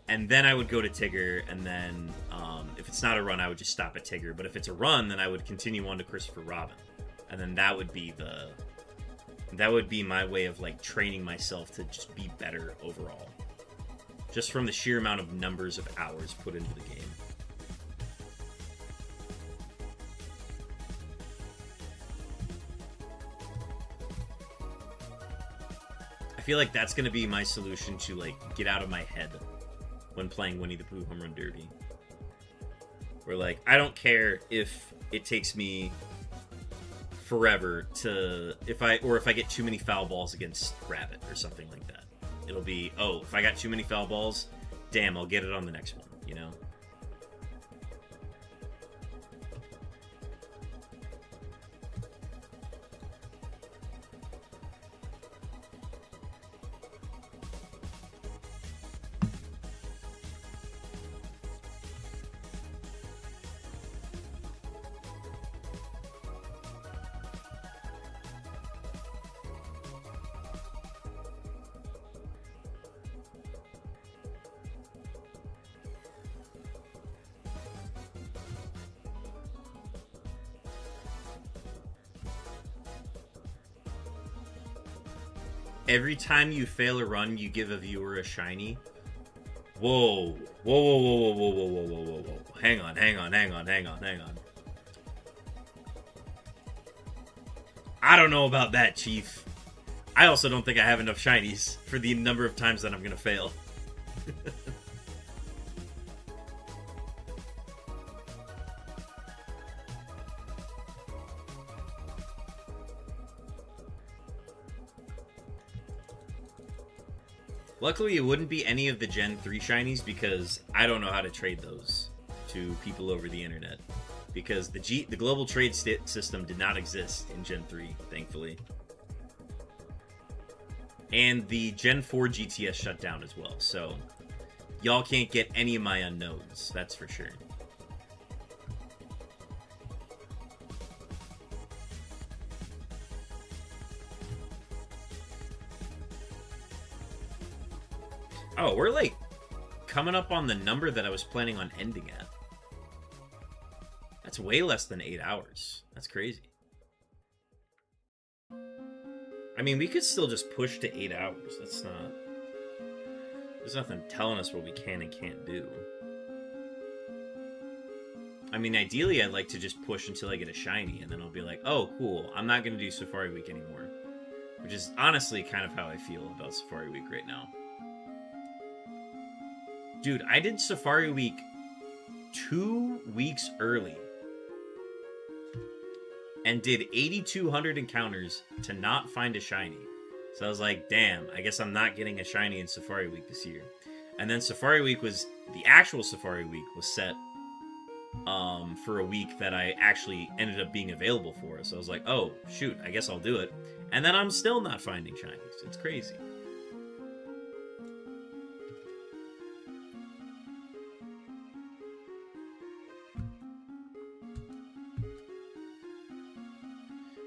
And then I would go to Tigger, and then if it's not a run, I would just stop at Tigger. But if it's a run, then I would continue on to Christopher Robin. And then that would be my way of, like, training myself to just be better overall. Just from the sheer amount of numbers of hours put into the game. I feel like that's going to be my solution to, like, get out of my head when playing Winnie the Pooh Home Run Derby. Where, like, I don't care if it takes me forever to... If I get too many foul balls against Rabbit or something like that. It'll be, oh, if I got too many foul balls, damn, I'll get it on the next one, you know? Every time you fail a run, you give a viewer a shiny. Whoa. Whoa, whoa, whoa, whoa, whoa, whoa, whoa, whoa, whoa, whoa. Hang on. I don't know about that, Chief. I also don't think I have enough shinies for the number of times that I'm gonna fail. Luckily, it wouldn't be any of the Gen 3 shinies because I don't know how to trade those to people over the internet. Because the global trade system did not exist in Gen 3, thankfully. And the Gen 4 GTS shut down as well, so y'all can't get any of my unknowns, that's for sure. Oh, we're like coming up on the number that I was planning on ending at. That's way less than 8 hours. That's crazy. I mean, we could still just push to 8 hours. That's not... There's nothing telling us what we can and can't do. I mean, ideally, I'd like to just push until I get a shiny, and then I'll be like, oh, cool, I'm not going to do Safari Week anymore. Which is honestly kind of how I feel about Safari Week right now. Dude, I did Safari Week 2 weeks early. And did 8,200 encounters to not find a shiny. So I was like, damn, I guess I'm not getting a shiny in Safari Week this year. And then Safari Week was... The actual Safari Week was set for a week that I actually ended up being available for. So I was like, oh, shoot, I guess I'll do it. And then I'm still not finding shinies. It's crazy.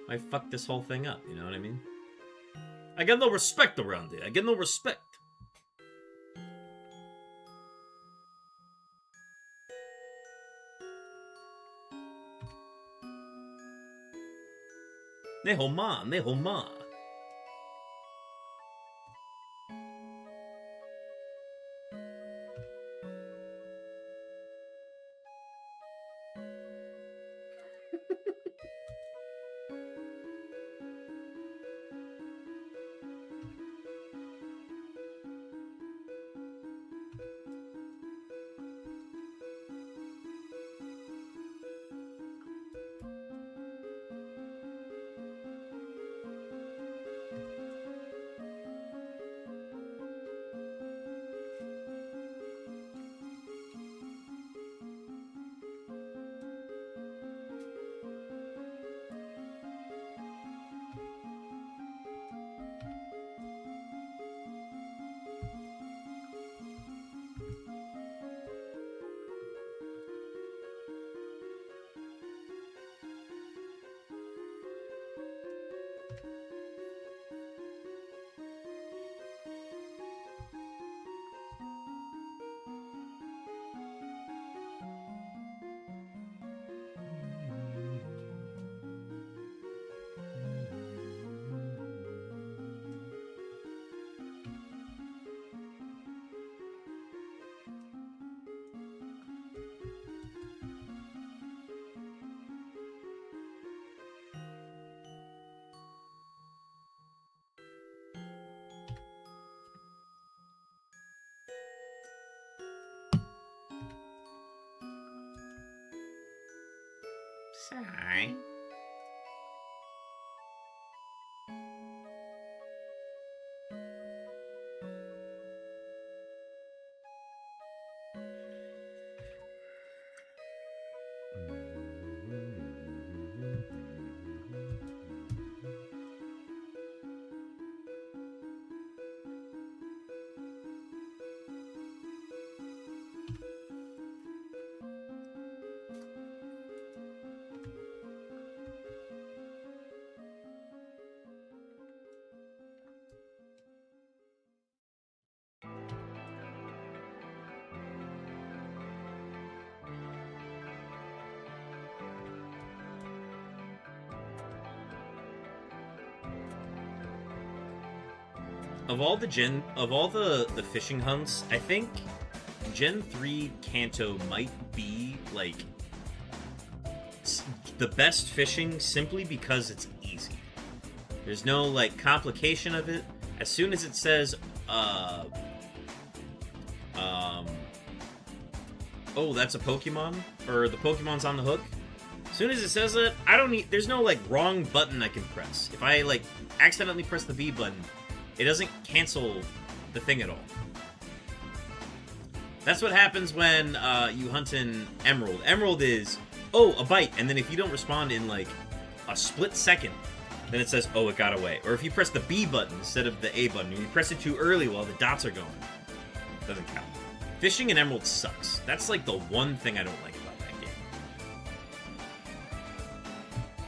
I fucked this whole thing up, you know what I mean? I get no respect around here. I get no respect. Neho ma, neho ma. Sigh. Of all the fishing hunts, I think Gen 3 Kanto might be like the best fishing simply because it's easy. There's no like complication of it. As soon as it says oh, that's a Pokemon, or the Pokemon's on the hook. As soon as it says that, there's no like wrong button I can press. If I like accidentally press the B button, it doesn't cancel the thing at all. That's what happens when you hunt an Emerald. Emerald is, oh, a bite, and then if you don't respond in like a split second, then it says, oh, it got away. Or if you press the B button instead of the A button, and you press it too early while the dots are going, it doesn't count. Fishing an Emerald sucks. That's like the one thing I don't like about that game.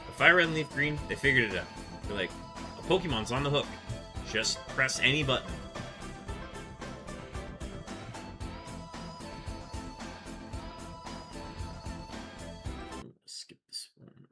The FireRed and LeafGreen, they figured it out. They're like, a Pokemon's on the hook. Just press any button. Skip this one.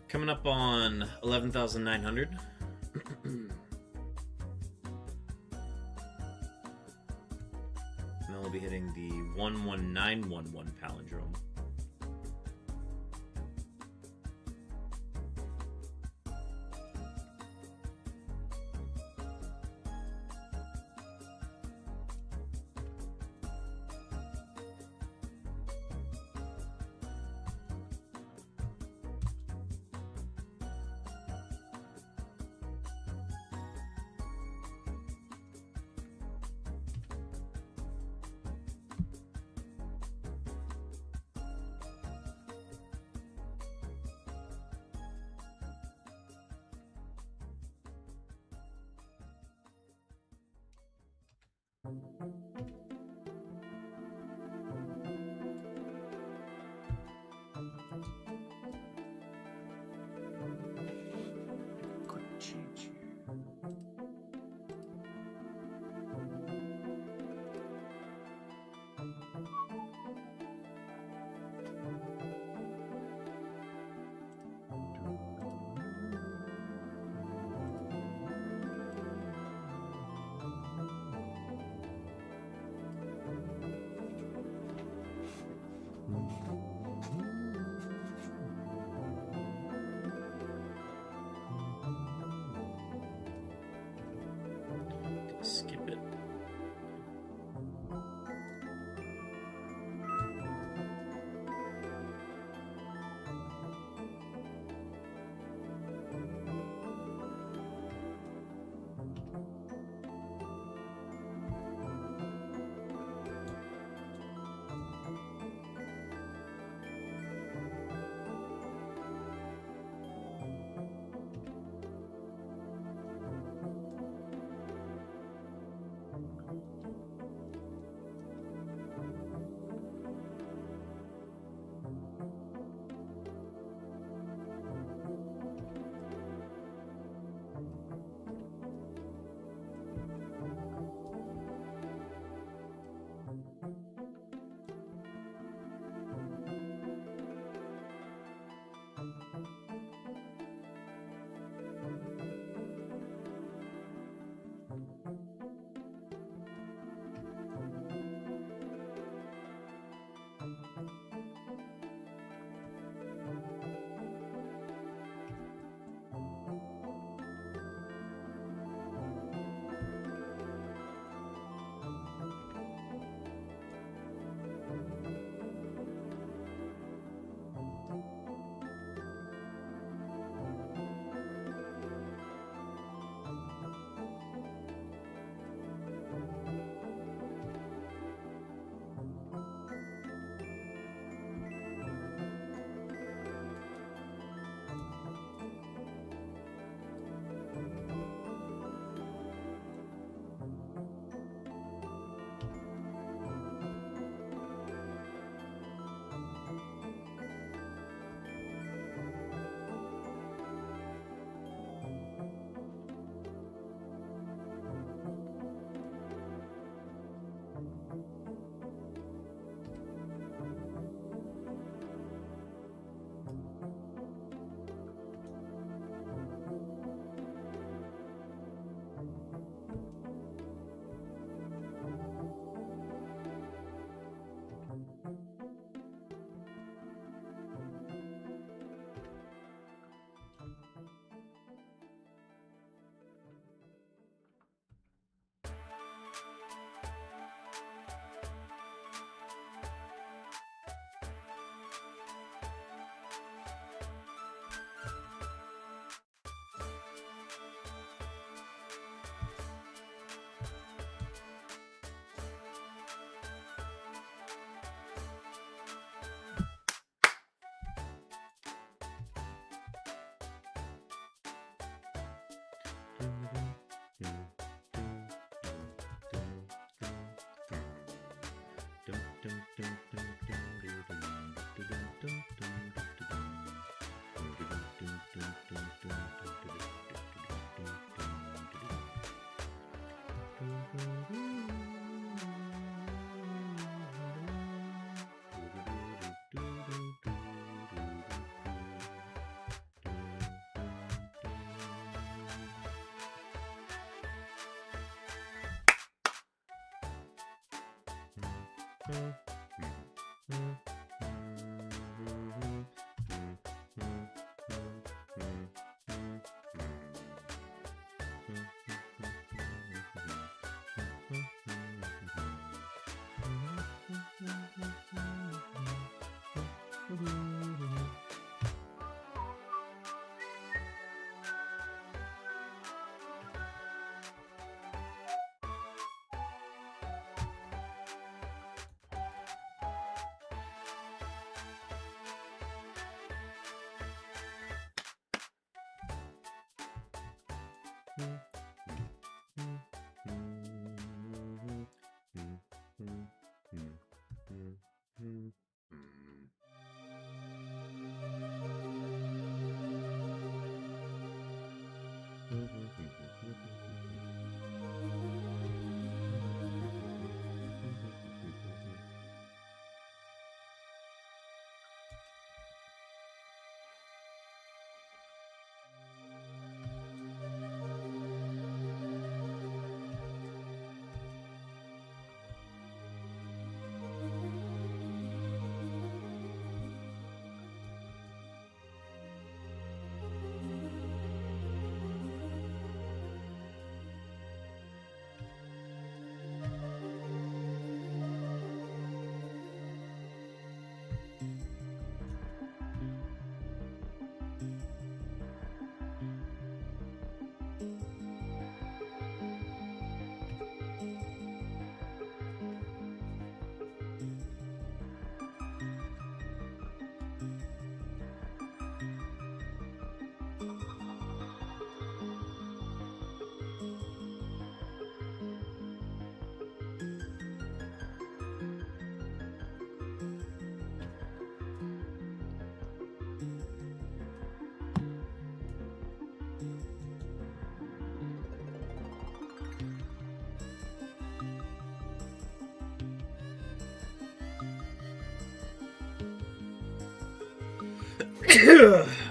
Coming up on 11,900. And then we'll be hitting the 11911 palindrome. Quick change here. Skip it.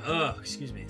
Oh, excuse me.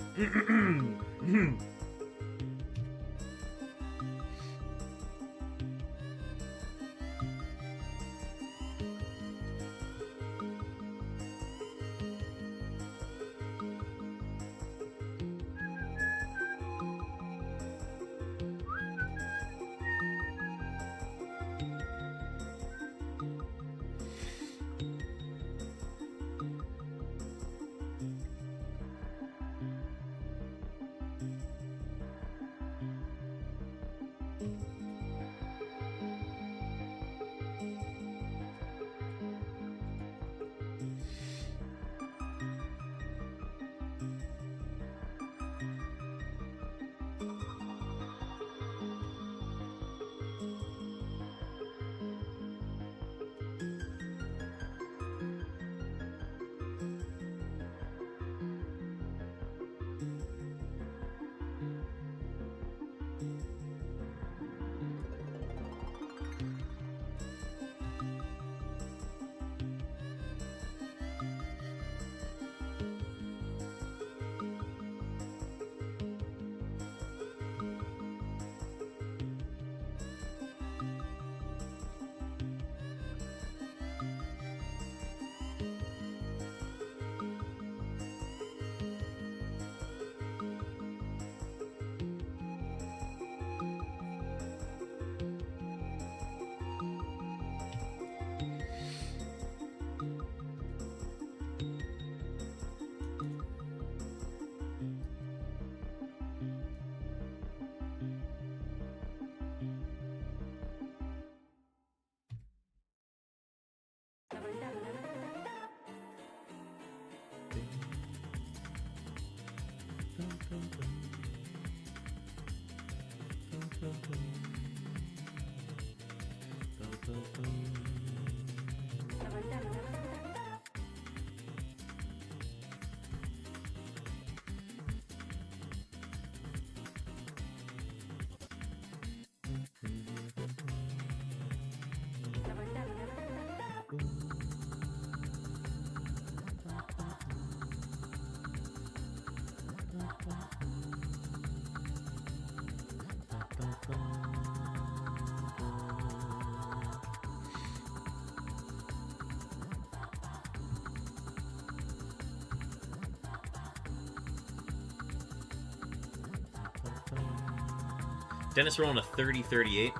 Dennis rolling a 30-38.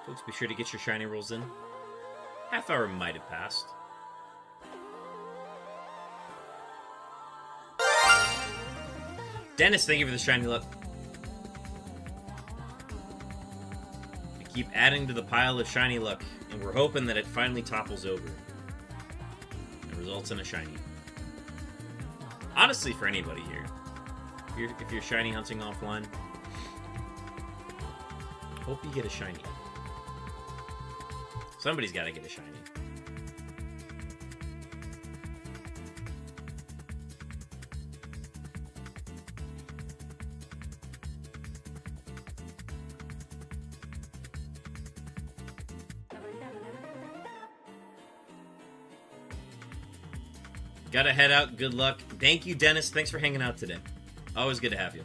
Folks, be sure to get your shiny rolls in. Half hour might have passed. Dennis, thank you for the shiny luck. We keep adding to the pile of shiny luck, and we're hoping that it finally topples over and results in a shiny. Honestly, for anybody here, if you're shiny hunting offline, hope you get a shiny. Somebody's got to get a shiny. Gotta head out. Good luck. Thank you, Dennis. Thanks for hanging out today. Always good to have you.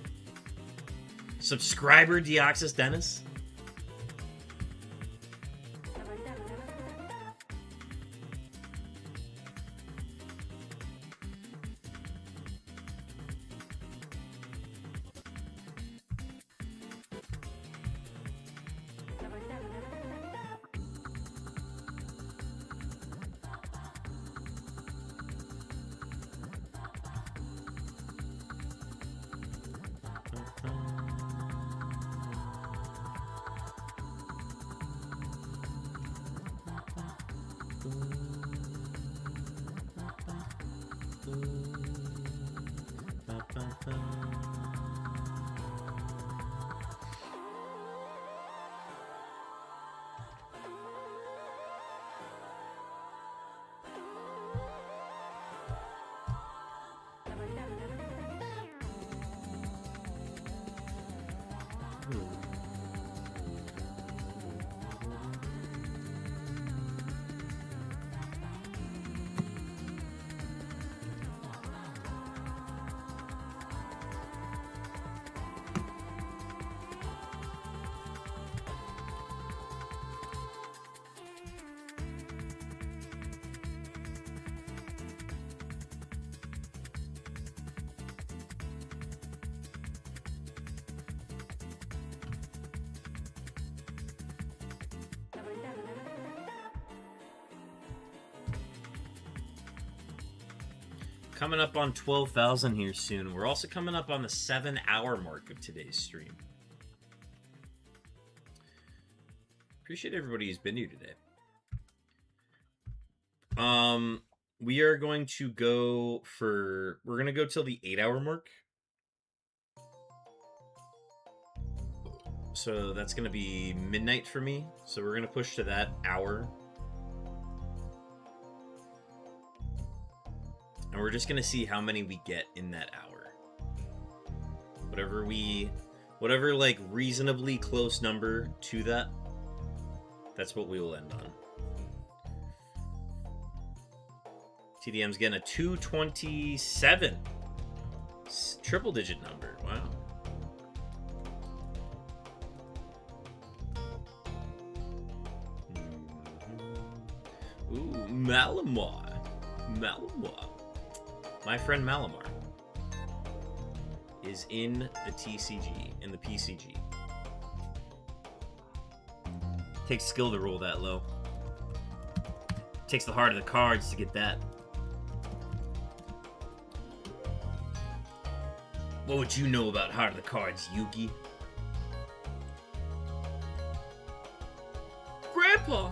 Subscriber Deoxys Dennis. Coming up on 12,000 here soon. We're also coming up on the 7-hour mark of today's stream. Appreciate everybody who's been here today. We are going to go for... We're going to go till the 8-hour mark. So that's going to be midnight for me. So we're going to push to that hour. And we're just going to see how many we get in that hour. Whatever like reasonably close number to that, that's what we will end on. TDM's getting a 227. Triple digit number. Wow. Ooh, Malamar. Malamar. My friend Malamar is in the TCG, in the PCG. Takes skill to roll that low. Takes the heart of the cards to get that. What would you know about heart of the cards, Yuki? Grandpa!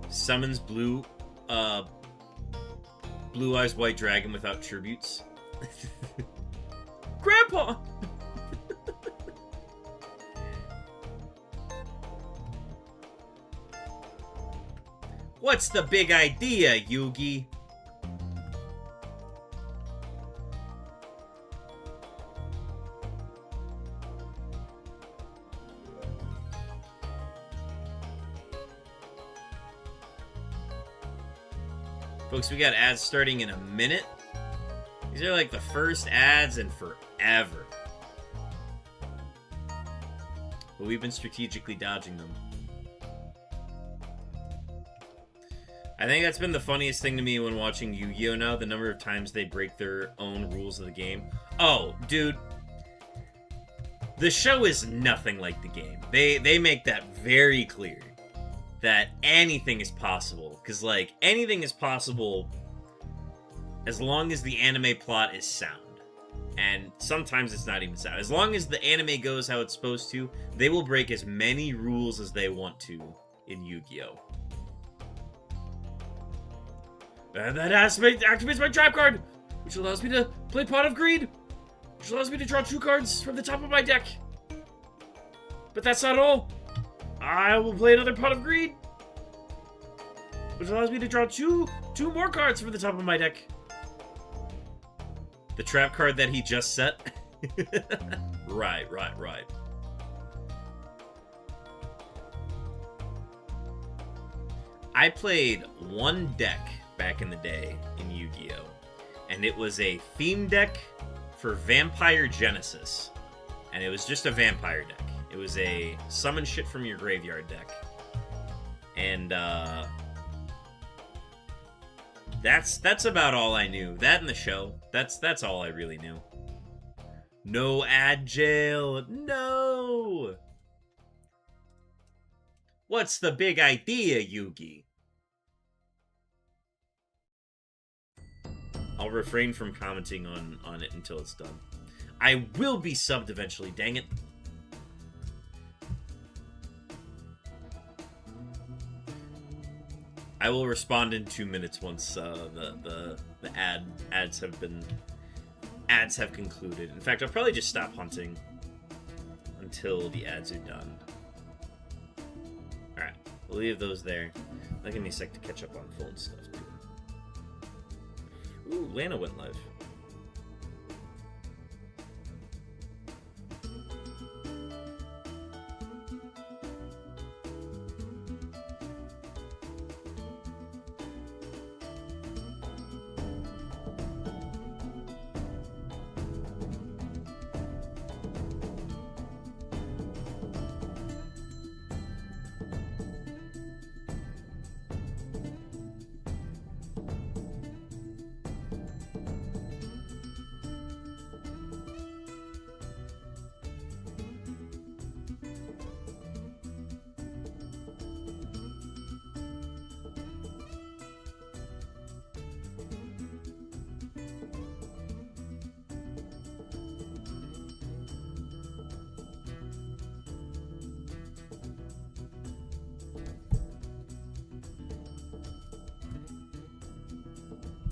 Summons blue eyes white dragon without tributes. Grandpa! What's the big idea, Yugi? Folks, we got ads starting in a minute. These are like the first ads in forever. But we've been strategically dodging them. I think that's been the funniest thing to me when watching Yu-Gi-Oh! Now, the number of times they break their own rules of the game. Oh, dude. The show is nothing like the game. They make that very clear. That anything is possible. Because, like, anything is possible as long as the anime plot is sound. And sometimes it's not even sound. As long as the anime goes how it's supposed to, they will break as many rules as they want to in Yu-Gi-Oh! And that activates my trap card, which allows me to play Pot of Greed, which allows me to draw 2 cards from the top of my deck. But that's not all. I will play another Pot of Greed, which allows me to draw two more cards from the top of my deck. The trap card that he just set? Right. I played one deck back in the day in Yu-Gi-Oh! And it was a theme deck for Vampire Genesis. And it was just a vampire deck. It was a summon shit from your graveyard deck. And, that's about all I knew. That and the show. That's all I really knew. No ad jail. No! What's the big idea, Yugi? I'll refrain from commenting on it until it's done. I will be subbed eventually, dang it. I will respond in 2 minutes once the ads have concluded. In fact, I'll probably just stop hunting until the ads are done. Alright, we'll leave those there. That'll give me a sec to catch up on phone stuff too. Ooh, Lana went live.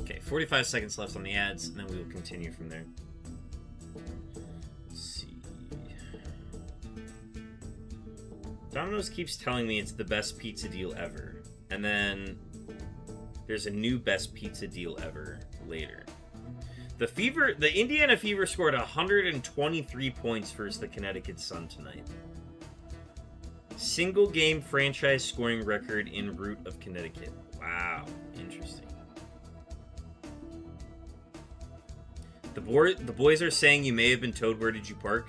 Okay, 45 seconds left on the ads, and then we will continue from there. Let's see. Domino's keeps telling me it's the best pizza deal ever. And then there's a new best pizza deal ever later. The Indiana Fever scored 123 points versus the Connecticut Sun tonight. Single game franchise scoring record in route of Connecticut. Wow, interesting. The boys are saying you may have been towed. Where did you park?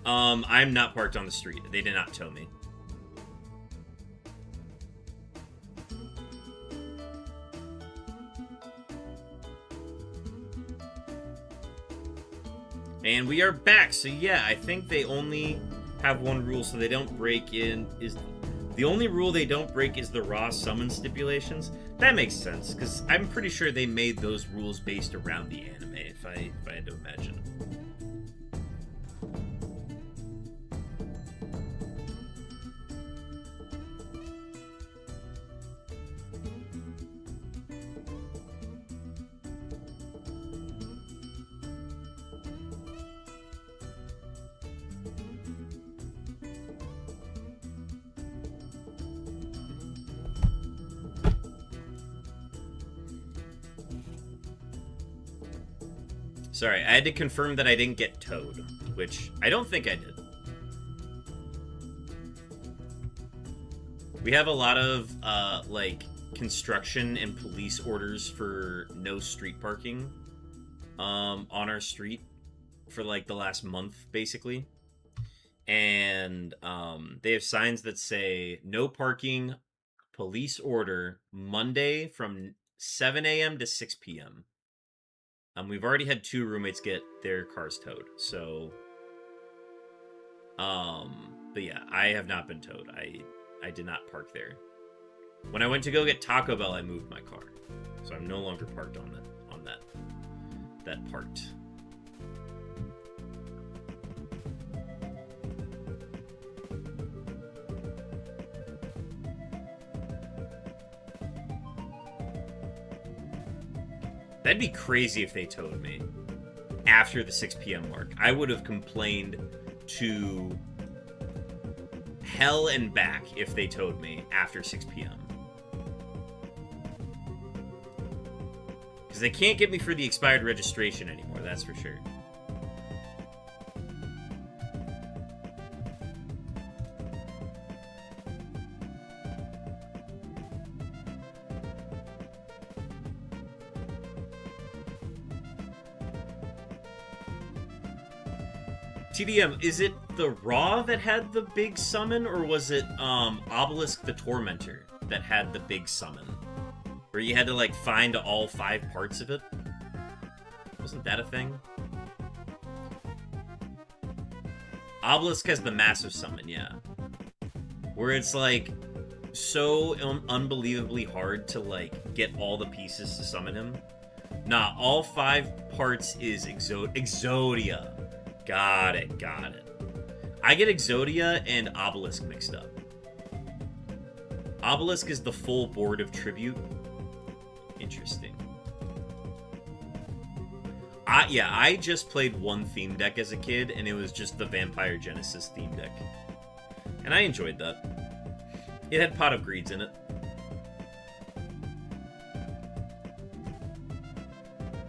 I'm not parked on the street. They did not tow me. And we are back. So yeah, I think they only have one rule, so they don't break in. The only rule they don't break is the raw summon stipulations. That makes sense, because I'm pretty sure they made those rules based around the anime, if I had to imagine. Sorry, I had to confirm that I didn't get towed, which I don't think I did. We have a lot of, like, construction and police orders for no street parking on our street for, like, the last month, basically. And they have signs that say, no parking, police order, Monday from 7 a.m. to 6 p.m. We've already had 2 roommates get their cars towed, so... but yeah, I have not been towed. I did not park there. When I went to go get Taco Bell, I moved my car. So I'm no longer parked on that part. That'd be crazy if they towed me after the 6 p.m. mark. I would have complained to hell and back if they towed me after 6 p.m. Because they can't get me for the expired registration anymore, that's for sure. TDM, is it the Raw that had the big summon, or was it Obelisk the Tormentor that had the big summon? Where you had to, like, find all 5 parts of it? Wasn't that a thing? Obelisk has the massive summon, yeah. Where it's, like, so unbelievably hard to, like, get all the pieces to summon him. Nah, all 5 parts is Exodia. Got it. I get Exodia and Obelisk mixed up. Obelisk is the full board of Tribute. Interesting. I just played one theme deck as a kid, and it was just the Vampire Genesis theme deck. And I enjoyed that. It had Pot of Greeds in it.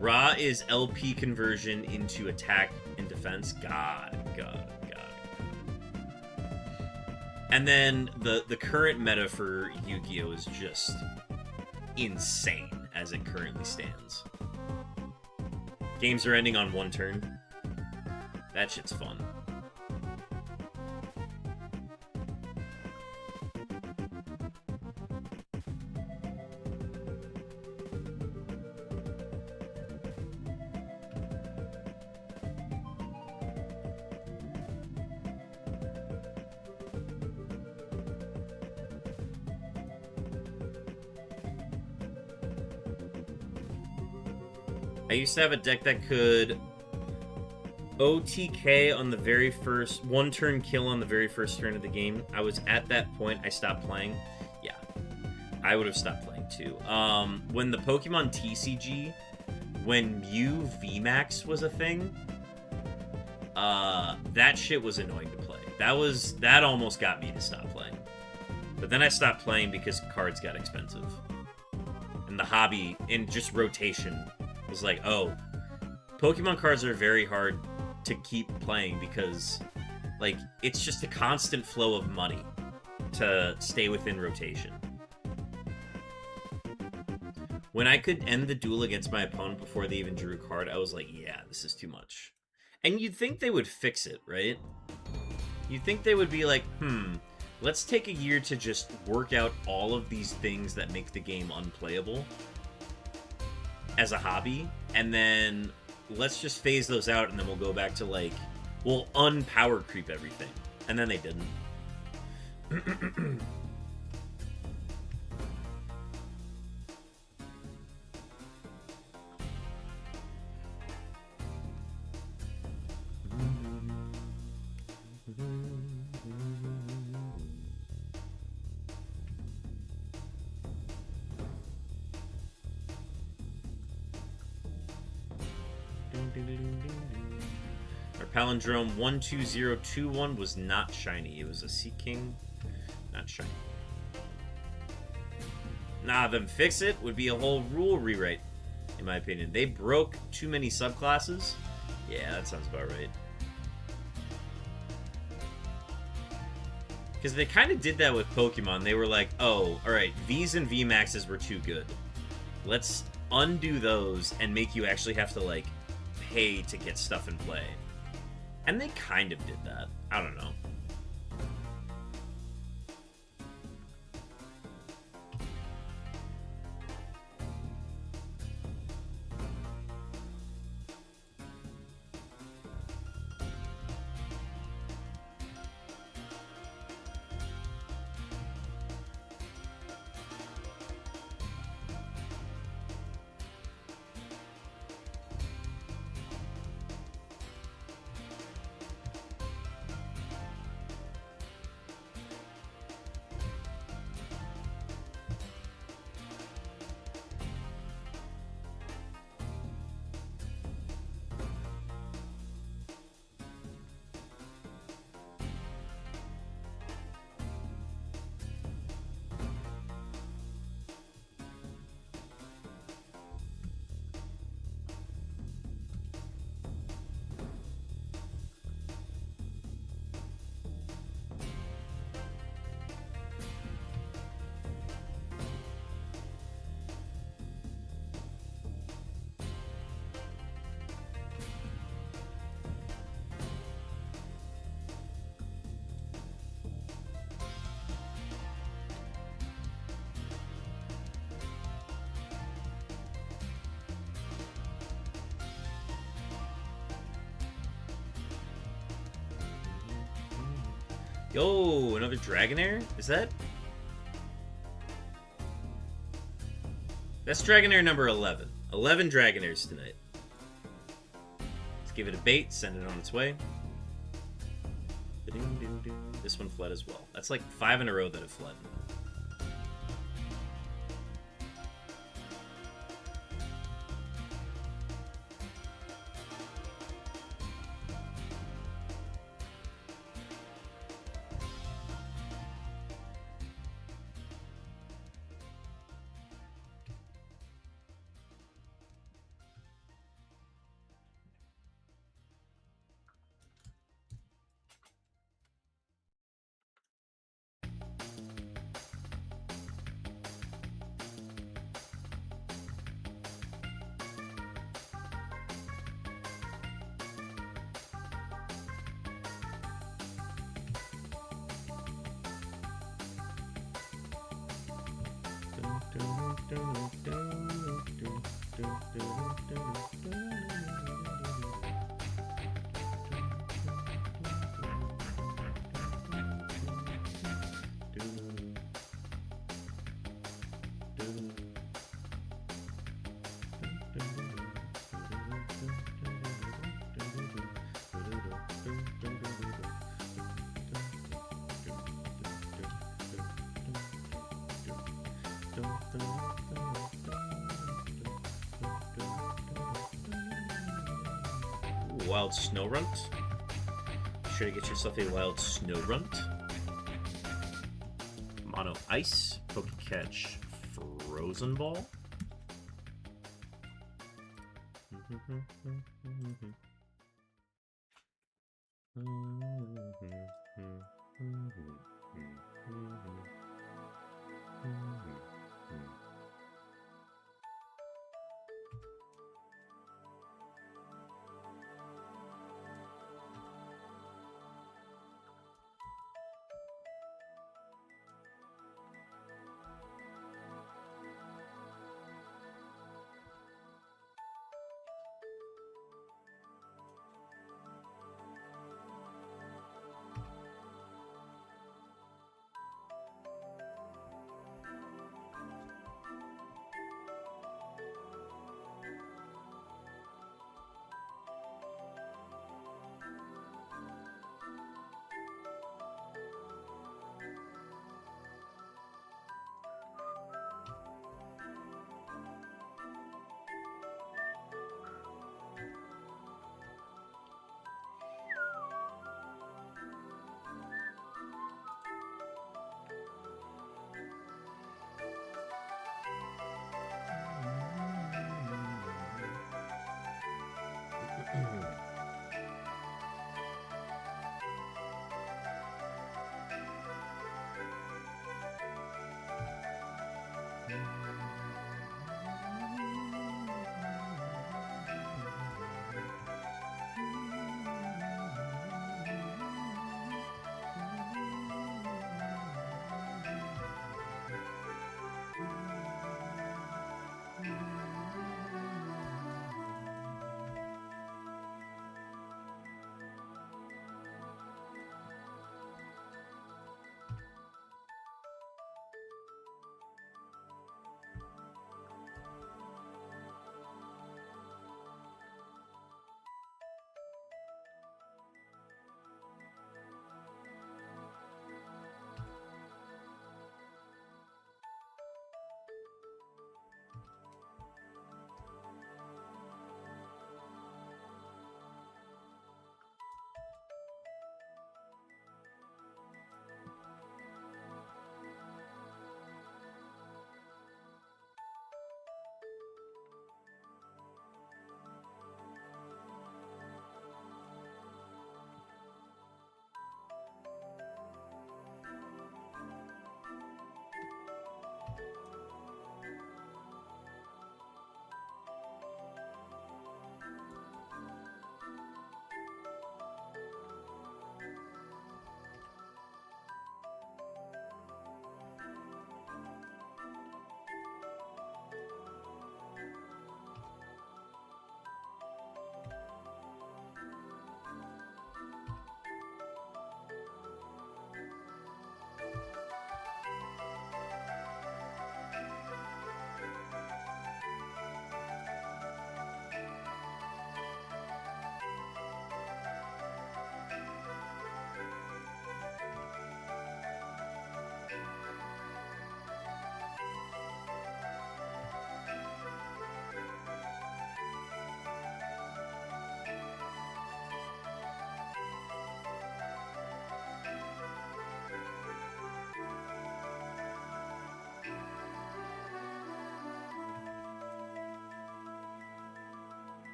Ra is LP conversion into attack and defense. Got it. And then the current meta for Yu-Gi-Oh! Is just insane as it currently stands. Games are ending on 1 turn. That shit's fun. I used to have a deck that could OTK on the very first 1-turn kill on the very first turn of the game. I was at that point. I stopped playing. Yeah, I would have stopped playing too. When the Pokemon TCG, when Mew VMAX was a thing, that shit was annoying to play. That almost got me to stop playing. But then I stopped playing because cards got expensive, and the hobby and just rotation was like, oh, Pokemon cards are very hard to keep playing because, like, it's just a constant flow of money to stay within rotation. When I could end the duel against my opponent before they even drew a card, I was like, yeah, this is too much. And you'd think they would fix it, right? You'd think they would be like, let's take a year to just work out all of these things that make the game unplayable as a hobby, and then let's just phase those out, and then we'll go back to, like, we'll unpower creep everything. And then they didn't. Our palindrome 12021 was not shiny. It was a Sea King, not shiny. Nah, then fix it would be a whole rule rewrite. in my opinion. They broke too many subclasses. Yeah, that sounds about right. Because they kind of did that with Pokemon. They were like, oh, alright, Vs and VMAXs were too good. Let's undo those and make you actually have to, like, pay to get stuff in play. And they kind of did that. I don't know. Yo, another Dragonair? Is that... That's Dragonair number 11. 11 Dragonairs tonight. Let's give it a bait, send it on its way. This one fled as well. That's like 5 in a row that have fled. Wild Snorunt. Be sure to get yourself a Wild Snorunt. Mono Ice. Pokecatch Frozen Ball.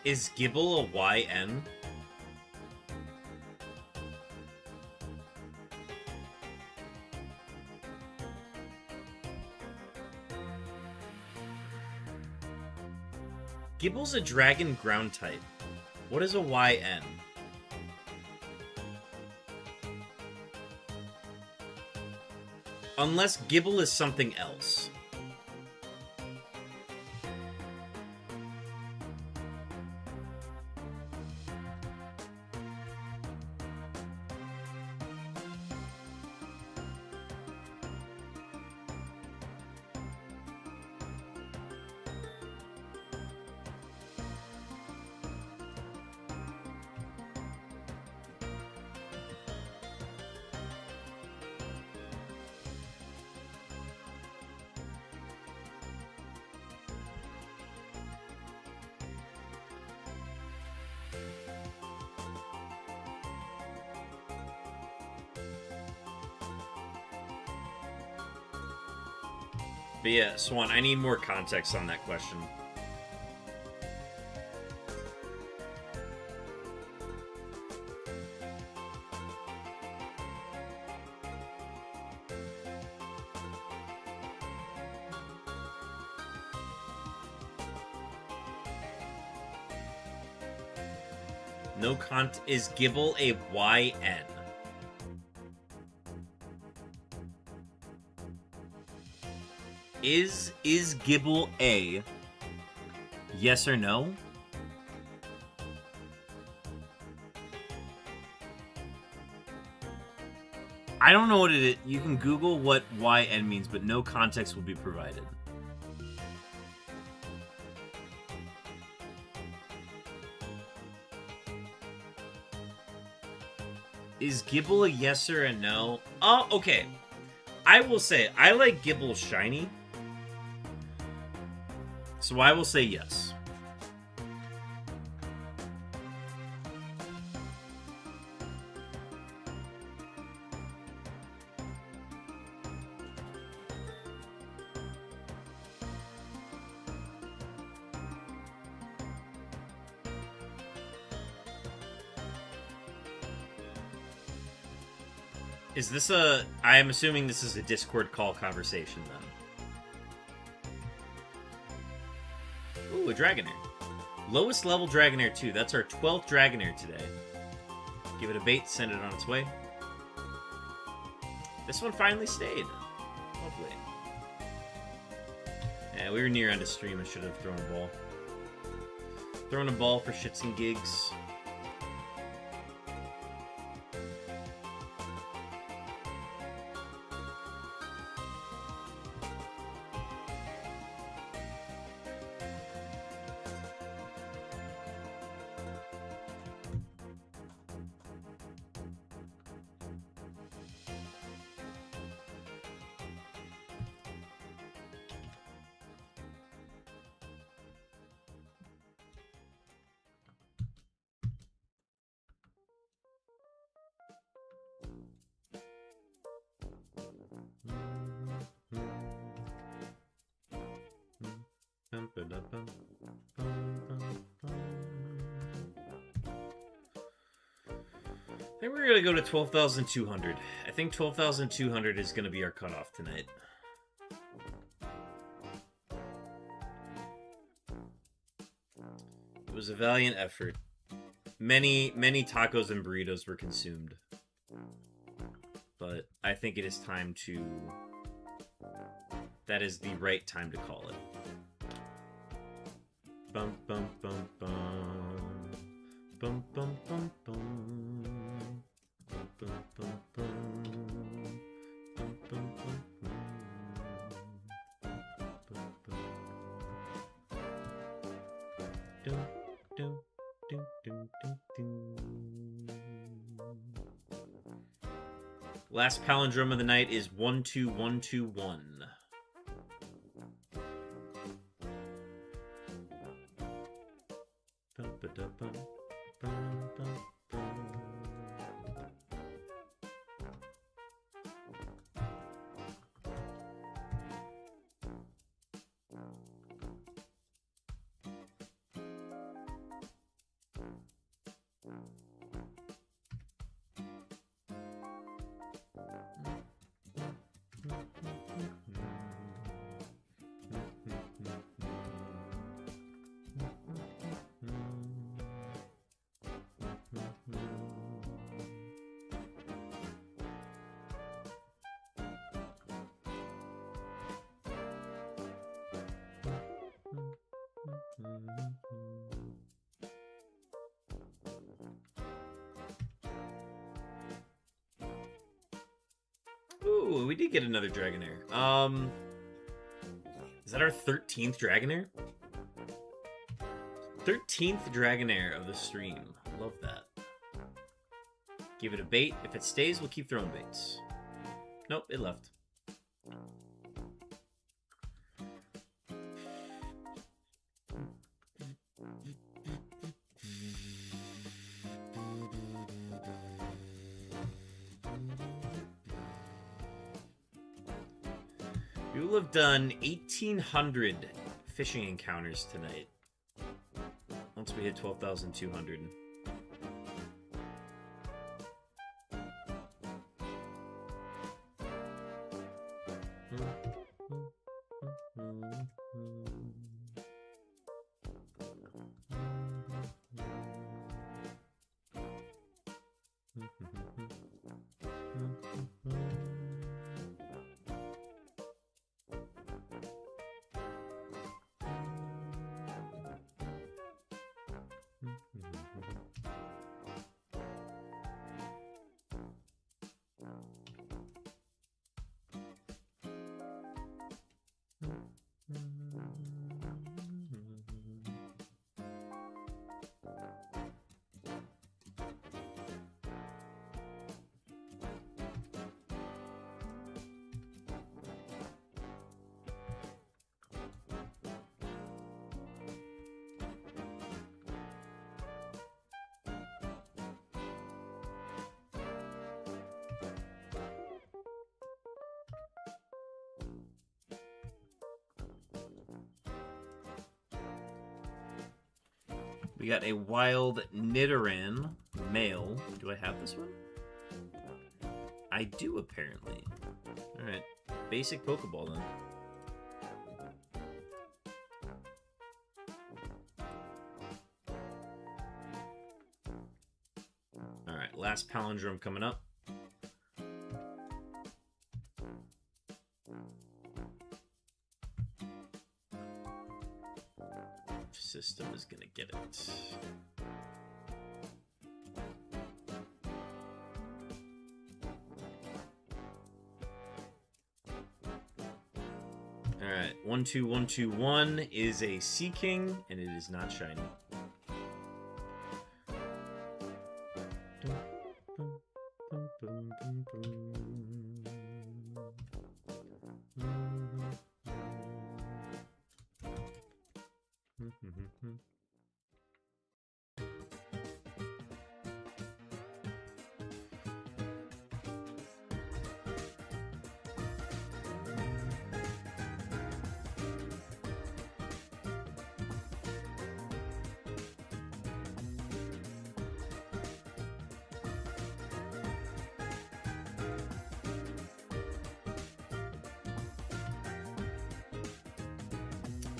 Is Gibble a YN? Gibble's a dragon ground type. What is a YN? Unless Gibble is something else. But yeah, Swan, I need more context on that question. No is Gibble a YN? Is Gibble a yes or no? I don't know what it is. You can Google what YN means, but no context will be provided. Is Gibble a yes or a no? Oh, okay. I will say, I like Gibble shiny. So I will say yes. Is this a... I am assuming this is a Discord call conversation, then. Ooh, a Dragonair. Lowest level Dragonair 2. That's our 12th Dragonair today. Give it a bait, send it on its way. This one finally stayed. Lovely. Yeah, we were near end of stream. I should have thrown a ball. Thrown a ball for shits and gigs. I think we're going to go to 12,200. I think 12,200 is going to be our cutoff tonight. It was a valiant effort. Many tacos and burritos were consumed. But I think it is time to... That is the right time to call it. Bum bum bum bum. Bum bum bum bum. Bum bum bum bum. Bum bum bum bum. Bum bum. Dum dum dum dum dum dum. Last palindrome of the night is 12121. Ooh, we did get another Dragonair. Is that our 13th Dragonair? 13th Dragonair of the stream. Love that. Give it a bait. If it stays, we'll keep throwing baits. Nope, it left. We will have done 1,800 fishing encounters tonight. Once we hit 12,200. We got a wild Nidoran male. Do I have this one? I do, apparently. Alright. Basic Pokeball, then. Alright, last palindrome coming up. System is gonna get it. Alright, 12121 is a Sea King, and it is not shiny.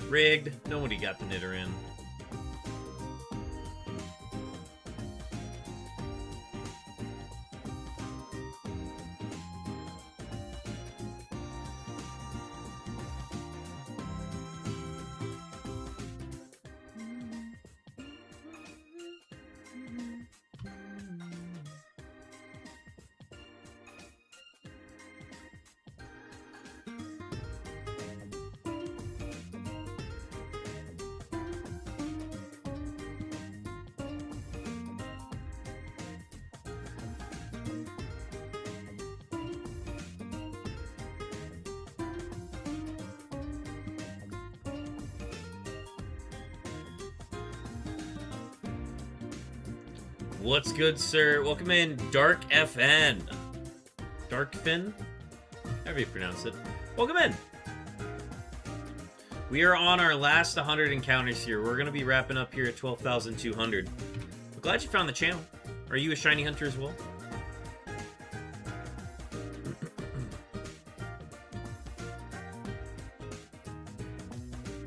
Rigged. Nobody got the Nidoran. What's good, sir? Welcome in, Dark FN. Dark Fin? However you pronounce it. Welcome in. We are on our last 100 encounters here. We're going to be wrapping up here at 12,200. I'm glad you found the channel. Are you a shiny hunter as well?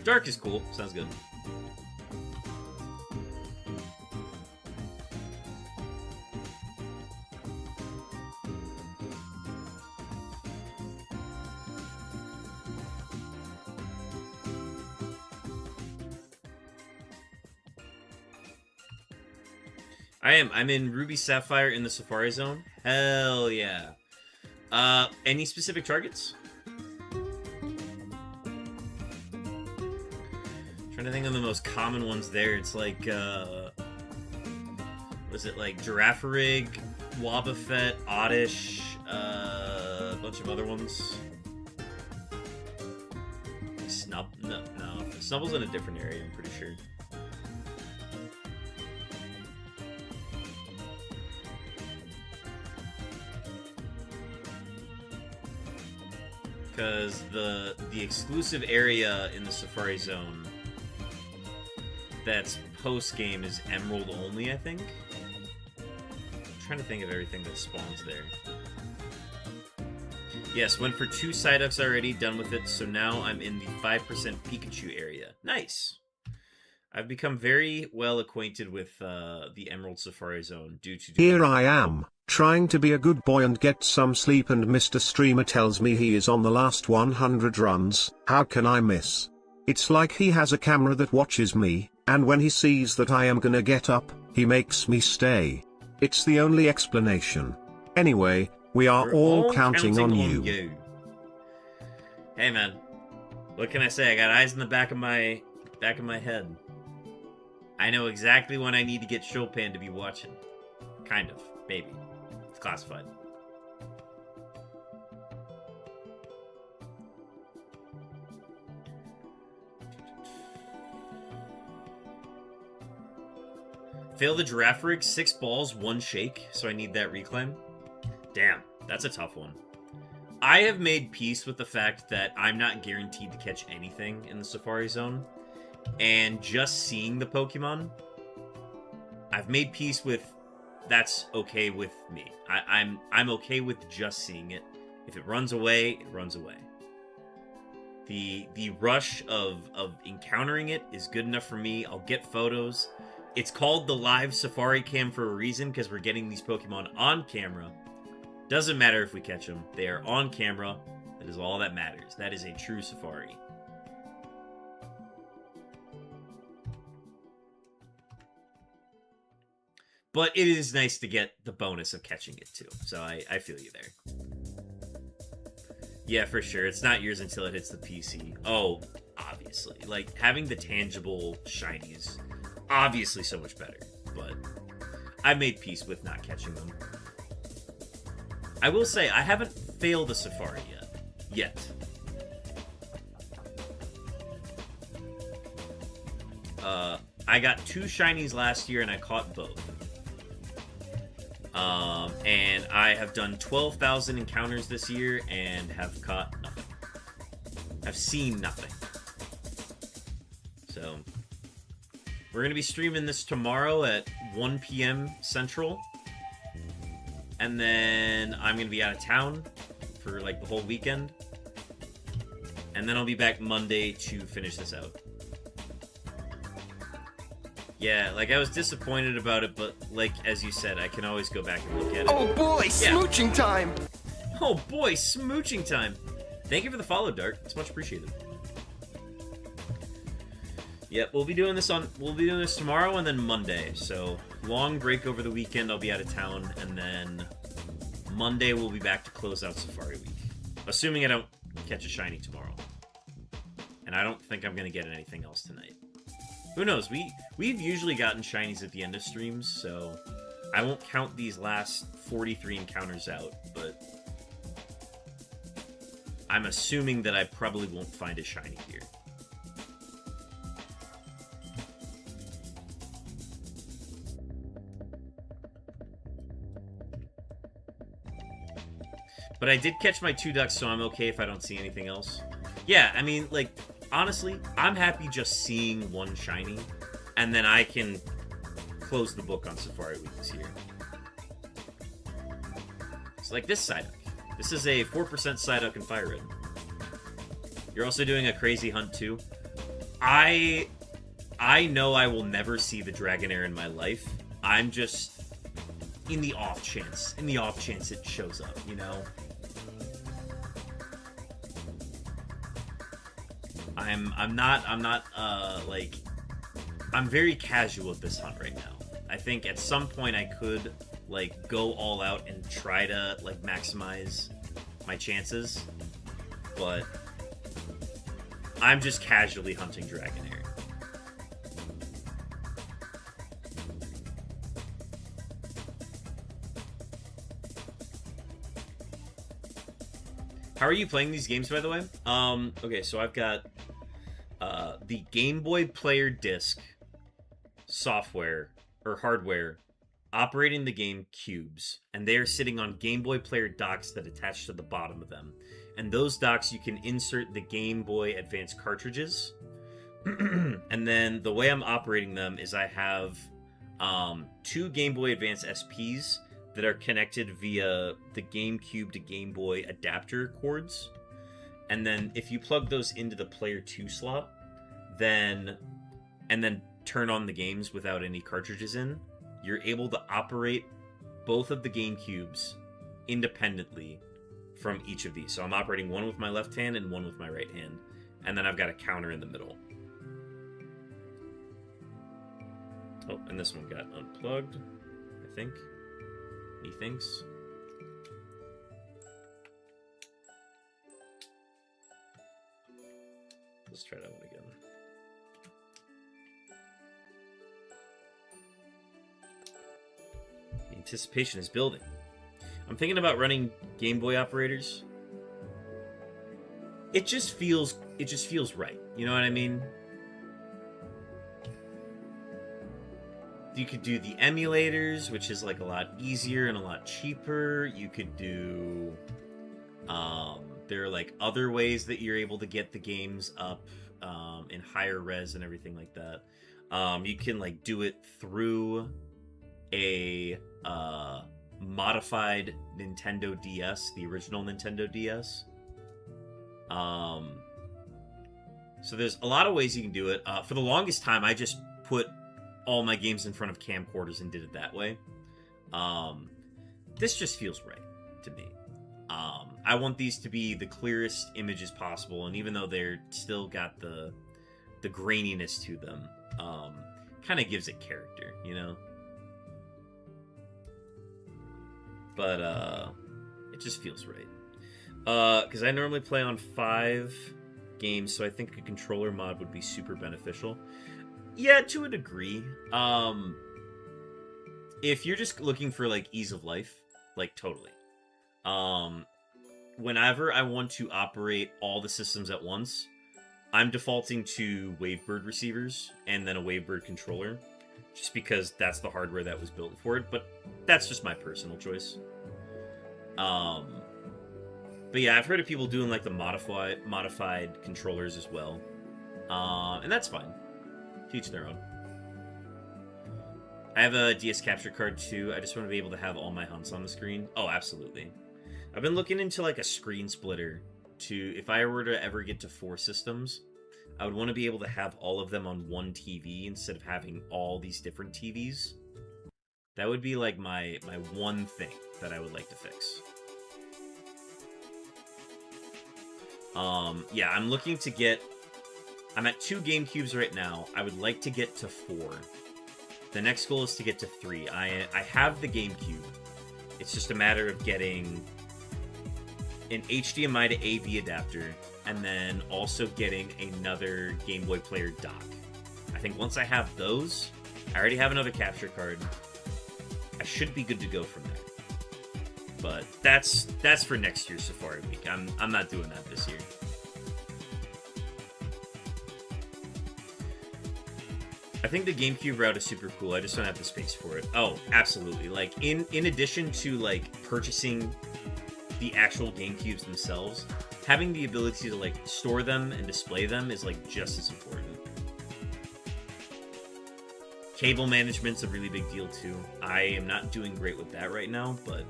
Dark is cool. Sounds good. I'm in Ruby Sapphire in the Safari Zone. Hell yeah. Any specific targets? Trying to think of the most common ones there. It's like, was it like Girafarig, Wobbuffet, Oddish, a bunch of other ones. Snub? No. Snubble's in a different area, I'm pretty sure. Because the exclusive area in the Safari Zone that's post-game is Emerald only, I think. I'm trying to think of everything that spawns there. Yes, went for 2 Psyducks already, done with it, so now I'm in the 5% Pikachu area. Nice! I've become very well acquainted with the Emerald Safari Zone due to... Here I am, trying to be a good boy and get some sleep, and Mr. Streamer tells me he is on the last 100 runs. How can I miss? It's like he has a camera that watches me, and when he sees that I am gonna get up, he makes me stay. It's the only explanation. Anyway, we are all counting on you. Hey man, what can I say? I got eyes in the back of my head. I know exactly when I need to get Chopin to be watching. Kind of, maybe. It's classified. Fail the Girafarig, 6 balls, 1 shake, so I need that reclaim. Damn, that's a tough one. I have made peace with the fact that I'm not guaranteed to catch anything in the Safari Zone, and just seeing the Pokemon, I've made peace with that's okay with me. I'm okay with just seeing it. If it runs away, it runs away. The rush of encountering it is good enough for me. I'll get photos. It's called the live Safari Cam for a reason, because we're getting these Pokemon on camera. Doesn't matter if we catch them. They are on camera. That is all that matters. That is a true Safari. But it is nice to get the bonus of catching it, too. So I feel you there. Yeah, for sure. It's not yours until it hits the PC. Oh, obviously. Like, having the tangible shinies, obviously so much better. But I've made peace with not catching them. I will say, I haven't failed a Safari yet. I got 2 shinies last year, and I caught both. And I have done 12,000 encounters this year and have caught nothing. I've seen nothing. So, we're going to be streaming this tomorrow at 1 p.m. Central. And then I'm going to be out of town for like the whole weekend. And then I'll be back Monday to finish this out. Yeah, like, I was disappointed about it, but, like, as you said, I can always go back and look at it. Oh boy, smooching time! Oh boy, smooching time! Thank you for the follow, Dark. It's much appreciated. Yep, we'll be doing this tomorrow and then Monday. So, long break over the weekend, I'll be out of town, and then Monday we'll be back to close out Safari Week. Assuming I don't catch a shiny tomorrow. And I don't think I'm going to get anything else tonight. Who knows? We've usually gotten shinies at the end of streams, so I won't count these last 43 encounters out, but I'm assuming that I probably won't find a shiny here. But I did catch my 2 ducks, so I'm okay if I don't see anything else. Yeah, I mean, like, honestly, I'm happy just seeing one shiny, and then I can close the book on Safari Week this year. It's like this Psyduck. This is a 4% Psyduck and FireRed. You're also doing a crazy hunt, too. I know I will never see the Dragonair in my life. I'm just in the off chance it shows up, you know? I'm not like, I'm very casual with this hunt right now. I think at some point I could, like, go all out and try to, like, maximize my chances, but I'm just casually hunting Dragonair. How are you playing these games, by the way? Okay, so I've got the Game Boy Player disc software or hardware operating the game cubes, and they are sitting on Game Boy Player docks that attach to the bottom of them. And those docks, you can insert the Game Boy Advance cartridges. And then the way I'm operating them is I have 2 Game Boy Advance SPs that are connected via the GameCube to Game Boy adapter cords. And then if you plug those into the Player 2 slot, and then turn on the games without any cartridges in, you're able to operate both of the GameCubes independently from each of these. So I'm operating one with my left hand and one with my right hand. And then I've got a counter in the middle. Oh, and this one got unplugged, I think. Methinks. Let's try that one again. The anticipation is building. I'm thinking about running Game Boy operators. It just feels right. You know what I mean? You could do the emulators, which is like a lot easier and a lot cheaper. You could do there are like other ways that you're able to get the games up in higher res and everything like that. You can like do it through a modified Nintendo DS, the original Nintendo DS. So there's a lot of ways you can do it. For the longest time, I just put all my games in front of camcorders and did it that way. This just feels right to me. I want these to be the clearest images possible, and even though they're still got the graininess to them, kind of gives it character, you know? But it just feels right. Because I normally play on 5 games, so I think a controller mod would be super beneficial. Yeah, to a degree. If you're just looking for, like, ease of life, like, totally. Whenever I want to operate all the systems at once, I'm defaulting to Wavebird receivers and then a Wavebird controller, just because that's the hardware that was built for it, but that's just my personal choice. But yeah, I've heard of people doing, like, the modified controllers as well. And that's fine. Teach their own. I have a DS capture card too. I just want to be able to have all my hunts on the screen. Oh, absolutely. I've been looking into like a screen splitter to, if I were to ever get to 4 systems, I would want to be able to have all of them on one TV instead of having all these different TVs. That would be like my one thing that I would like to fix. Yeah, I'm looking to get... I'm at 2 GameCubes right now. I would like to get to 4. The next goal is to get to 3. I have the GameCube. It's just a matter of getting an HDMI to AV adapter, and then also getting another Game Boy Player dock. I think once I have those, I already have another capture card. I should be good to go from there. But that's for next year's Safari Week. I'm not doing that this year. I think the GameCube route is super cool. I just don't have the space for it. Oh, absolutely. Like, in addition to, like, purchasing the actual game cubes themselves, having the ability to like store them and display them is like just as important. Cable management's a really big deal too. I am not doing great with that right now, but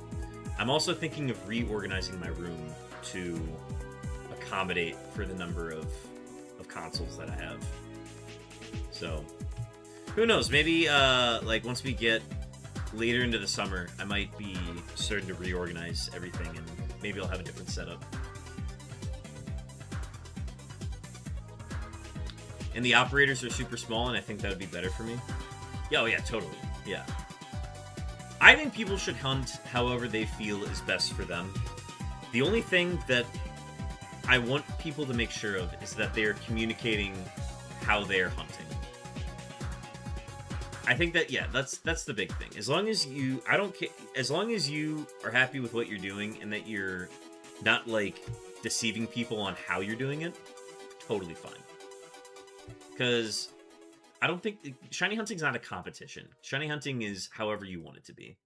I'm also thinking of reorganizing my room to accommodate for the number of consoles that I have. So, who knows? Maybe like once we get later into the summer, I might be starting to reorganize everything, and maybe I'll have a different setup. And the operators are super small, and I think that would be better for me. Yeah, oh yeah, totally. Yeah. I think people should hunt however they feel is best for them. The only thing that I want people to make sure of is that they are communicating how they're hunting. I think that, yeah, that's the big thing. As long as you, I don't care, as long as you are happy with what you're doing and that you're not, like, deceiving people on how you're doing it, totally fine. Because I don't think, shiny hunting's not a competition. Shiny hunting is however you want it to be.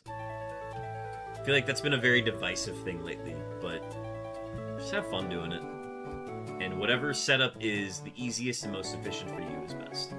I feel like that's been a very divisive thing lately, but just have fun doing it. And whatever setup is the easiest and most efficient for you is best.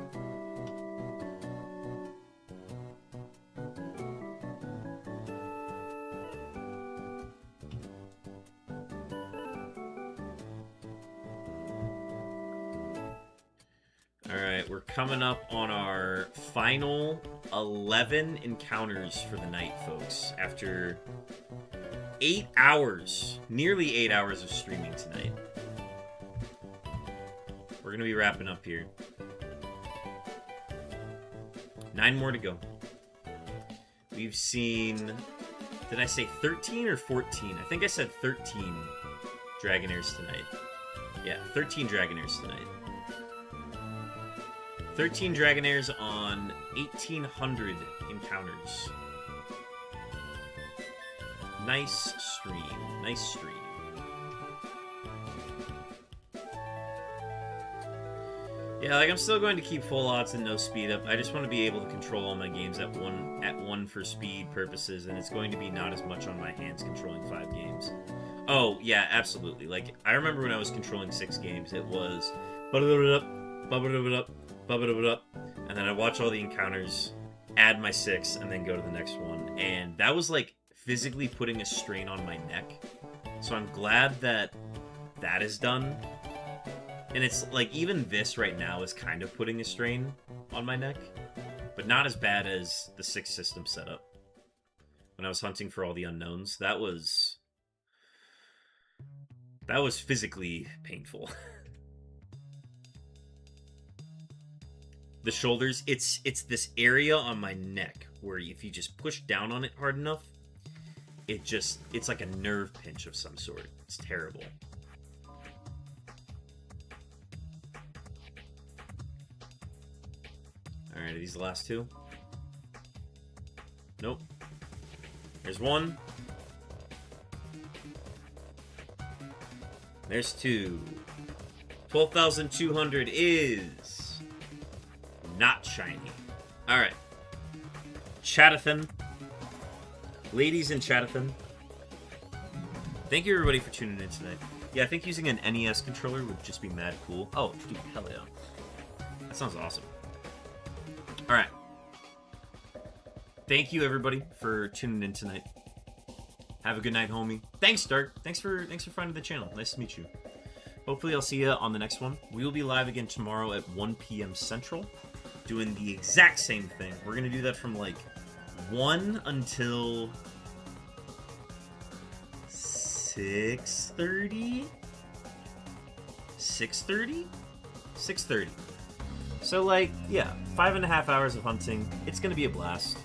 Alright, we're coming up on our final 11 encounters for the night, folks. After 8 hours, nearly 8 hours of streaming tonight. We're going to be wrapping up here. 9 more to go. We've seen... Did I say 13 or 14? I think I said 13 Dragonairs tonight. Yeah, 13 Dragonairs tonight. 13 Dragonairs on 1,800 encounters. Nice stream. Nice stream. Yeah, like I'm still going to keep full odds and no speed up. I just want to be able to control all my games at one for speed purposes, and it's going to be not as much on my hands controlling 5 games. Oh, yeah, absolutely. Like, I remember when I was controlling 6 games, it was and then I watch all the encounters, add my 6, and then go to the next one. And that was like physically putting a strain on my neck. So I'm glad that that is done. And it's like even this right now is kind of putting a strain on my neck, but not as bad as the 6 system setup. When I was hunting for all the unknowns, that was physically painful. The shoulders, it's this area on my neck where if you just push down on it hard enough, it's like a nerve pinch of some sort. It's terrible. Alright, are these the last 2? Nope. There's 1. There's 2. 12,200 is... not shiny. Alright. Chatathan. Ladies in Chatathan. Thank you everybody for tuning in tonight. Yeah, I think using an NES controller would just be mad cool. Oh, dude, hell yeah. That sounds awesome. Alright. Thank you everybody for tuning in tonight. Have a good night, homie. Thanks, Dark. Thanks for finding the channel. Nice to meet you. Hopefully I'll see you on the next one. We will be live again tomorrow at 1 p.m. Central. Doing the exact same thing. We're going to do that from like 1 until 6:30? 6:30? 6:30. So like, yeah, 5.5 hours of hunting. It's going to be a blast.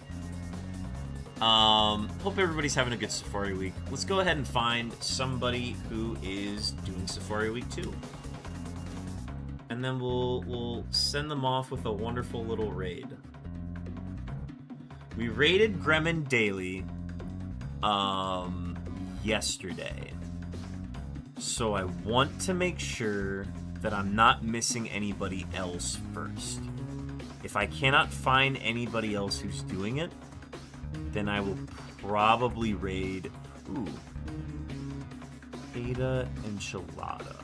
Hope everybody's having a good Safari week. Let's go ahead and find somebody who is doing Safari week too. And then we'll send them off with a wonderful little raid. We raided Gremlin Daily yesterday. So I want to make sure that I'm not missing anybody else first. If I cannot find anybody else who's doing it, then I will probably raid. Ooh. Beta enchilada.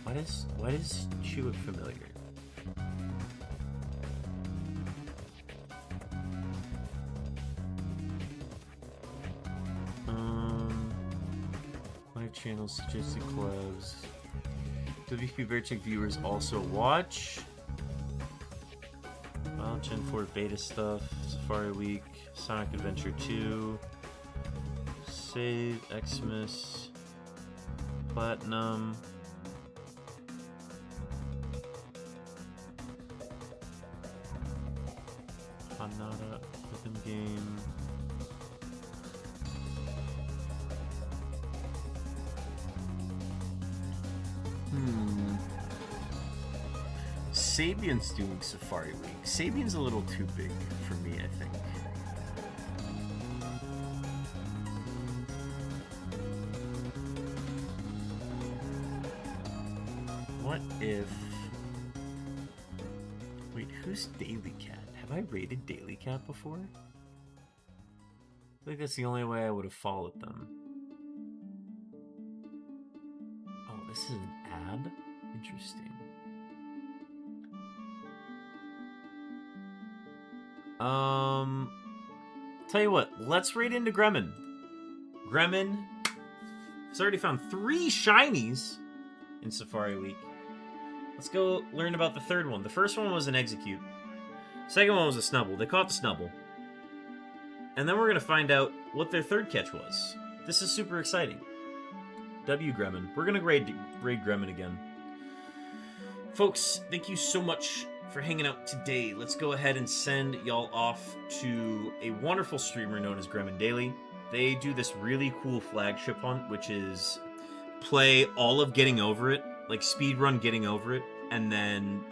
Why does she look familiar? Live channels, suggested collabs. WP Bearchick viewers also watch. Well, Gen 4 beta stuff, Safari Week, Sonic Adventure 2, Save, Xmas, Platinum. Hanada, Rhythm Game. Sabian's doing Safari Week. Sabian's a little too big for me, I think. What if... Wait, who's Daily Cat? Have I rated Daily Cat before? I think that's the only way I would have followed them. Oh, this is an ad? Interesting. Tell you what, let's raid into Gremmin. Gremmin has already found 3 shinies in Safari Week. Let's go learn about the third one. The first one was an Execute. Second one was a Snubble. They caught the Snubble. And then we're going to find out what their third catch was. This is super exciting. W Gremmin. We're going to raid Gremmin again. Folks, thank you so much for hanging out today. Let's go ahead and send y'all off to a wonderful streamer known as Gremmin Daily. They do this really cool flagship hunt, which is play all of Getting Over It, like speedrun Getting Over It, and then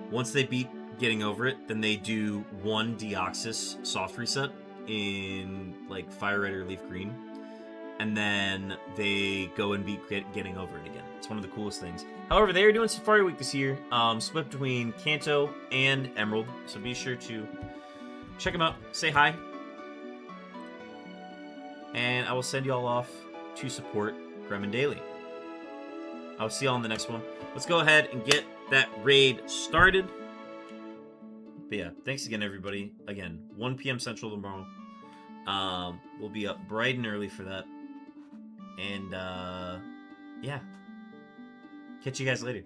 once they beat Getting Over It, then they do 1 Deoxys soft reset in like FireRed or LeafGreen, and then they go and beat Getting Over It again. It's one of the coolest things. However, they are doing Safari Week this year, split between Kanto and Emerald, so be sure to check them out, say hi, and I will send y'all off to support Gremmin Daily. I'll see y'all in the next one. Let's go ahead and get that raid started. But yeah, thanks again, everybody. Again, 1 p.m. Central tomorrow. We'll be up bright and early for that. And, yeah. Catch you guys later.